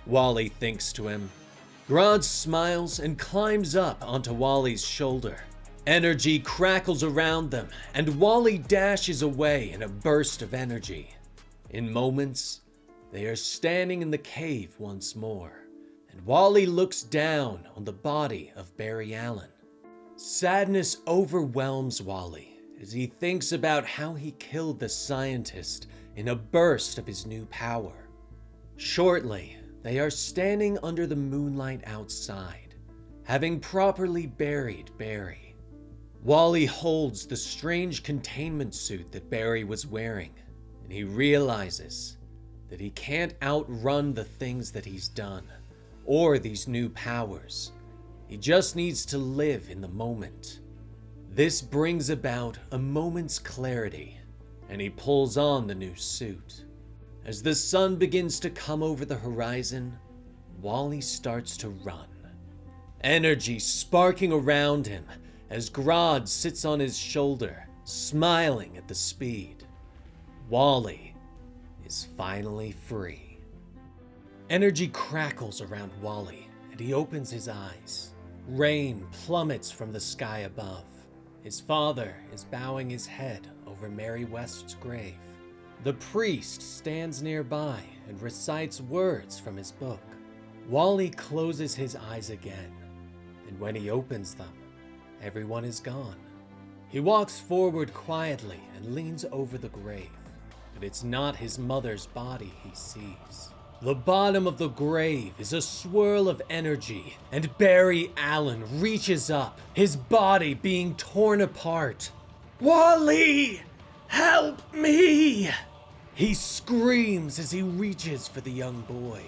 Wally thinks to him. Grodd smiles and climbs up onto Wally's shoulder. Energy crackles around them, and Wally dashes away in a burst of energy. In moments, they are standing in the cave once more, and Wally looks down on the body of Barry Allen. Sadness overwhelms Wally as he thinks about how he killed the scientist in a burst of his new power. Shortly, they are standing under the moonlight outside, having properly buried Barry. Wally holds the strange containment suit that Barry was wearing, and he realizes that he can't outrun the things that he's done, or these new powers. He just needs to live in the moment. This brings about a moment's clarity, and he pulls on the new suit. As the sun begins to come over the horizon, Wally starts to run. Energy sparking around him as Grodd sits on his shoulder, smiling at the speed. Wally is finally free. Energy crackles around Wally, and he opens his eyes. Rain plummets from the sky above. His father is bowing his head over Mary West's grave. The priest stands nearby and recites words from his book. Wally closes his eyes again and when he opens them, everyone is gone. He walks forward quietly and leans over the grave, but it's not his mother's body he sees. The bottom of the grave is a swirl of energy, and Barry Allen reaches up, his body being torn apart. "Wally! Help me!" He screams as he reaches for the young boy.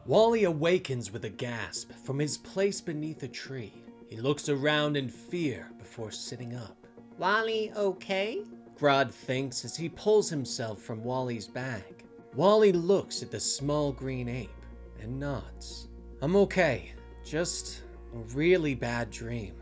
Wally awakens with a gasp from his place beneath a tree. He looks around in fear before sitting up. Wally okay? Grodd thinks as he pulls himself from Wally's bag. Wally looks at the small green ape and nods. "I'm okay, just a really bad dream.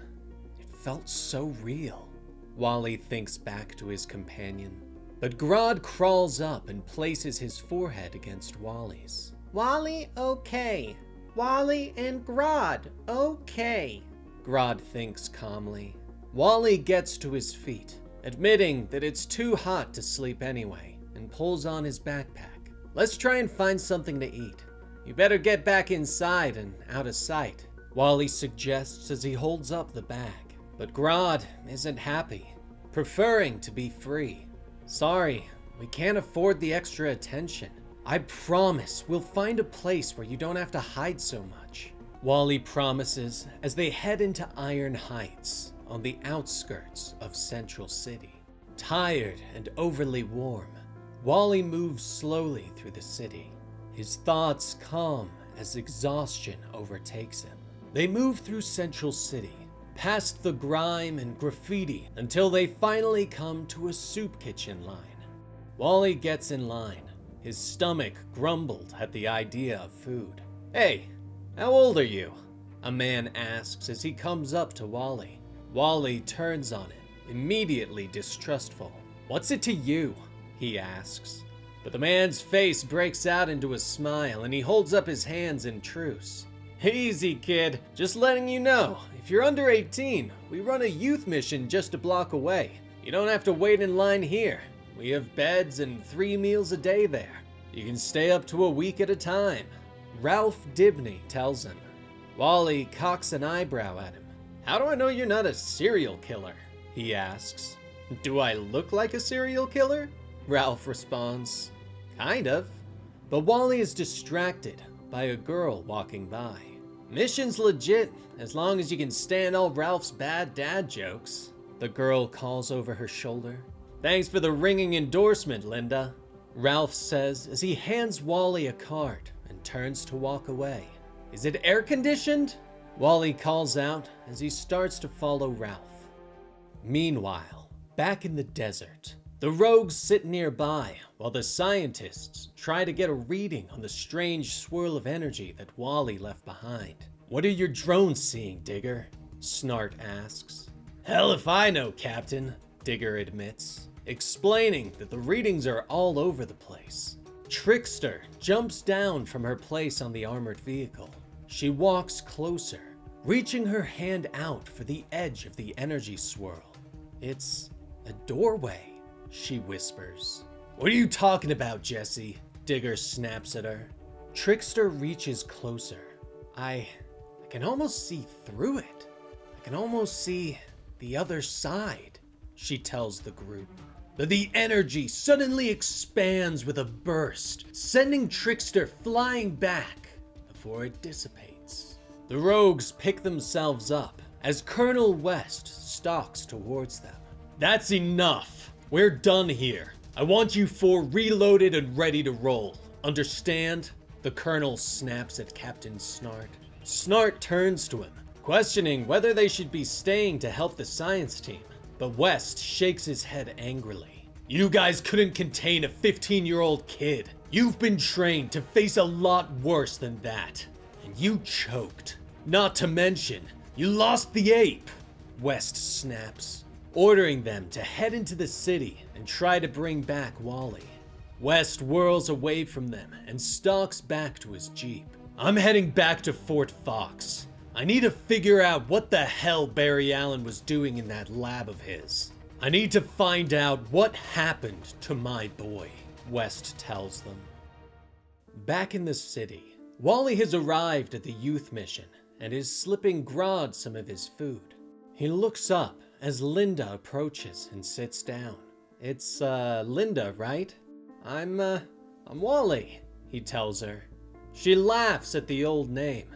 It felt so real." Wally thinks back to his companion, but Grodd crawls up and places his forehead against Wally's. Wally okay. Wally and Grodd okay. Grodd thinks calmly. Wally gets to his feet, admitting that it's too hot to sleep anyway, and pulls on his backpack. "Let's try and find something to eat. You better get back inside and out of sight," Wally suggests as he holds up the bag. But Grodd isn't happy, preferring to be free. "Sorry, we can't afford the extra attention. I promise we'll find a place where you don't have to hide so much," Wally promises as they head into Iron Heights on the outskirts of Central City. Tired and overly warm, Wally moves slowly through the city, his thoughts calm as exhaustion overtakes him. They move through Central City, past the grime and graffiti until they finally come to a soup kitchen line. Wally gets in line, his stomach grumbled at the idea of food. "Hey, how old are you?" a man asks as he comes up to Wally. Wally turns on him, immediately distrustful. "What's it to you?" he asks. But the man's face breaks out into a smile and he holds up his hands in truce. "Easy, kid. Just letting you know, if you're under 18, we run a youth mission just a block away. You don't have to wait in line here. We have beds and 3 meals a day there. You can stay up to a week at a time," Ralph Dibney tells him. Wally cocks an eyebrow at him. "How do I know you're not a serial killer?" he asks. "Do I look like a serial killer?" Ralph responds, "Kind of." But Wally is distracted by a girl walking by. "Mission's legit, as long as you can stand all Ralph's bad dad jokes," the girl calls over her shoulder. "Thanks for the ringing endorsement, Linda," Ralph says as he hands Wally a card and turns to walk away. "Is it air conditioned?" Wally calls out as he starts to follow Ralph. Meanwhile, back in the desert, the rogues sit nearby while the scientists try to get a reading on the strange swirl of energy that Wally left behind. "What are your drones seeing, Digger?" Snart asks. "Hell if I know, Captain," Digger admits, explaining that the readings are all over the place. Trickster jumps down from her place on the armored vehicle. She walks closer, reaching her hand out for the edge of the energy swirl. "It's a doorway," she whispers. "What are you talking about, Jesse?" Digger snaps at her. Trickster reaches closer. I can almost see through it. I can almost see the other side," she tells the group. But the energy suddenly expands with a burst, sending Trickster flying back before it dissipates. The rogues pick themselves up as Colonel West stalks towards them. "That's enough. We're done here. I want you 4 reloaded and ready to roll. Understand?" The Colonel snaps at Captain Snart. Snart turns to him, questioning whether they should be staying to help the science team. But West shakes his head angrily. "You guys couldn't contain a 15-year-old kid. You've been trained to face a lot worse than that. And you choked. Not to mention, you lost the ape," West snaps, ordering them to head into the city and try to bring back Wally. West whirls away from them and stalks back to his jeep. "I'm heading back to Fort Fox. I need to figure out what the hell Barry Allen was doing in that lab of his. I need to find out what happened to my boy," West tells them. Back in the city, Wally has arrived at the youth mission and is slipping Grodd some of his food. He looks up as Linda approaches and sits down. "It's, Linda, right? I'm Wally," he tells her. She laughs at the old name.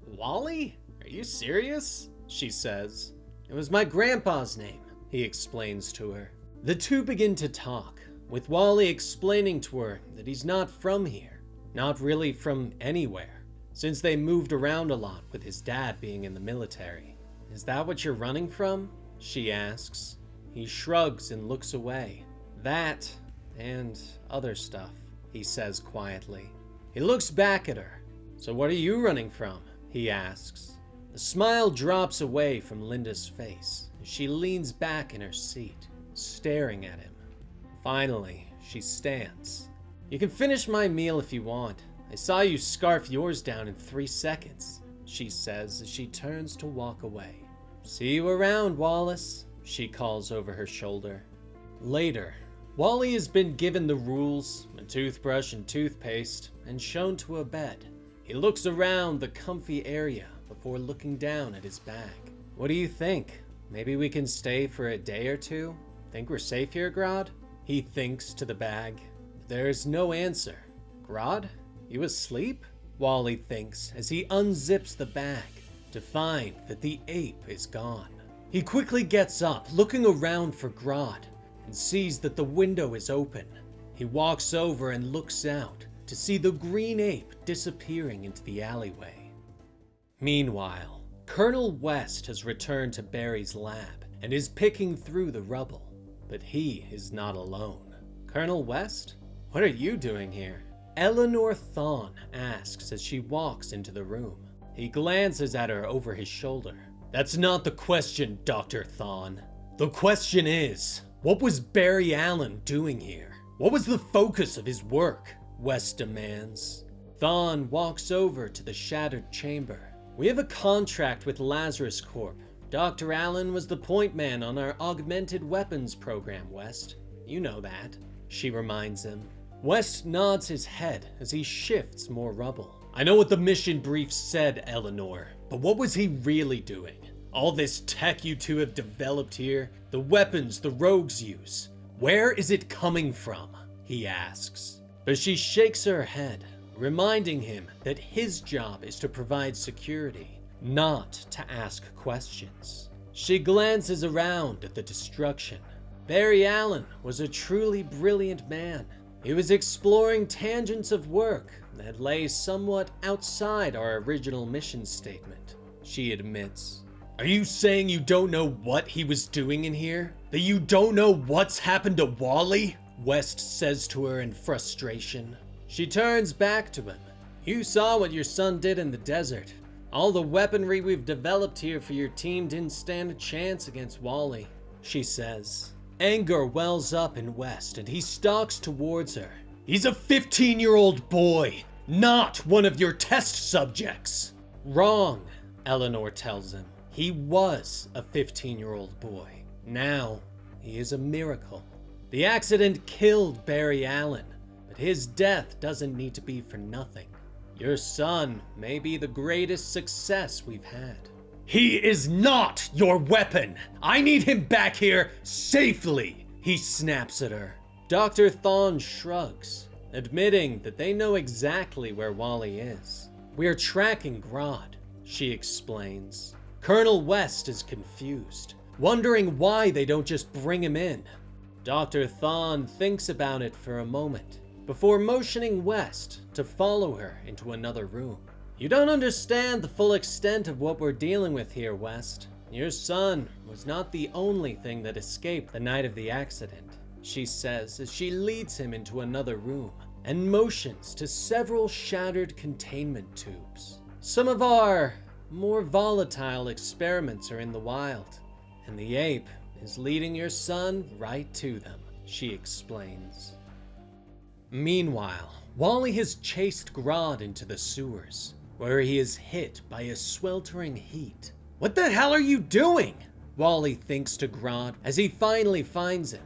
"Wally? Are you serious?" she says. "It was my grandpa's name," he explains to her. The two begin to talk, with Wally explaining to her that he's not from here, not really from anywhere, since they moved around a lot with his dad being in the military. "Is that what you're running from?" she asks. He shrugs and looks away. "That and other stuff," he says quietly. He looks back at her. "So what are you running from?" he asks. The smile drops away from Linda's face as she leans back in her seat, staring at him. Finally, she stands. "You can finish my meal if you want. I saw you scarf yours down in 3 seconds, she says as she turns to walk away. "See you around, Wallace," she calls over her shoulder. Later, Wally has been given the rules, a toothbrush and toothpaste, and shown to a bed. He looks around the comfy area before looking down at his bag. "What do you think? Maybe we can stay for a day or two? Think we're safe here, Grodd?" He thinks to the bag. There is no answer. "Grodd? You asleep?" Wally thinks as he unzips the bag to find that the ape is gone. He quickly gets up, looking around for Grodd, and sees that the window is open. He walks over and looks out to see the green ape disappearing into the alleyway. Meanwhile, Colonel West has returned to Barry's lab and is picking through the rubble, but he is not alone. "Colonel West? What are you doing here?" Eleanor Thawne asks as she walks into the room. He glances at her over his shoulder. "That's not the question, Dr. Thawne. The question is, what was Barry Allen doing here? What was the focus of his work?" West demands. Thawne walks over to the shattered chamber. "We have a contract with Lazarus Corp. Dr. Allen was the point man on our augmented weapons program, West. You know that," she reminds him. West nods his head as he shifts more rubble. "I know what the mission brief said, Eleanor, but what was he really doing? All this tech you two have developed here, the weapons the rogues use, where is it coming from?" he asks. But she shakes her head, reminding him that his job is to provide security, not to ask questions. She glances around at the destruction. Barry Allen was a truly brilliant man. He was exploring tangents of work that lay somewhat outside our original mission statement, she admits. "Are you saying you don't know what he was doing in here? That you don't know what's happened to Wally?" West says to her in frustration. She turns back to him. "You saw what your son did in the desert. All the weaponry we've developed here for your team didn't stand a chance against Wally," she says. Anger wells up in West and he stalks towards her. "He's a 15-year-old boy, not one of your test subjects." "Wrong," Eleanor tells him. "He was a 15-year-old boy. Now, he is a miracle. The accident killed Barry Allen, but his death doesn't need to be for nothing. Your son may be the greatest success we've had." "He is not your weapon! I need him back here safely!" he snaps at her. Dr. Thawne shrugs, admitting that they know exactly where Wally is. "We're tracking Grodd," she explains. Colonel West is confused, wondering why they don't just bring him in. Dr. Thawne thinks about it for a moment, before motioning West to follow her into another room. "You don't understand the full extent of what we're dealing with here, West. Your son was not the only thing that escaped the night of the accident," she says as she leads him into another room and motions to several shattered containment tubes. "Some of our more volatile experiments are in the wild, and the ape is leading your son right to them," she explains. Meanwhile, Wally has chased Grodd into the sewers, where he is hit by a sweltering heat. "What the hell are you doing?" Wally thinks to Grodd as he finally finds him.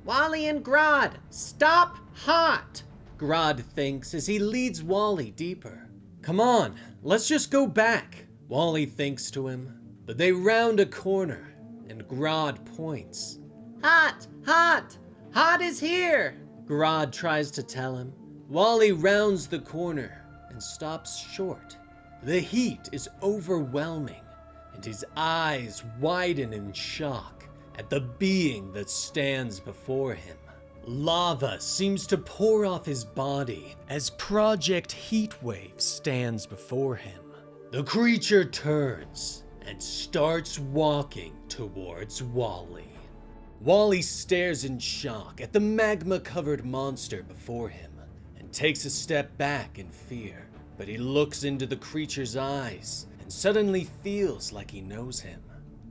Wally and Grodd, stop hot! Grodd thinks as he leads Wally deeper. "Come on, let's just go back," Wally thinks to him, but they round a corner and Grodd points. Hot! Hot! Hot is here! Grodd tries to tell him. Wally rounds the corner and stops short. The heat is overwhelming, and his eyes widen in shock at the being that stands before him. Lava seems to pour off his body as Project Heatwave stands before him. The creature turns and starts walking towards Wally. Wally stares in shock at the magma-covered monster before him and takes a step back in fear. But he looks into the creature's eyes and suddenly feels like he knows him.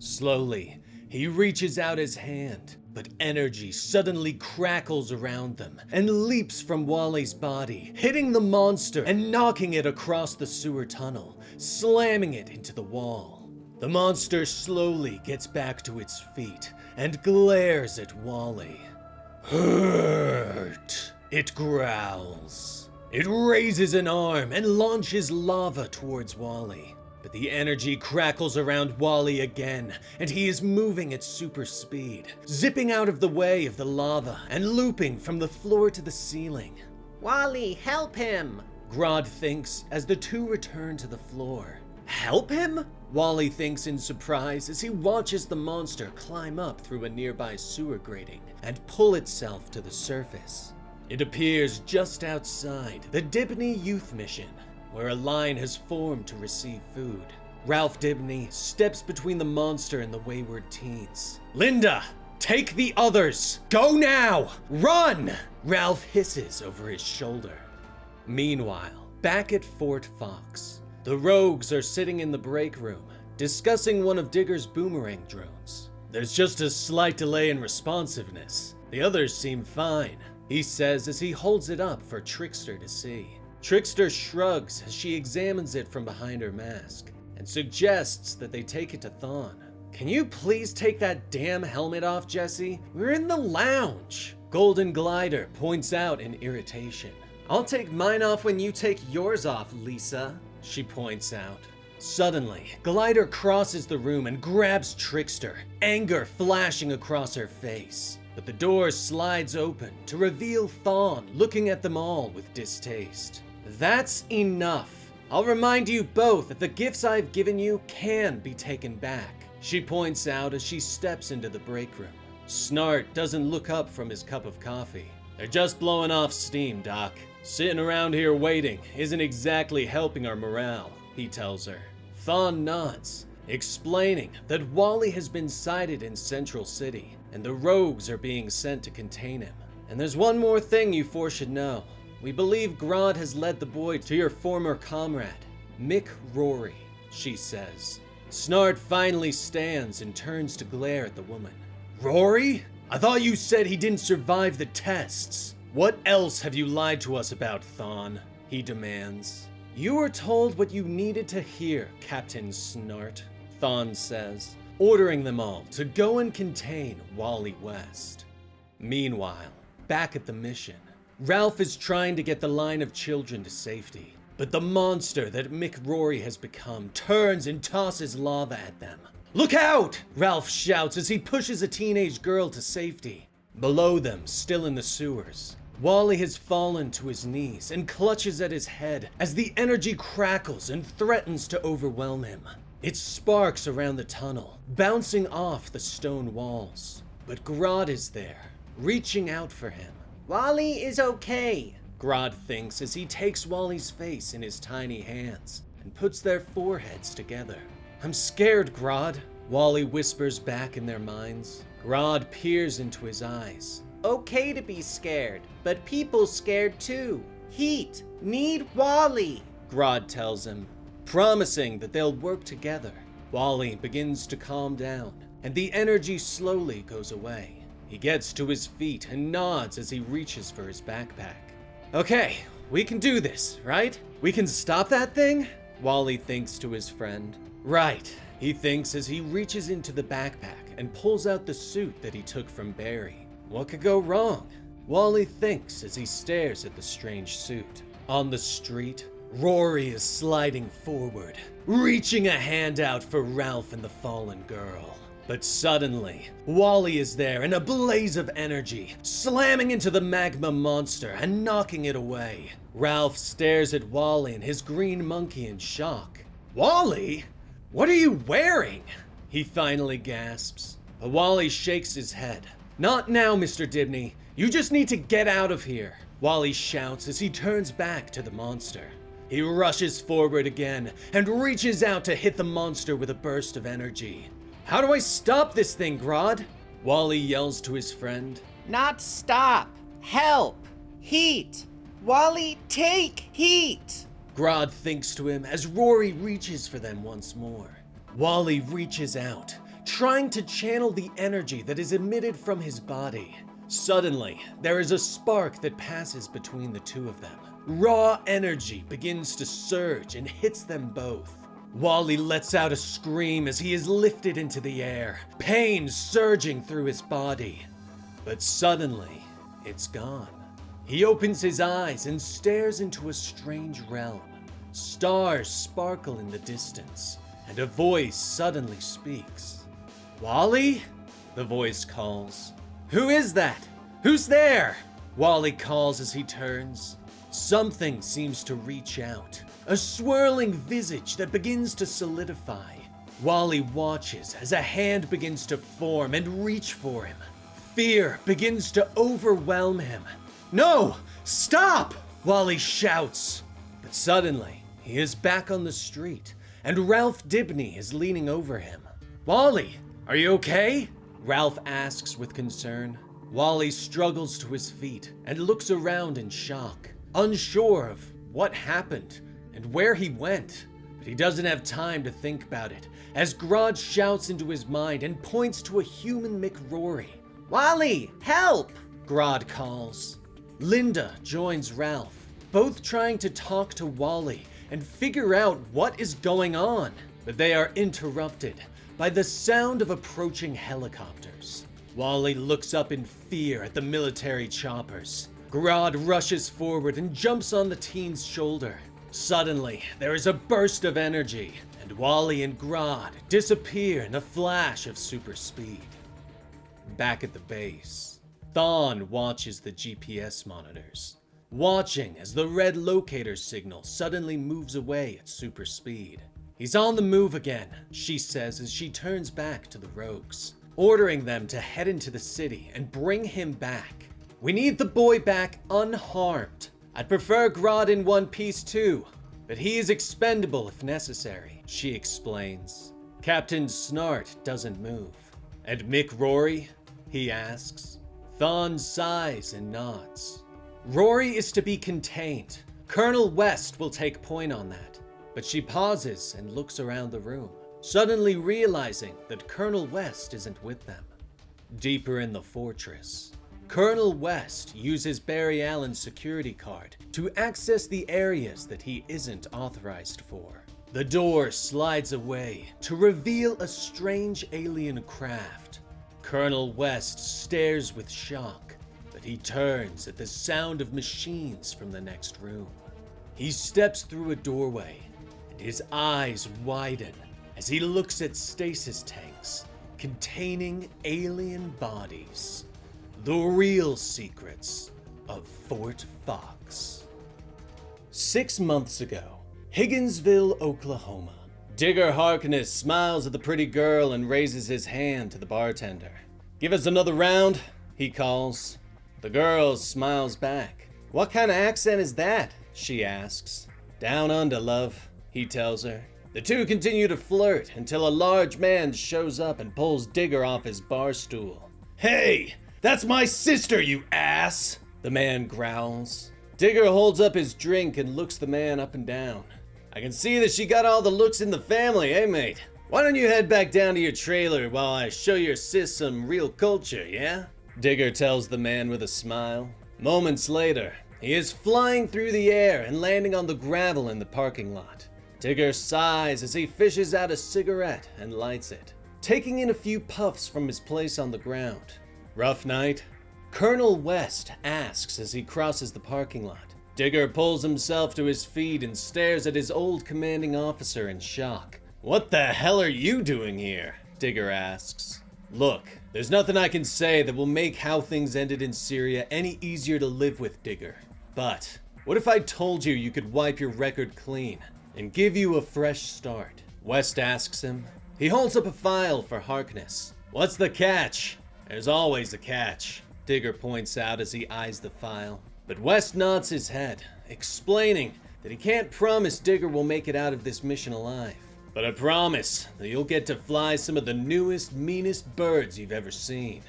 Slowly, he reaches out his hand, but energy suddenly crackles around them and leaps from Wally's body, hitting the monster and knocking it across the sewer tunnel, slamming it into the wall. The monster slowly gets back to its feet and glares at Wally. Hurt, it growls. It raises an arm and launches lava towards Wally. But the energy crackles around Wally again, and he is moving at super speed, zipping out of the way of the lava and looping from the floor to the ceiling. Wally, help him! Grodd thinks as the two return to the floor. Help him? Wally thinks in surprise as he watches the monster climb up through a nearby sewer grating and pull itself to the surface. It appears just outside the Dibney Youth Mission, where a line has formed to receive food. Ralph Dibney steps between the monster and the wayward teens. Linda, take the others! Go now! Run! Ralph hisses over his shoulder. Meanwhile, back at Fort Fox, the rogues are sitting in the break room, discussing one of Digger's boomerang drones. There's just a slight delay in responsiveness. The others seem fine, he says as he holds it up for Trickster to see. Trickster shrugs as she examines it from behind her mask and suggests that they take it to Thawne. Can you please take that damn helmet off, Jesse? We're in the lounge. Golden Glider points out in irritation. I'll take mine off when you take yours off, Lisa, she points out. Suddenly, Glider crosses the room and grabs Trickster, anger flashing across her face. But the door slides open to reveal Thawne looking at them all with distaste. That's enough. I'll remind you both that the gifts I've given you can be taken back, she points out as she steps into the break room. Snart doesn't look up from his cup of coffee. They're just blowing off steam, Doc. Sitting around here waiting isn't exactly helping our morale, he tells her. Thawne nods, explaining that Wally has been sighted in Central City, and the rogues are being sent to contain him. And there's one more thing you four should know. We believe Grodd has led the boy to your former comrade, Mick Rory, she says. Snart finally stands and turns to glare at the woman. Rory? I thought you said he didn't survive the tests. What else have you lied to us about, Thawne? He demands. You were told what you needed to hear, Captain Snart, Thawne says, ordering them all to go and contain Wally West. Meanwhile, back at the mission, Ralph is trying to get the line of children to safety, but the monster that Mick Rory has become turns and tosses lava at them. Look out! Ralph shouts as he pushes a teenage girl to safety. Below them, still in the sewers, Wally has fallen to his knees and clutches at his head as the energy crackles and threatens to overwhelm him. It sparks around the tunnel, bouncing off the stone walls. But Grodd is there, reaching out for him. Wally is okay, Grodd thinks as he takes Wally's face in his tiny hands and puts their foreheads together. I'm scared, Grodd, Wally whispers back in their minds. Grodd peers into his eyes. Okay to be scared, but people scared too. Heat, need Wally, Grodd tells him, promising that they'll work together. Wally begins to calm down, and the energy slowly goes away. He gets to his feet and nods as he reaches for his backpack. Okay, we can do this, right? We can stop that thing? Wally thinks to his friend. Right, he thinks as he reaches into the backpack and pulls out the suit that he took from Barry. What could go wrong? Wally thinks as he stares at the strange suit. On the street, Rory is sliding forward, reaching a hand out for Ralph and the fallen girl. But suddenly, Wally is there in a blaze of energy, slamming into the magma monster and knocking it away. Ralph stares at Wally and his green monkey in shock. "Wally? What are you wearing?" he finally gasps. But Wally shakes his head. "Not now, Mr. Dibney. You just need to get out of here," Wally shouts as he turns back to the monster. He rushes forward again and reaches out to hit the monster with a burst of energy. "How do I stop this thing, Grodd?" Wally yells to his friend. Not stop. Help. Heat. Wally, take heat. Grodd thinks to him as Rory reaches for them once more. Wally reaches out, trying to channel the energy that is emitted from his body. Suddenly, there is a spark that passes between the two of them. Raw energy begins to surge and hits them both. Wally lets out a scream as he is lifted into the air, pain surging through his body. But suddenly, it's gone. He opens his eyes and stares into a strange realm. Stars sparkle in the distance, and a voice suddenly speaks. "Wally?" the voice calls. "Who is that? Who's there?" Wally calls as he turns. Something seems to reach out, a swirling visage that begins to solidify. Wally watches as a hand begins to form and reach for him. Fear begins to overwhelm him. "No! Stop!" Wally shouts. But suddenly, he is back on the street, and Ralph Dibney is leaning over him. "Wally, are you okay?" Ralph asks with concern. Wally struggles to his feet and looks around in shock, unsure of what happened and where he went. But he doesn't have time to think about it, as Grodd shouts into his mind and points to a human McRory. Wally, help! Grodd calls. Linda joins Ralph, both trying to talk to Wally and figure out what is going on. But they are interrupted by the sound of approaching helicopters. Wally looks up in fear at the military choppers. Grodd rushes forward and jumps on the teen's shoulder. Suddenly, there is a burst of energy, and Wally and Grodd disappear in a flash of super speed. Back at the base, Thawne watches the GPS monitors, watching as the red locator signal suddenly moves away at super speed. "He's on the move again," she says as she turns back to the rogues, ordering them to head into the city and bring him back. "We need the boy back unharmed. I'd prefer Grodd in one piece too, but he is expendable if necessary," she explains. Captain Snart doesn't move. "And Mick Rory?" he asks. Thawne sighs and nods. "Rory is to be contained. Colonel West will take point on that." But she pauses and looks around the room, suddenly realizing that Colonel West isn't with them. Deeper in the fortress, Colonel West uses Barry Allen's security card to access the areas that he isn't authorized for. The door slides away to reveal a strange alien craft. Colonel West stares with shock, but he turns at the sound of machines from the next room. He steps through a doorway, and his eyes widen as he looks at stasis tanks containing alien bodies. The real secrets of Fort Fox. 6 months ago, Higginsville, Oklahoma. Digger Harkness smiles at the pretty girl and raises his hand to the bartender. "Give us another round," he calls. The girl smiles back. "What kind of accent is that?" she asks. "Down under, love," he tells her. The two continue to flirt until a large man shows up and pulls Digger off his bar stool. "Hey! That's my sister, you ass!" the man growls. Digger holds up his drink and looks the man up and down. "I can see that she got all the looks in the family, eh, mate? Why don't you head back down to your trailer while I show your sis some real culture, yeah?" Digger tells the man with a smile. Moments later, he is flying through the air and landing on the gravel in the parking lot. Digger sighs as he fishes out a cigarette and lights it, taking in a few puffs from his place on the ground. "Rough night?" Colonel West asks as he crosses the parking lot. Digger pulls himself to his feet and stares at his old commanding officer in shock. "What the hell are you doing here?" Digger asks. "Look, there's nothing I can say that will make how things ended in Syria any easier to live with, Digger. But what if I told you you could wipe your record clean and give you a fresh start?" West asks him. He holds up a file for Harkness. "What's the catch?" "There's always a catch," Digger points out as he eyes the file. But West nods his head, explaining that he can't promise Digger will make it out of this mission alive. "But I promise that you'll get to fly some of the newest, meanest birds you've ever seen,"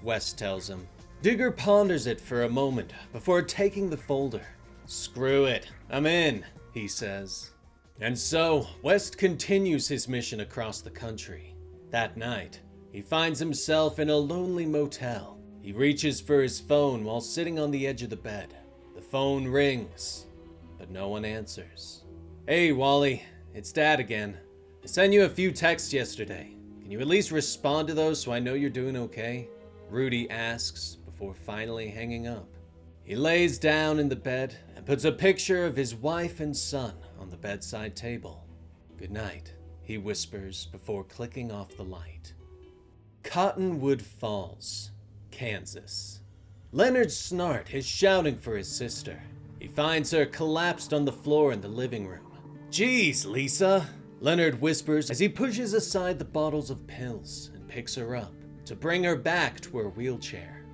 West tells him. Digger ponders it for a moment before taking the folder. "Screw it, I'm in," he says. And so, West continues his mission across the country. That night, he finds himself in a lonely motel. He reaches for his phone while sitting on the edge of the bed. The phone rings, but no one answers. "Hey, Wally, it's Dad again. I sent you a few texts yesterday. Can you at least respond to those so I know you're doing okay?" Rudy asks before finally hanging up. He lays down in the bed and puts a picture of his wife and son on the bedside table. "Good night," he whispers before clicking off the light. Cottonwood Falls, Kansas. Leonard Snart is shouting for his sister. He finds her collapsed on the floor in the living room. "Geez, Lisa," Leonard whispers as he pushes aside the bottles of pills and picks her up to bring her back to her wheelchair.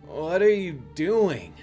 "What are you doing?"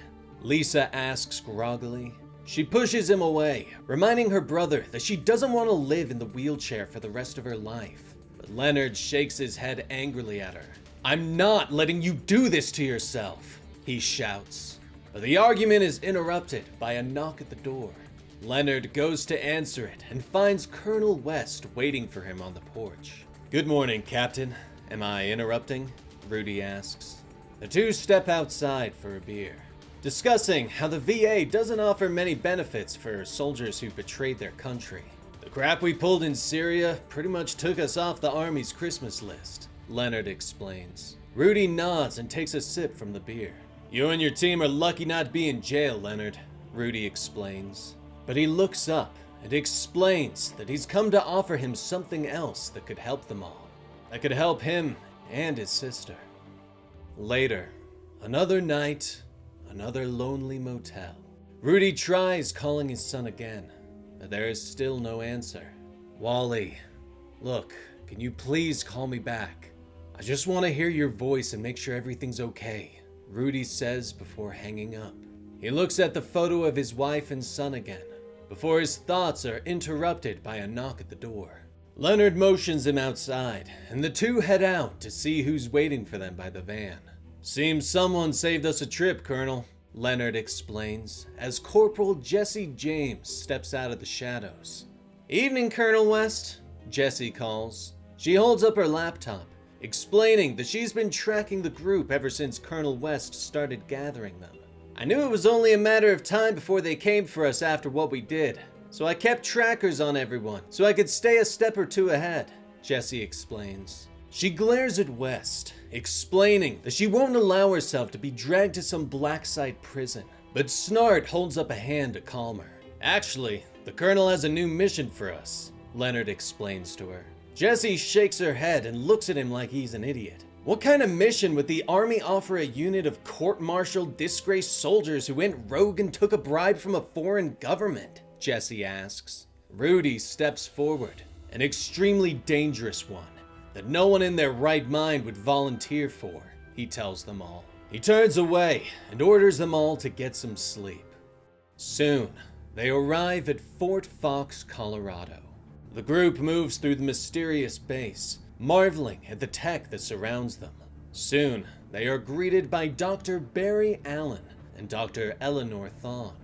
Lisa asks groggily. She pushes him away, reminding her brother that she doesn't want to live in the wheelchair for the rest of her life. But Leonard shakes his head angrily at her. "I'm not letting you do this to yourself," he shouts. But the argument is interrupted by a knock at the door. Leonard goes to answer it and finds Colonel West waiting for him on the porch. "Good morning, Captain. Am I interrupting?" Rudy asks. The two step outside for a beer, discussing how the VA doesn't offer many benefits for soldiers who betrayed their country. "The crap we pulled in Syria pretty much took us off the Army's Christmas list," Leonard explains. Rudy nods and takes a sip from the beer. "You and your team are lucky not to be in jail, Leonard," Rudy explains. But he looks up and explains that he's come to offer him something else that could help them all. That could help him and his sister. Later, another night, another lonely motel. Rudy tries calling his son again, but there is still no answer. "Wally, look, can you please call me back? I just want to hear your voice and make sure everything's okay," Rudy says before hanging up. He looks at the photo of his wife and son again, before his thoughts are interrupted by a knock at the door. Leonard motions him outside, and the two head out to see who's waiting for them by the van. "Seems someone saved us a trip, Colonel," Leonard explains, as Corporal Jesse James steps out of the shadows. "Evening, Colonel West," Jesse calls. She holds up her laptop, explaining that she's been tracking the group ever since Colonel West started gathering them. "I knew it was only a matter of time before they came for us after what we did, so I kept trackers on everyone so I could stay a step or two ahead," Jesse explains. She glares at West, explaining that she won't allow herself to be dragged to some black site prison. But Snart holds up a hand to calm her. "Actually, the Colonel has a new mission for us," Leonard explains to her. Jessie shakes her head and looks at him like he's an idiot. "What kind of mission would the Army offer a unit of court-martialed, disgraced soldiers who went rogue and took a bribe from a foreign government?" Jessie asks. Rudy steps forward, an extremely dangerous one that no one in their right mind would volunteer for, he tells them all. He turns away and orders them all to get some sleep. Soon, they arrive at Fort Fox, Colorado. The group moves through the mysterious base, marveling at the tech that surrounds them. Soon, they are greeted by Dr. Barry Allen and Dr. Eleanor Thawne.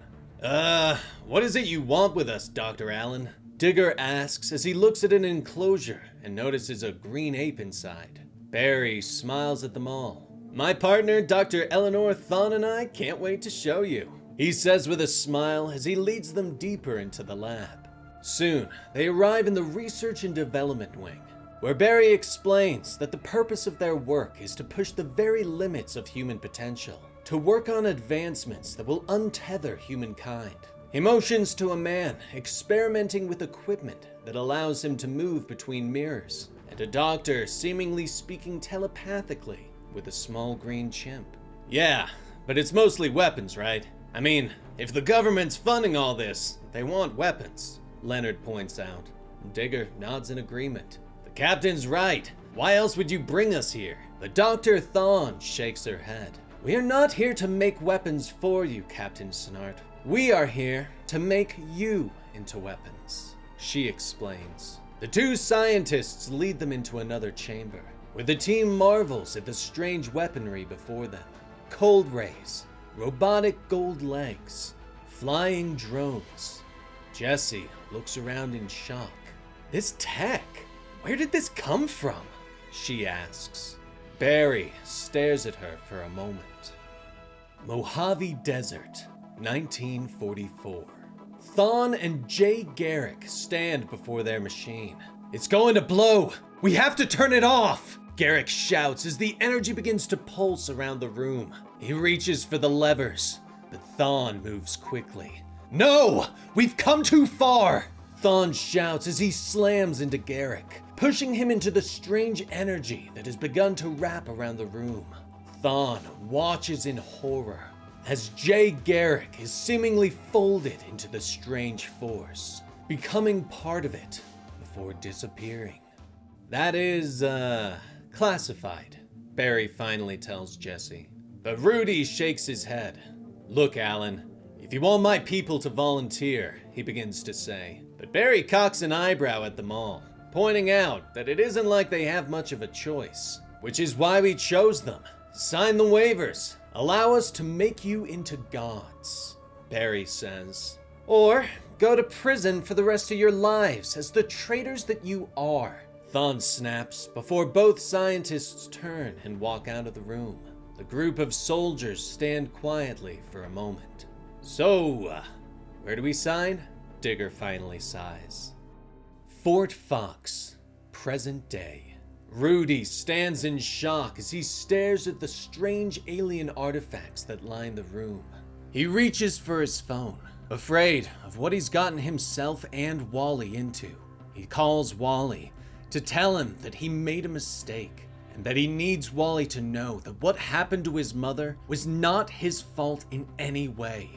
What is it you want with us, Dr. Allen?" Digger asks as he looks at an enclosure and notices a green ape inside. Barry smiles at them all. "My partner, Dr. Eleanor Thawne, and I can't wait to show you," he says with a smile as he leads them deeper into the lab. Soon, they arrive in the Research and Development Wing, where Barry explains that the purpose of their work is to push the very limits of human potential, to work on advancements that will untether humankind. He motions to a man experimenting with equipment that allows him to move between mirrors, and a doctor seemingly speaking telepathically with a small green chimp. Yeah, but it's mostly weapons, right? I mean, if the government's funding all this, they want weapons, Leonard points out. Digger nods in agreement. The captain's right. Why else would you bring us here? But Dr. Thawne shakes her head. We are not here to make weapons for you, Captain Snart. We are here to make you into weapons, she explains. The two scientists lead them into another chamber, where the team marvels at the strange weaponry before them. Cold rays, robotic gold legs, flying drones. Jesse looks around in shock. This tech, where did this come from? She asks. Barry stares at her for a moment. Mojave Desert, 1944. Thawne and Jay Garrick stand before their machine. It's going to blow! We have to turn it off! Garrick shouts as the energy begins to pulse around the room. He reaches for the levers, but Thawne moves quickly. No! We've come too far! Thawne shouts as he slams into Garrick, pushing him into the strange energy that has begun to wrap around the room. Thawne watches in horror as Jay Garrick is seemingly folded into the strange force, becoming part of it before disappearing. That is, classified, Barry finally tells Jesse. But Rudy shakes his head. Look, Alan, if you want my people to volunteer, he begins to say. But Barry cocks an eyebrow at them all, pointing out that it isn't like they have much of a choice, which is why we chose them. Sign the waivers. Allow us to make you into gods, Barry says. Or go to prison for the rest of your lives as the traitors that you are. Thawne snaps before both scientists turn and walk out of the room. The group of soldiers stand quietly for a moment. So, where do we sign? Digger finally sighs. Fort Fox, present day. Rudy stands in shock as he stares at the strange alien artifacts that line the room. He reaches for his phone, afraid of what he's gotten himself and Wally into. He calls Wally to tell him that he made a mistake and that he needs Wally to know that what happened to his mother was not his fault in any way.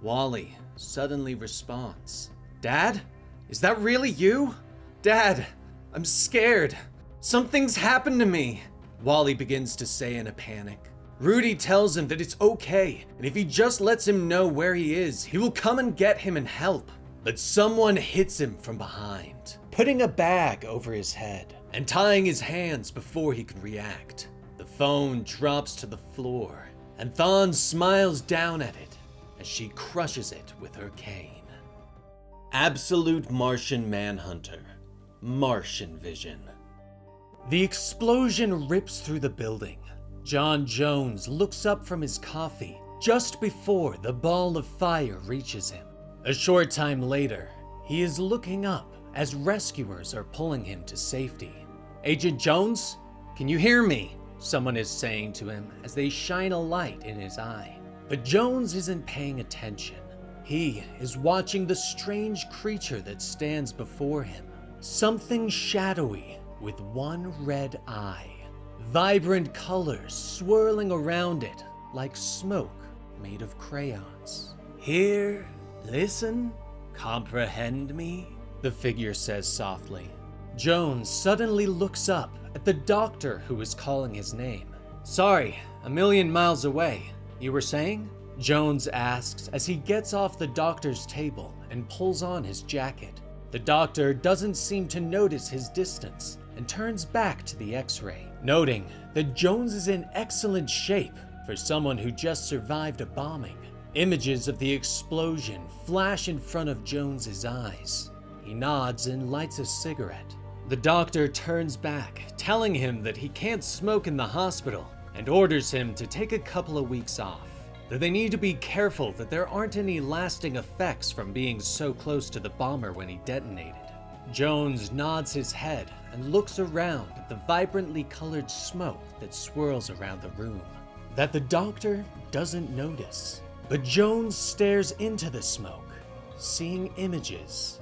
Wally suddenly responds, Dad? Is that really you? Dad, I'm scared. Something's happened to me, Wally begins to say in a panic. Rudy tells him that it's okay, and if he just lets him know where he is, he will come and get him and help. But someone hits him from behind, putting a bag over his head and tying his hands before he can react. The phone drops to the floor, and Thawne smiles down at it as she crushes it with her cane. Absolute Martian Manhunter. Martian Vision. The explosion rips through the building. John Jones looks up from his coffee just before the ball of fire reaches him. A short time later, he is looking up as rescuers are pulling him to safety. Agent Jones, can you hear me? Someone is saying to him as they shine a light in his eye. But Jones isn't paying attention. He is watching the strange creature that stands before him. Something shadowy with one red eye. Vibrant colors swirling around it like smoke made of crayons. Hear, listen, comprehend me, the figure says softly. Jones suddenly looks up at the doctor who is calling his name. Sorry, a million miles away. You were saying? Jones asks as he gets off the doctor's table and pulls on his jacket. The doctor doesn't seem to notice his distance and turns back to the X-ray, noting that Jones is in excellent shape for someone who just survived a bombing. Images of the explosion flash in front of Jones's eyes. He nods and lights a cigarette. The doctor turns back, telling him that he can't smoke in the hospital and orders him to take a couple of weeks off, though they need to be careful that there aren't any lasting effects from being so close to the bomber when he detonated. Jones nods his head and looks around at the vibrantly colored smoke that swirls around the room, that the doctor doesn't notice. But Jones stares into the smoke, seeing images.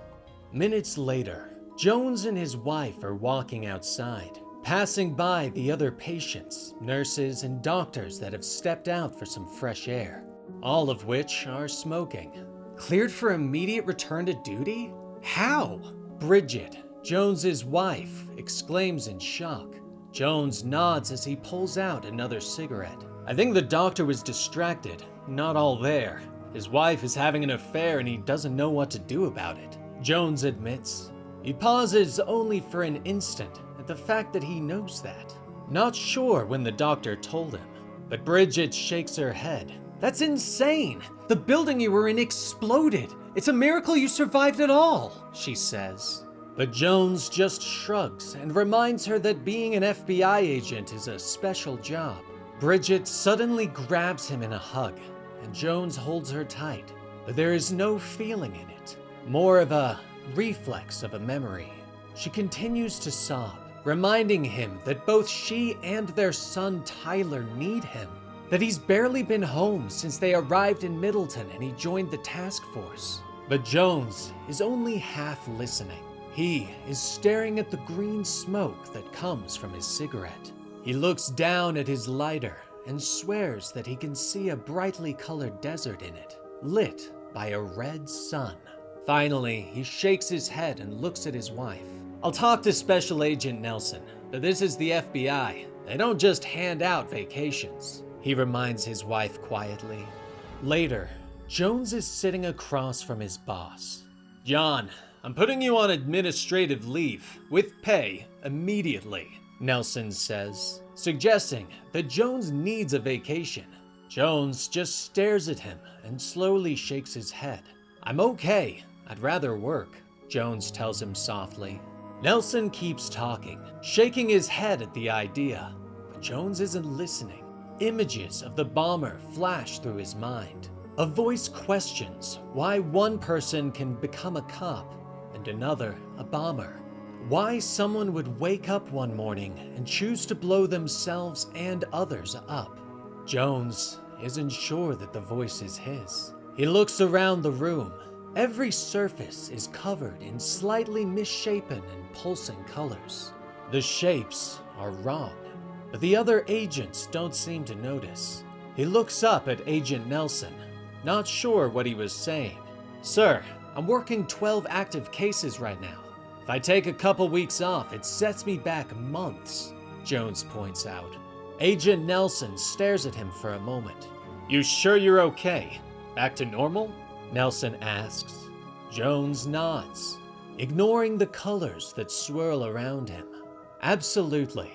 Minutes later, Jones and his wife are walking outside, passing by the other patients, nurses, and doctors that have stepped out for some fresh air, all of which are smoking. Cleared for immediate return to duty? How? Bridget, Jones's wife, exclaims in shock. Jones nods as he pulls out another cigarette. I think the doctor was distracted, not all there. His wife is having an affair and he doesn't know what to do about it, Jones admits. He pauses only for an instant at the fact that he knows that. Not sure when the doctor told him, but Bridget shakes her head. That's insane! The building you were in exploded! It's a miracle you survived at all, she says. But Jones just shrugs and reminds her that being an FBI agent is a special job. Bridget suddenly grabs him in a hug, and Jones holds her tight, but there is no feeling in it, more of a reflex of a memory. She continues to sob, reminding him that both she and their son Tyler need him, that he's barely been home since they arrived in Middleton and he joined the task force. But Jones is only half listening. He is staring at the green smoke that comes from his cigarette. He looks down at his lighter and swears that he can see a brightly colored desert in it, lit by a red sun. Finally, he shakes his head and looks at his wife. I'll talk to Special Agent Nelson, but this is the FBI. They don't just hand out vacations, he reminds his wife quietly. Later, Jones is sitting across from his boss. John, I'm putting you on administrative leave, with pay, immediately, Nelson says, suggesting that Jones needs a vacation. Jones just stares at him and slowly shakes his head. I'm okay. I'd rather work, Jones tells him softly. Nelson keeps talking, shaking his head at the idea, but Jones isn't listening. Images of the bomber flash through his mind. A voice questions why one person can become a cop and another a bomber. Why someone would wake up one morning and choose to blow themselves and others up. Jones isn't sure that the voice is his. He looks around the room. Every surface is covered in slightly misshapen and pulsing colors. The shapes are wrong, but the other agents don't seem to notice. He looks up at Agent Nelson, not sure what he was saying. Sir, I'm working 12 active cases right now. If I take a couple weeks off, it sets me back months, Jones points out. Agent Nelson stares at him for a moment. You sure you're okay? Back to normal? Nelson asks. Jones nods, ignoring the colors that swirl around him. Absolutely.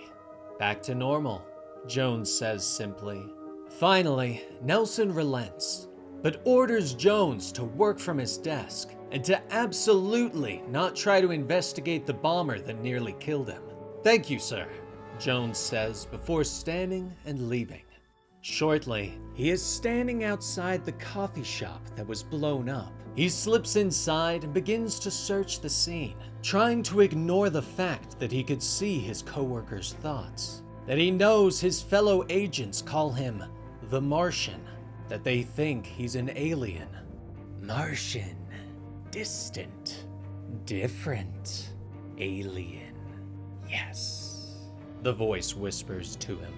Back to normal, Jones says simply. Finally, Nelson relents, but orders Jones to work from his desk and to absolutely not try to investigate the bomber that nearly killed him. Thank you, sir, Jones says before standing and leaving. Shortly, he is standing outside the coffee shop that was blown up. He slips inside and begins to search the scene, trying to ignore the fact that he could see his coworkers' thoughts, that he knows his fellow agents call him the Martian, that they think he's an alien. Martian. Distant. Different. Alien. Yes. The voice whispers to him.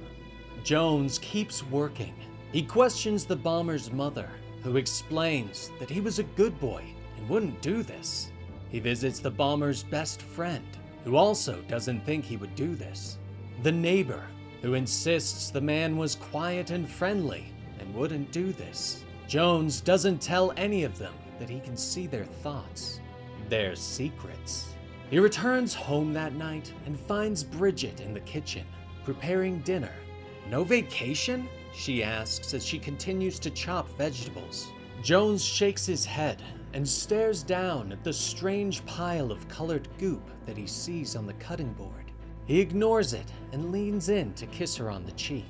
Jones keeps working. He questions the bomber's mother, who explains that he was a good boy and wouldn't do this. He visits the bomber's best friend, who also doesn't think he would do this. The neighbor, who insists the man was quiet and friendly and wouldn't do this. Jones doesn't tell any of them that he can see their thoughts, their secrets. He returns home that night and finds Bridget in the kitchen, preparing dinner. No vacation? She asks as she continues to chop vegetables. Jones shakes his head and stares down at the strange pile of colored goop that he sees on the cutting board. He ignores it and leans in to kiss her on the cheek.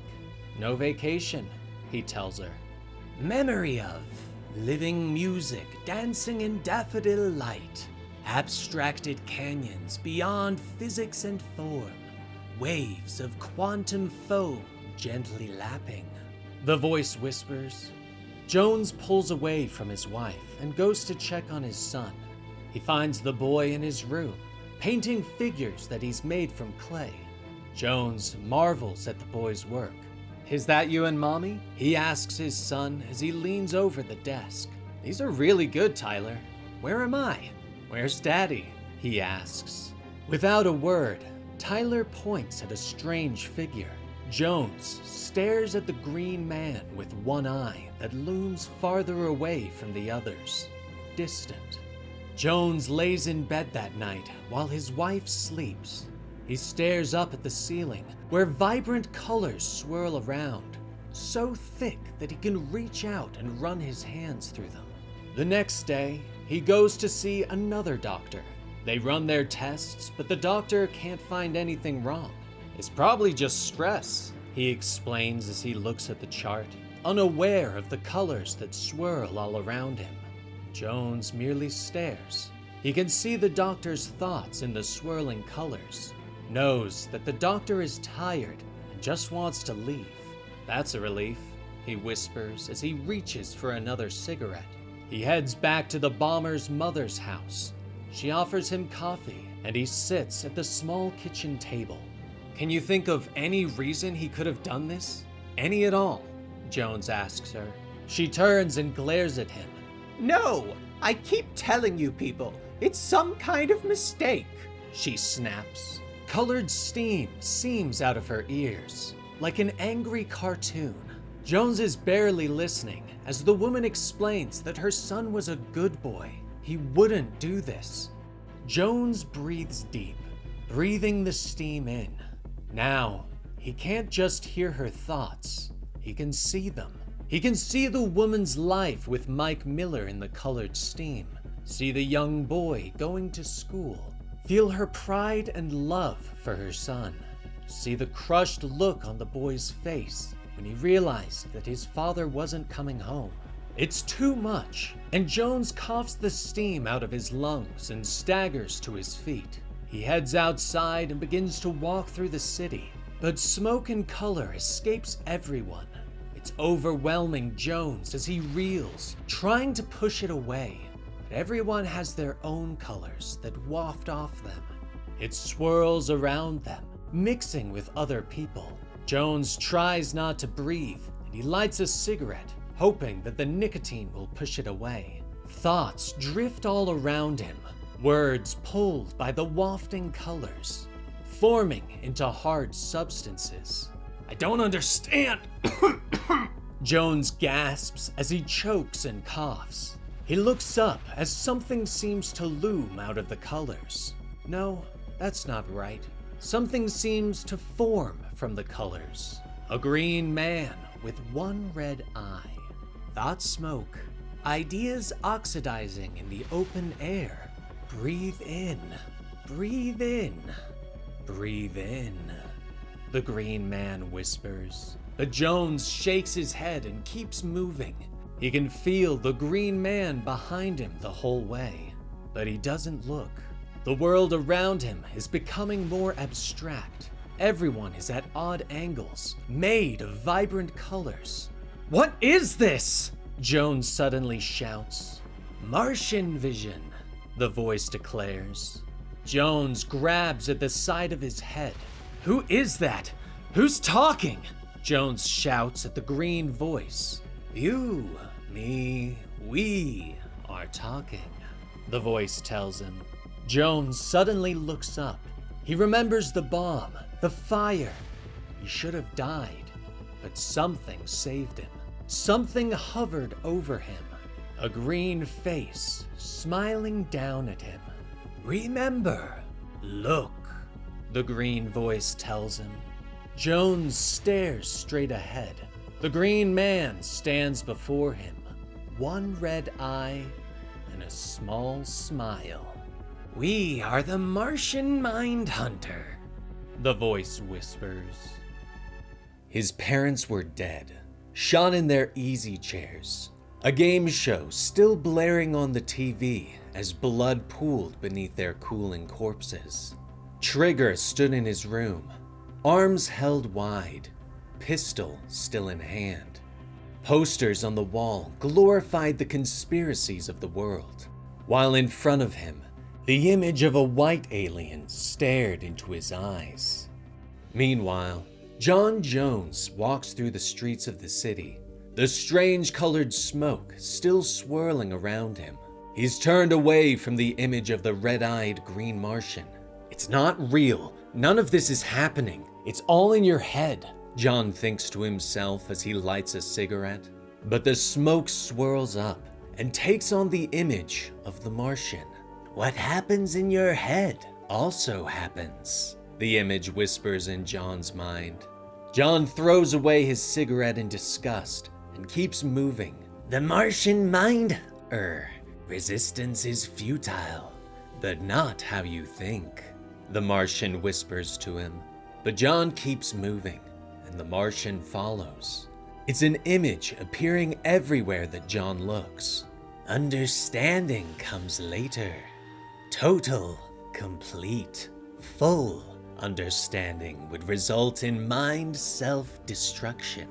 No vacation, he tells her. Memory of living music dancing in daffodil light. abstracted canyons beyond physics and form, waves of quantum foam gently lapping. The voice whispers. Jones pulls away from his wife and goes to check on his son. He finds the boy in his room, painting figures that he's made from clay. Jones marvels at the boy's work. "Is that you and Mommy?" he asks his son as he leans over the desk. "These are really good, Tyler. Where am I? Where's Daddy?" he asks. Without a word, Tyler points at a strange figure. Jones stares at the green man with one eye that looms farther away from the others, distant. Jones lays in bed that night while his wife sleeps. He stares up at the ceiling, where vibrant colors swirl around, so thick that he can reach out and run his hands through them. The next day, he goes to see another doctor. They run their tests, but the doctor can't find anything wrong. "It's probably just stress," he explains as he looks at the chart, unaware of the colors that swirl all around him. Jones merely stares. He can see the doctor's thoughts in the swirling colors, knows that the doctor is tired and just wants to leave. "That's a relief," he whispers as he reaches for another cigarette. He heads back to the bomber's mother's house. She offers him coffee, and he sits at the small kitchen table. "Can you think of any reason he could have done this? Any at all?" Jones asks her. She turns and glares at him. No, I keep telling you people, it's some kind of mistake, she snaps. Colored steam seems out of her ears, like an angry cartoon. Jones is barely listening as the woman explains that her son was a good boy. He wouldn't do this. Jones breathes deep, breathing the steam in. Now, he can't just hear her thoughts. He can see them. He can see the woman's life with Mike Miller in the colored steam, see the young boy going to school, feel her pride and love for her son, see the crushed look on the boy's face when he realized that his father wasn't coming home. It's too much, and Jones coughs the steam out of his lungs and staggers to his feet. He heads outside and begins to walk through the city, but smoke and color escapes everyone. It's overwhelming Jones as he reels, trying to push it away, but everyone has their own colors that waft off them. It swirls around them, mixing with other people. Jones tries not to breathe, and he lights a cigarette, hoping that the nicotine will push it away. Thoughts drift all around him, words pulled by the wafting colors, forming into hard substances. "I don't understand." Jones gasps as he chokes and coughs. He looks up as something seems to loom out of the colors. No, that's not right. Something seems to form from the colors. A green man with one red eye. Thought smoke. Ideas oxidizing in the open air. Breathe in. Breathe in. Breathe in. The green man whispers. But Jones shakes his head and keeps moving. He can feel the green man behind him the whole way, but he doesn't look. The world around him is becoming more abstract. Everyone is at odd angles, made of vibrant colors. "What is this?" Jones suddenly shouts. "Martian vision," the voice declares. Jones grabs at the side of his head. "Who is that? Who's talking?" Jones shouts at the green voice. "You, me, we are talking," the voice tells him. Jones suddenly looks up. He remembers the bomb, the fire. He should have died, but something saved him. Something hovered over him. A green face smiling down at him. "Remember, look," the green voice tells him. Jones stares straight ahead. The green man stands before him, one red eye and a small smile. "We are the Martian Manhunter," the voice whispers. His parents were dead, shot in their easy chairs. A game show still blaring on the TV as blood pooled beneath their cooling corpses. Trigger stood in his room, arms held wide, pistol still in hand. Posters on the wall glorified the conspiracies of the world, while in front of him, the image of a white alien stared into his eyes. Meanwhile, John Jones walks through the streets of the city, the strange colored smoke still swirling around him. He's turned away from the image of the red-eyed green Martian. It's not real. None of this is happening. It's all in your head, John thinks to himself as he lights a cigarette. But the smoke swirls up and takes on the image of the Martian. What happens in your head also happens, the image whispers in John's mind. John throws away his cigarette in disgust and keeps moving. The Martian mind? Resistance is futile, but not how you think, the Martian whispers to him. But John keeps moving, and the Martian follows. It's an image appearing everywhere that John looks. Understanding comes later. Total, complete, full understanding would result in mind self-destruction,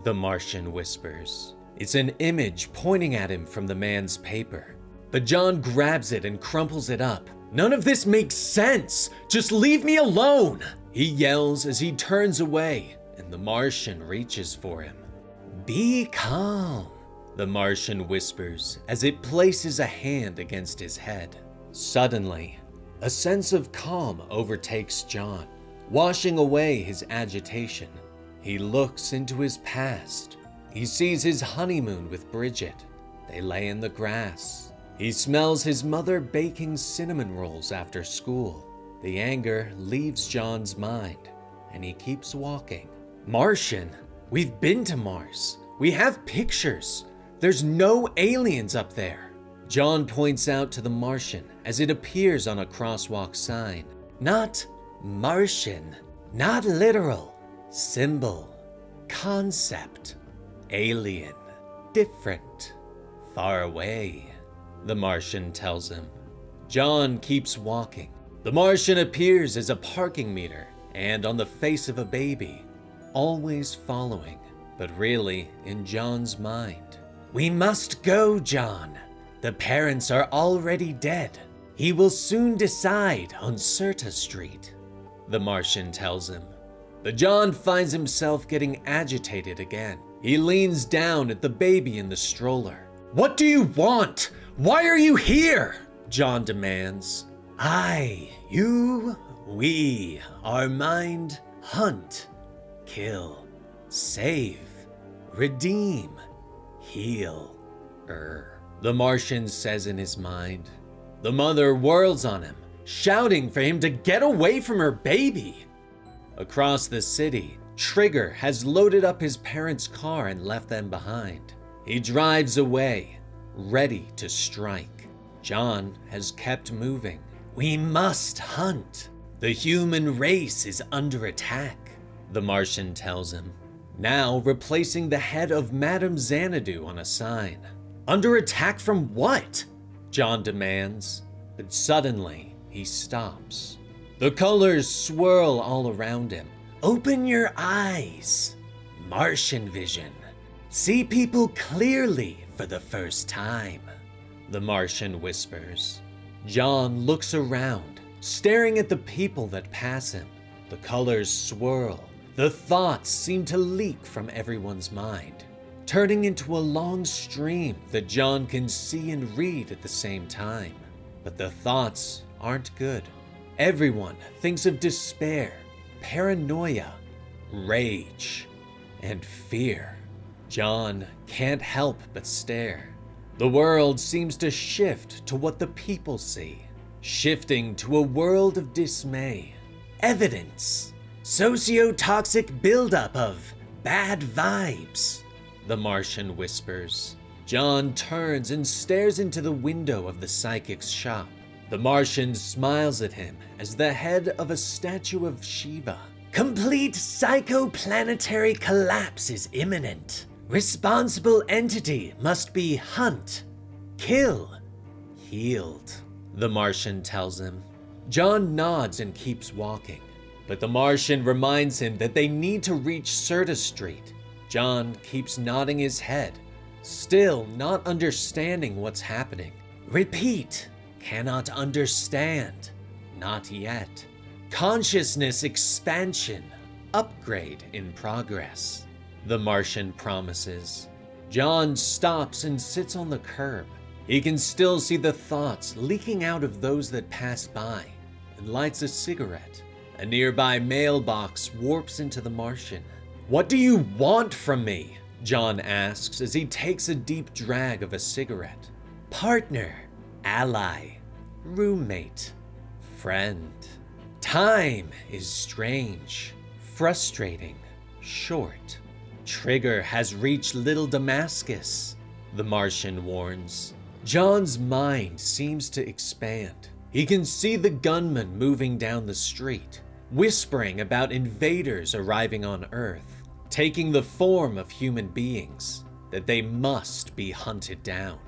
the Martian whispers. It's an image pointing at him from the man's paper. But John grabs it and crumples it up. None of this makes sense! Just leave me alone! He yells as he turns away, and the Martian reaches for him. Be calm, the Martian whispers as it places a hand against his head. Suddenly, a sense of calm overtakes John, washing away his agitation. He looks into his past. He sees his honeymoon with Bridget. They lay in the grass. He smells his mother baking cinnamon rolls after school. The anger leaves John's mind, and he keeps walking. Martian? We've been to Mars. We have pictures. There's no aliens up there. John points out to the Martian as it appears on a crosswalk sign. Not Martian, not literal. Symbol, concept, alien, different, far away, the Martian tells him. John keeps walking. The Martian appears as a parking meter and on the face of a baby, always following, but really in John's mind. We must go, John. The parents are already dead. He will soon decide on Certa Street, the Martian tells him. But John finds himself getting agitated again. He leans down at the baby in the stroller. What do you want? Why are you here? John demands. I, you, we, our mind, hunt, kill, save, redeem, heal, the Martian says in his mind. The mother whirls on him, shouting for him to get away from her baby. Across the city, Trigger has loaded up his parents' car and left them behind. He drives away, ready to strike. John has kept moving. We must hunt. The human race is under attack, the Martian tells him, now replacing the head of Madame Xanadu on a sign. Under attack from what? John demands, but suddenly he stops. The colors swirl all around him. Open your eyes. Martian vision. See people clearly for the first time, the Martian whispers. John looks around, staring at the people that pass him. The colors swirl. The thoughts seem to leak from everyone's mind, turning into a long stream that John can see and read at the same time. But the thoughts aren't good. Everyone thinks of despair, paranoia, rage, and fear. John can't help but stare. The world seems to shift to what the people see, shifting to a world of dismay. Evidence. Sociotoxic buildup of bad vibes, the Martian whispers. John turns and stares into the window of the psychic's shop. The Martian smiles at him as the head of a statue of Shiva. Complete psychoplanetary collapse is imminent. Responsible entity must be hunt, kill, Healed, the Martian tells him. John nods and keeps walking, but the Martian reminds him that they need to reach Serta Street. John keeps nodding his head, still not understanding what's happening. Repeat. Cannot understand. Not yet. Consciousness expansion. Upgrade in progress, the Martian promises. John stops and sits on the curb. He can still see the thoughts leaking out of those that pass by, and lights a cigarette. A nearby mailbox warps into the Martian. What do you want from me? John asks as he takes a deep drag of a cigarette. Partner, ally, roommate, friend. Time is strange, frustrating, short. Trigger has reached Little Damascus, the Martian warns. John's mind seems to expand. He can see the gunman moving down the street, whispering about invaders arriving on Earth, taking the form of human beings, that they must be hunted down.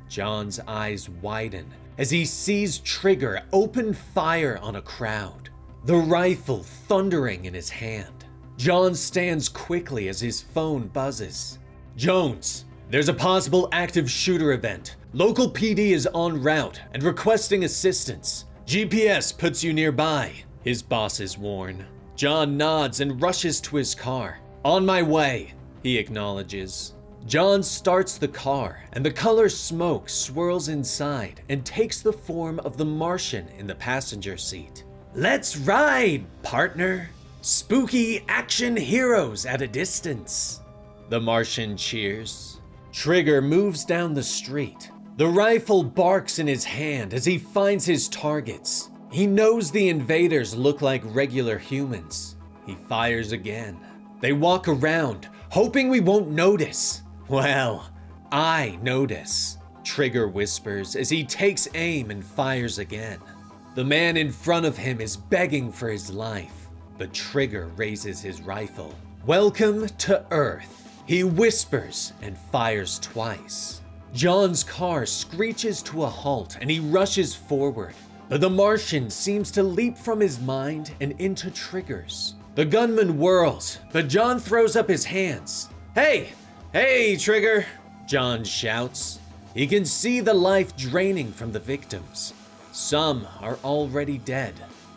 John's eyes widen as he sees Trigger open fire on a crowd, the rifle thundering in his hand. John stands quickly as his phone buzzes. Jones, there's a possible active shooter event. Local PD is en route and requesting assistance. GPS puts you nearby, his bosses warn. John nods and rushes to his car. On my way, he acknowledges. John starts the car, and the color smoke swirls inside and takes the form of the Martian in the passenger seat. Let's ride, partner. Spooky action heroes at a distance. The Martian cheers. Trigger moves down the street. The rifle barks in his hand as he finds his targets. He knows the invaders look like regular humans. He fires again. They walk around, hoping we won't notice. Well, I notice, Trigger whispers as he takes aim and fires again. The man in front of him is begging for his life, but Trigger raises his rifle. Welcome to Earth, he whispers and fires twice. John's car screeches to a halt and he rushes forward, but the Martian seems to leap from his mind and into Trigger's. The gunman whirls, but John throws up his hands. Hey, Trigger, John shouts. He can see the life draining from the victims. Some are already dead.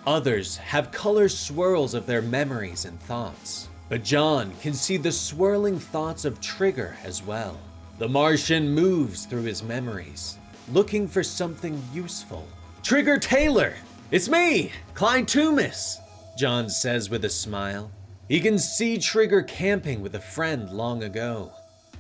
Others have color swirls of their memories and thoughts. But John can see the swirling thoughts of Trigger as well. The Martian moves through his memories, looking for something useful. Trigger Taylor! It's me, Clyde Toomis! John says with a smile. He can see Trigger camping with a friend long ago.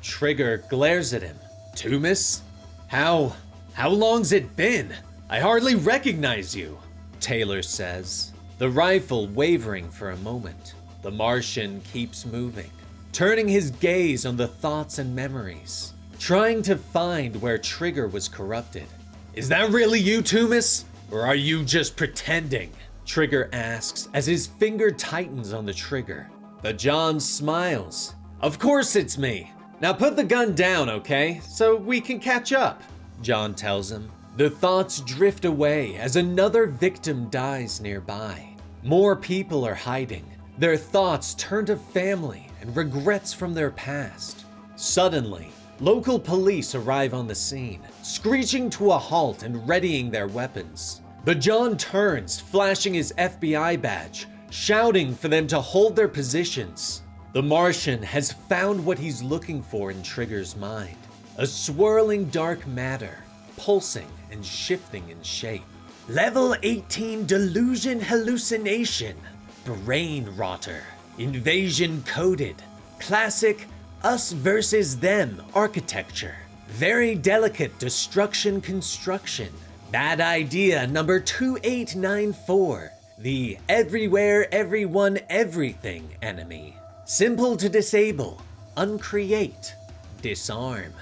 Trigger glares at him. Toomis? How long's it been? I hardly recognize you, Taylor says, the rifle wavering for a moment. The Martian keeps moving, turning his gaze on the thoughts and memories, trying to find where Trigger was corrupted. Is that really you, Toomis? Or are you just pretending? Trigger asks as his finger tightens on the trigger. But John smiles. Of course it's me. Now put the gun down, okay? So we can catch up, John tells him. The thoughts drift away as another victim dies nearby. More people are hiding. Their thoughts turn to family and regrets from their past. Suddenly, local police arrive on the scene, screeching to a halt and readying their weapons. But John turns, flashing his FBI badge, shouting for them to hold their positions. The Martian has found what he's looking for in Trigger's mind. A swirling dark matter, pulsing and shifting in shape. Level 18 delusion hallucination. Brain rotter. Invasion coded. Classic us versus them architecture. Very delicate destruction construction. Bad idea number 2894. The everywhere, everyone, everything enemy. Simple to disable. Uncreate. Disarm.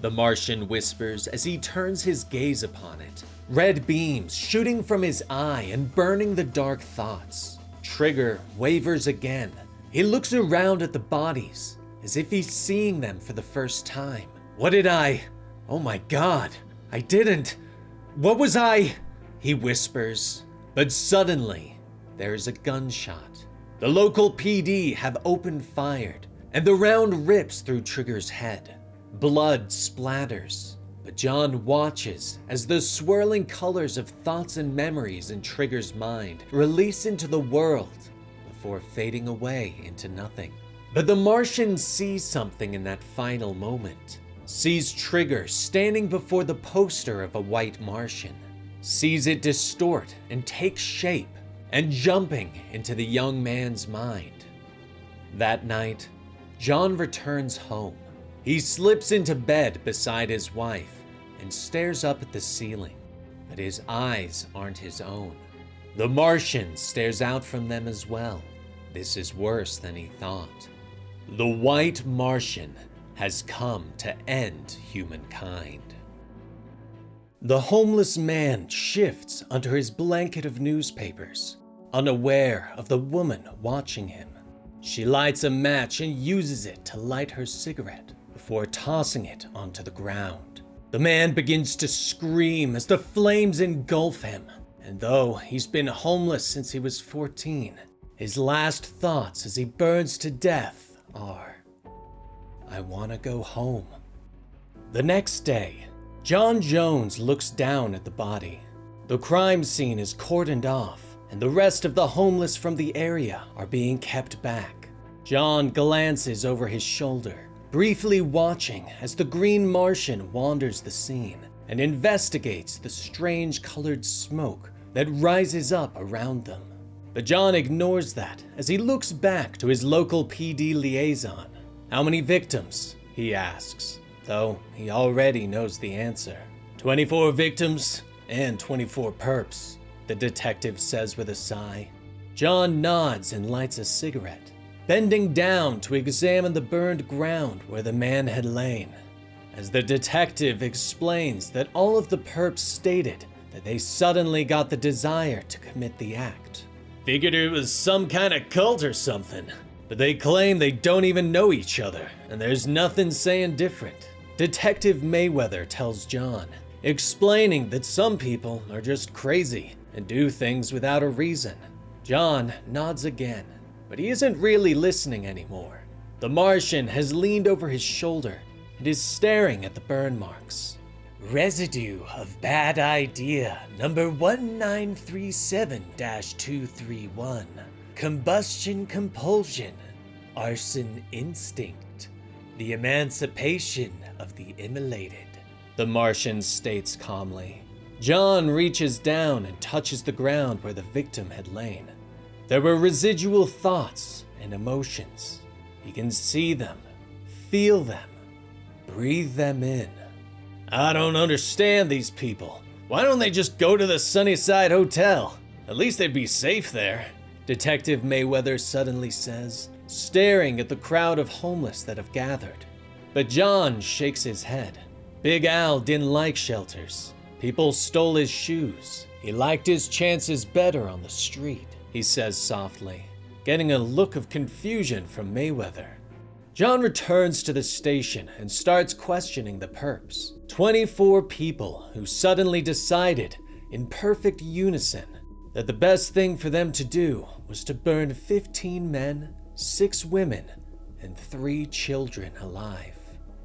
The Martian whispers as he turns his gaze upon it. Red beams shooting from his eye and burning the dark thoughts. Trigger wavers again. He looks around at the bodies as if he's seeing them for the first time. What did I... Oh my god, I didn't... What was I? He whispers. But suddenly, there is a gunshot. The local PD have opened fire, and the round rips through Trigger's head. Blood splatters, but John watches as the swirling colors of thoughts and memories in Trigger's mind release into the world before fading away into nothing. But the Martian sees something in that final moment. Sees Trigger standing before the poster of a white Martian. Sees it distort and take shape, and jumping into the young man's mind. That night, John returns home. He slips into bed beside his wife and stares up at the ceiling, but his eyes aren't his own. The Martian stares out from them as well. This is worse than he thought. The White Martian has come to end humankind. The homeless man shifts under his blanket of newspapers, unaware of the woman watching him. She lights a match and uses it to light her cigarette before tossing it onto the ground. The man begins to scream as the flames engulf him, and though he's been homeless since he was 14, his last thoughts as he burns to death are, "I want to go home." The next day, John Jones looks down at the body. The crime scene is cordoned off, and the rest of the homeless from the area are being kept back. John glances over his shoulder, briefly watching as the Green Martian wanders the scene and investigates the strange colored smoke that rises up around them. But John ignores that as he looks back to his local PD liaison. "How many victims?" he asks, though he already knows the answer. 24 victims and 24 perps, the detective says with a sigh. John nods and lights a cigarette, bending down to examine the burned ground where the man had lain, as the detective explains that all of the perps stated that they suddenly got the desire to commit the act. "Figured it was some kind of cult or something, but they claim they don't even know each other, and there's nothing saying different," Detective Mayweather tells John, explaining that some people are just crazy and do things without a reason. John nods again, but he isn't really listening anymore. The Martian has leaned over his shoulder and is staring at the burn marks. "Residue of bad idea number 1937-231. Combustion compulsion. Arson instinct. The emancipation of the immolated," the Martian states calmly. John reaches down and touches the ground where the victim had lain. There were residual thoughts and emotions. He can see them, feel them, breathe them in. "I don't understand these people. Why don't they just go to the Sunnyside Hotel? At least they'd be safe there," Detective Mayweather suddenly says, staring at the crowd of homeless that have gathered. But John shakes his head. Big Al didn't like shelters. People stole his shoes. He liked his chances better on the street, he says softly, getting a look of confusion from Mayweather. John returns to the station and starts questioning the perps. 24 people who suddenly decided, in perfect unison, that the best thing for them to do was to burn 15 men, 6 women, and 3 children alive.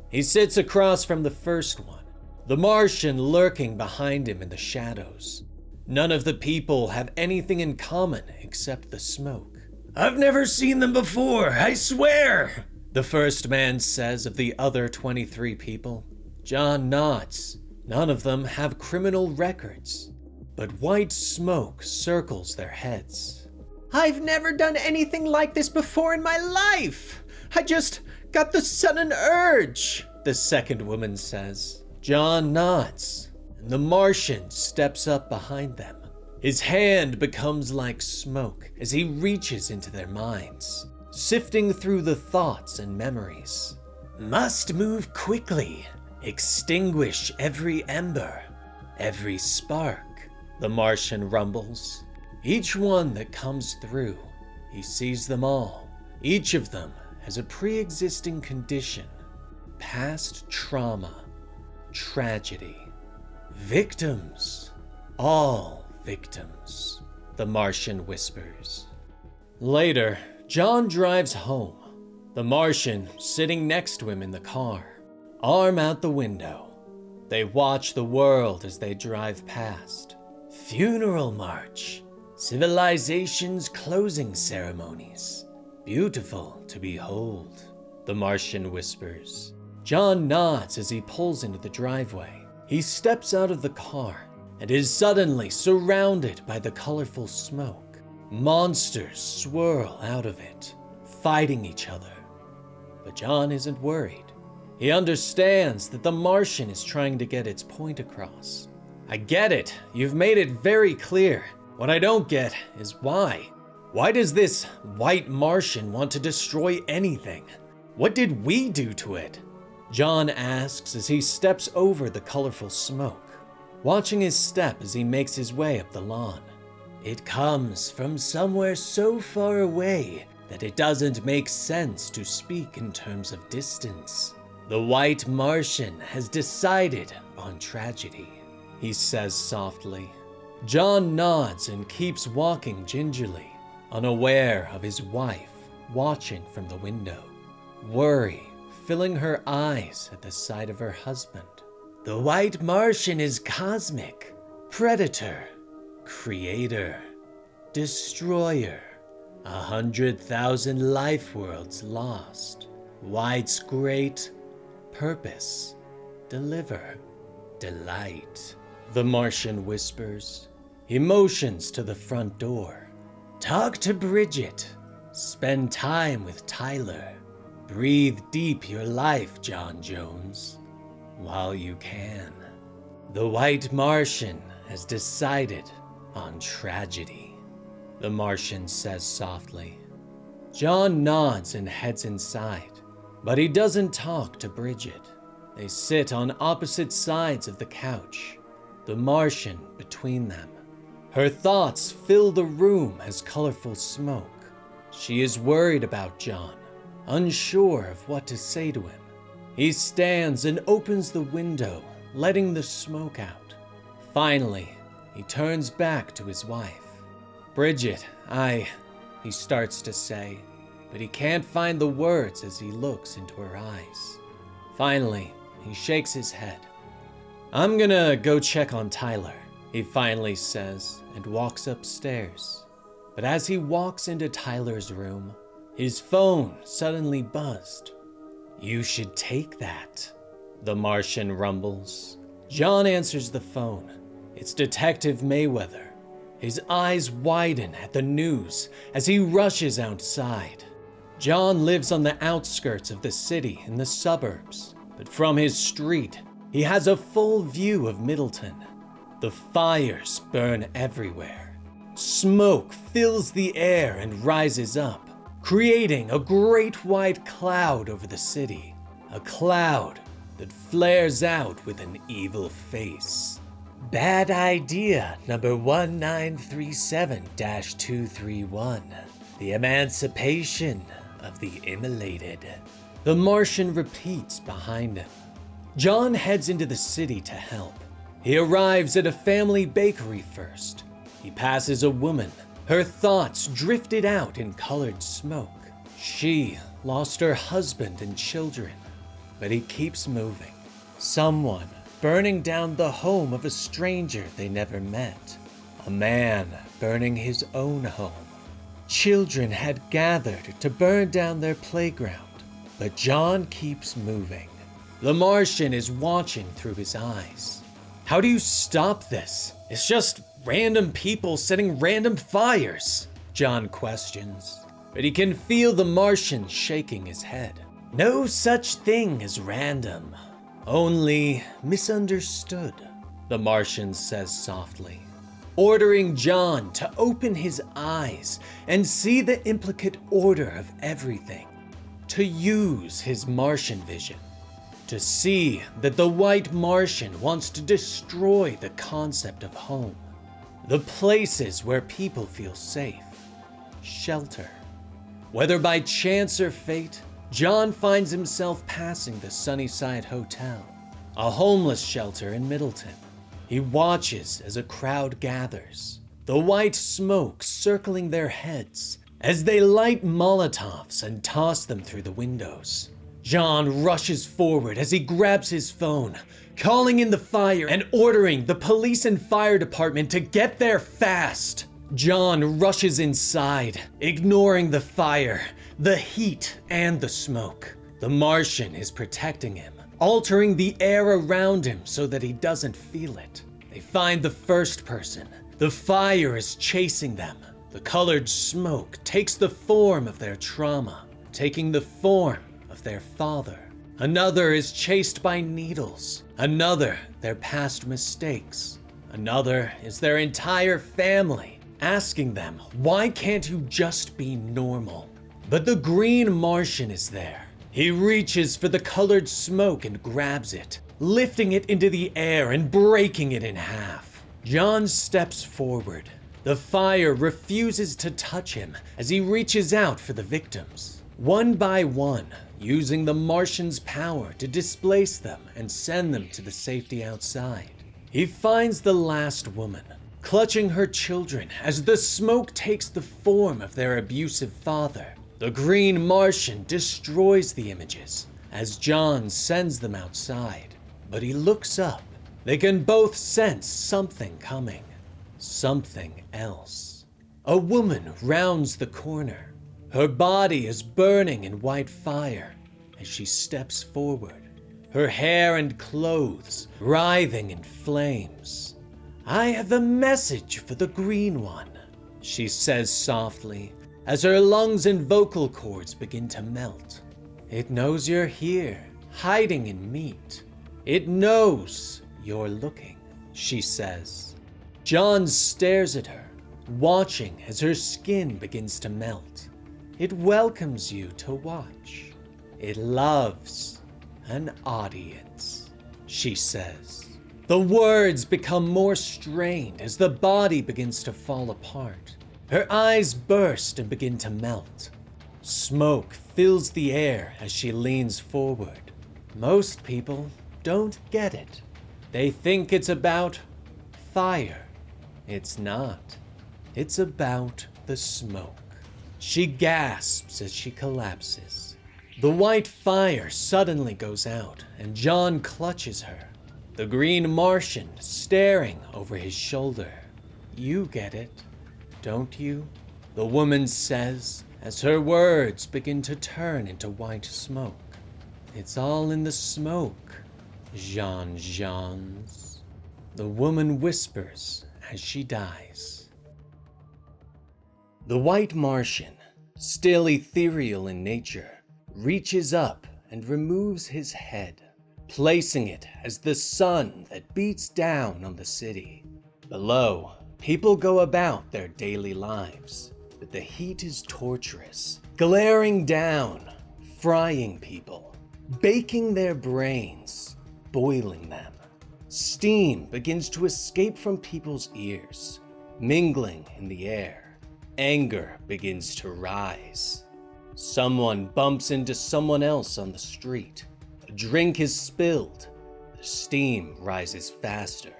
He sits across from the first one, the Martian lurking behind him in the shadows. None of the people have anything in common except the smoke. "I've never seen them before, I swear," the first man says of the other 23 people. John nods. None of them have criminal records, but white smoke circles their heads. "I've never done anything like this before in my life. I just got the sudden urge," the second woman says. John nods, and the Martian steps up behind them. His hand becomes like smoke as he reaches into their minds, sifting through the thoughts and memories. "Must move quickly, extinguish every ember, every spark," the Martian rumbles. Each one that comes through, he sees them all. Each of them has a pre-existing condition, past trauma, tragedy. Victims All victims, the Martian whispers. Later, John drives home, the Martian sitting next to him in the car, arm out the window. They watch the world as they drive past. Funeral march, civilization's closing ceremonies. Beautiful to behold, the Martian whispers. John nods as he pulls into the driveway. He steps out of the car and is suddenly surrounded by the colorful smoke. Monsters swirl out of it, fighting each other. But John isn't worried. He understands that the Martian is trying to get its point across. I get it. You've made it very clear. What I don't get is why. Why does this white Martian want to destroy anything? What did we do to it? John asks as he steps over the colorful smoke, watching his step as he makes his way up the lawn. It comes from somewhere so far away that it doesn't make sense to speak in terms of distance. The white Martian has decided on tragedy, he says softly. John nods and keeps walking gingerly, unaware of his wife watching from the window, worry filling her eyes at the sight of her husband. The white Martian is cosmic, predator, creator, destroyer. 100,000 life worlds lost. White's great purpose, deliver, delight. The Martian whispers. He motions to the front door. Talk to Bridget. Spend time with Tyler. Breathe deep your life, John Jones, while you can. The white Martian has decided on tragedy, the Martian says softly. John nods and heads inside, but he doesn't talk to Bridget. They sit on opposite sides of the couch, the Martian between them. Her thoughts fill the room as colorful smoke. She is worried about John, unsure of what to say to him. He stands and opens the window, letting the smoke out. Finally, he turns back to his wife. Bridget, he starts to say, but he can't find the words as he looks into her eyes. Finally, he shakes his head. I'm gonna go check on Tyler, he finally says, and walks upstairs. But as he walks into Tyler's room, his phone suddenly buzzed. You should take that, the Martian rumbles. John answers the phone. It's Detective Mayweather. His eyes widen at the news as he rushes outside. John lives on the outskirts of the city in the suburbs, but from his street, he has a full view of Middleton. The fires burn everywhere. Smoke fills the air and rises up, creating a great white cloud over the city, a cloud that flares out with an evil face. Bad idea number 1937-231, the emancipation of the immolated. The Martian repeats behind him. John heads into the city to help. He arrives at a family bakery first. He passes a woman. Her thoughts drifted out in colored smoke. She lost her husband and children, but he keeps moving. Someone burning down the home of a stranger they never met. A man burning his own home. Children had gathered to burn down their playground, but John keeps moving. The Martian is watching through his eyes. How do you stop this? It's just random people setting random fires, John questions. But he can feel the Martian shaking his head. No such thing as random. Only misunderstood, the Martian says softly, ordering John to open his eyes and see the implicate order of everything. To use his Martian vision. To see that the white Martian wants to destroy the concept of home. The places where people feel safe. Shelter. Whether by chance or fate, John finds himself passing the Sunnyside Hotel, a homeless shelter in Middleton. He watches as a crowd gathers, the white smoke circling their heads as they light Molotovs and toss them through the windows. John rushes forward as he grabs his phone, calling in the fire and ordering the police and fire department to get there fast. John rushes inside, ignoring the fire, the heat, and the smoke. The Martian is protecting him, altering the air around him so that he doesn't feel it. They find the first person. The fire is chasing them. The colored smoke takes the form of their trauma, taking the form of their father. Another is chased by needles. Another, their past mistakes. Another is their entire family, asking them, why can't you just be normal? But the green Martian is there. He reaches for the colored smoke and grabs it, lifting it into the air and breaking it in half. John steps forward. The fire refuses to touch him as he reaches out for the victims. One by one, using the Martian's power to displace them and send them to the safety outside. He finds the last woman, clutching her children as the smoke takes the form of their abusive father. The green Martian destroys the images as John sends them outside. But he looks up. They can both sense something coming. Something else. A woman rounds the corner. Her body is burning in white fire as she steps forward, her hair and clothes writhing in flames. I have a message for the green one, she says softly as her lungs and vocal cords begin to melt. It knows you're here, hiding in meat. It knows you're looking, she says. John stares at her, watching as her skin begins to melt. It welcomes you to watch. It loves an audience, she says. The words become more strained as the body begins to fall apart. Her eyes burst and begin to melt. Smoke fills the air as she leans forward. Most people don't get it. They think it's about fire. It's not. It's about the smoke. She gasps as she collapses. The white fire suddenly goes out, and John clutches her. The green Martian staring over his shoulder. You get it, don't you? The woman says as her words begin to turn into white smoke. It's all in the smoke, Jeans. The woman whispers as she dies. The white Martian, still ethereal in nature, reaches up and removes his head, placing it as the sun that beats down on the city. Below, people go about their daily lives, but the heat is torturous, glaring down, frying people, baking their brains, boiling them. Steam begins to escape from people's ears, mingling in the air. Anger begins to rise. Someone bumps into someone else on the street. A drink is spilled. The steam rises faster.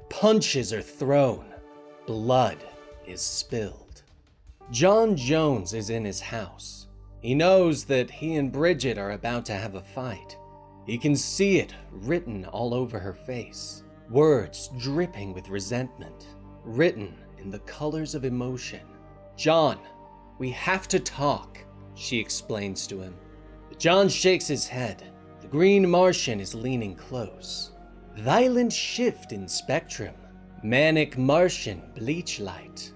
Punches are thrown. Blood is spilled. John Jones is in his house. He knows that he and Bridget are about to have a fight. He can see it written all over her face. Words dripping with resentment, written in the colors of emotion. John, we have to talk, she explains to him. But John shakes his head. The green Martian is leaning close. Violent shift in spectrum. Manic Martian bleach light,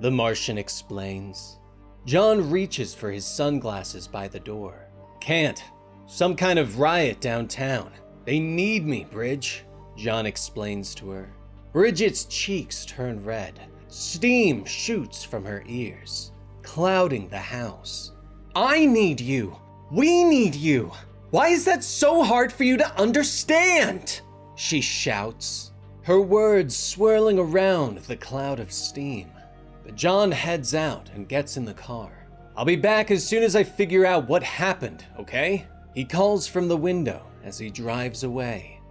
the Martian explains. John reaches for his sunglasses by the door. Can't. Some kind of riot downtown. They need me, Bridge, John explains to her. Bridget's cheeks turn red. Steam shoots from her ears, clouding the house. I need you. We need you. Why is that so hard for you to understand? She shouts, her words swirling around the cloud of steam. But John heads out and gets in the car. I'll be back as soon as I figure out what happened, okay? He calls from the window as he drives away.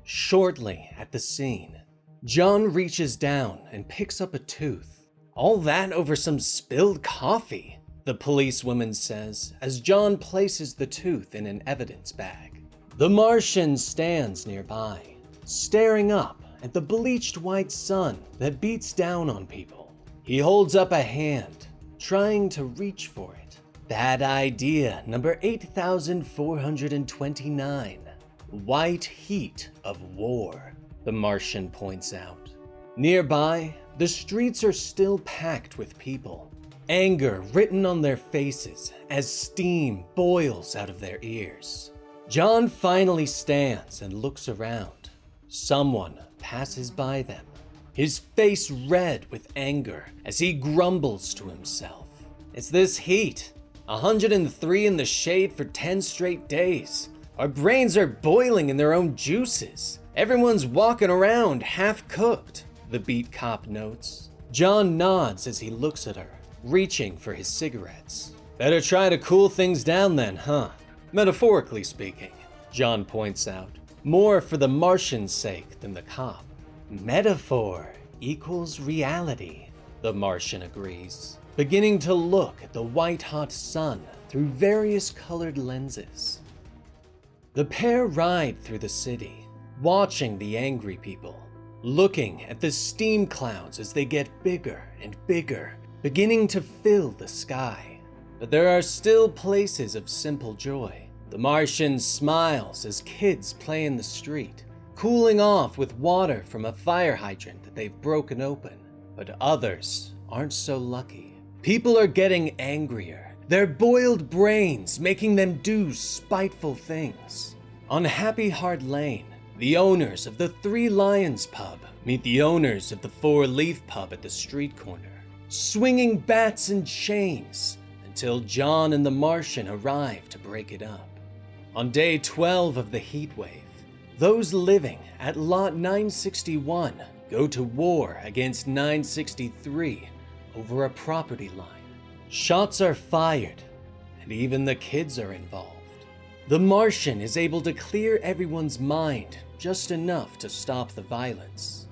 Shortly at the scene, John reaches down and picks up a tooth. All that over some spilled coffee, the policewoman says as John places the tooth in an evidence bag. The Martian stands nearby, staring up at the bleached white sun that beats down on people. He holds up a hand, trying to reach for it. Bad idea number 8429. White heat of war, the Martian points out. Nearby, the streets are still packed with people, anger written on their faces as steam boils out of their ears. John finally stands and looks around. Someone passes by them, his face red with anger as he grumbles to himself. It's this heat, 103 in the shade for 10 straight days. Our brains are boiling in their own juices. Everyone's walking around half-cooked, the beat cop notes. John nods as he looks at her, reaching for his cigarettes. Better try to cool things down then, huh? Metaphorically speaking, John points out. More for the Martian's sake than the cop. Metaphor equals reality, the Martian agrees, beginning to look at the white-hot sun through various colored lenses. The pair ride through the city, watching the angry people, looking at the steam clouds as they get bigger and bigger, beginning to fill the sky. But there are still places of simple joy. The Martian smiles as kids play in the street, cooling off with water from a fire hydrant that they've broken open. But others aren't so lucky. People are getting angrier, their boiled brains making them do spiteful things. On Happy Heart Lane, the owners of the Three Lions pub meet the owners of the Four Leaf pub at the street corner, swinging bats and chains until John and the Martian arrive to break it up. On day 12 of the heat wave, those living at Lot 961 go to war against 963 over a property line. Shots are fired, and even the kids are involved. The Martian is able to clear everyone's mind just enough to stop the violence.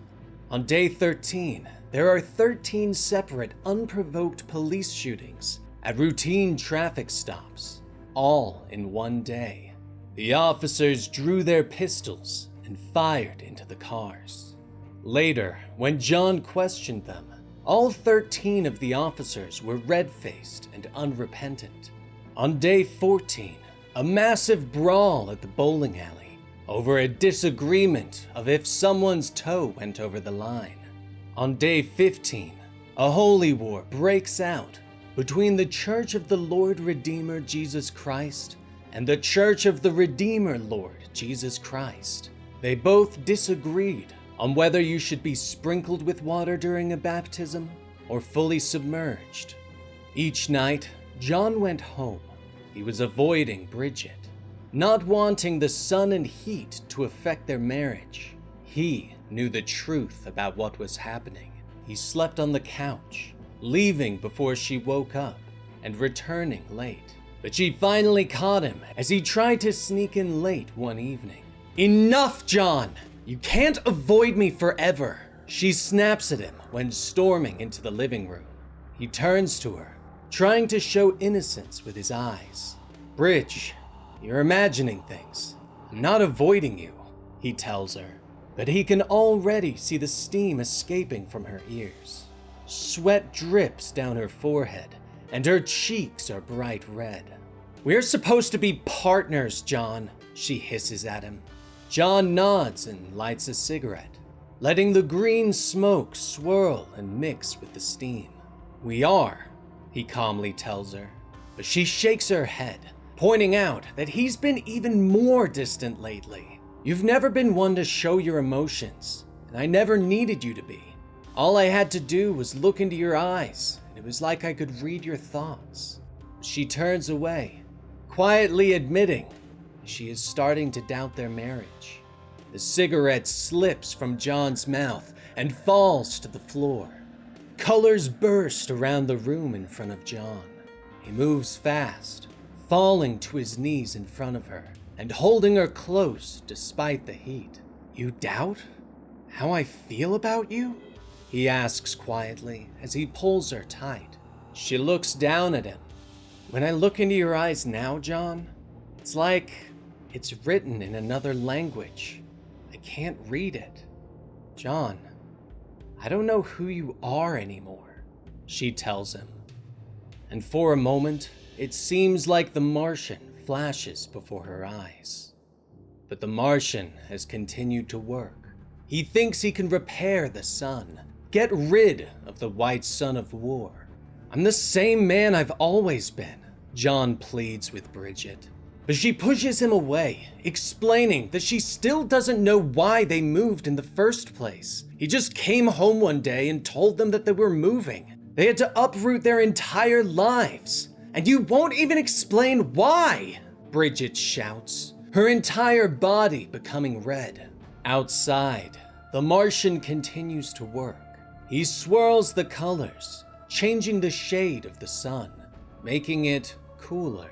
On day 13, there are 13 separate unprovoked police shootings at routine traffic stops, all in one day. The officers drew their pistols and fired into the cars. Later, when John questioned them, all 13 of the officers were red-faced and unrepentant. On day 14, a massive brawl at the bowling alley over a disagreement of if someone's toe went over the line. On day 15, a holy war breaks out between the Church of the Lord Redeemer Jesus Christ and the Church of the Redeemer Lord Jesus Christ. They both disagreed on whether you should be sprinkled with water during a baptism or fully submerged. Each night, John went home. He was avoiding Bridget, not wanting the sun and heat to affect their marriage. He knew the truth about what was happening. He slept on the couch, leaving before she woke up and returning late. But she finally caught him as he tried to sneak in late one evening. "Enough, John! You can't avoid me forever!" She snaps at him when storming into the living room. He turns to her, trying to show innocence with his eyes. "Bridge, you're imagining things. I'm not avoiding you," he tells her, but he can already see the steam escaping from her ears. Sweat drips down her forehead, and her cheeks are bright red. "We're supposed to be partners, John," she hisses at him. John nods and lights a cigarette, letting the green smoke swirl and mix with the steam. "We are," he calmly tells her, but she shakes her head, pointing out that he's been even more distant lately. "You've never been one to show your emotions, and I never needed you to be. All I had to do was look into your eyes, and it was like I could read your thoughts." She turns away, quietly admitting she is starting to doubt their marriage. The cigarette slips from John's mouth and falls to the floor. Colors burst around the room in front of John. He moves fast, falling to his knees in front of her and holding her close despite the heat. You doubt how I feel about you? He asks quietly as he pulls her tight. She looks down at him. When I look into your eyes now, John, it's like it's written in another language. I can't read it. John, I don't know who you are anymore, she tells him. And for a moment, it seems like the Martian flashes before her eyes. But the Martian has continued to work. He thinks he can repair the sun, get rid of the white sun of war. I'm the same man I've always been, John pleads with Bridget. But she pushes him away, explaining that she still doesn't know why they moved in the first place. He just came home one day and told them that they were moving. They had to uproot their entire lives. And you won't even explain why, Bridget shouts, her entire body becoming red. Outside, the Martian continues to work. He swirls the colors, changing the shade of the sun, making it cooler.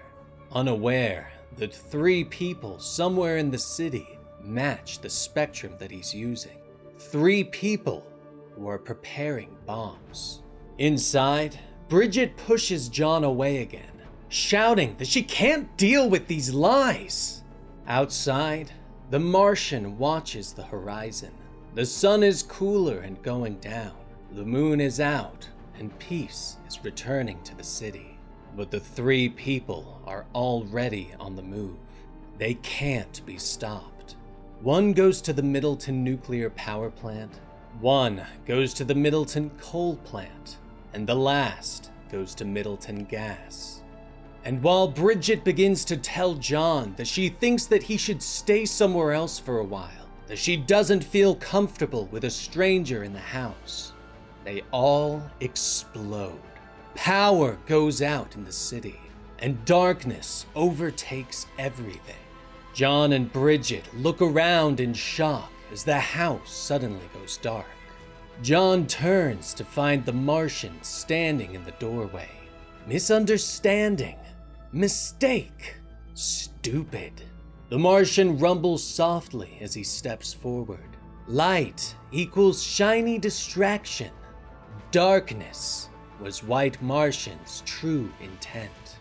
Unaware that 3 people somewhere in the city match the spectrum that he's using. 3 people who are preparing bombs. Inside, Bridget pushes John away again, shouting that she can't deal with these lies. Outside, the Martian watches the horizon. The sun is cooler and going down. The moon is out, and peace is returning to the city. But the 3 people are already on the move. They can't be stopped. One goes to the Middleton nuclear power plant, one goes to the Middleton coal plant, and the last goes to Middleton gas. And while Bridget begins to tell John that she thinks that he should stay somewhere else for a while, that she doesn't feel comfortable with a stranger in the house, they all explode. Power goes out in the city, and darkness overtakes everything. John and Bridget look around in shock as the house suddenly goes dark. John turns to find the Martian standing in the doorway. Misunderstanding. Mistake. Stupid. The Martian rumbles softly as he steps forward. Light equals shiny distraction. Darkness was White Martian's true intent.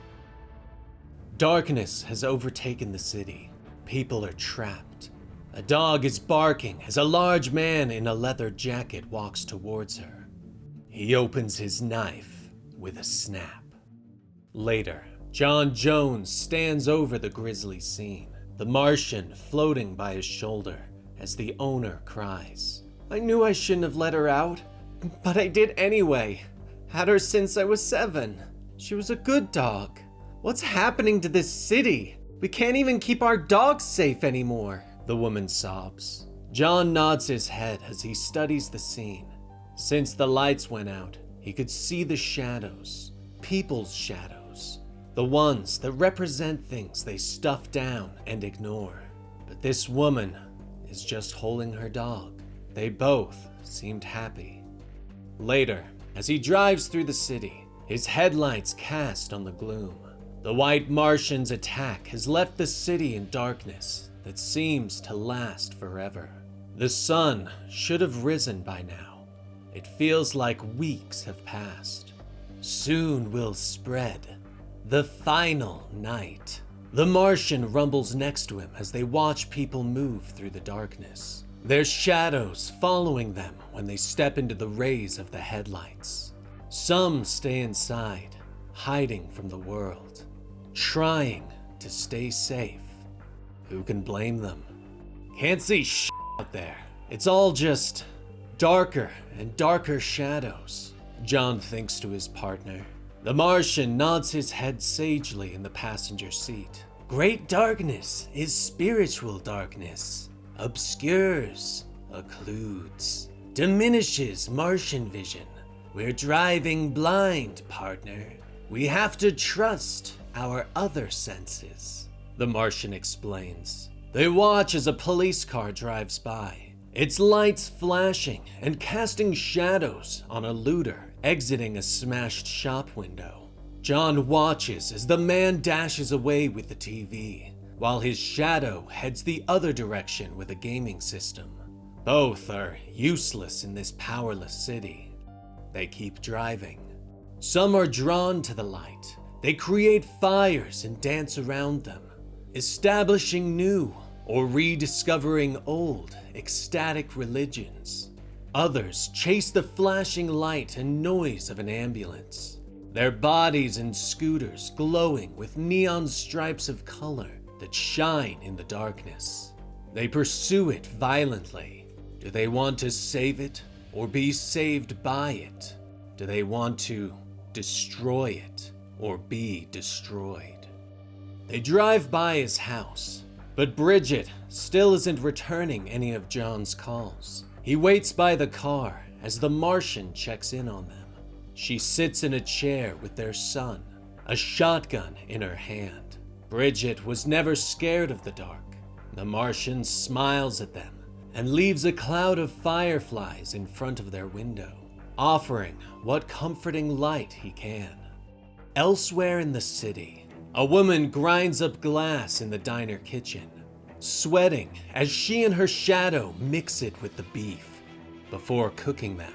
Darkness has overtaken the city. People are trapped. A dog is barking as a large man in a leather jacket walks towards her. He opens his knife with a snap. Later, John Jones stands over the grisly scene, the Martian floating by his shoulder as the owner cries, "I knew I shouldn't have let her out, but I did anyway. Had her since I was 7. She was a good dog. What's happening to this city? We can't even keep our dogs safe anymore," the woman sobs. John nods his head as he studies the scene. Since the lights went out, he could see the shadows, people's shadows, the ones that represent things they stuff down and ignore. But this woman is just holding her dog. They both seemed happy. Later, as he drives through the city, his headlights cast on the gloom. The White Martian's attack has left the city in darkness that seems to last forever. The sun should have risen by now. It feels like weeks have passed. Soon will spread. The final night. The Martian rumbles next to him as they watch people move through the darkness, their shadows following them when they step into the rays of the headlights. Some stay inside, hiding from the world, trying to stay safe. Who can blame them? Can't see shit out there. It's all just darker and darker shadows, John thinks to his partner. The Martian nods his head sagely in the passenger seat. Great darkness is spiritual darkness. Obscures, occludes, diminishes Martian vision. We're driving blind, partner. We have to trust our other senses, the Martian explains. They watch as a police car drives by, its lights flashing and casting shadows on a looter exiting a smashed shop window. John watches as the man dashes away with the TV, while his shadow heads the other direction with a gaming system. Both are useless in this powerless city. They keep driving. Some are drawn to the light. They create fires and dance around them, establishing new or rediscovering old, ecstatic religions. Others chase the flashing light and noise of an ambulance, their bodies and scooters glowing with neon stripes of color that shine in the darkness. They pursue it violently. Do they want to save it or be saved by it? Do they want to destroy it or be destroyed? They drive by his house, but Bridget still isn't returning any of John's calls. He waits by the car as the Martian checks in on them. She sits in a chair with their son, a shotgun in her hand. Bridget was never scared of the dark. The Martian smiles at them and leaves a cloud of fireflies in front of their window, offering what comforting light he can. Elsewhere in the city, a woman grinds up glass in the diner kitchen, sweating as she and her shadow mix it with the beef before cooking them.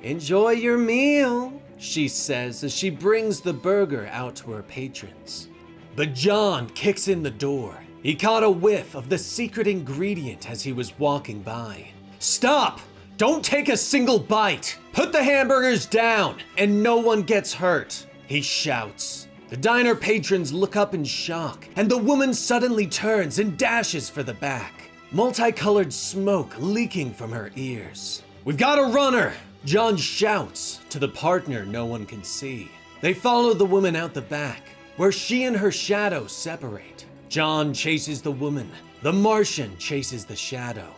"Enjoy your meal," she says as she brings the burger out to her patrons. But John kicks in the door. He caught a whiff of the secret ingredient as he was walking by. "Stop! Don't take a single bite! Put the hamburgers down and no one gets hurt!" he shouts. The diner patrons look up in shock, and the woman suddenly turns and dashes for the back, multicolored smoke leaking from her ears. "We've got a runner!" John shouts to the partner no one can see. They follow the woman out the back, where she and her shadow separate. John chases the woman. The Martian chases the shadow.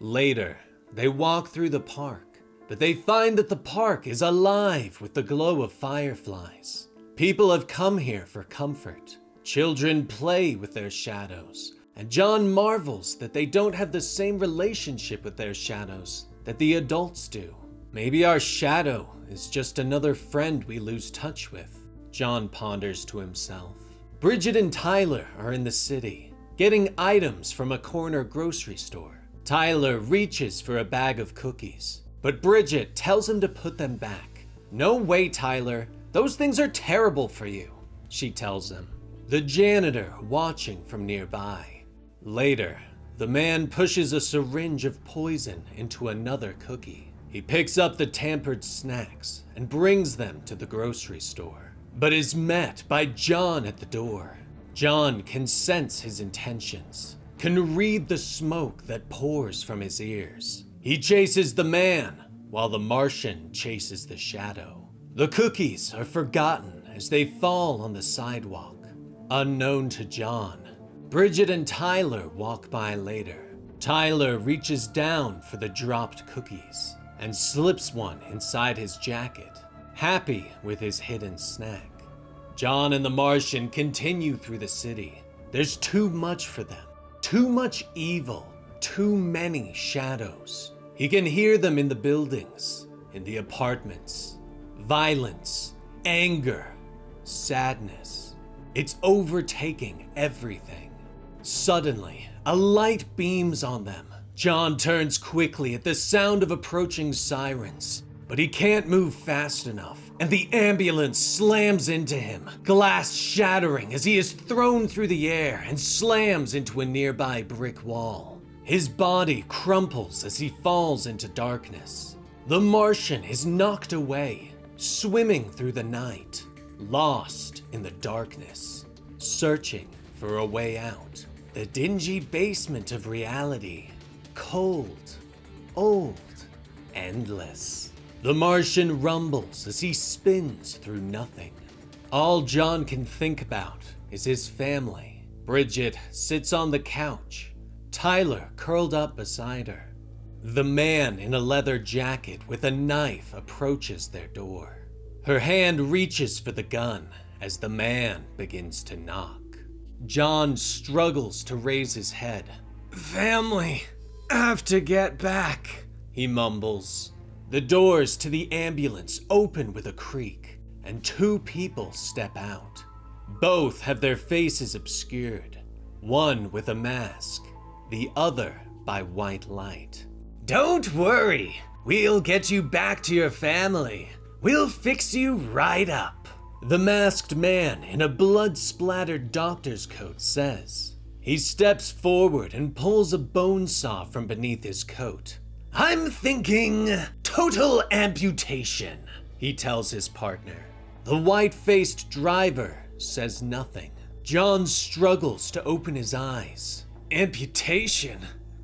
Later, they walk through the park, but they find that the park is alive with the glow of fireflies. People have come here for comfort. Children play with their shadows, and John marvels that they don't have the same relationship with their shadows that the adults do. Maybe our shadow is just another friend we lose touch with, John ponders to himself. Bridget and Tyler are in the city, getting items from a corner grocery store. Tyler reaches for a bag of cookies, but Bridget tells him to put them back. "No way, Tyler. Those things are terrible for you," she tells him. The janitor watching from nearby. Later, the man pushes a syringe of poison into another cookie. He picks up the tampered snacks and brings them to the grocery store, but is met by John at the door. John can sense his intentions, can read the smoke that pours from his ears. He chases the man, while the Martian chases the shadow. The cookies are forgotten as they fall on the sidewalk. Unknown to John, Bridget and Tyler walk by later. Tyler reaches down for the dropped cookies and slips one inside his jacket, happy with his hidden snack. John and the Martian continue through the city. There's too much for them, too much evil, too many shadows. He can hear them in the buildings, in the apartments. Violence, anger, sadness. It's overtaking everything. Suddenly, a light beams on them. John turns quickly at the sound of approaching sirens, but he can't move fast enough, and the ambulance slams into him, glass shattering as he is thrown through the air and slams into a nearby brick wall. His body crumples as he falls into darkness. The Martian is knocked away, swimming through the night, lost in the darkness, searching for a way out. The dingy basement of reality, cold, old, endless. The Martian rumbles as he spins through nothing. All John can think about is his family. Bridget sits on the couch, Tyler curled up beside her. The man in a leather jacket with a knife approaches their door. Her hand reaches for the gun as the man begins to knock. John struggles to raise his head. "Family, have to get back," he mumbles. The doors to the ambulance open with a creak, and two people step out. Both have their faces obscured, one with a mask, the other by white light. Don't worry, we'll get you back to your family. We'll fix you right up, the masked man in a blood-splattered doctor's coat says. He steps forward and pulls a bone saw from beneath his coat. I'm thinking total amputation, he tells his partner. The white-faced driver says nothing. John struggles to open his eyes. Amputation?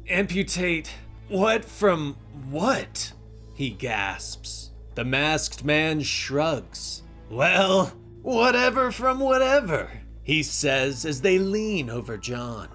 Amputate what from what? He gasps. The masked man shrugs. Well, whatever from whatever, he says as they lean over John.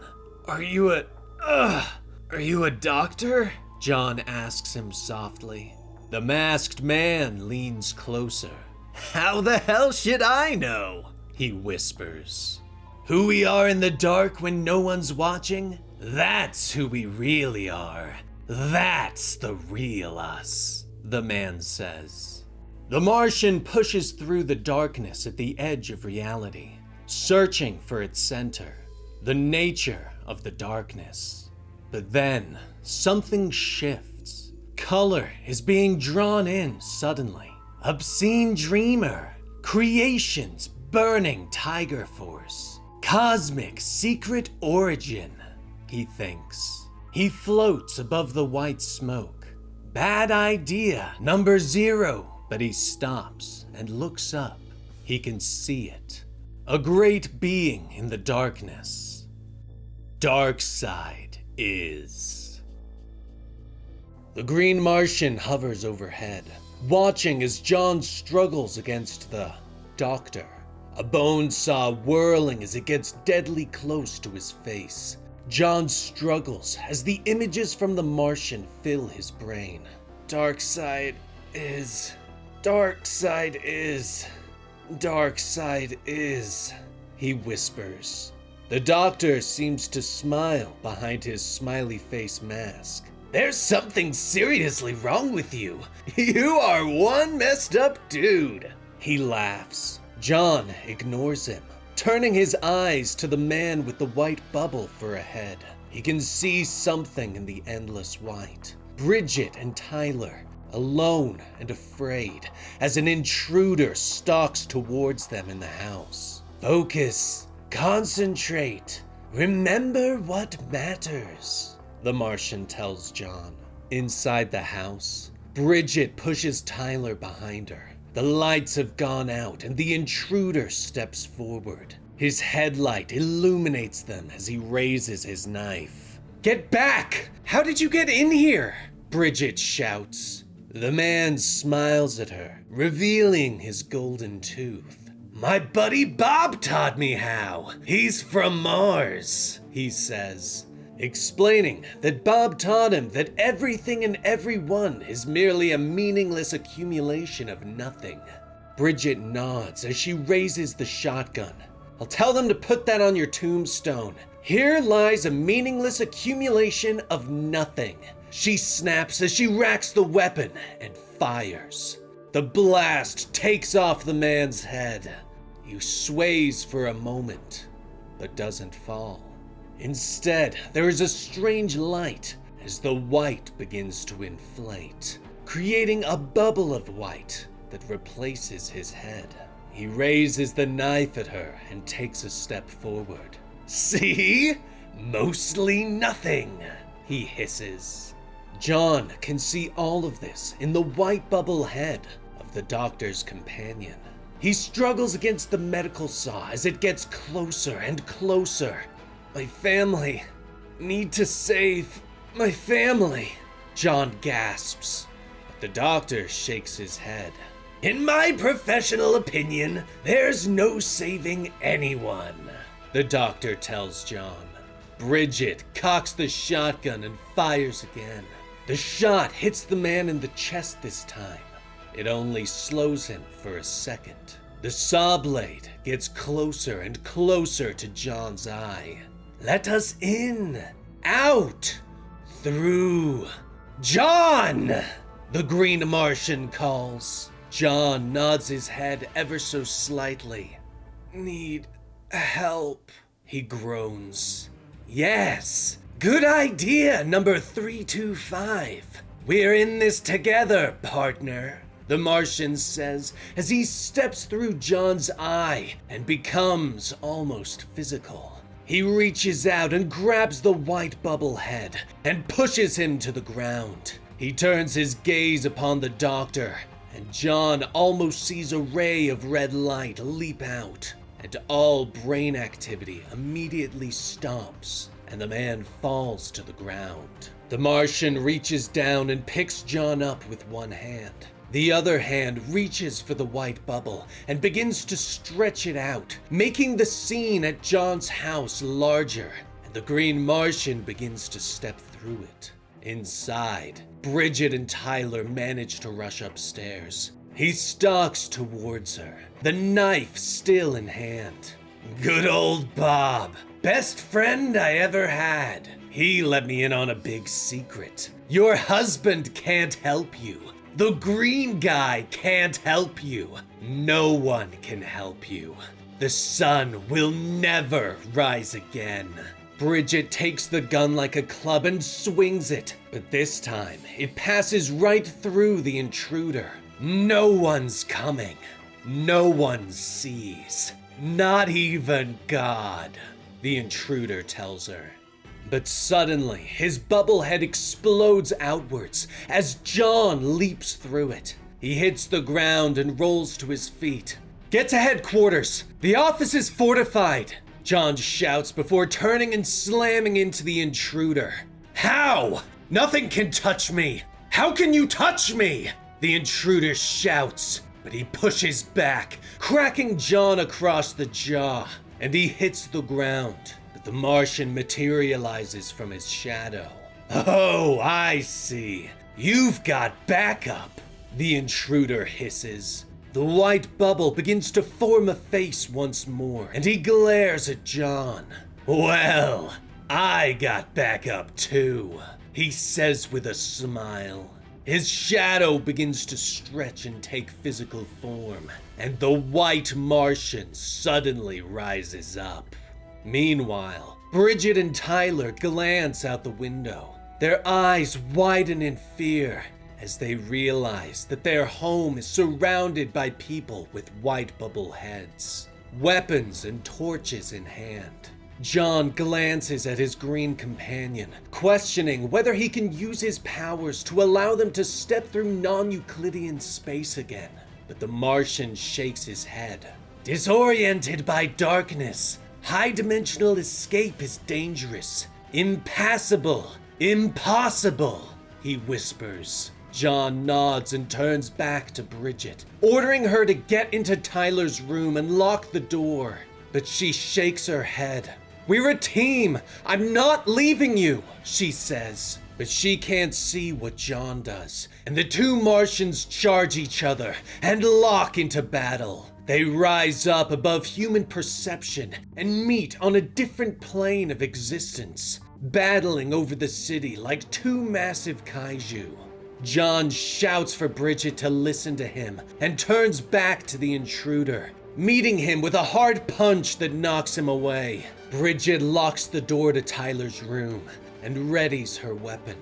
Are you a doctor? John asks him softly. The masked man leans closer. How the hell should I know? He whispers. Who we are in the dark when no one's watching? That's who we really are. That's the real us, the man says. The Martian pushes through the darkness at the edge of reality, searching for its center, the nature of the darkness. But then, something shifts. Color is being drawn in suddenly. Obscene dreamer, creation's burning tiger force, cosmic secret origin, he thinks. He floats above the white smoke. Bad idea, number 0. But he stops and looks up. He can see it. A great being in the darkness. Darkseid is. The green Martian hovers overhead, watching as John struggles against the doctor. A bone saw whirling as it gets deadly close to his face. John struggles as the images from the Martian fill his brain. Darkseid is, he whispers. The doctor seems to smile behind his smiley face mask. There's something seriously wrong with you. You are one messed up dude. He laughs. John ignores him, turning his eyes to the man with the white bubble for a head. He can see something in the endless white. Bridget and Tyler, alone and afraid, as an intruder stalks towards them in the house. Focus, concentrate, remember what matters, the Martian tells John. Inside the house, Bridget pushes Tyler behind her. The lights have gone out and the intruder steps forward. His headlight illuminates them as he raises his knife. Get back! How did you get in here? Bridget shouts. The man smiles at her, revealing his golden tooth. My buddy Bob taught me how. He's from Mars, he says, explaining that Bob taught him that everything and everyone is merely a meaningless accumulation of nothing. Bridget nods as she raises the shotgun. I'll tell them to put that on your tombstone. Here lies a meaningless accumulation of nothing. She snaps as she racks the weapon and fires. The blast takes off the man's head. He sways for a moment, but doesn't fall. Instead, there is a strange light as the white begins to inflate, creating a bubble of white that replaces his head. He raises the knife at her and takes a step forward. See? Mostly nothing, he hisses. John can see all of this in the white bubble head of the doctor's companion. He struggles against the medical saw as it gets closer and closer. My family. Need to save my family, John gasps. But the doctor shakes his head. In my professional opinion, there's no saving anyone, the doctor tells John. Bridget cocks the shotgun and fires again. The shot hits the man in the chest this time. It only slows him for a second. The saw blade gets closer and closer to John's eye. Let us in, out, through. John! The green Martian calls. John nods his head ever so slightly. Need Help, he groans. Yes, good idea, number 325. We're in this together, partner, the Martian says as he steps through John's eye and becomes almost physical. He reaches out and grabs the white bubble head and pushes him to the ground. He turns his gaze upon the doctor, and John almost sees a ray of red light leap out, and all brain activity immediately stops, and the man falls to the ground. The Martian reaches down and picks John up with one hand. The other hand reaches for the white bubble and begins to stretch it out, making the scene at John's house larger, and the green Martian begins to step through it. Inside, Bridget and Tyler manage to rush upstairs. He stalks towards her, the knife still in hand. Good old Bob, best friend I ever had. He let me in on a big secret. Your husband can't help you. The green guy can't help you. No one can help you. The sun will never rise again. Bridget takes the gun like a club and swings it, but this time it passes right through the intruder. No one's coming. No one sees. Not even God, the intruder tells her. But suddenly, his bubble head explodes outwards as John leaps through it. He hits the ground and rolls to his feet. Get to headquarters! The office is fortified! John shouts before turning and slamming into the intruder. How? Nothing can touch me! How can you touch me? The intruder shouts, but he pushes back, cracking John across the jaw, and he hits the ground. The Martian materializes from his shadow. Oh, I see. You've got backup, the intruder hisses. The white bubble begins to form a face once more, and he glares at John. Well, I got backup too, he says with a smile. His shadow begins to stretch and take physical form, and the white Martian suddenly rises up. Meanwhile, Bridget and Tyler glance out the window. Their eyes widen in fear as they realize that their home is surrounded by people with white bubble heads, weapons and torches in hand. John glances at his green companion, questioning whether he can use his powers to allow them to step through non-Euclidean space again. But the Martian shakes his head. Disoriented by darkness, high-dimensional escape is dangerous. Impassable. Impossible, he whispers. John nods and turns back to Bridget, ordering her to get into Tyler's room and lock the door. But she shakes her head. We're a team. I'm not leaving you, she says. But she can't see what John does, and the two Martians charge each other and lock into battle. They rise up above human perception and meet on a different plane of existence, battling over the city like two massive kaiju. John shouts for Bridget to listen to him and turns back to the intruder, meeting him with a hard punch that knocks him away. Bridget locks the door to Tyler's room and readies her weapon.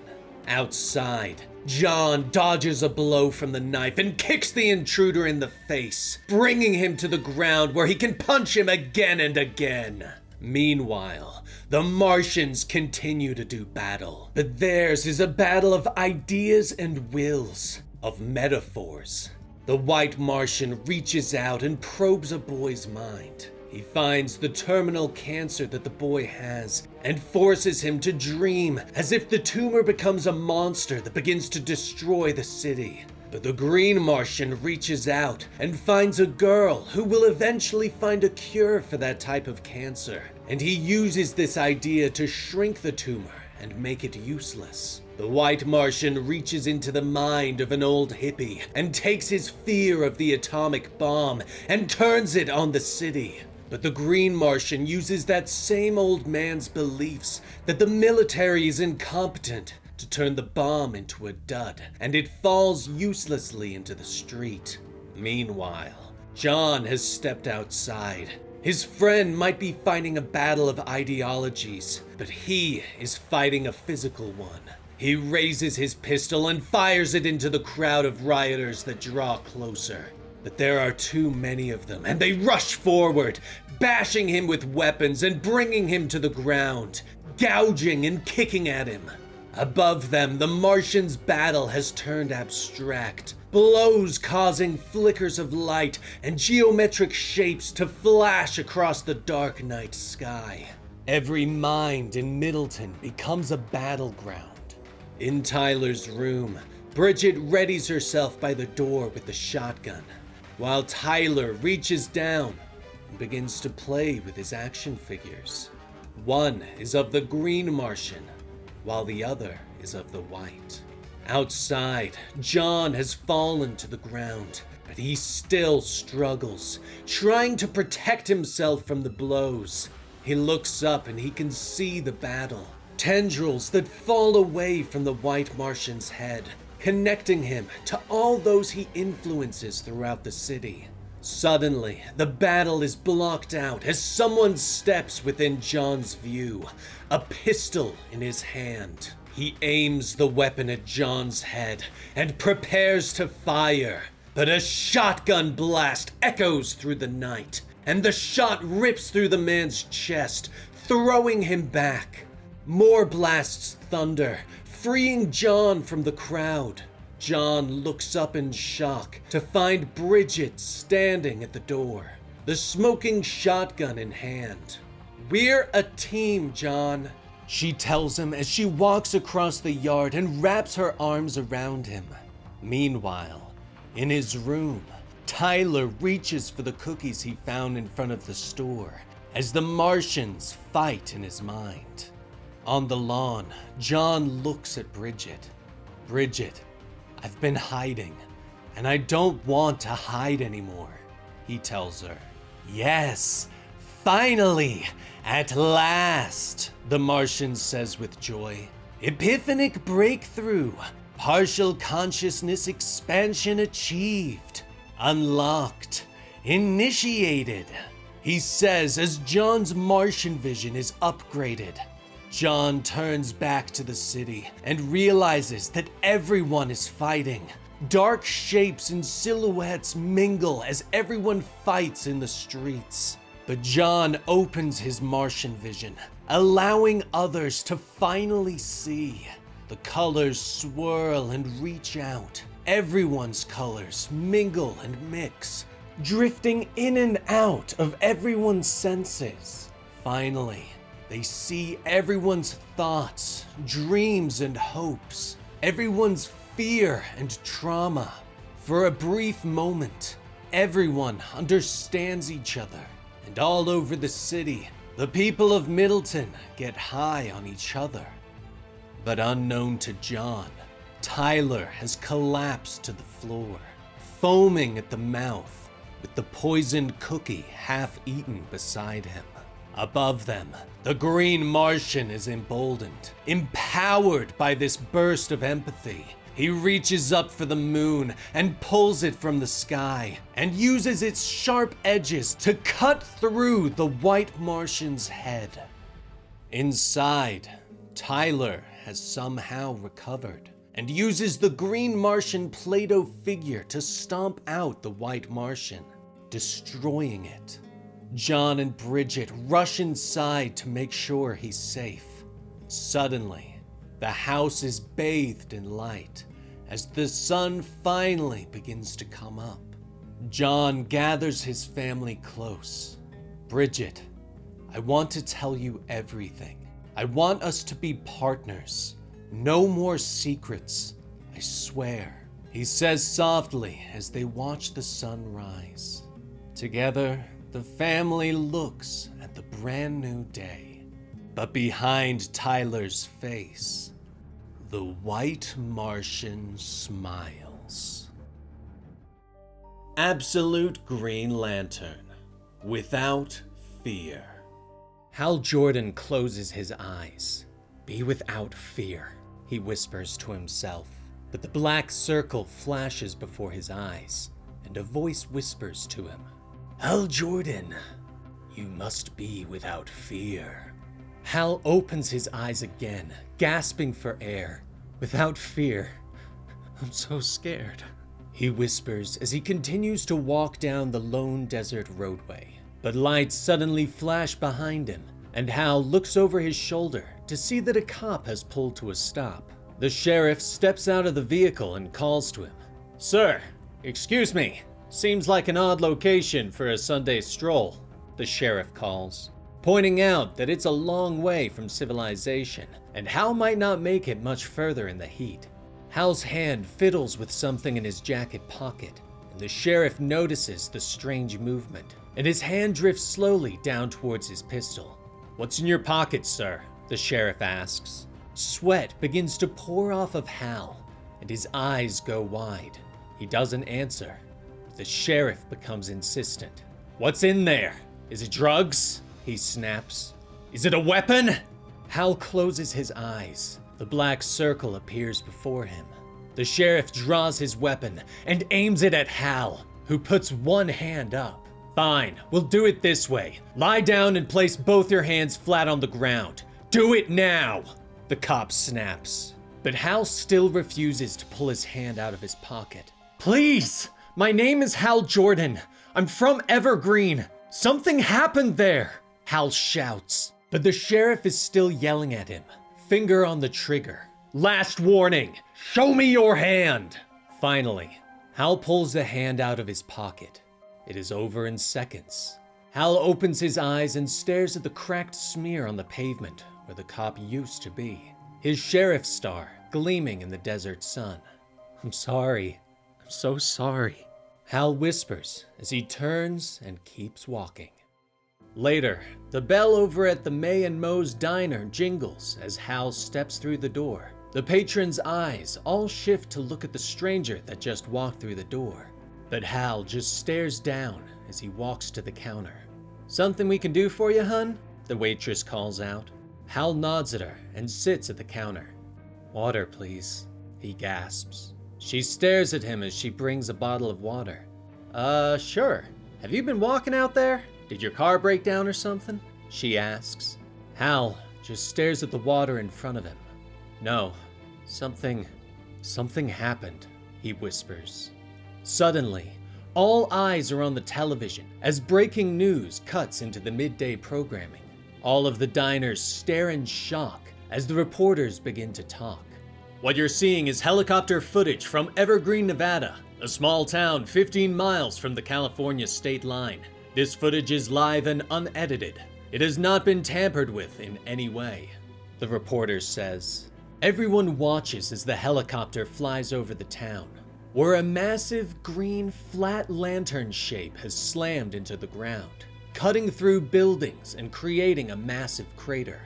Outside, John dodges a blow from the knife and kicks the intruder in the face, bringing him to the ground where he can punch him again and again. Meanwhile, the Martians continue to do battle, but theirs is a battle of ideas and wills, of metaphors. The white Martian reaches out and probes a boy's mind. He finds the terminal cancer that the boy has and forces him to dream as if the tumor becomes a monster that begins to destroy the city. But the green Martian reaches out and finds a girl who will eventually find a cure for that type of cancer, and he uses this idea to shrink the tumor and make it useless. The white Martian reaches into the mind of an old hippie and takes his fear of the atomic bomb and turns it on the city. But the green Martian uses that same old man's beliefs that the military is incompetent to turn the bomb into a dud, and it falls uselessly into the street. Meanwhile, John has stepped outside, His friend might be fighting a battle of ideologies, but he is fighting a physical one. He raises his pistol and fires it into the crowd of rioters that draw closer. But there are too many of them, and they rush forward, bashing him with weapons and bringing him to the ground, gouging and kicking at him. Above them, the Martian's battle has turned abstract, blows causing flickers of light and geometric shapes to flash across the dark night sky. Every mind in Middleton becomes a battleground. In Tyler's room, Bridget readies herself by the door with the shotgun, while Tyler reaches down and begins to play with his action figures. One is of the green Martian, while the other is of the white. Outside, John has fallen to the ground, but he still struggles, trying to protect himself from the blows. He looks up and he can see the battle. Tendrils that fall away from the white Martian's head, connecting him to all those he influences throughout the city. Suddenly, the battle is blocked out as someone steps within John's view, a pistol in his hand. He aims the weapon at John's head and prepares to fire, but a shotgun blast echoes through the night, and the shot rips through the man's chest, throwing him back. More blasts thunder, freeing John from the crowd. John looks up in shock to find Bridget standing at the door, the smoking shotgun in hand. "We're a team, John," she tells him as she walks across the yard and wraps her arms around him. Meanwhile, in his room, Tyler reaches for the cookies he found in front of the store as the Martians fight in his mind. On the lawn, John looks at Bridget. "Bridget, I've been hiding, and I don't want to hide anymore," he tells her. "Yes, finally, at last," the Martian says with joy. "Epiphanic breakthrough, partial consciousness expansion achieved, unlocked, initiated," he says as John's Martian vision is upgraded. John turns back to the city and realizes that everyone is fighting. Dark shapes and silhouettes mingle as everyone fights in the streets. But John opens his Martian vision, allowing others to finally see. The colors swirl and reach out. Everyone's colors mingle and mix, drifting in and out of everyone's senses. Finally, they see everyone's thoughts, dreams, and hopes, everyone's fear and trauma. For a brief moment, everyone understands each other, and all over the city, the people of Middleton get high on each other. But unknown to John, Tyler has collapsed to the floor, foaming at the mouth, with the poisoned cookie half eaten beside him. Above them, the green Martian is emboldened, empowered by this burst of empathy. He reaches up for the moon and pulls it from the sky, and uses its sharp edges to cut through the white Martian's head. Inside, Tyler has somehow recovered, and uses the green Martian Play-Doh figure to stomp out the white Martian, destroying it. John and Bridget rush inside to make sure he's safe. Suddenly, the house is bathed in light as the sun finally begins to come up. John gathers his family close. "Bridget, I want to tell you everything. I want us to be partners. No more secrets, I swear," he says softly as they watch the sun rise. Together, the family looks at the brand new day. But behind Tyler's face, the white Martian smiles. Absolute Green Lantern, without fear. Hal Jordan closes his eyes. "Be without fear," he whispers to himself. But the black circle flashes before his eyes, and a voice whispers to him, "Hal Jordan, You must be without fear. Hal opens his eyes again, gasping for air. Without fear. I'm so scared, he whispers as he continues to walk down the lone desert roadway. But lights suddenly flash behind him, and Hal looks over his shoulder to see that a cop has pulled to a stop. The sheriff steps out of the vehicle and calls to him. Sir, excuse me. Seems like an odd location for a Sunday stroll, the sheriff calls, pointing out that it's a long way from civilization, and Hal might not make it much further in the heat. Hal's hand fiddles with something in his jacket pocket, and the sheriff notices the strange movement, and his hand drifts slowly down towards his pistol. What's in your pocket, sir? The sheriff asks. Sweat begins to pour off of Hal, and his eyes go wide. He doesn't answer. The sheriff becomes insistent. What's in there? Is it drugs? He snaps. Is it a weapon? Hal closes his eyes. The black circle appears before him. The sheriff draws his weapon and aims it at Hal, who puts one hand up. Fine, we'll do it this way. Lie down and place both your hands flat on the ground. Do it now, the cop snaps. But Hal still refuses to pull his hand out of his pocket. Please, my name is Hal Jordan. I'm from Evergreen. Something happened there, Hal shouts. But the sheriff is still yelling at him. Finger on the trigger. Last warning, show me your hand. Finally, Hal pulls the hand out of his pocket. It is over in seconds. Hal opens his eyes and stares at the cracked smear on the pavement where the cop used to be. His sheriff's star gleaming in the desert sun. I'm sorry. I'm so sorry, Hal whispers as he turns and keeps walking. Later, the bell over at the May and Mo's diner jingles as Hal steps through the door. The patrons' eyes all shift to look at the stranger that just walked through the door. But Hal just stares down as he walks to the counter. Something we can do for you, hun? The waitress calls out. Hal nods at her and sits at the counter. Water, please, he gasps. She stares at him as she brings a bottle of water. Sure. Have you been walking out there? Did your car break down or something? She asks. Hal just stares at the water in front of him. No, something happened, he whispers. Suddenly, all eyes are on the television as breaking news cuts into the midday programming. All of the diners stare in shock as the reporters begin to talk. What you're seeing is helicopter footage from Evergreen, Nevada, a small town 15 miles from the California state line. This footage is live and unedited. It has not been tampered with in any way, the reporter says. Everyone watches as the helicopter flies over the town, where a massive green flat lantern shape has slammed into the ground, cutting through buildings and creating a massive crater.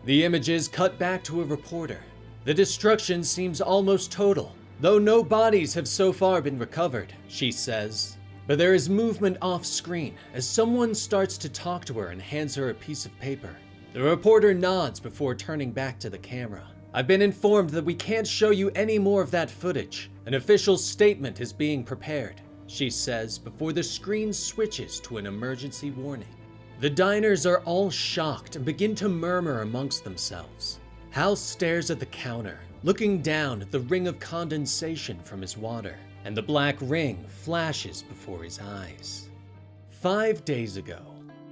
The images cut back to a reporter. The destruction seems almost total, though no bodies have so far been recovered, she says. But there is movement off screen as someone starts to talk to her and hands her a piece of paper. The reporter nods before turning back to the camera. I've been informed that we can't show you any more of that footage. An official statement is being prepared, she says before the screen switches to an emergency warning. The diners are all shocked and begin to murmur amongst themselves. Hal stares at the counter, looking down at the ring of condensation from his water, and the black ring flashes before his eyes. 5 days ago,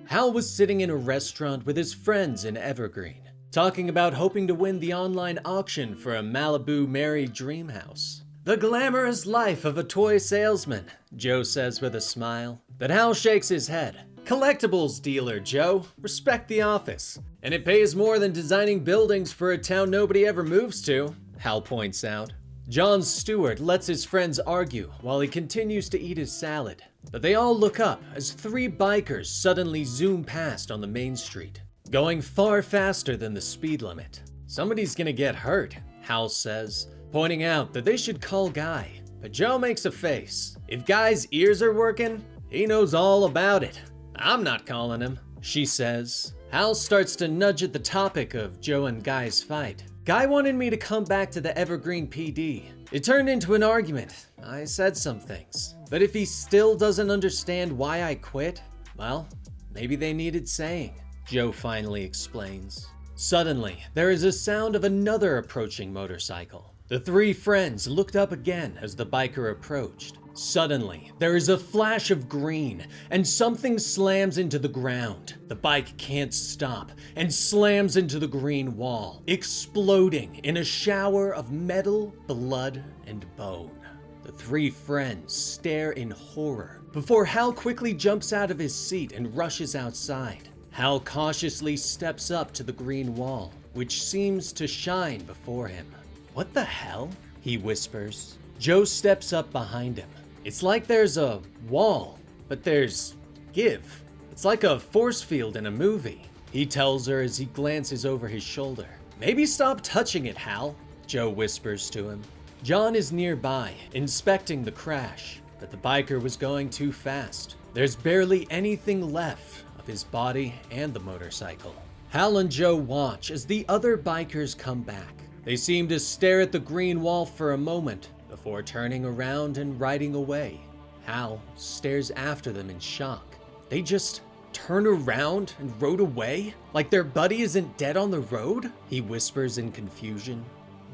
Hal was sitting in a restaurant with his friends in Evergreen, talking about hoping to win the online auction for a Malibu Mary dream house. The glamorous life of a toy salesman, Joe says with a smile. But Hal shakes his head. Collectibles dealer, Joe. Respect the office. And it pays more than designing buildings for a town nobody ever moves to, Hal points out. John Stewart lets his friends argue while he continues to eat his salad. But they all look up as 3 bikers suddenly zoom past on the main street, going far faster than the speed limit. Somebody's gonna get hurt, Hal says, pointing out that they should call Guy. But Joe makes a face. If Guy's ears are working, he knows all about it. I'm not calling him, she says. Hal starts to nudge at the topic of Joe and Guy's fight. Guy wanted me to come back to the Evergreen PD. It turned into an argument. I said some things. But if he still doesn't understand why I quit, well, Maybe they needed saying, Joe finally explains. Suddenly, there is a sound of another approaching motorcycle. The three friends looked up again as the biker approached. Suddenly, there is a flash of green, and something slams into the ground. The bike can't stop, and slams into the green wall, exploding in a shower of metal, blood, and bone. The three friends stare in horror before Hal quickly jumps out of his seat and rushes outside. Hal cautiously steps up to the green wall, which seems to shine before him. "What the hell?" he whispers. Joe steps up behind him. It's like there's a wall, but there's give. It's like a force field in a movie, he tells her as he glances over his shoulder. "Maybe stop touching it, Hal," Joe whispers to him. John is nearby, inspecting the crash, but the biker was going too fast. There's barely anything left of his body and the motorcycle. Hal and Joe watch as the other bikers come back. They seem to stare at the green wall for a moment before turning around and riding away. Hal stares after them in shock. They just turned around and rode away? Like their buddy isn't dead on the road? He whispers in confusion.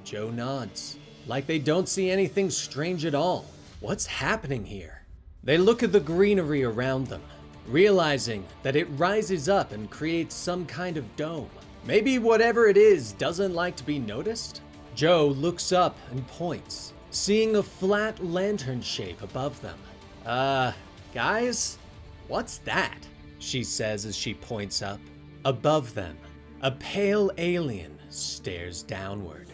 Joe nods, like they don't see anything strange at all. What's happening here? They look at the greenery around them, realizing that it rises up and creates some kind of dome. Maybe whatever it is doesn't like to be noticed? Joe looks up and points, seeing a flat lantern shape above them. Guys? What's that?" she says as she points up. Above them, a pale alien stares downward.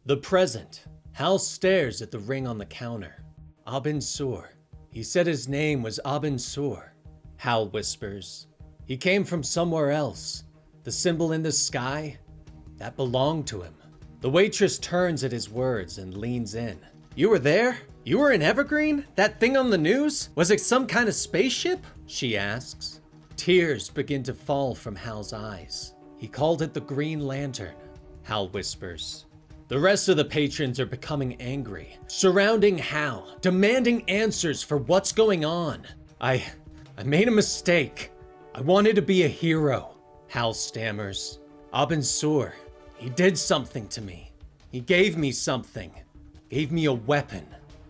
The present. Hal stares at the ring on the counter. Abin Sur. He said his name was Abin Sur, Hal whispers. He came from somewhere else. The symbol in the sky, that belonged to him. The waitress turns at his words and leans in. "You were there? You were in Evergreen? That thing on the news? Was it some kind of spaceship?" she asks. Tears begin to fall from Hal's eyes. "He called it the Green Lantern," Hal whispers. The rest of the patrons are becoming angry, surrounding Hal, demanding answers for what's going on. I made a mistake. I wanted to be a hero," Hal stammers. "Abin Sur, he did something to me. He gave me something. Gave me a weapon,"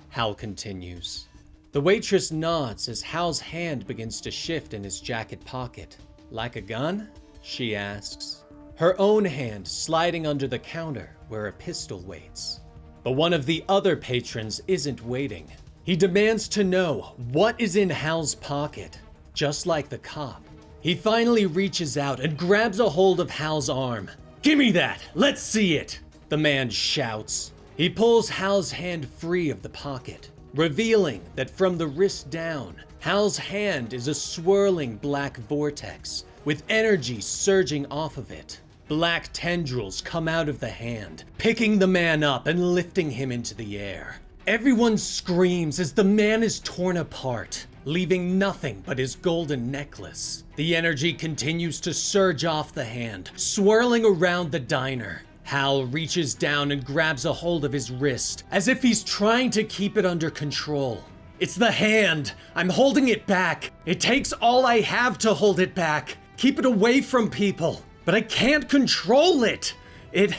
Hal continues. The waitress nods as Hal's hand begins to shift in his jacket pocket. "Like a gun?" she asks, her own hand sliding under the counter where a pistol waits. But one of the other patrons isn't waiting. He demands to know what is in Hal's pocket, just like the cop. He finally reaches out and grabs a hold of Hal's arm. "Give me that! Let's see it!" the man shouts. He pulls Hal's hand free of the pocket, revealing that from the wrist down, Hal's hand is a swirling black vortex with energy surging off of it. Black tendrils come out of the hand, picking the man up and lifting him into the air. Everyone screams as the man is torn apart, leaving nothing but his golden necklace. The energy continues to surge off the hand, swirling around the diner. Hal reaches down and grabs a hold of his wrist, as if he's trying to keep it under control. "It's the hand! I'm holding it back! It takes all I have to hold it back! Keep it away from people! But I can't control it! It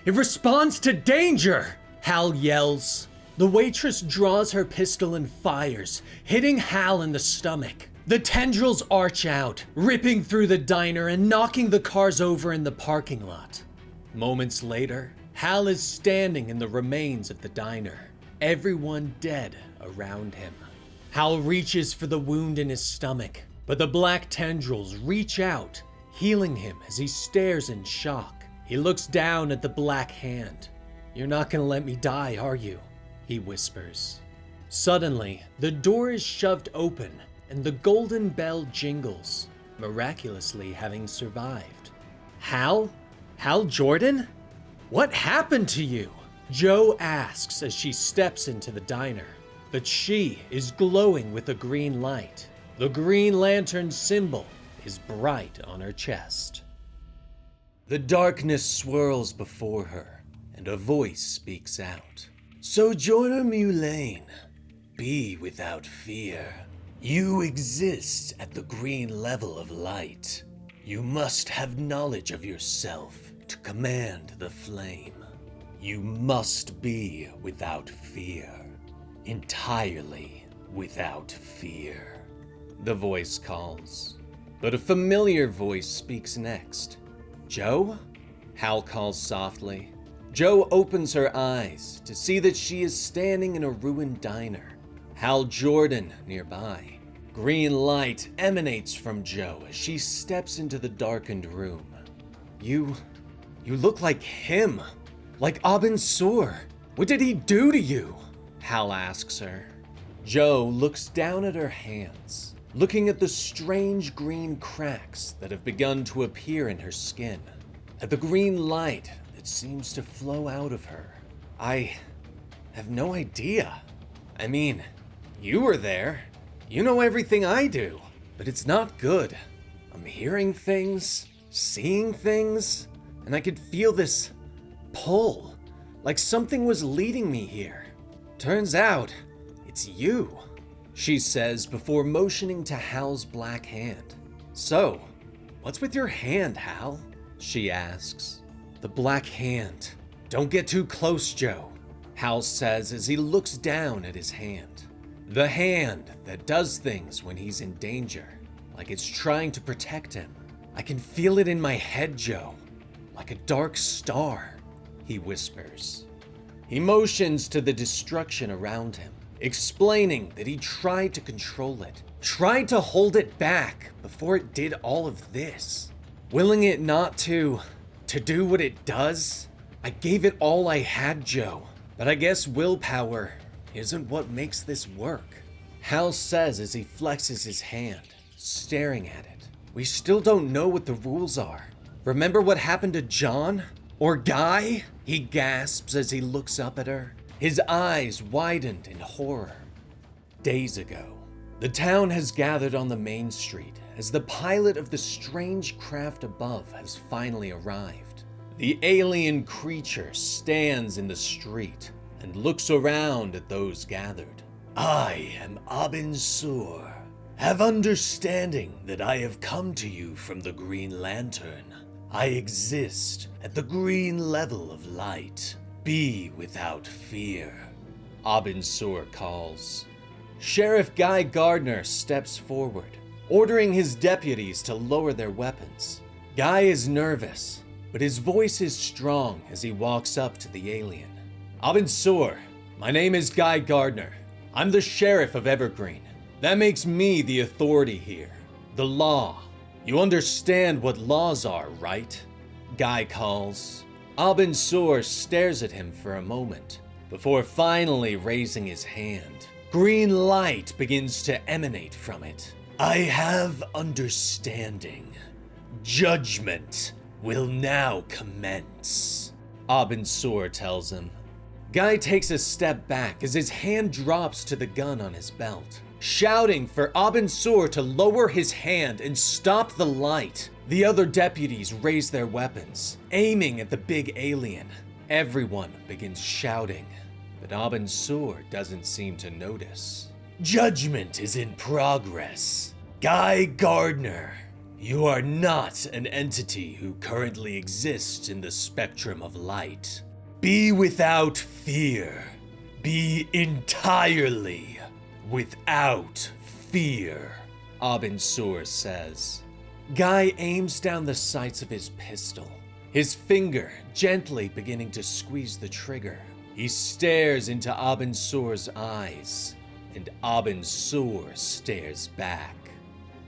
responds to danger!" Hal yells. The waitress draws her pistol and fires, hitting Hal in the stomach. The tendrils arch out, ripping through the diner and knocking the cars over in the parking lot. Moments later, Hal is standing in the remains of the diner, everyone dead around him. Hal reaches for the wound in his stomach, but the black tendrils reach out, healing him as he stares in shock. He looks down at the black hand. "You're not gonna let me die, are you?" he whispers. Suddenly, the door is shoved open and the golden bell jingles, miraculously having survived. "Hal? Hal Jordan? What happened to you?" Joe asks as she steps into the diner. But she is glowing with a green light. The Green Lantern symbol is bright on her chest. The darkness swirls before her, and a voice speaks out. "Sojourner Mulane, be without fear. You exist at the green level of light. You must have knowledge of yourself to command the flame. You must be without fear. Entirely without fear. The voice calls. But a familiar voice speaks next. Joe? Hal calls softly. Joe opens her eyes to see that she is standing in a ruined diner. Hal Jordan nearby. Green light emanates from Joe as she steps into the darkened room. You look like him. Like Abin Sur. What did he do to you? Hal asks her. Joe looks down at her hands, looking at the strange green cracks that have begun to appear in her skin, at the green light that seems to flow out of her. I have no idea. I mean, you were there. You know everything I do, but it's not good. I'm hearing things, seeing things, and I could feel this pull, like something was leading me here. Turns out, it's you, she says before motioning to Hal's black hand. So, what's with your hand, Hal? She asks. The black hand. Don't get too close, Joe, Hal says as he looks down at his hand. The hand that does things when he's in danger, like it's trying to protect him. I can feel it in my head, Joe, like a dark star, he whispers. He motions to the destruction around him, explaining that he tried to control it, tried to hold it back before it did all of this. Willing it not to do what it does? I gave it all I had, Joe, but I guess willpower isn't what makes this work, Hal says as he flexes his hand, staring at it. We still don't know what the rules are. Remember what happened to John? Or Guy? He gasps as he looks up at her, his eyes widened in horror. Days ago, the town has gathered on the main street as the pilot of the strange craft above has finally arrived. The alien creature stands in the street and looks around at those gathered. I am Abin Sur. Have understanding that I have come to you from the Green Lantern. I exist at the green level of light. Be without fear, Abin Sur calls. Sheriff Guy Gardner steps forward, ordering his deputies to lower their weapons. Guy is nervous, but his voice is strong as he walks up to the alien. Abin Sur, my name is Guy Gardner. I'm the sheriff of Evergreen. That makes me the authority here. The law. You understand what laws are, right? Guy calls. Abin Sur stares at him for a moment, before finally raising his hand. Green light begins to emanate from it. I have understanding. Judgment will now commence, Abin Sur tells him. Guy takes a step back as his hand drops to the gun on his belt, shouting for Abin Sur to lower his hand and stop the light. The other deputies raise their weapons, aiming at the big alien. Everyone begins shouting, but Abin Sur doesn't seem to notice. Judgment is in progress. Guy Gardner, you are not an entity who currently exists in the spectrum of light. Be without fear. Be entirely without fear, Abin Sur says. Guy aims down the sights of his pistol, his finger gently beginning to squeeze the trigger. He stares into Abin Sur's eyes, and Abin Sur stares back.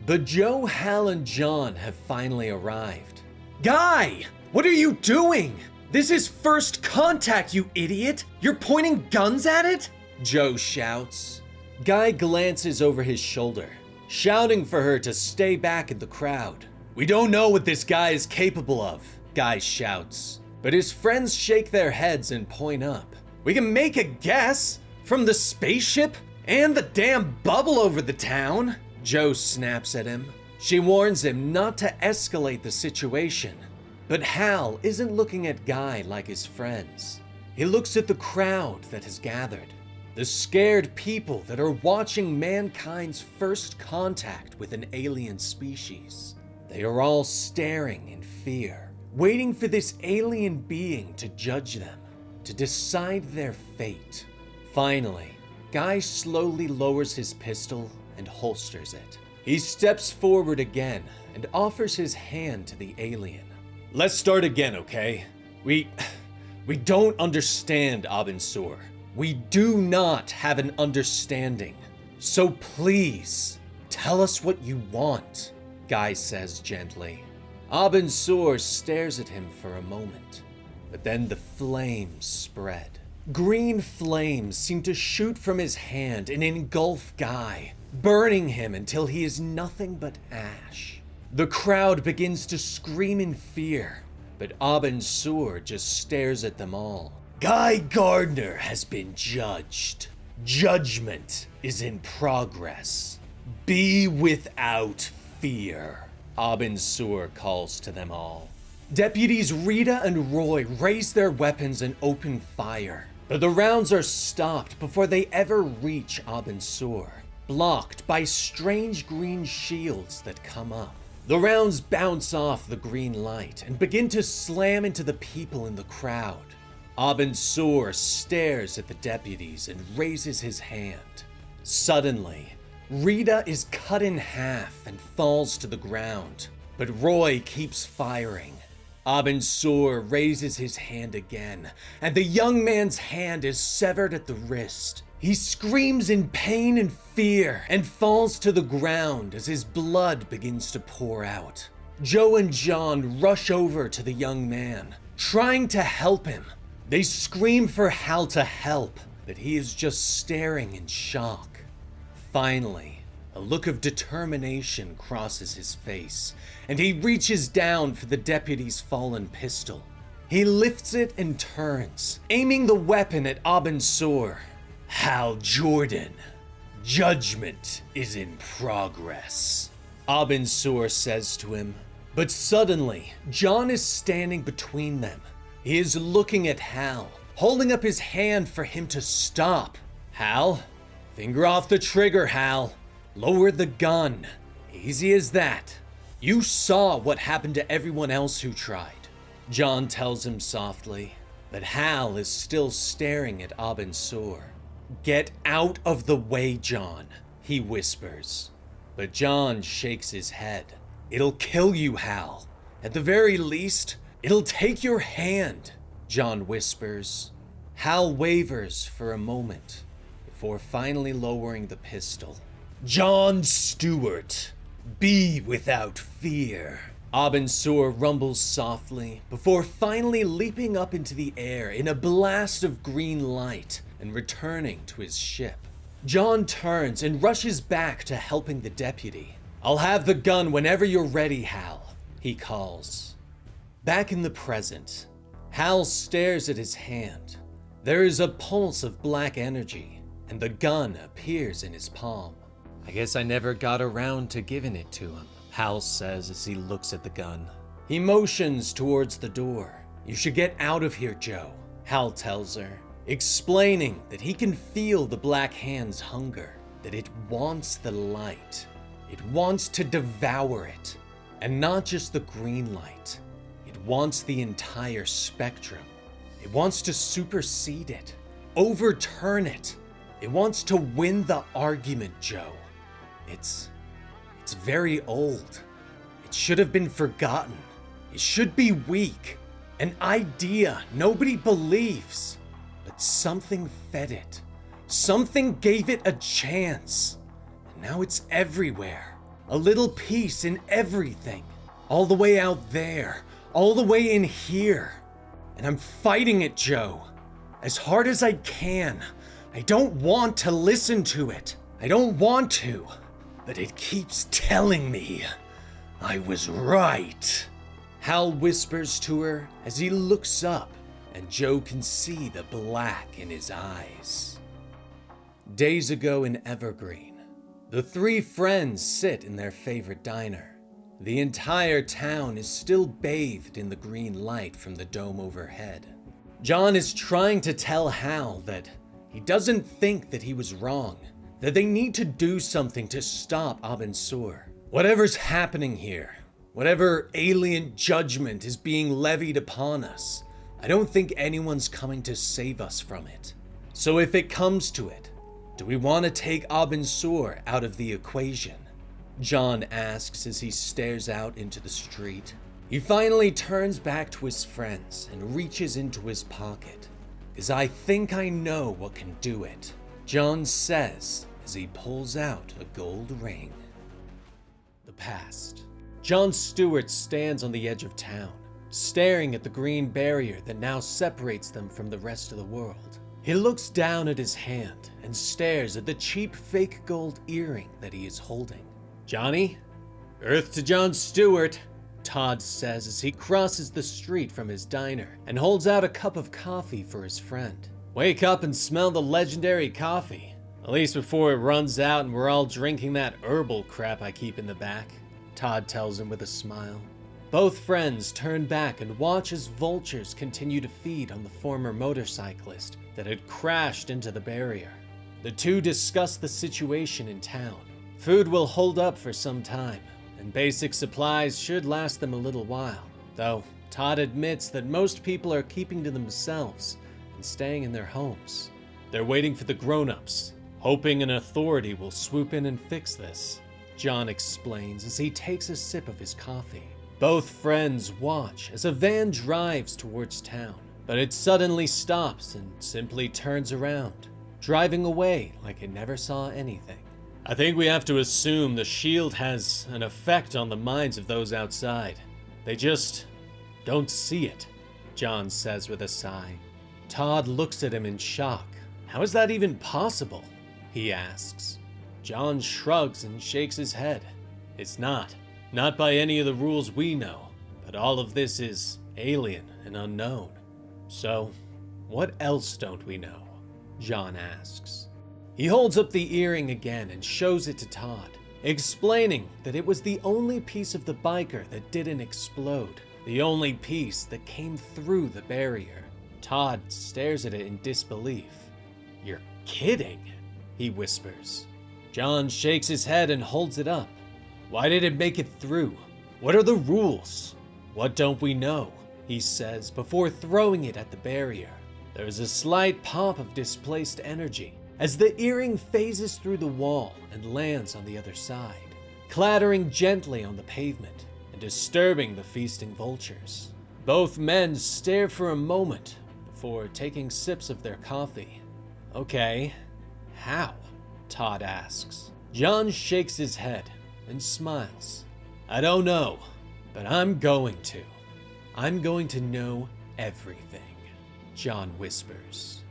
But Joe, Hal, and John have finally arrived. Guy, what are you doing? This is first contact, you idiot! You're pointing guns at it? Joe shouts. Guy glances over his shoulder, shouting for her to stay back in the crowd. We don't know what this guy is capable of, Guy shouts. But his friends shake their heads and point up. We can make a guess from the spaceship and the damn bubble over the town, Joe snaps at him. She warns him not to escalate the situation. But Hal isn't looking at Guy like his friends. He looks at the crowd that has gathered. The scared people that are watching mankind's first contact with an alien species. They are all staring in fear, waiting for this alien being to judge them, to decide their fate. Finally, Guy slowly lowers his pistol and holsters it. He steps forward again and offers his hand to the alien. Let's start again, okay? We don't understand, Abin Sur. We do not have an understanding. So please, tell us what you want, Guy says gently. Abin Sur stares at him for a moment, but then the flames spread. Green flames seem to shoot from his hand and engulf Guy, burning him until he is nothing but ash. The crowd begins to scream in fear, but Abin Sur just stares at them all. Guy Gardner has been judged. Judgment is in progress. Be without fear, Abin Sur calls to them all. Deputies Rita and Roy raise their weapons and open fire, but the rounds are stopped before they ever reach Abin Sur, blocked by strange green shields that come up. The rounds bounce off the green light and begin to slam into the people in the crowd. Abin Sur stares at the deputies and raises his hand. Suddenly, Rita is cut in half and falls to the ground, but Roy keeps firing. Abin Sur raises his hand again, and the young man's hand is severed at the wrist. He screams in pain and fear and falls to the ground as his blood begins to pour out. Joe and John rush over to the young man, trying to help him. They scream for Hal to help, but he is just staring in shock. Finally, a look of determination crosses his face, and he reaches down for the deputy's fallen pistol. He lifts it and turns, aiming the weapon at Abin Sur. Hal Jordan, judgment is in progress, Abin Sur says to him. But suddenly, John is standing between them. He is looking at Hal, holding up his hand for him to stop. Hal, finger off the trigger, Hal. Lower the gun. Easy as that. You saw what happened to everyone else who tried, John tells him softly, but Hal is still staring at Abin Sur. Get out of the way, John, he whispers. But John shakes his head. It'll kill you, Hal. At the very least, it'll take your hand, John whispers. Hal wavers for a moment before finally lowering the pistol. John Stewart, be without fear, Abin Sur rumbles softly before finally leaping up into the air in a blast of green light and returning to his ship. John turns and rushes back to helping the deputy. I'll have the gun whenever you're ready, Hal, he calls. Back in the present, Hal stares at his hand. There is a pulse of black energy, and the gun appears in his palm. I guess I never got around to giving it to him, Hal says as he looks at the gun. He motions towards the door. You should get out of here, Joe, Hal tells her, explaining that he can feel the black hand's hunger, that it wants the light. It wants to devour it, and not just the green light. It wants the entire spectrum. It wants to supersede it, overturn it. It wants to win the argument, Joe. It's very old. It should have been forgotten. It should be weak. An idea nobody believes. But something fed it. Something gave it a chance. And now it's everywhere. A little piece in everything. All the way out there. All the way in here. And I'm fighting it, Joe. As hard as I can. I don't want to listen to it. I don't want to. But it keeps telling me I was right. Hal whispers to her as he looks up, and Joe can see the black in his eyes. Days ago in Evergreen, the three friends sit in their favorite diner. The entire town is still bathed in the green light from the dome overhead. John is trying to tell Hal that He doesn't think that he was wrong, that they need to do something to stop Abin-Sur. Whatever's happening here, whatever alien judgment is being levied upon us, I don't think anyone's coming to save us from it. So if it comes to it, do we want to take Abin-Sur out of the equation? John asks as he stares out into the street. He finally turns back to his friends and reaches into his pocket. "'Cause I think I know what can do it," John says as he pulls out a gold ring. The past. John Stewart stands on the edge of town, staring at the green barrier that now separates them from the rest of the world. He looks down at his hand and stares at the cheap fake gold earring that he is holding. "Johnny? Earth to John Stewart," Todd says as he crosses the street from his diner and holds out a cup of coffee for his friend. "Wake up and smell the legendary coffee. At least before it runs out and we're all drinking that herbal crap I keep in the back," Todd tells him with a smile. Both friends turn back and watch as vultures continue to feed on the former motorcyclist that had crashed into the barrier. The two discuss the situation in town. Food will hold up for some time, and basic supplies should last them a little while, though Todd admits that most people are keeping to themselves and staying in their homes. They're waiting for the grown-ups, hoping an authority will swoop in and fix this, John explains as he takes a sip of his coffee. Both friends watch as a van drives towards town, but it suddenly stops and simply turns around, driving away like it never saw anything. "I think we have to assume the shield has an effect on the minds of those outside. They just don't see it," John says with a sigh. Todd looks at him in shock. "How is that even possible?" he asks. John shrugs and shakes his head. "It's not. Not by any of the rules we know, but all of this is alien and unknown. So, what else don't we know?" John asks. He holds up the earring again and shows it to Todd, explaining that it was the only piece of the biker that didn't explode, the only piece that came through the barrier. Todd stares at it in disbelief. "You're kidding," he whispers. John shakes his head and holds it up. "Why did it make it through? What are the rules? What don't we know?" he says before throwing it at the barrier. There's a slight pop of displaced energy as the earring phases through the wall and lands on the other side, clattering gently on the pavement and disturbing the feasting vultures. Both men stare for a moment before taking sips of their coffee. "Okay, how?" Todd asks. John shakes his head and smiles. "I don't know, but I'm going to. I'm going to know everything," John whispers.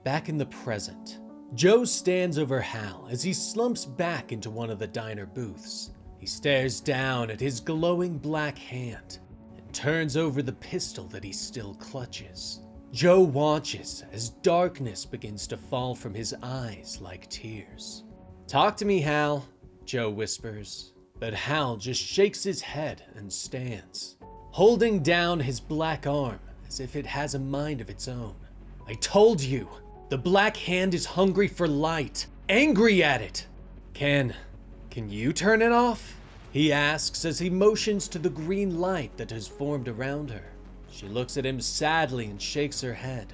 Back in the present, Joe stands over Hal as he slumps back into one of the diner booths. He stares down at his glowing black hand and turns over the pistol that he still clutches. Joe watches as darkness begins to fall from his eyes like tears. "Talk to me, Hal," Joe whispers, but Hal just shakes his head and stands, holding down his black arm as if it has a mind of its own. "I told you, the black hand is hungry for light, angry at it. Can you turn it off?" he asks as he motions to the green light that has formed around her. She looks at him sadly and shakes her head.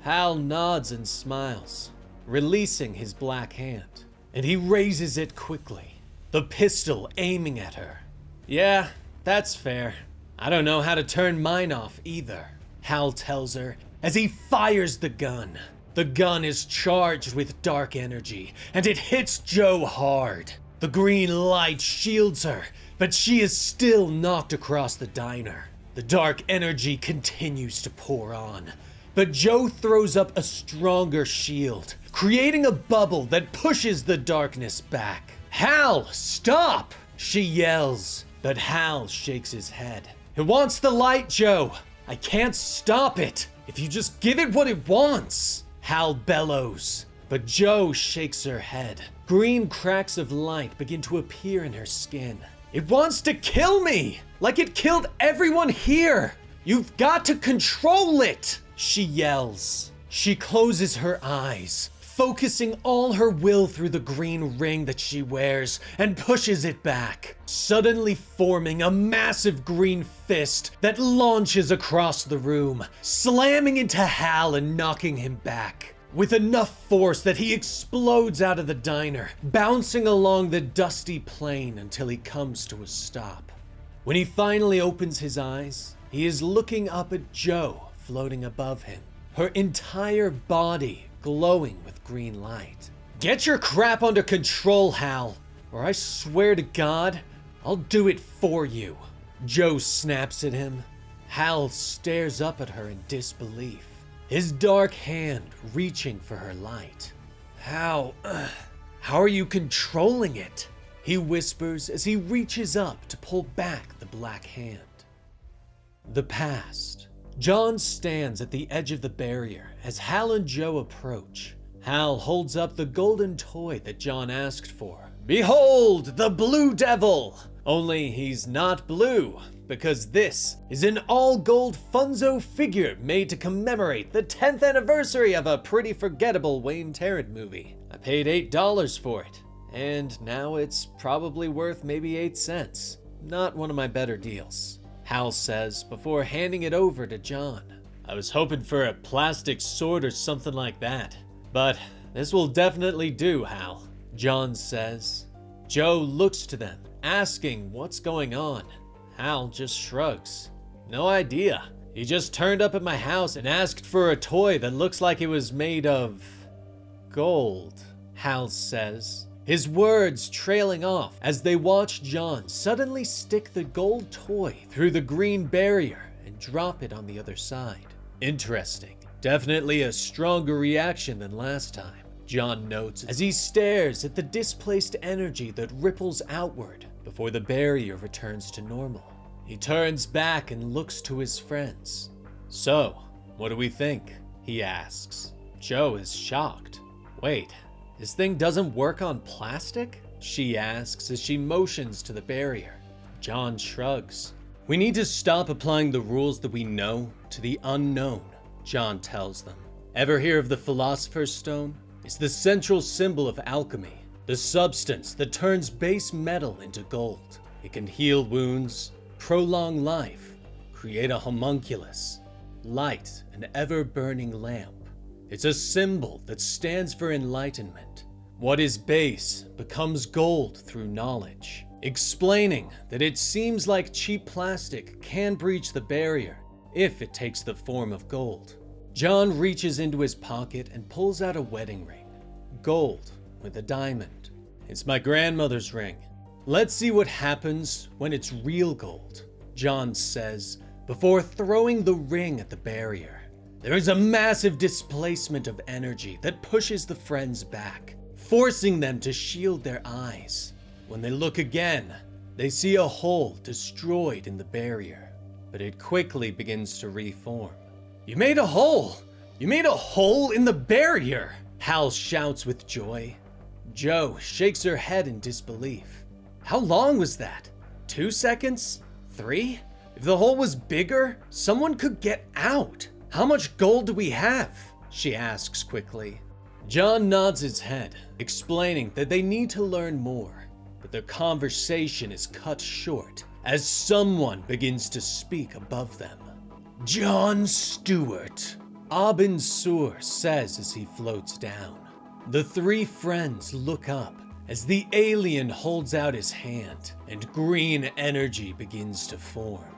Hal nods and smiles, releasing his black hand, and he raises it quickly, the pistol aiming at her. "Yeah, that's fair. I don't know how to turn mine off either," Hal tells her as he fires the gun. The gun is charged with dark energy, and it hits Joe hard. The green light shields her, but she is still knocked across the diner. The dark energy continues to pour on, but Joe throws up a stronger shield, creating a bubble that pushes the darkness back. "Hal, stop!" she yells, but Hal shakes his head. "It wants the light, Joe. I can't stop it. If you just give it what it wants," Hal bellows, but Joe shakes her head. Green cracks of light begin to appear in her skin. "It wants to kill me, like it killed everyone here. You've got to control it," she yells. She closes her eyes, focusing all her will through the green ring that she wears, and pushes it back, suddenly forming a massive green fist that launches across the room, slamming into Hal and knocking him back. With enough force that he explodes out of the diner, bouncing along the dusty plain until he comes to a stop. When he finally opens his eyes, he is looking up at Jo floating above him, her entire body glowing with green light. "Get your crap under control, Hal, or I swear to God, I'll do it for you." Jo snaps at him. Hal stares up at her in disbelief, his dark hand reaching for her light. How are you controlling it?" he whispers as he reaches up to pull back the black hand. The past. John stands at the edge of the barrier as Hal and Jo approach. Hal holds up the golden toy that John asked for. "Behold, the Blue Devil!" Only he's not blue, because this is an all-gold Funzo figure made to commemorate the 10th anniversary of a pretty forgettable Wayne Tarrant movie. I paid $8 for it, and now it's probably worth maybe 8 cents. Not one of my better deals, Hal says before handing it over to John. "I was hoping for a plastic sword or something like that, but this will definitely do, Hal," John says. Jo looks to them, asking what's going on. Hal just shrugs. "No idea. He just turned up at my house and asked for a toy that looks like it was made of gold," Hal says, his words trailing off as they watch John suddenly stick the gold toy through the green barrier and drop it on the other side. "Interesting. Definitely a stronger reaction than last time," John notes as he stares at the displaced energy that ripples outward before the barrier returns to normal. He turns back and looks to his friends. "So, what do we think?" he asks. Jo is shocked. "Wait, this thing doesn't work on plastic?" she asks as she motions to the barrier. John shrugs. "We need to stop applying the rules that we know to the unknown," John tells them. "Ever hear of the Philosopher's Stone? It's the central symbol of alchemy, the substance that turns base metal into gold. It can heal wounds, prolong life, create a homunculus, light an ever-burning lamp. It's a symbol that stands for enlightenment. What is base becomes gold through knowledge," explaining that it seems like cheap plastic can breach the barrier if it takes the form of gold. John reaches into his pocket and pulls out a wedding ring. Gold with a diamond. "It's my grandmother's ring. Let's see what happens when it's real gold," John says before throwing the ring at the barrier. There is a massive displacement of energy that pushes the friends back, forcing them to shield their eyes. When they look again, they see a hole destroyed in the barrier, but it quickly begins to reform. "You made a hole! You made a hole in the barrier!" Hal shouts with joy. Jo shakes her head in disbelief. "How long was that? 2 seconds? 3? If the hole was bigger, someone could get out. How much gold do we have?" she asks quickly. John nods his head, explaining that they need to learn more, but their conversation is cut short as someone begins to speak above them. "John Stewart," Abin Sur says as he floats down. The 3 friends look up as the alien holds out his hand and green energy begins to form.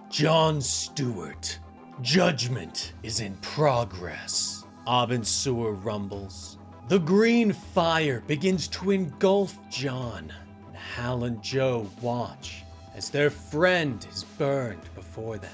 "John Stewart, judgment is in progress," Abin Sur rumbles. The green fire begins to engulf John, and Hal and Jo watch as their friend is burned before them.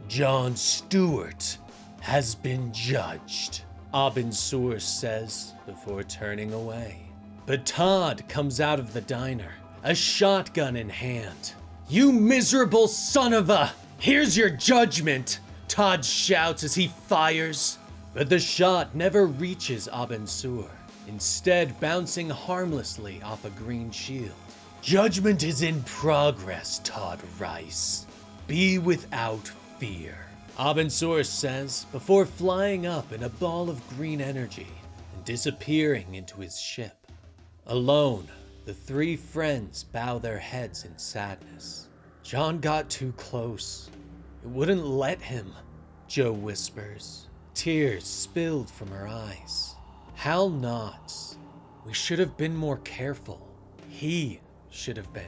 "John Stewart has been judged," Abin Sur says before turning away. But Todd comes out of the diner, a shotgun in hand. "You miserable son of a! Here's your judgment!" Todd shouts as he fires. But the shot never reaches Abin Sur, instead bouncing harmlessly off a green shield. "Judgment is in progress, Todd Rice. Be without fear." Abensor says before flying up in a ball of green energy and disappearing into his ship. Alone, the three friends bow their heads in sadness. John got too close. It wouldn't let him, Jo whispers. Tears spilled from her eyes. Hal nods. We should have been more careful. He should have been.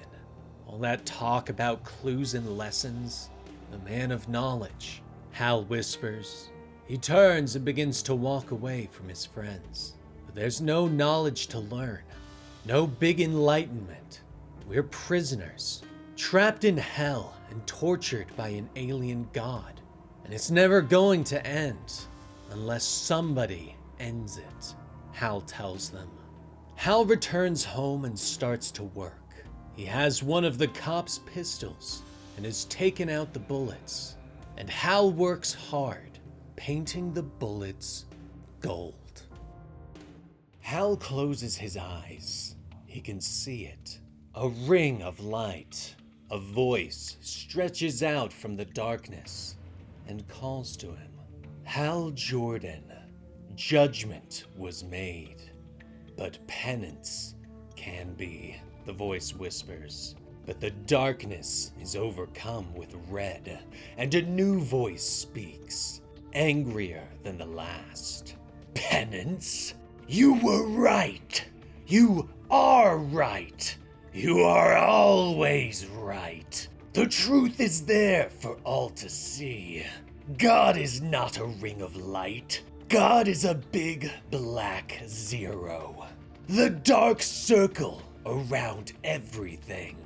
All that talk about clues and lessons. The man of knowledge, Hal whispers. He turns and begins to walk away from his friends. But there's no knowledge to learn. No big enlightenment. We're prisoners, trapped in hell and tortured by an alien god. And it's never going to end unless somebody ends it, Hal tells them. Hal returns home and starts to work. He has one of the cops' pistols and has taken out the bullets. And Hal works hard, painting the bullets gold. Hal closes his eyes. He can see it. A ring of light. A voice stretches out from the darkness and calls to him. Hal Jordan, judgment was made, but penance can be, the voice whispers. But the darkness is overcome with red, and a new voice speaks, angrier than the last. Penance? You were right. You are right. You are always right. The truth is there for all to see. God is not a ring of light. God is a big black zero. The dark circle around everything.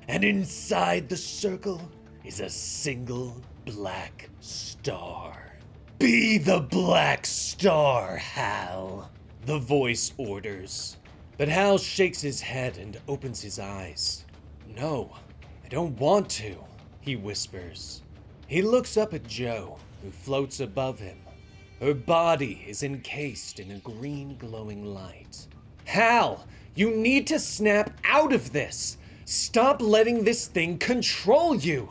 And inside the circle is a single black star. Be the black star, Hal, the voice orders. But Hal shakes his head and opens his eyes. No, I don't want to, he whispers. He looks up at Jo, who floats above him. Her body is encased in a green glowing light. Hal, you need to snap out of this. Stop letting this thing control you.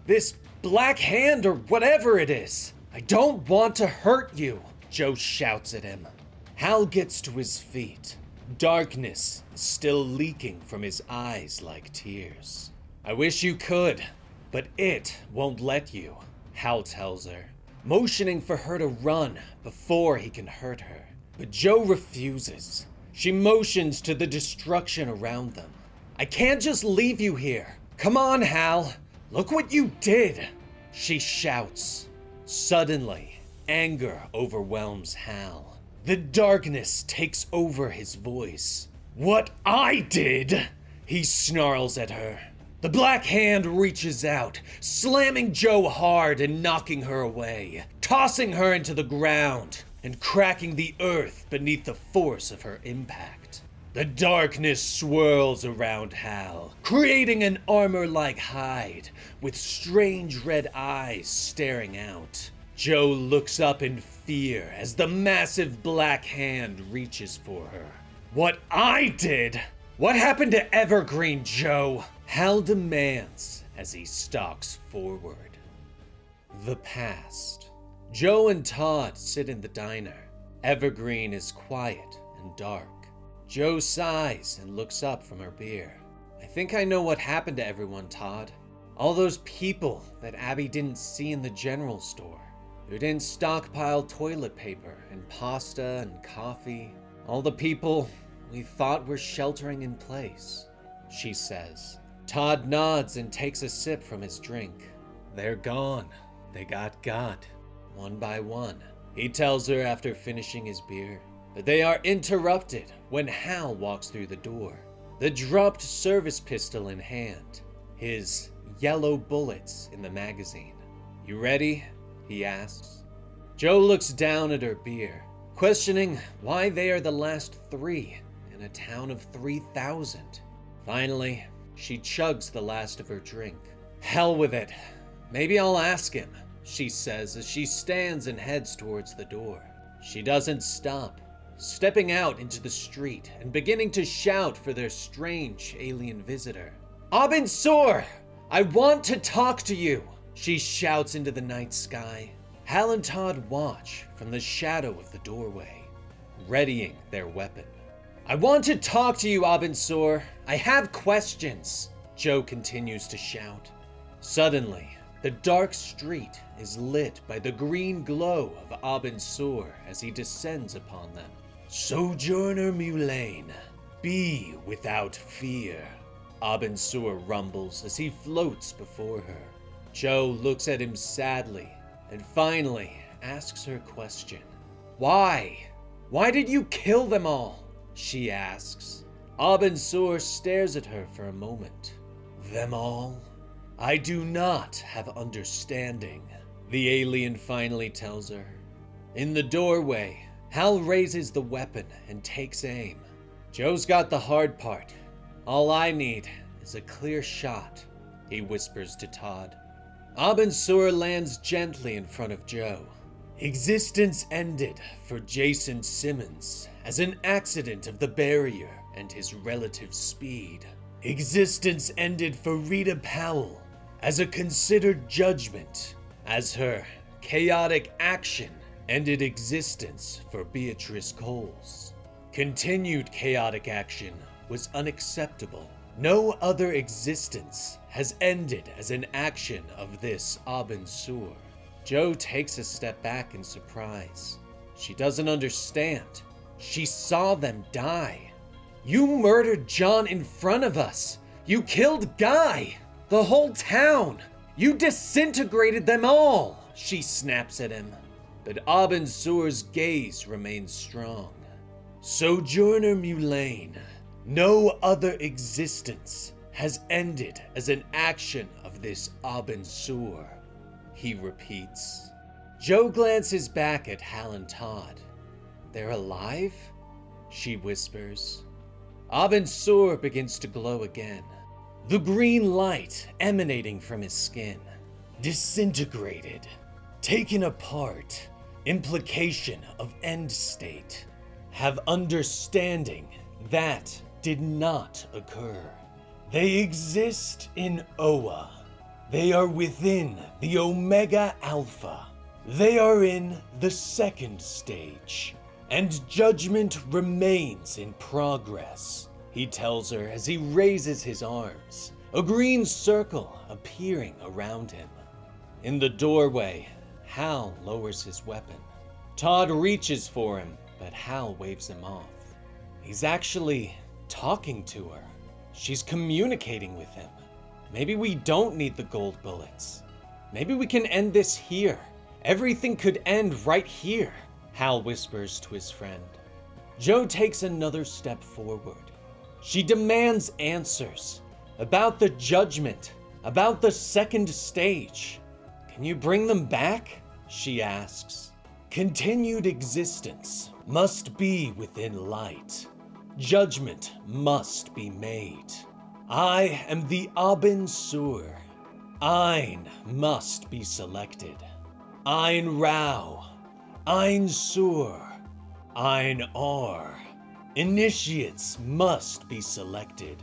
This black hand or whatever it is. I don't want to hurt you, Jo shouts at him. Hal gets to his feet. Darkness is still leaking from his eyes like tears. I wish you could, but it won't let you, Hal tells her, motioning for her to run before he can hurt her. But Jo refuses. She motions to the destruction around them. I can't just leave you here. Come on, Hal. Look what you did, she shouts. Suddenly, anger overwhelms Hal. The darkness takes over his voice. What I did, he snarls at her. The black hand reaches out, slamming Jo hard and knocking her away, tossing her into the ground and cracking the earth beneath the force of her impact. The darkness swirls around Hal, creating an armor-like hide with strange red eyes staring out. Jo looks up in fear as the massive black hand reaches for her. What I did? What happened to Evergreen, Jo? Hal demands as he stalks forward. The past. Jo and Todd sit in the diner. Evergreen is quiet and dark. Jo sighs and looks up from her beer. I think I know what happened to everyone, Todd. All those people that Abby didn't see in the general store. Who didn't stockpile toilet paper and pasta and coffee. All the people we thought were sheltering in place, she says. Todd nods and takes a sip from his drink. They're gone. They got one by one, he tells her after finishing his beer. But they are interrupted when Hal walks through the door, the dropped service pistol in hand, his yellow bullets in the magazine. You ready? He asks. Jo looks down at her beer, questioning why they are the last three in a town of 3,000. Finally, she chugs the last of her drink. Hell with it. Maybe I'll ask him, she says as she stands and heads towards the door. She doesn't stop, stepping out into the street and beginning to shout for their strange alien visitor. Abensor! I want to talk to you, she shouts into the night sky. Hal and Todd watch from the shadow of the doorway, readying their weapon. "I want to talk to you, Abensur. I have questions," Joe continues to shout. Suddenly, the dark street is lit by the green glow of Abensur as he descends upon them. "Sojourner Mulane, be without fear," Abensur rumbles as he floats before her. Joe looks at him sadly and finally asks her question. "Why? Why did you kill them all?" she asks. Abensur stares at her for a moment. "Them all? I do not have understanding," the alien finally tells her. In the doorway, Hal raises the weapon and takes aim. "Joe's got the hard part. All I need is a clear shot," he whispers to Todd. Abensur lands gently in front of Joe. "Existence ended for Jason Simmons as an accident of the barrier and his relative speed. Existence ended for Rita Powell as a considered judgment, as her chaotic action ended existence for Beatrice Coles. Continued chaotic action was unacceptable. No other existence has ended as an action of this Abensur." Joe takes a step back in surprise. She doesn't understand. She saw them die. "You murdered John in front of us. You killed Guy. The whole town. You disintegrated them all," she snaps at him. But Abensur's gaze remains strong. "Sojourner Mulane, no other existence has ended as an action of this Abensur," he repeats. Joe glances back at Hal and Todd. "They're alive?" she whispers. Abensur begins to glow again, the green light emanating from his skin. "Disintegrated, taken apart, implication of end state. Have understanding that did not occur. They exist in Oa. They are within the Omega Alpha. They are in the second stage, and judgment remains in progress," he tells her as he raises his arms, a green circle appearing around him. In the doorway, Hal lowers his weapon. Todd reaches for him, but Hal waves him off. He's actually talking to her. She's communicating with him. Maybe we don't need the gold bullets. Maybe we can end this here. Everything could end right here, Hal whispers to his friend. Joe takes another step forward. She demands answers about the judgment, about the second stage. "Can you bring them back?" she asks. "Continued existence must be within light. Judgment must be made. I am the Abensur. Ein must be selected. Ein Rao. Ein Sur. Ein Ar. Initiates must be selected.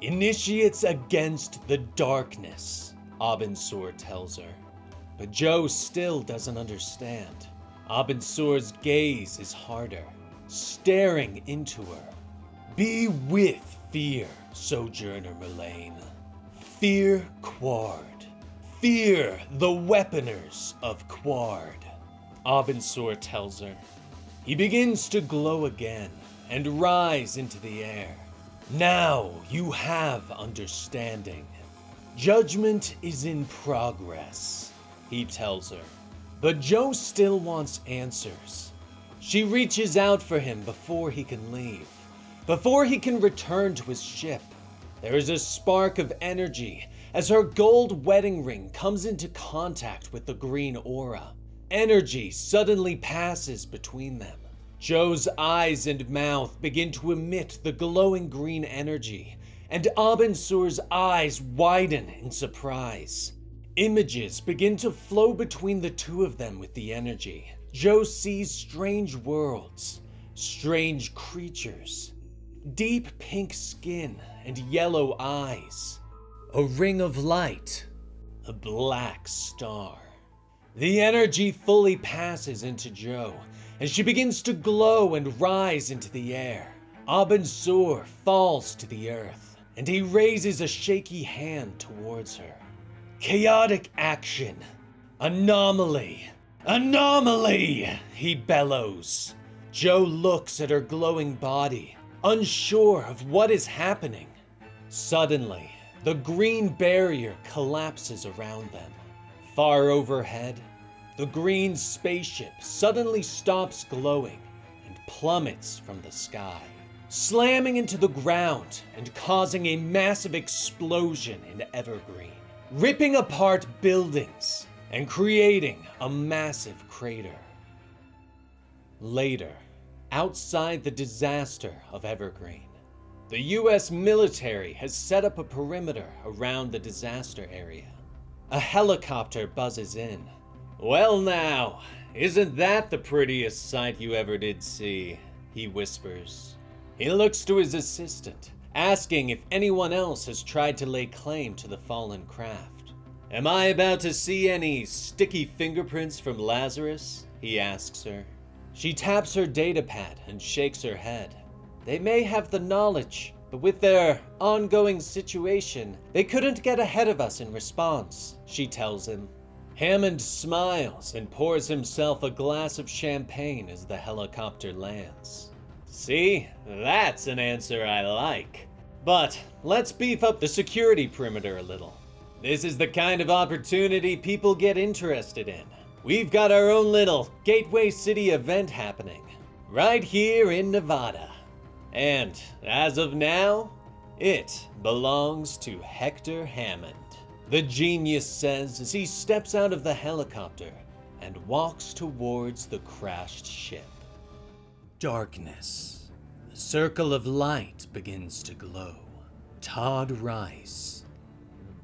Initiates against the darkness," Abensur tells her. But Joe still doesn't understand. Abensur's gaze is harder, staring into her. "Be with fear, Sojourner Mulane. Fear Quard. Fear the weaponers of Quard," Abensur tells her. He begins to glow again and rise into the air. "Now you have understanding. Judgment is in progress," he tells her. But Joe still wants answers. She reaches out for him before he can leave, before he can return to his ship. There is a spark of energy as her gold wedding ring comes into contact with the green aura. Energy suddenly passes between them. Joe's eyes and mouth begin to emit the glowing green energy, and Abensur's eyes widen in surprise. Images begin to flow between the two of them with the energy. Joe sees strange worlds, strange creatures, deep pink skin and yellow eyes, a ring of light, a black star. The energy fully passes into Joe, and she begins to glow and rise into the air. Abin Sur falls to the earth, and he raises a shaky hand towards her. Chaotic action. Anomaly. Anomaly! He bellows. Joe looks at her glowing body, unsure of what is happening. Suddenly, the green barrier collapses around them. Far overhead, the green spaceship suddenly stops glowing and plummets from the sky, slamming into the ground and causing a massive explosion in Evergreen, ripping apart buildings and creating a massive crater. Later, outside the disaster of Evergreen, the US military has set up a perimeter around the disaster area. A helicopter buzzes in. "Well now, isn't that the prettiest sight you ever did see?" he whispers. He looks to his assistant, asking if anyone else has tried to lay claim to the fallen craft. "Am I about to see any sticky fingerprints from Lazarus?" he asks her. She taps her datapad and shakes her head. They may have the knowledge, but with their ongoing situation, they couldn't get ahead of us in response, she tells him. Hammond smiles and pours himself a glass of champagne as the helicopter lands. "See, that's an answer I like. But let's beef up the security perimeter a little. This is the kind of opportunity people get interested in. We've got our own little Gateway City event happening, right here in Nevada. And as of now, it belongs to Hector Hammond," the genius says as he steps out of the helicopter and walks towards the crashed ship. Darkness. The circle of light begins to glow. Todd Rice.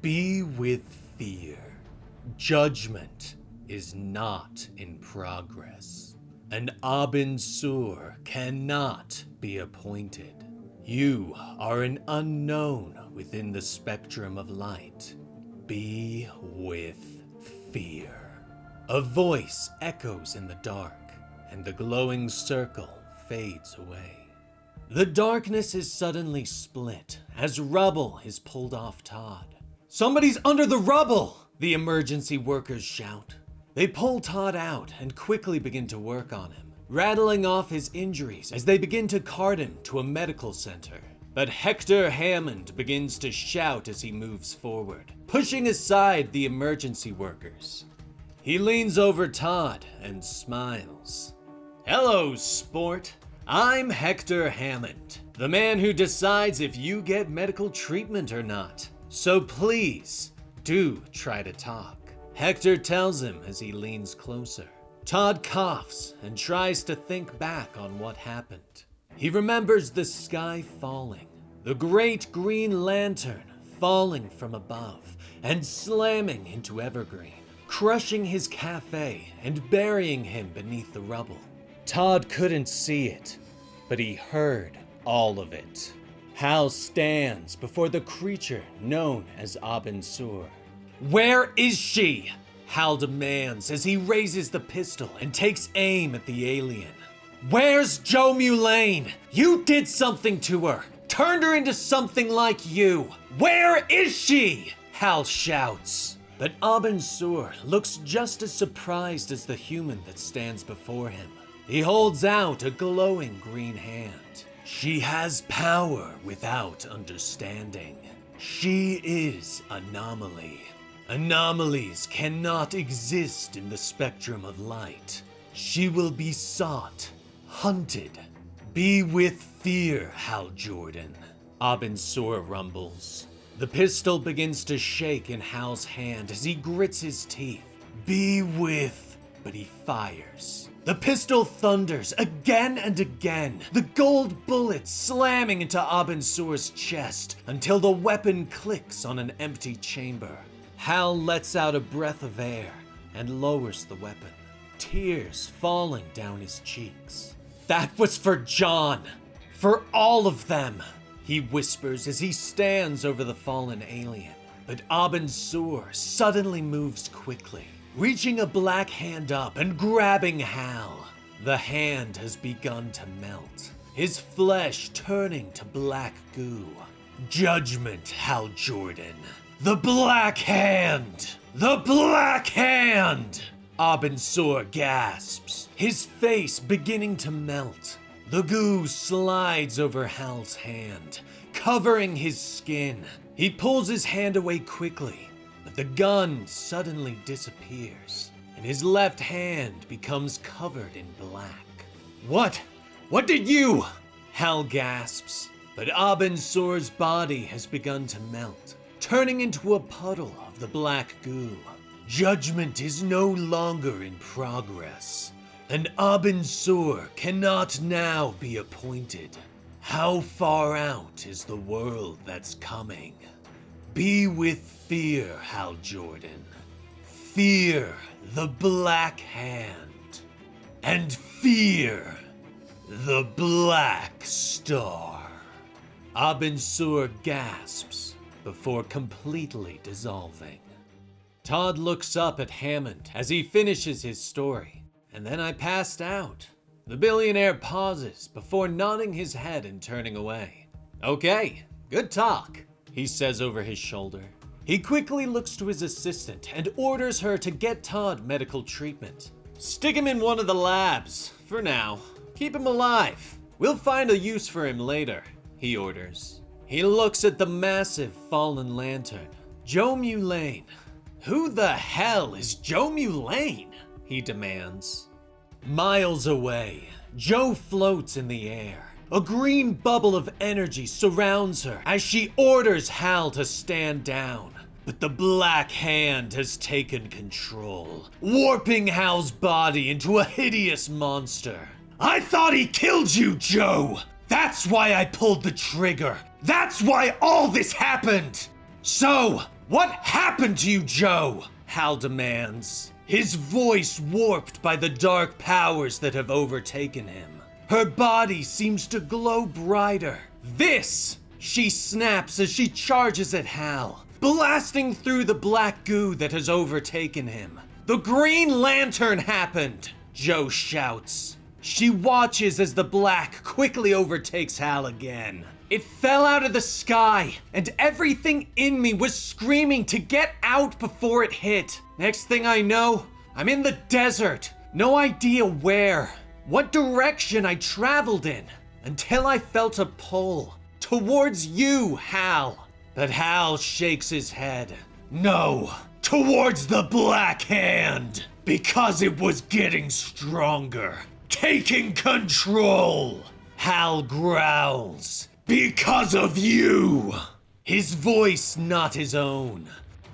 Be with fear. Judgment is not in progress. An Abin Sur cannot be appointed. You are an unknown within the spectrum of light. Be with fear. A voice echoes in the dark, and the glowing circle fades away. The darkness is suddenly split as rubble is pulled off Todd. "Somebody's under the rubble!" the emergency workers shout. They pull Todd out and quickly begin to work on him, rattling off his injuries as they begin to cart him to a medical center. But Hector Hammond begins to shout as he moves forward, pushing aside the emergency workers. He leans over Todd and smiles. "Hello, sport. I'm Hector Hammond, the man who decides if you get medical treatment or not. So please, do try to talk," Hector tells him as he leans closer. Todd coughs and tries to think back on what happened. He remembers the sky falling, the great green lantern falling from above and slamming into Evergreen, crushing his cafe and burying him beneath the rubble. Todd couldn't see it, but he heard all of it. Hal stands before the creature known as Abin Sur. "Where is she?" Hal demands as he raises the pistol and takes aim at the alien. "Where's Joe Mulane? You did something to her! Turned her into something like you! Where is she?" Hal shouts. But Abin Sur looks just as surprised as the human that stands before him. He holds out a glowing green hand. "She has power without understanding. She is anomaly. Anomalies cannot exist in the spectrum of light. She will be sought, hunted. Be with fear, Hal Jordan," Abin Sur rumbles. The pistol begins to shake in Hal's hand as he grits his teeth. "Be with," but he fires. The pistol thunders again and again, the gold bullet slamming into Abin Sur's chest until the weapon clicks on an empty chamber. Hal lets out a breath of air and lowers the weapon, tears falling down his cheeks. "That was for John, for all of them," he whispers as he stands over the fallen alien. But Abin Sur suddenly moves quickly, reaching a black hand up and grabbing Hal. The hand has begun to melt, his flesh turning to black goo. Judgment, Hal Jordan. The Black Hand! The Black Hand! Abin Sur gasps, his face beginning to melt. The goo slides over Hal's hand, covering his skin. He pulls his hand away quickly, but the gun suddenly disappears, and his left hand becomes covered in black. What? What did you? Hal gasps, but Abin Sur's body has begun to melt, turning into a puddle of the black goo. Judgment is no longer in progress, and Abin Sur cannot now be appointed. How far out is the world that's coming? Be with fear, Hal Jordan. Fear the Black Hand. And fear the Black Star. Abin Sur gasps before completely dissolving. Todd looks up at Hammond as he finishes his story, and then I passed out. The billionaire pauses before nodding his head and turning away. Okay, good talk, he says over his shoulder. He quickly looks to his assistant and orders her to get Todd medical treatment. Stick him in one of the labs, for now. Keep him alive. We'll find a use for him later, he orders. He looks at the massive fallen lantern. Joe Mulane. Who the hell is Joe Mulane? He demands. Miles away, Joe floats in the air. A green bubble of energy surrounds her as she orders Hal to stand down. But the Black Hand has taken control, warping Hal's body into a hideous monster. I thought he killed you, Joe! That's why I pulled the trigger. That's why all this happened! So, what happened to you, Joe? Hal demands, his voice warped by the dark powers that have overtaken him. Her body seems to glow brighter. This! She snaps as she charges at Hal, blasting through the black goo that has overtaken him. The Green Lantern happened! Joe shouts. She watches as the black quickly overtakes Hal again. It fell out of the sky, and everything in me was screaming to get out before it hit. Next thing I know, I'm in the desert. No idea where, what direction I traveled in, until I felt a pull towards you, Hal. But Hal shakes his head. No, towards the Black Hand, because it was getting stronger, taking control. Hal growls. Because of you! His voice not his own.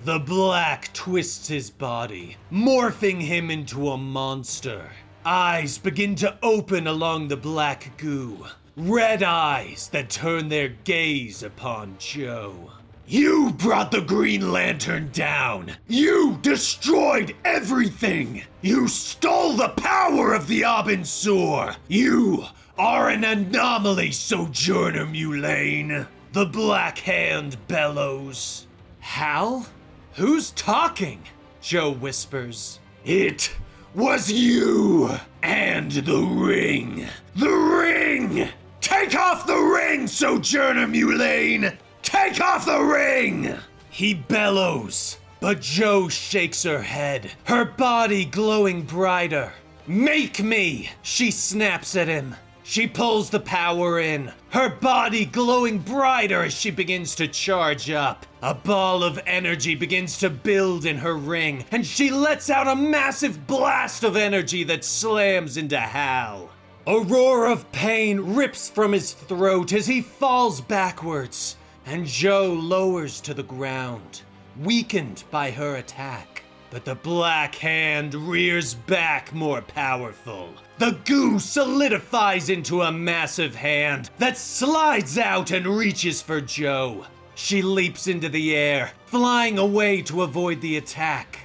The black twists his body, morphing him into a monster. Eyes begin to open along the black goo. Red eyes that turn their gaze upon Joe. You brought the Green Lantern down! You destroyed everything! You stole the power of the Abin Sur! You are an anomaly, Sojourner Mulane! The Black Hand bellows. Hal? Who's talking? Joe whispers. It was you! And the ring! The ring! Take off the ring, Sojourner Mulane! Take off the ring! He bellows, but Joe shakes her head, her body glowing brighter. Make me! She snaps at him. She pulls the power in, her body glowing brighter as she begins to charge up. A ball of energy begins to build in her ring, and she lets out a massive blast of energy that slams into Hal. A roar of pain rips from his throat as he falls backwards, and Joe lowers to the ground, weakened by her attack. But the Black Hand rears back more powerful. The goo solidifies into a massive hand that slides out and reaches for Joe. She leaps into the air, flying away to avoid the attack.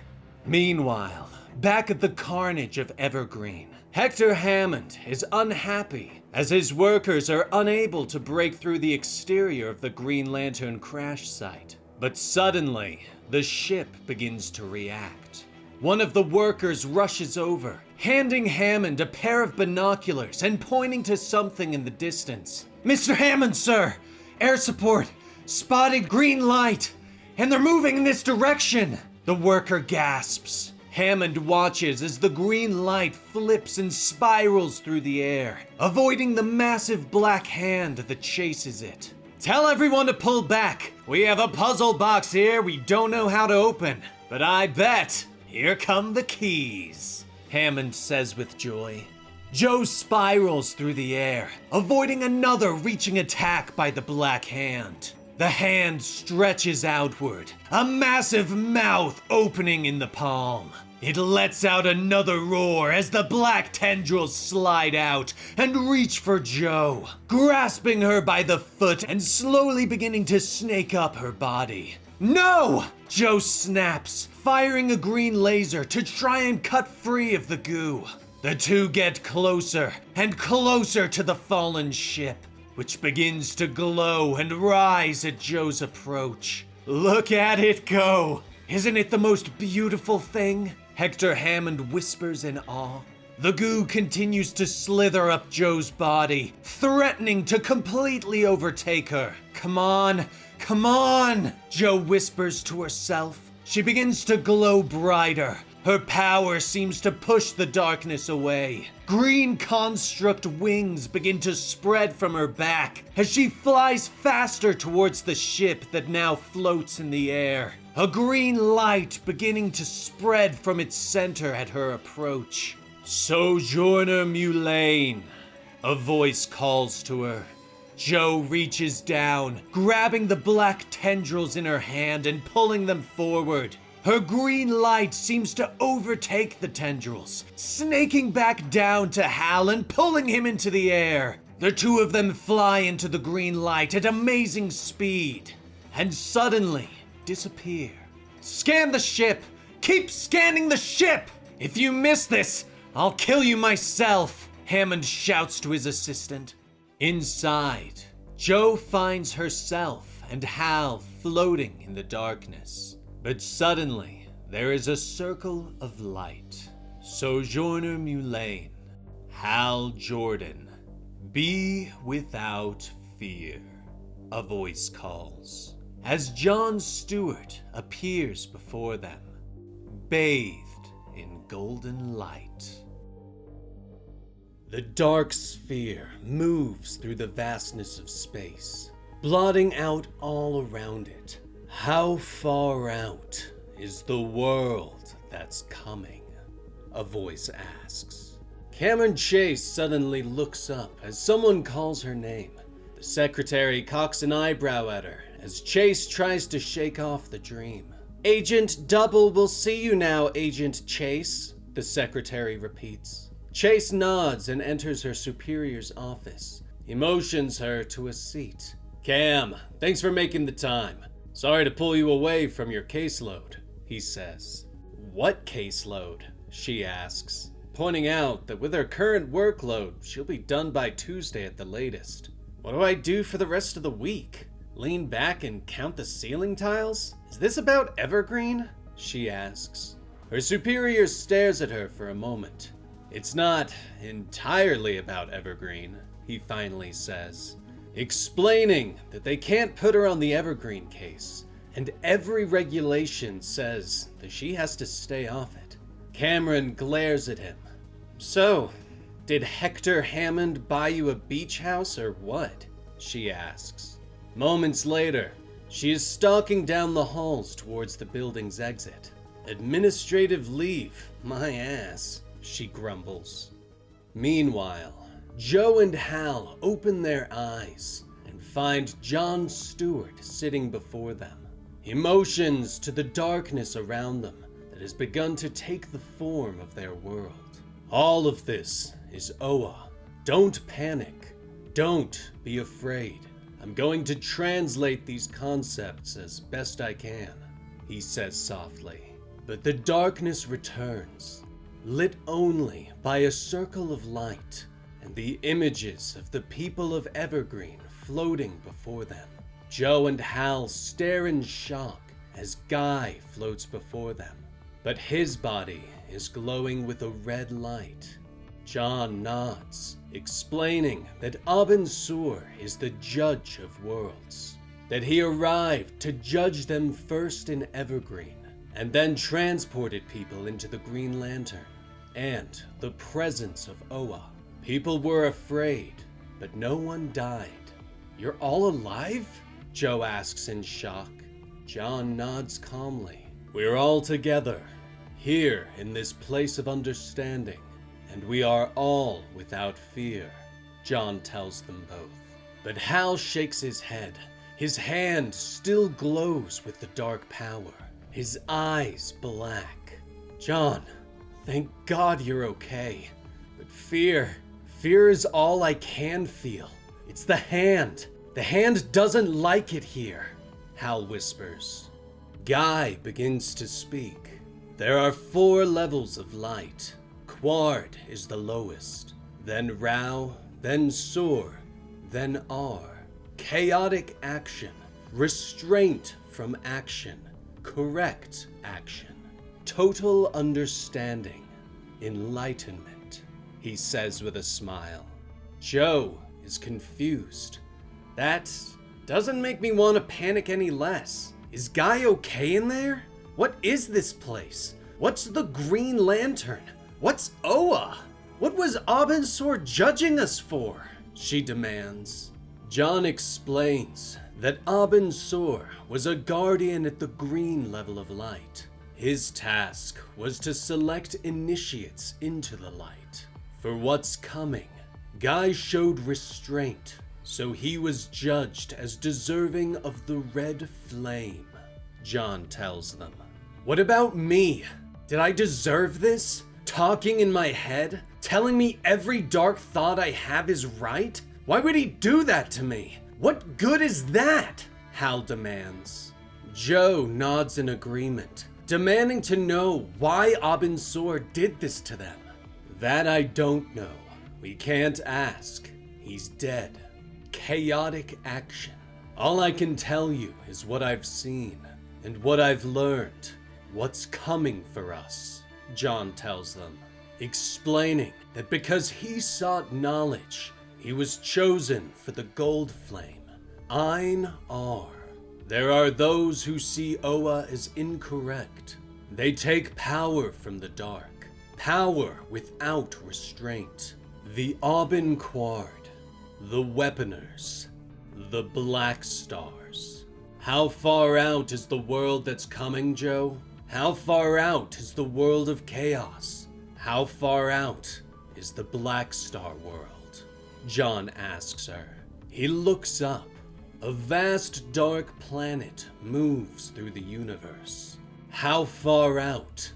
Meanwhile, back at the carnage of Evergreen, Hector Hammond is unhappy as his workers are unable to break through the exterior of the Green Lantern crash site. But suddenly, the ship begins to react. One of the workers rushes over, handing Hammond a pair of binoculars and pointing to something in the distance. "Mr. Hammond, sir! Air support! Spotted green light! And they're moving in this direction!" The worker gasps. Hammond watches as the green light flips and spirals through the air, avoiding the massive black hand that chases it. "Tell everyone to pull back. We have a puzzle box here we don't know how to open. But I bet here come the keys," Hammond says with joy. Joe spirals through the air, avoiding another reaching attack by the black hand. The hand stretches outward, a massive mouth opening in the palm. It lets out another roar as the black tendrils slide out and reach for Joe, grasping her by the foot and slowly beginning to snake up her body. "No!" Joe snaps, firing a green laser to try and cut free of the goo. The two get closer and closer to the fallen ship, which begins to glow and rise at Joe's approach. "Look at it go! Isn't it the most beautiful thing?" Hector Hammond whispers in awe. The goo continues to slither up Joe's body, threatening to completely overtake her. "Come on, come on," Joe whispers to herself. She begins to glow brighter. Her power seems to push the darkness away. Green construct wings begin to spread from her back as she flies faster towards the ship that now floats in the air. A green light beginning to spread from its center at her approach. "Sojourner Mulane," a voice calls to her. Joe reaches down, grabbing the black tendrils in her hand and pulling them forward. Her green light seems to overtake the tendrils, snaking back down to Hal and pulling him into the air. The two of them fly into the green light at amazing speed, and suddenly disappear. "Scan the ship! Keep scanning the ship! If you miss this, I'll kill you myself," Hammond shouts to his assistant. Inside, Joe finds herself and Hal floating in the darkness. But suddenly, there is a circle of light. "Sojourner Mulane, Hal Jordan, be without fear," a voice calls, as John Stewart appears before them, bathed in golden light. The dark sphere moves through the vastness of space, blotting out all around it. "How far out is the world that's coming?" a voice asks. Cameron Chase suddenly looks up as someone calls her name. The secretary cocks an eyebrow at her as Chase tries to shake off the dream. "Agent Double will see you now, Agent Chase," the secretary repeats. Chase nods and enters her superior's office. He motions her to a seat. "Cam, thanks for making the time. Sorry to pull you away from your caseload," he says. "What caseload?" she asks, pointing out that with her current workload, she'll be done by Tuesday at the latest. "What do I do for the rest of the week? Lean back and count the ceiling tiles? Is this about Evergreen?" she asks. Her superior stares at her for a moment. "It's not entirely about Evergreen," he finally says, explaining that they can't put her on the Evergreen case, and every regulation says that she has to stay off it. Cameron glares at him. "So, did Hector Hammond buy you a beach house or what?" she asks. Moments later, she is stalking down the halls towards the building's exit. "Administrative leave, my ass," she grumbles. Meanwhile, Joe and Hal open their eyes and find John Stewart sitting before them. He motions to the darkness around them that has begun to take the form of their world. "All of this is Oa. Don't panic. Don't be afraid. I'm going to translate these concepts as best I can," he says softly. But the darkness returns, lit only by a circle of light and the images of the people of Evergreen floating before them. Joe and Hal stare in shock as Guy floats before them, but his body is glowing with a red light. John nods, explaining that Abin Sur is the judge of worlds, that he arrived to judge them first in Evergreen, and then transported people into the Green Lantern, and the presence of Oa. People were afraid, but no one died. "You're all alive?" Joe asks in shock. John nods calmly. "We're all together, here in this place of understanding, and we are all without fear," John tells them both. But Hal shakes his head. His hand still glows with the dark power, his eyes black. "John, thank God you're okay. But fear is all I can feel. It's the hand. The hand doesn't like it here," Hal whispers. Guy begins to speak. "There are 4 levels of light. Quard is the lowest, then Rao, then Sur, then R. Chaotic action, restraint from action, correct action, total understanding, enlightenment," he says with a smile. Joe is confused. "That doesn't make me want to panic any less. Is Guy okay in there? What is this place? What's the Green Lantern? What's Oa? What was Abin Sur judging us for?" she demands. John explains that Abin Sur was a guardian at the green level of light. His task was to select initiates into the light. For what's coming, Guy showed restraint, so he was judged as deserving of the red flame, John tells them. "What about me? Did I deserve this? Talking in my head? Telling me every dark thought I have is right? Why would he do that to me? What good is that?" Hal demands. Joe nods in agreement, demanding to know why Abin Sur did this to them. "That I don't know. We can't ask. He's dead. Chaotic action. All I can tell you is what I've seen and what I've learned. What's coming for us," John tells them, explaining that because he sought knowledge, he was chosen for the gold flame, Ein-Ar. There are those who see Oa as incorrect. They take power from the dark, power without restraint. The Abin Quard, the Weaponers, the Black Stars. How far out is the world that's coming, Joe? How far out is the world of chaos? How far out is the Black Star world? John asks her. He looks up. A vast dark planet moves through the universe. How far out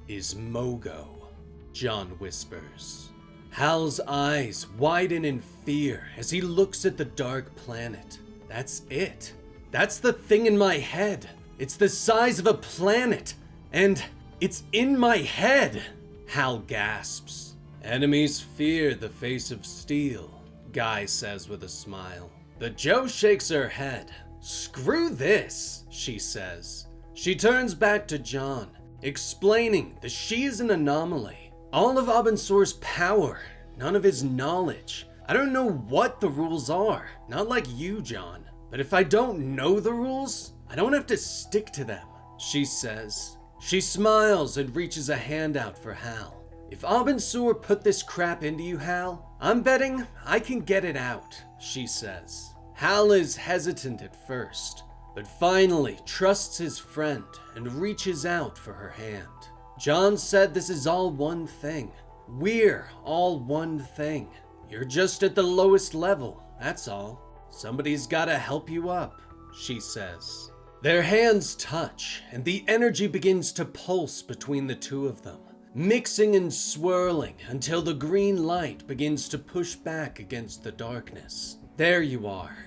is Mogo? John whispers. Hal's eyes widen in fear as he looks at the dark planet. That's it. That's the thing in my head. It's the size of a planet, and it's in my head. Hal gasps. Enemies fear the face of steel, Guy says with a smile. But Joe shakes her head. Screw this, she says. She turns back to John, explaining that she is an anomaly. All of Abin Sur's power, none of his knowledge. I don't know what the rules are, not like you, John. But if I don't know the rules, I don't have to stick to them, she says. She smiles and reaches a hand out for Hal. If Abin Sur put this crap into you, Hal, I'm betting I can get it out, she says. Hal is hesitant at first, but finally trusts his friend and reaches out for her hand. John said this is all one thing. We're all one thing. You're just at the lowest level, that's all. Somebody's gotta help you up, she says. Their hands touch, and the energy begins to pulse between the two of them, mixing and swirling until the green light begins to push back against the darkness. There you are.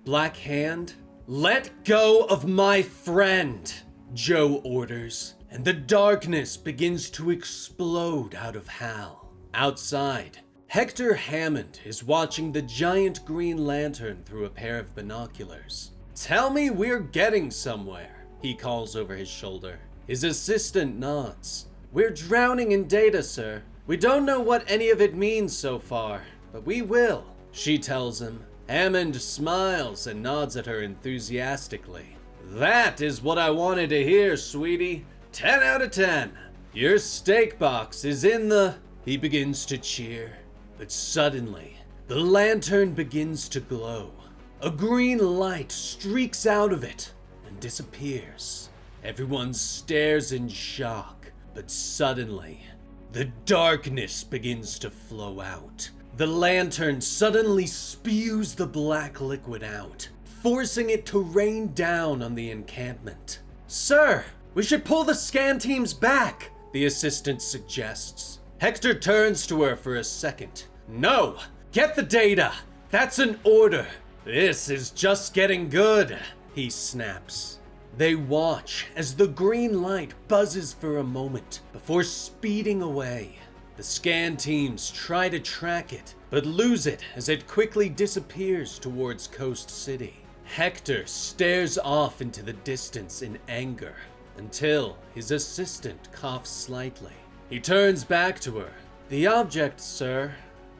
Black Hand, let go of my friend, Joe orders, and the darkness begins to explode out of Hal. Outside, Hector Hammond is watching the giant Green Lantern through a pair of binoculars. Tell me we're getting somewhere, he calls over his shoulder. His assistant nods. We're drowning in data, sir. We don't know what any of it means so far, but we will, she tells him. Hammond smiles and nods at her enthusiastically. That is what I wanted to hear, sweetie. 10 out of 10. Your steak box is in the... He begins to cheer, but suddenly, the lantern begins to glow. A green light streaks out of it and disappears. Everyone stares in shock, but suddenly, the darkness begins to flow out. The lantern suddenly spews the black liquid out, forcing it to rain down on the encampment. Sir, we should pull the scan teams back, the assistant suggests. Hector turns to her for a second. No, get the data. That's an order. This is just getting good, he snaps. They watch as the green light buzzes for a moment before speeding away. The scan teams try to track it, but lose it as it quickly disappears towards Coast City. Hector stares off into the distance in anger until his assistant coughs slightly. He turns back to her. The object, sir,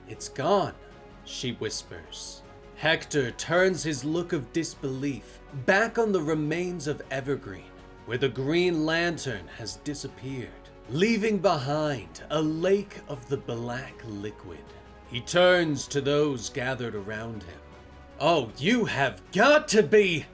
it's gone, she whispers. Hector turns his look of disbelief back on the remains of Evergreen, where the green lantern has disappeared, leaving behind a lake of the black liquid. He turns to those gathered around him. Oh, you have got to be...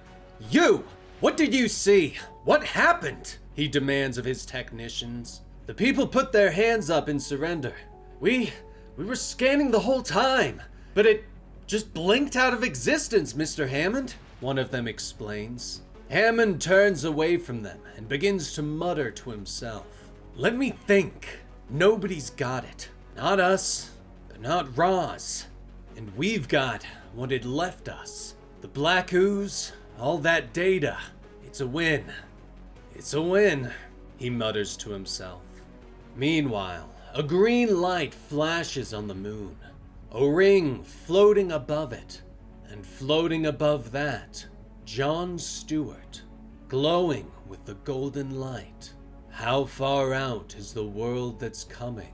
You! What did you see? What happened? He demands of his technicians. The people put their hands up in surrender. We were scanning the whole time, but it just blinked out of existence, Mr. Hammond, one of them explains. Hammond turns away from them and begins to mutter to himself. Let me think. Nobody's got it. Not us, but not Roz. And we've got what it left us. The black ooze, all that data. It's a win. It's a win, he mutters to himself. Meanwhile, a green light flashes on the moon. A ring floating above it, and floating above that, John Stewart, glowing with the golden light. How far out is the world that's coming?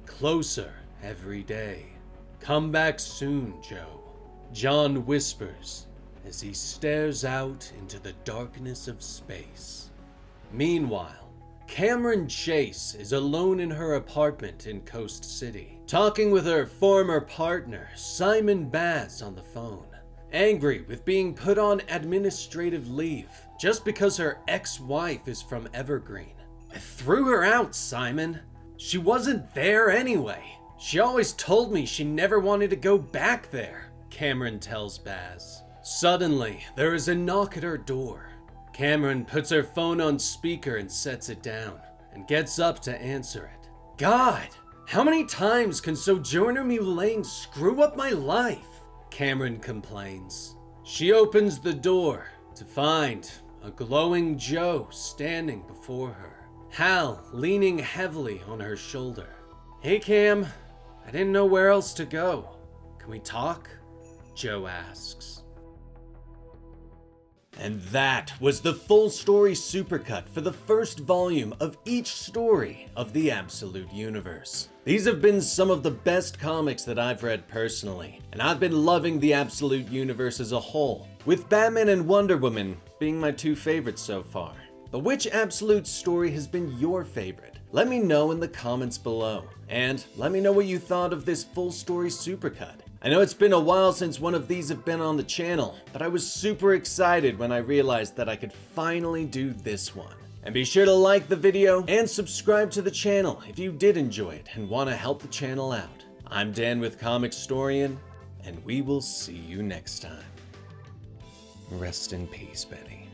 Closer every day. Come back soon, Joe, John whispers as he stares out into the darkness of space. Meanwhile, Cameron Chase is alone in her apartment in Coast City, talking with her former partner, Simon Baz, on the phone, angry with being put on administrative leave just because her ex-wife is from Evergreen. I threw her out, Simon. She wasn't there anyway. She always told me she never wanted to go back there, Cameron tells Baz. Suddenly, there is a knock at her door. Cameron puts her phone on speaker and sets it down, and gets up to answer it. God, how many times can Sojourner Mulane screw up my life? Cameron complains. She opens the door to find a glowing Joe standing before her, Hal leaning heavily on her shoulder. Hey Cam, I didn't know where else to go. Can we talk? Joe asks. And that was the full story supercut for the first volume of each story of the Absolute Universe. These have been some of the best comics that I've read personally, and I've been loving the Absolute Universe as a whole, with Batman and Wonder Woman being my two favorites so far. But which Absolute story has been your favorite? Let me know in the comments below, and let me know what you thought of this full story supercut. I know it's been a while since one of these have been on the channel, but I was super excited when I realized that I could finally do this one. And be sure to like the video and subscribe to the channel if you did enjoy it and want to help the channel out. I'm Dan with Comicstorian, and we will see you next time. Rest in peace, Benny.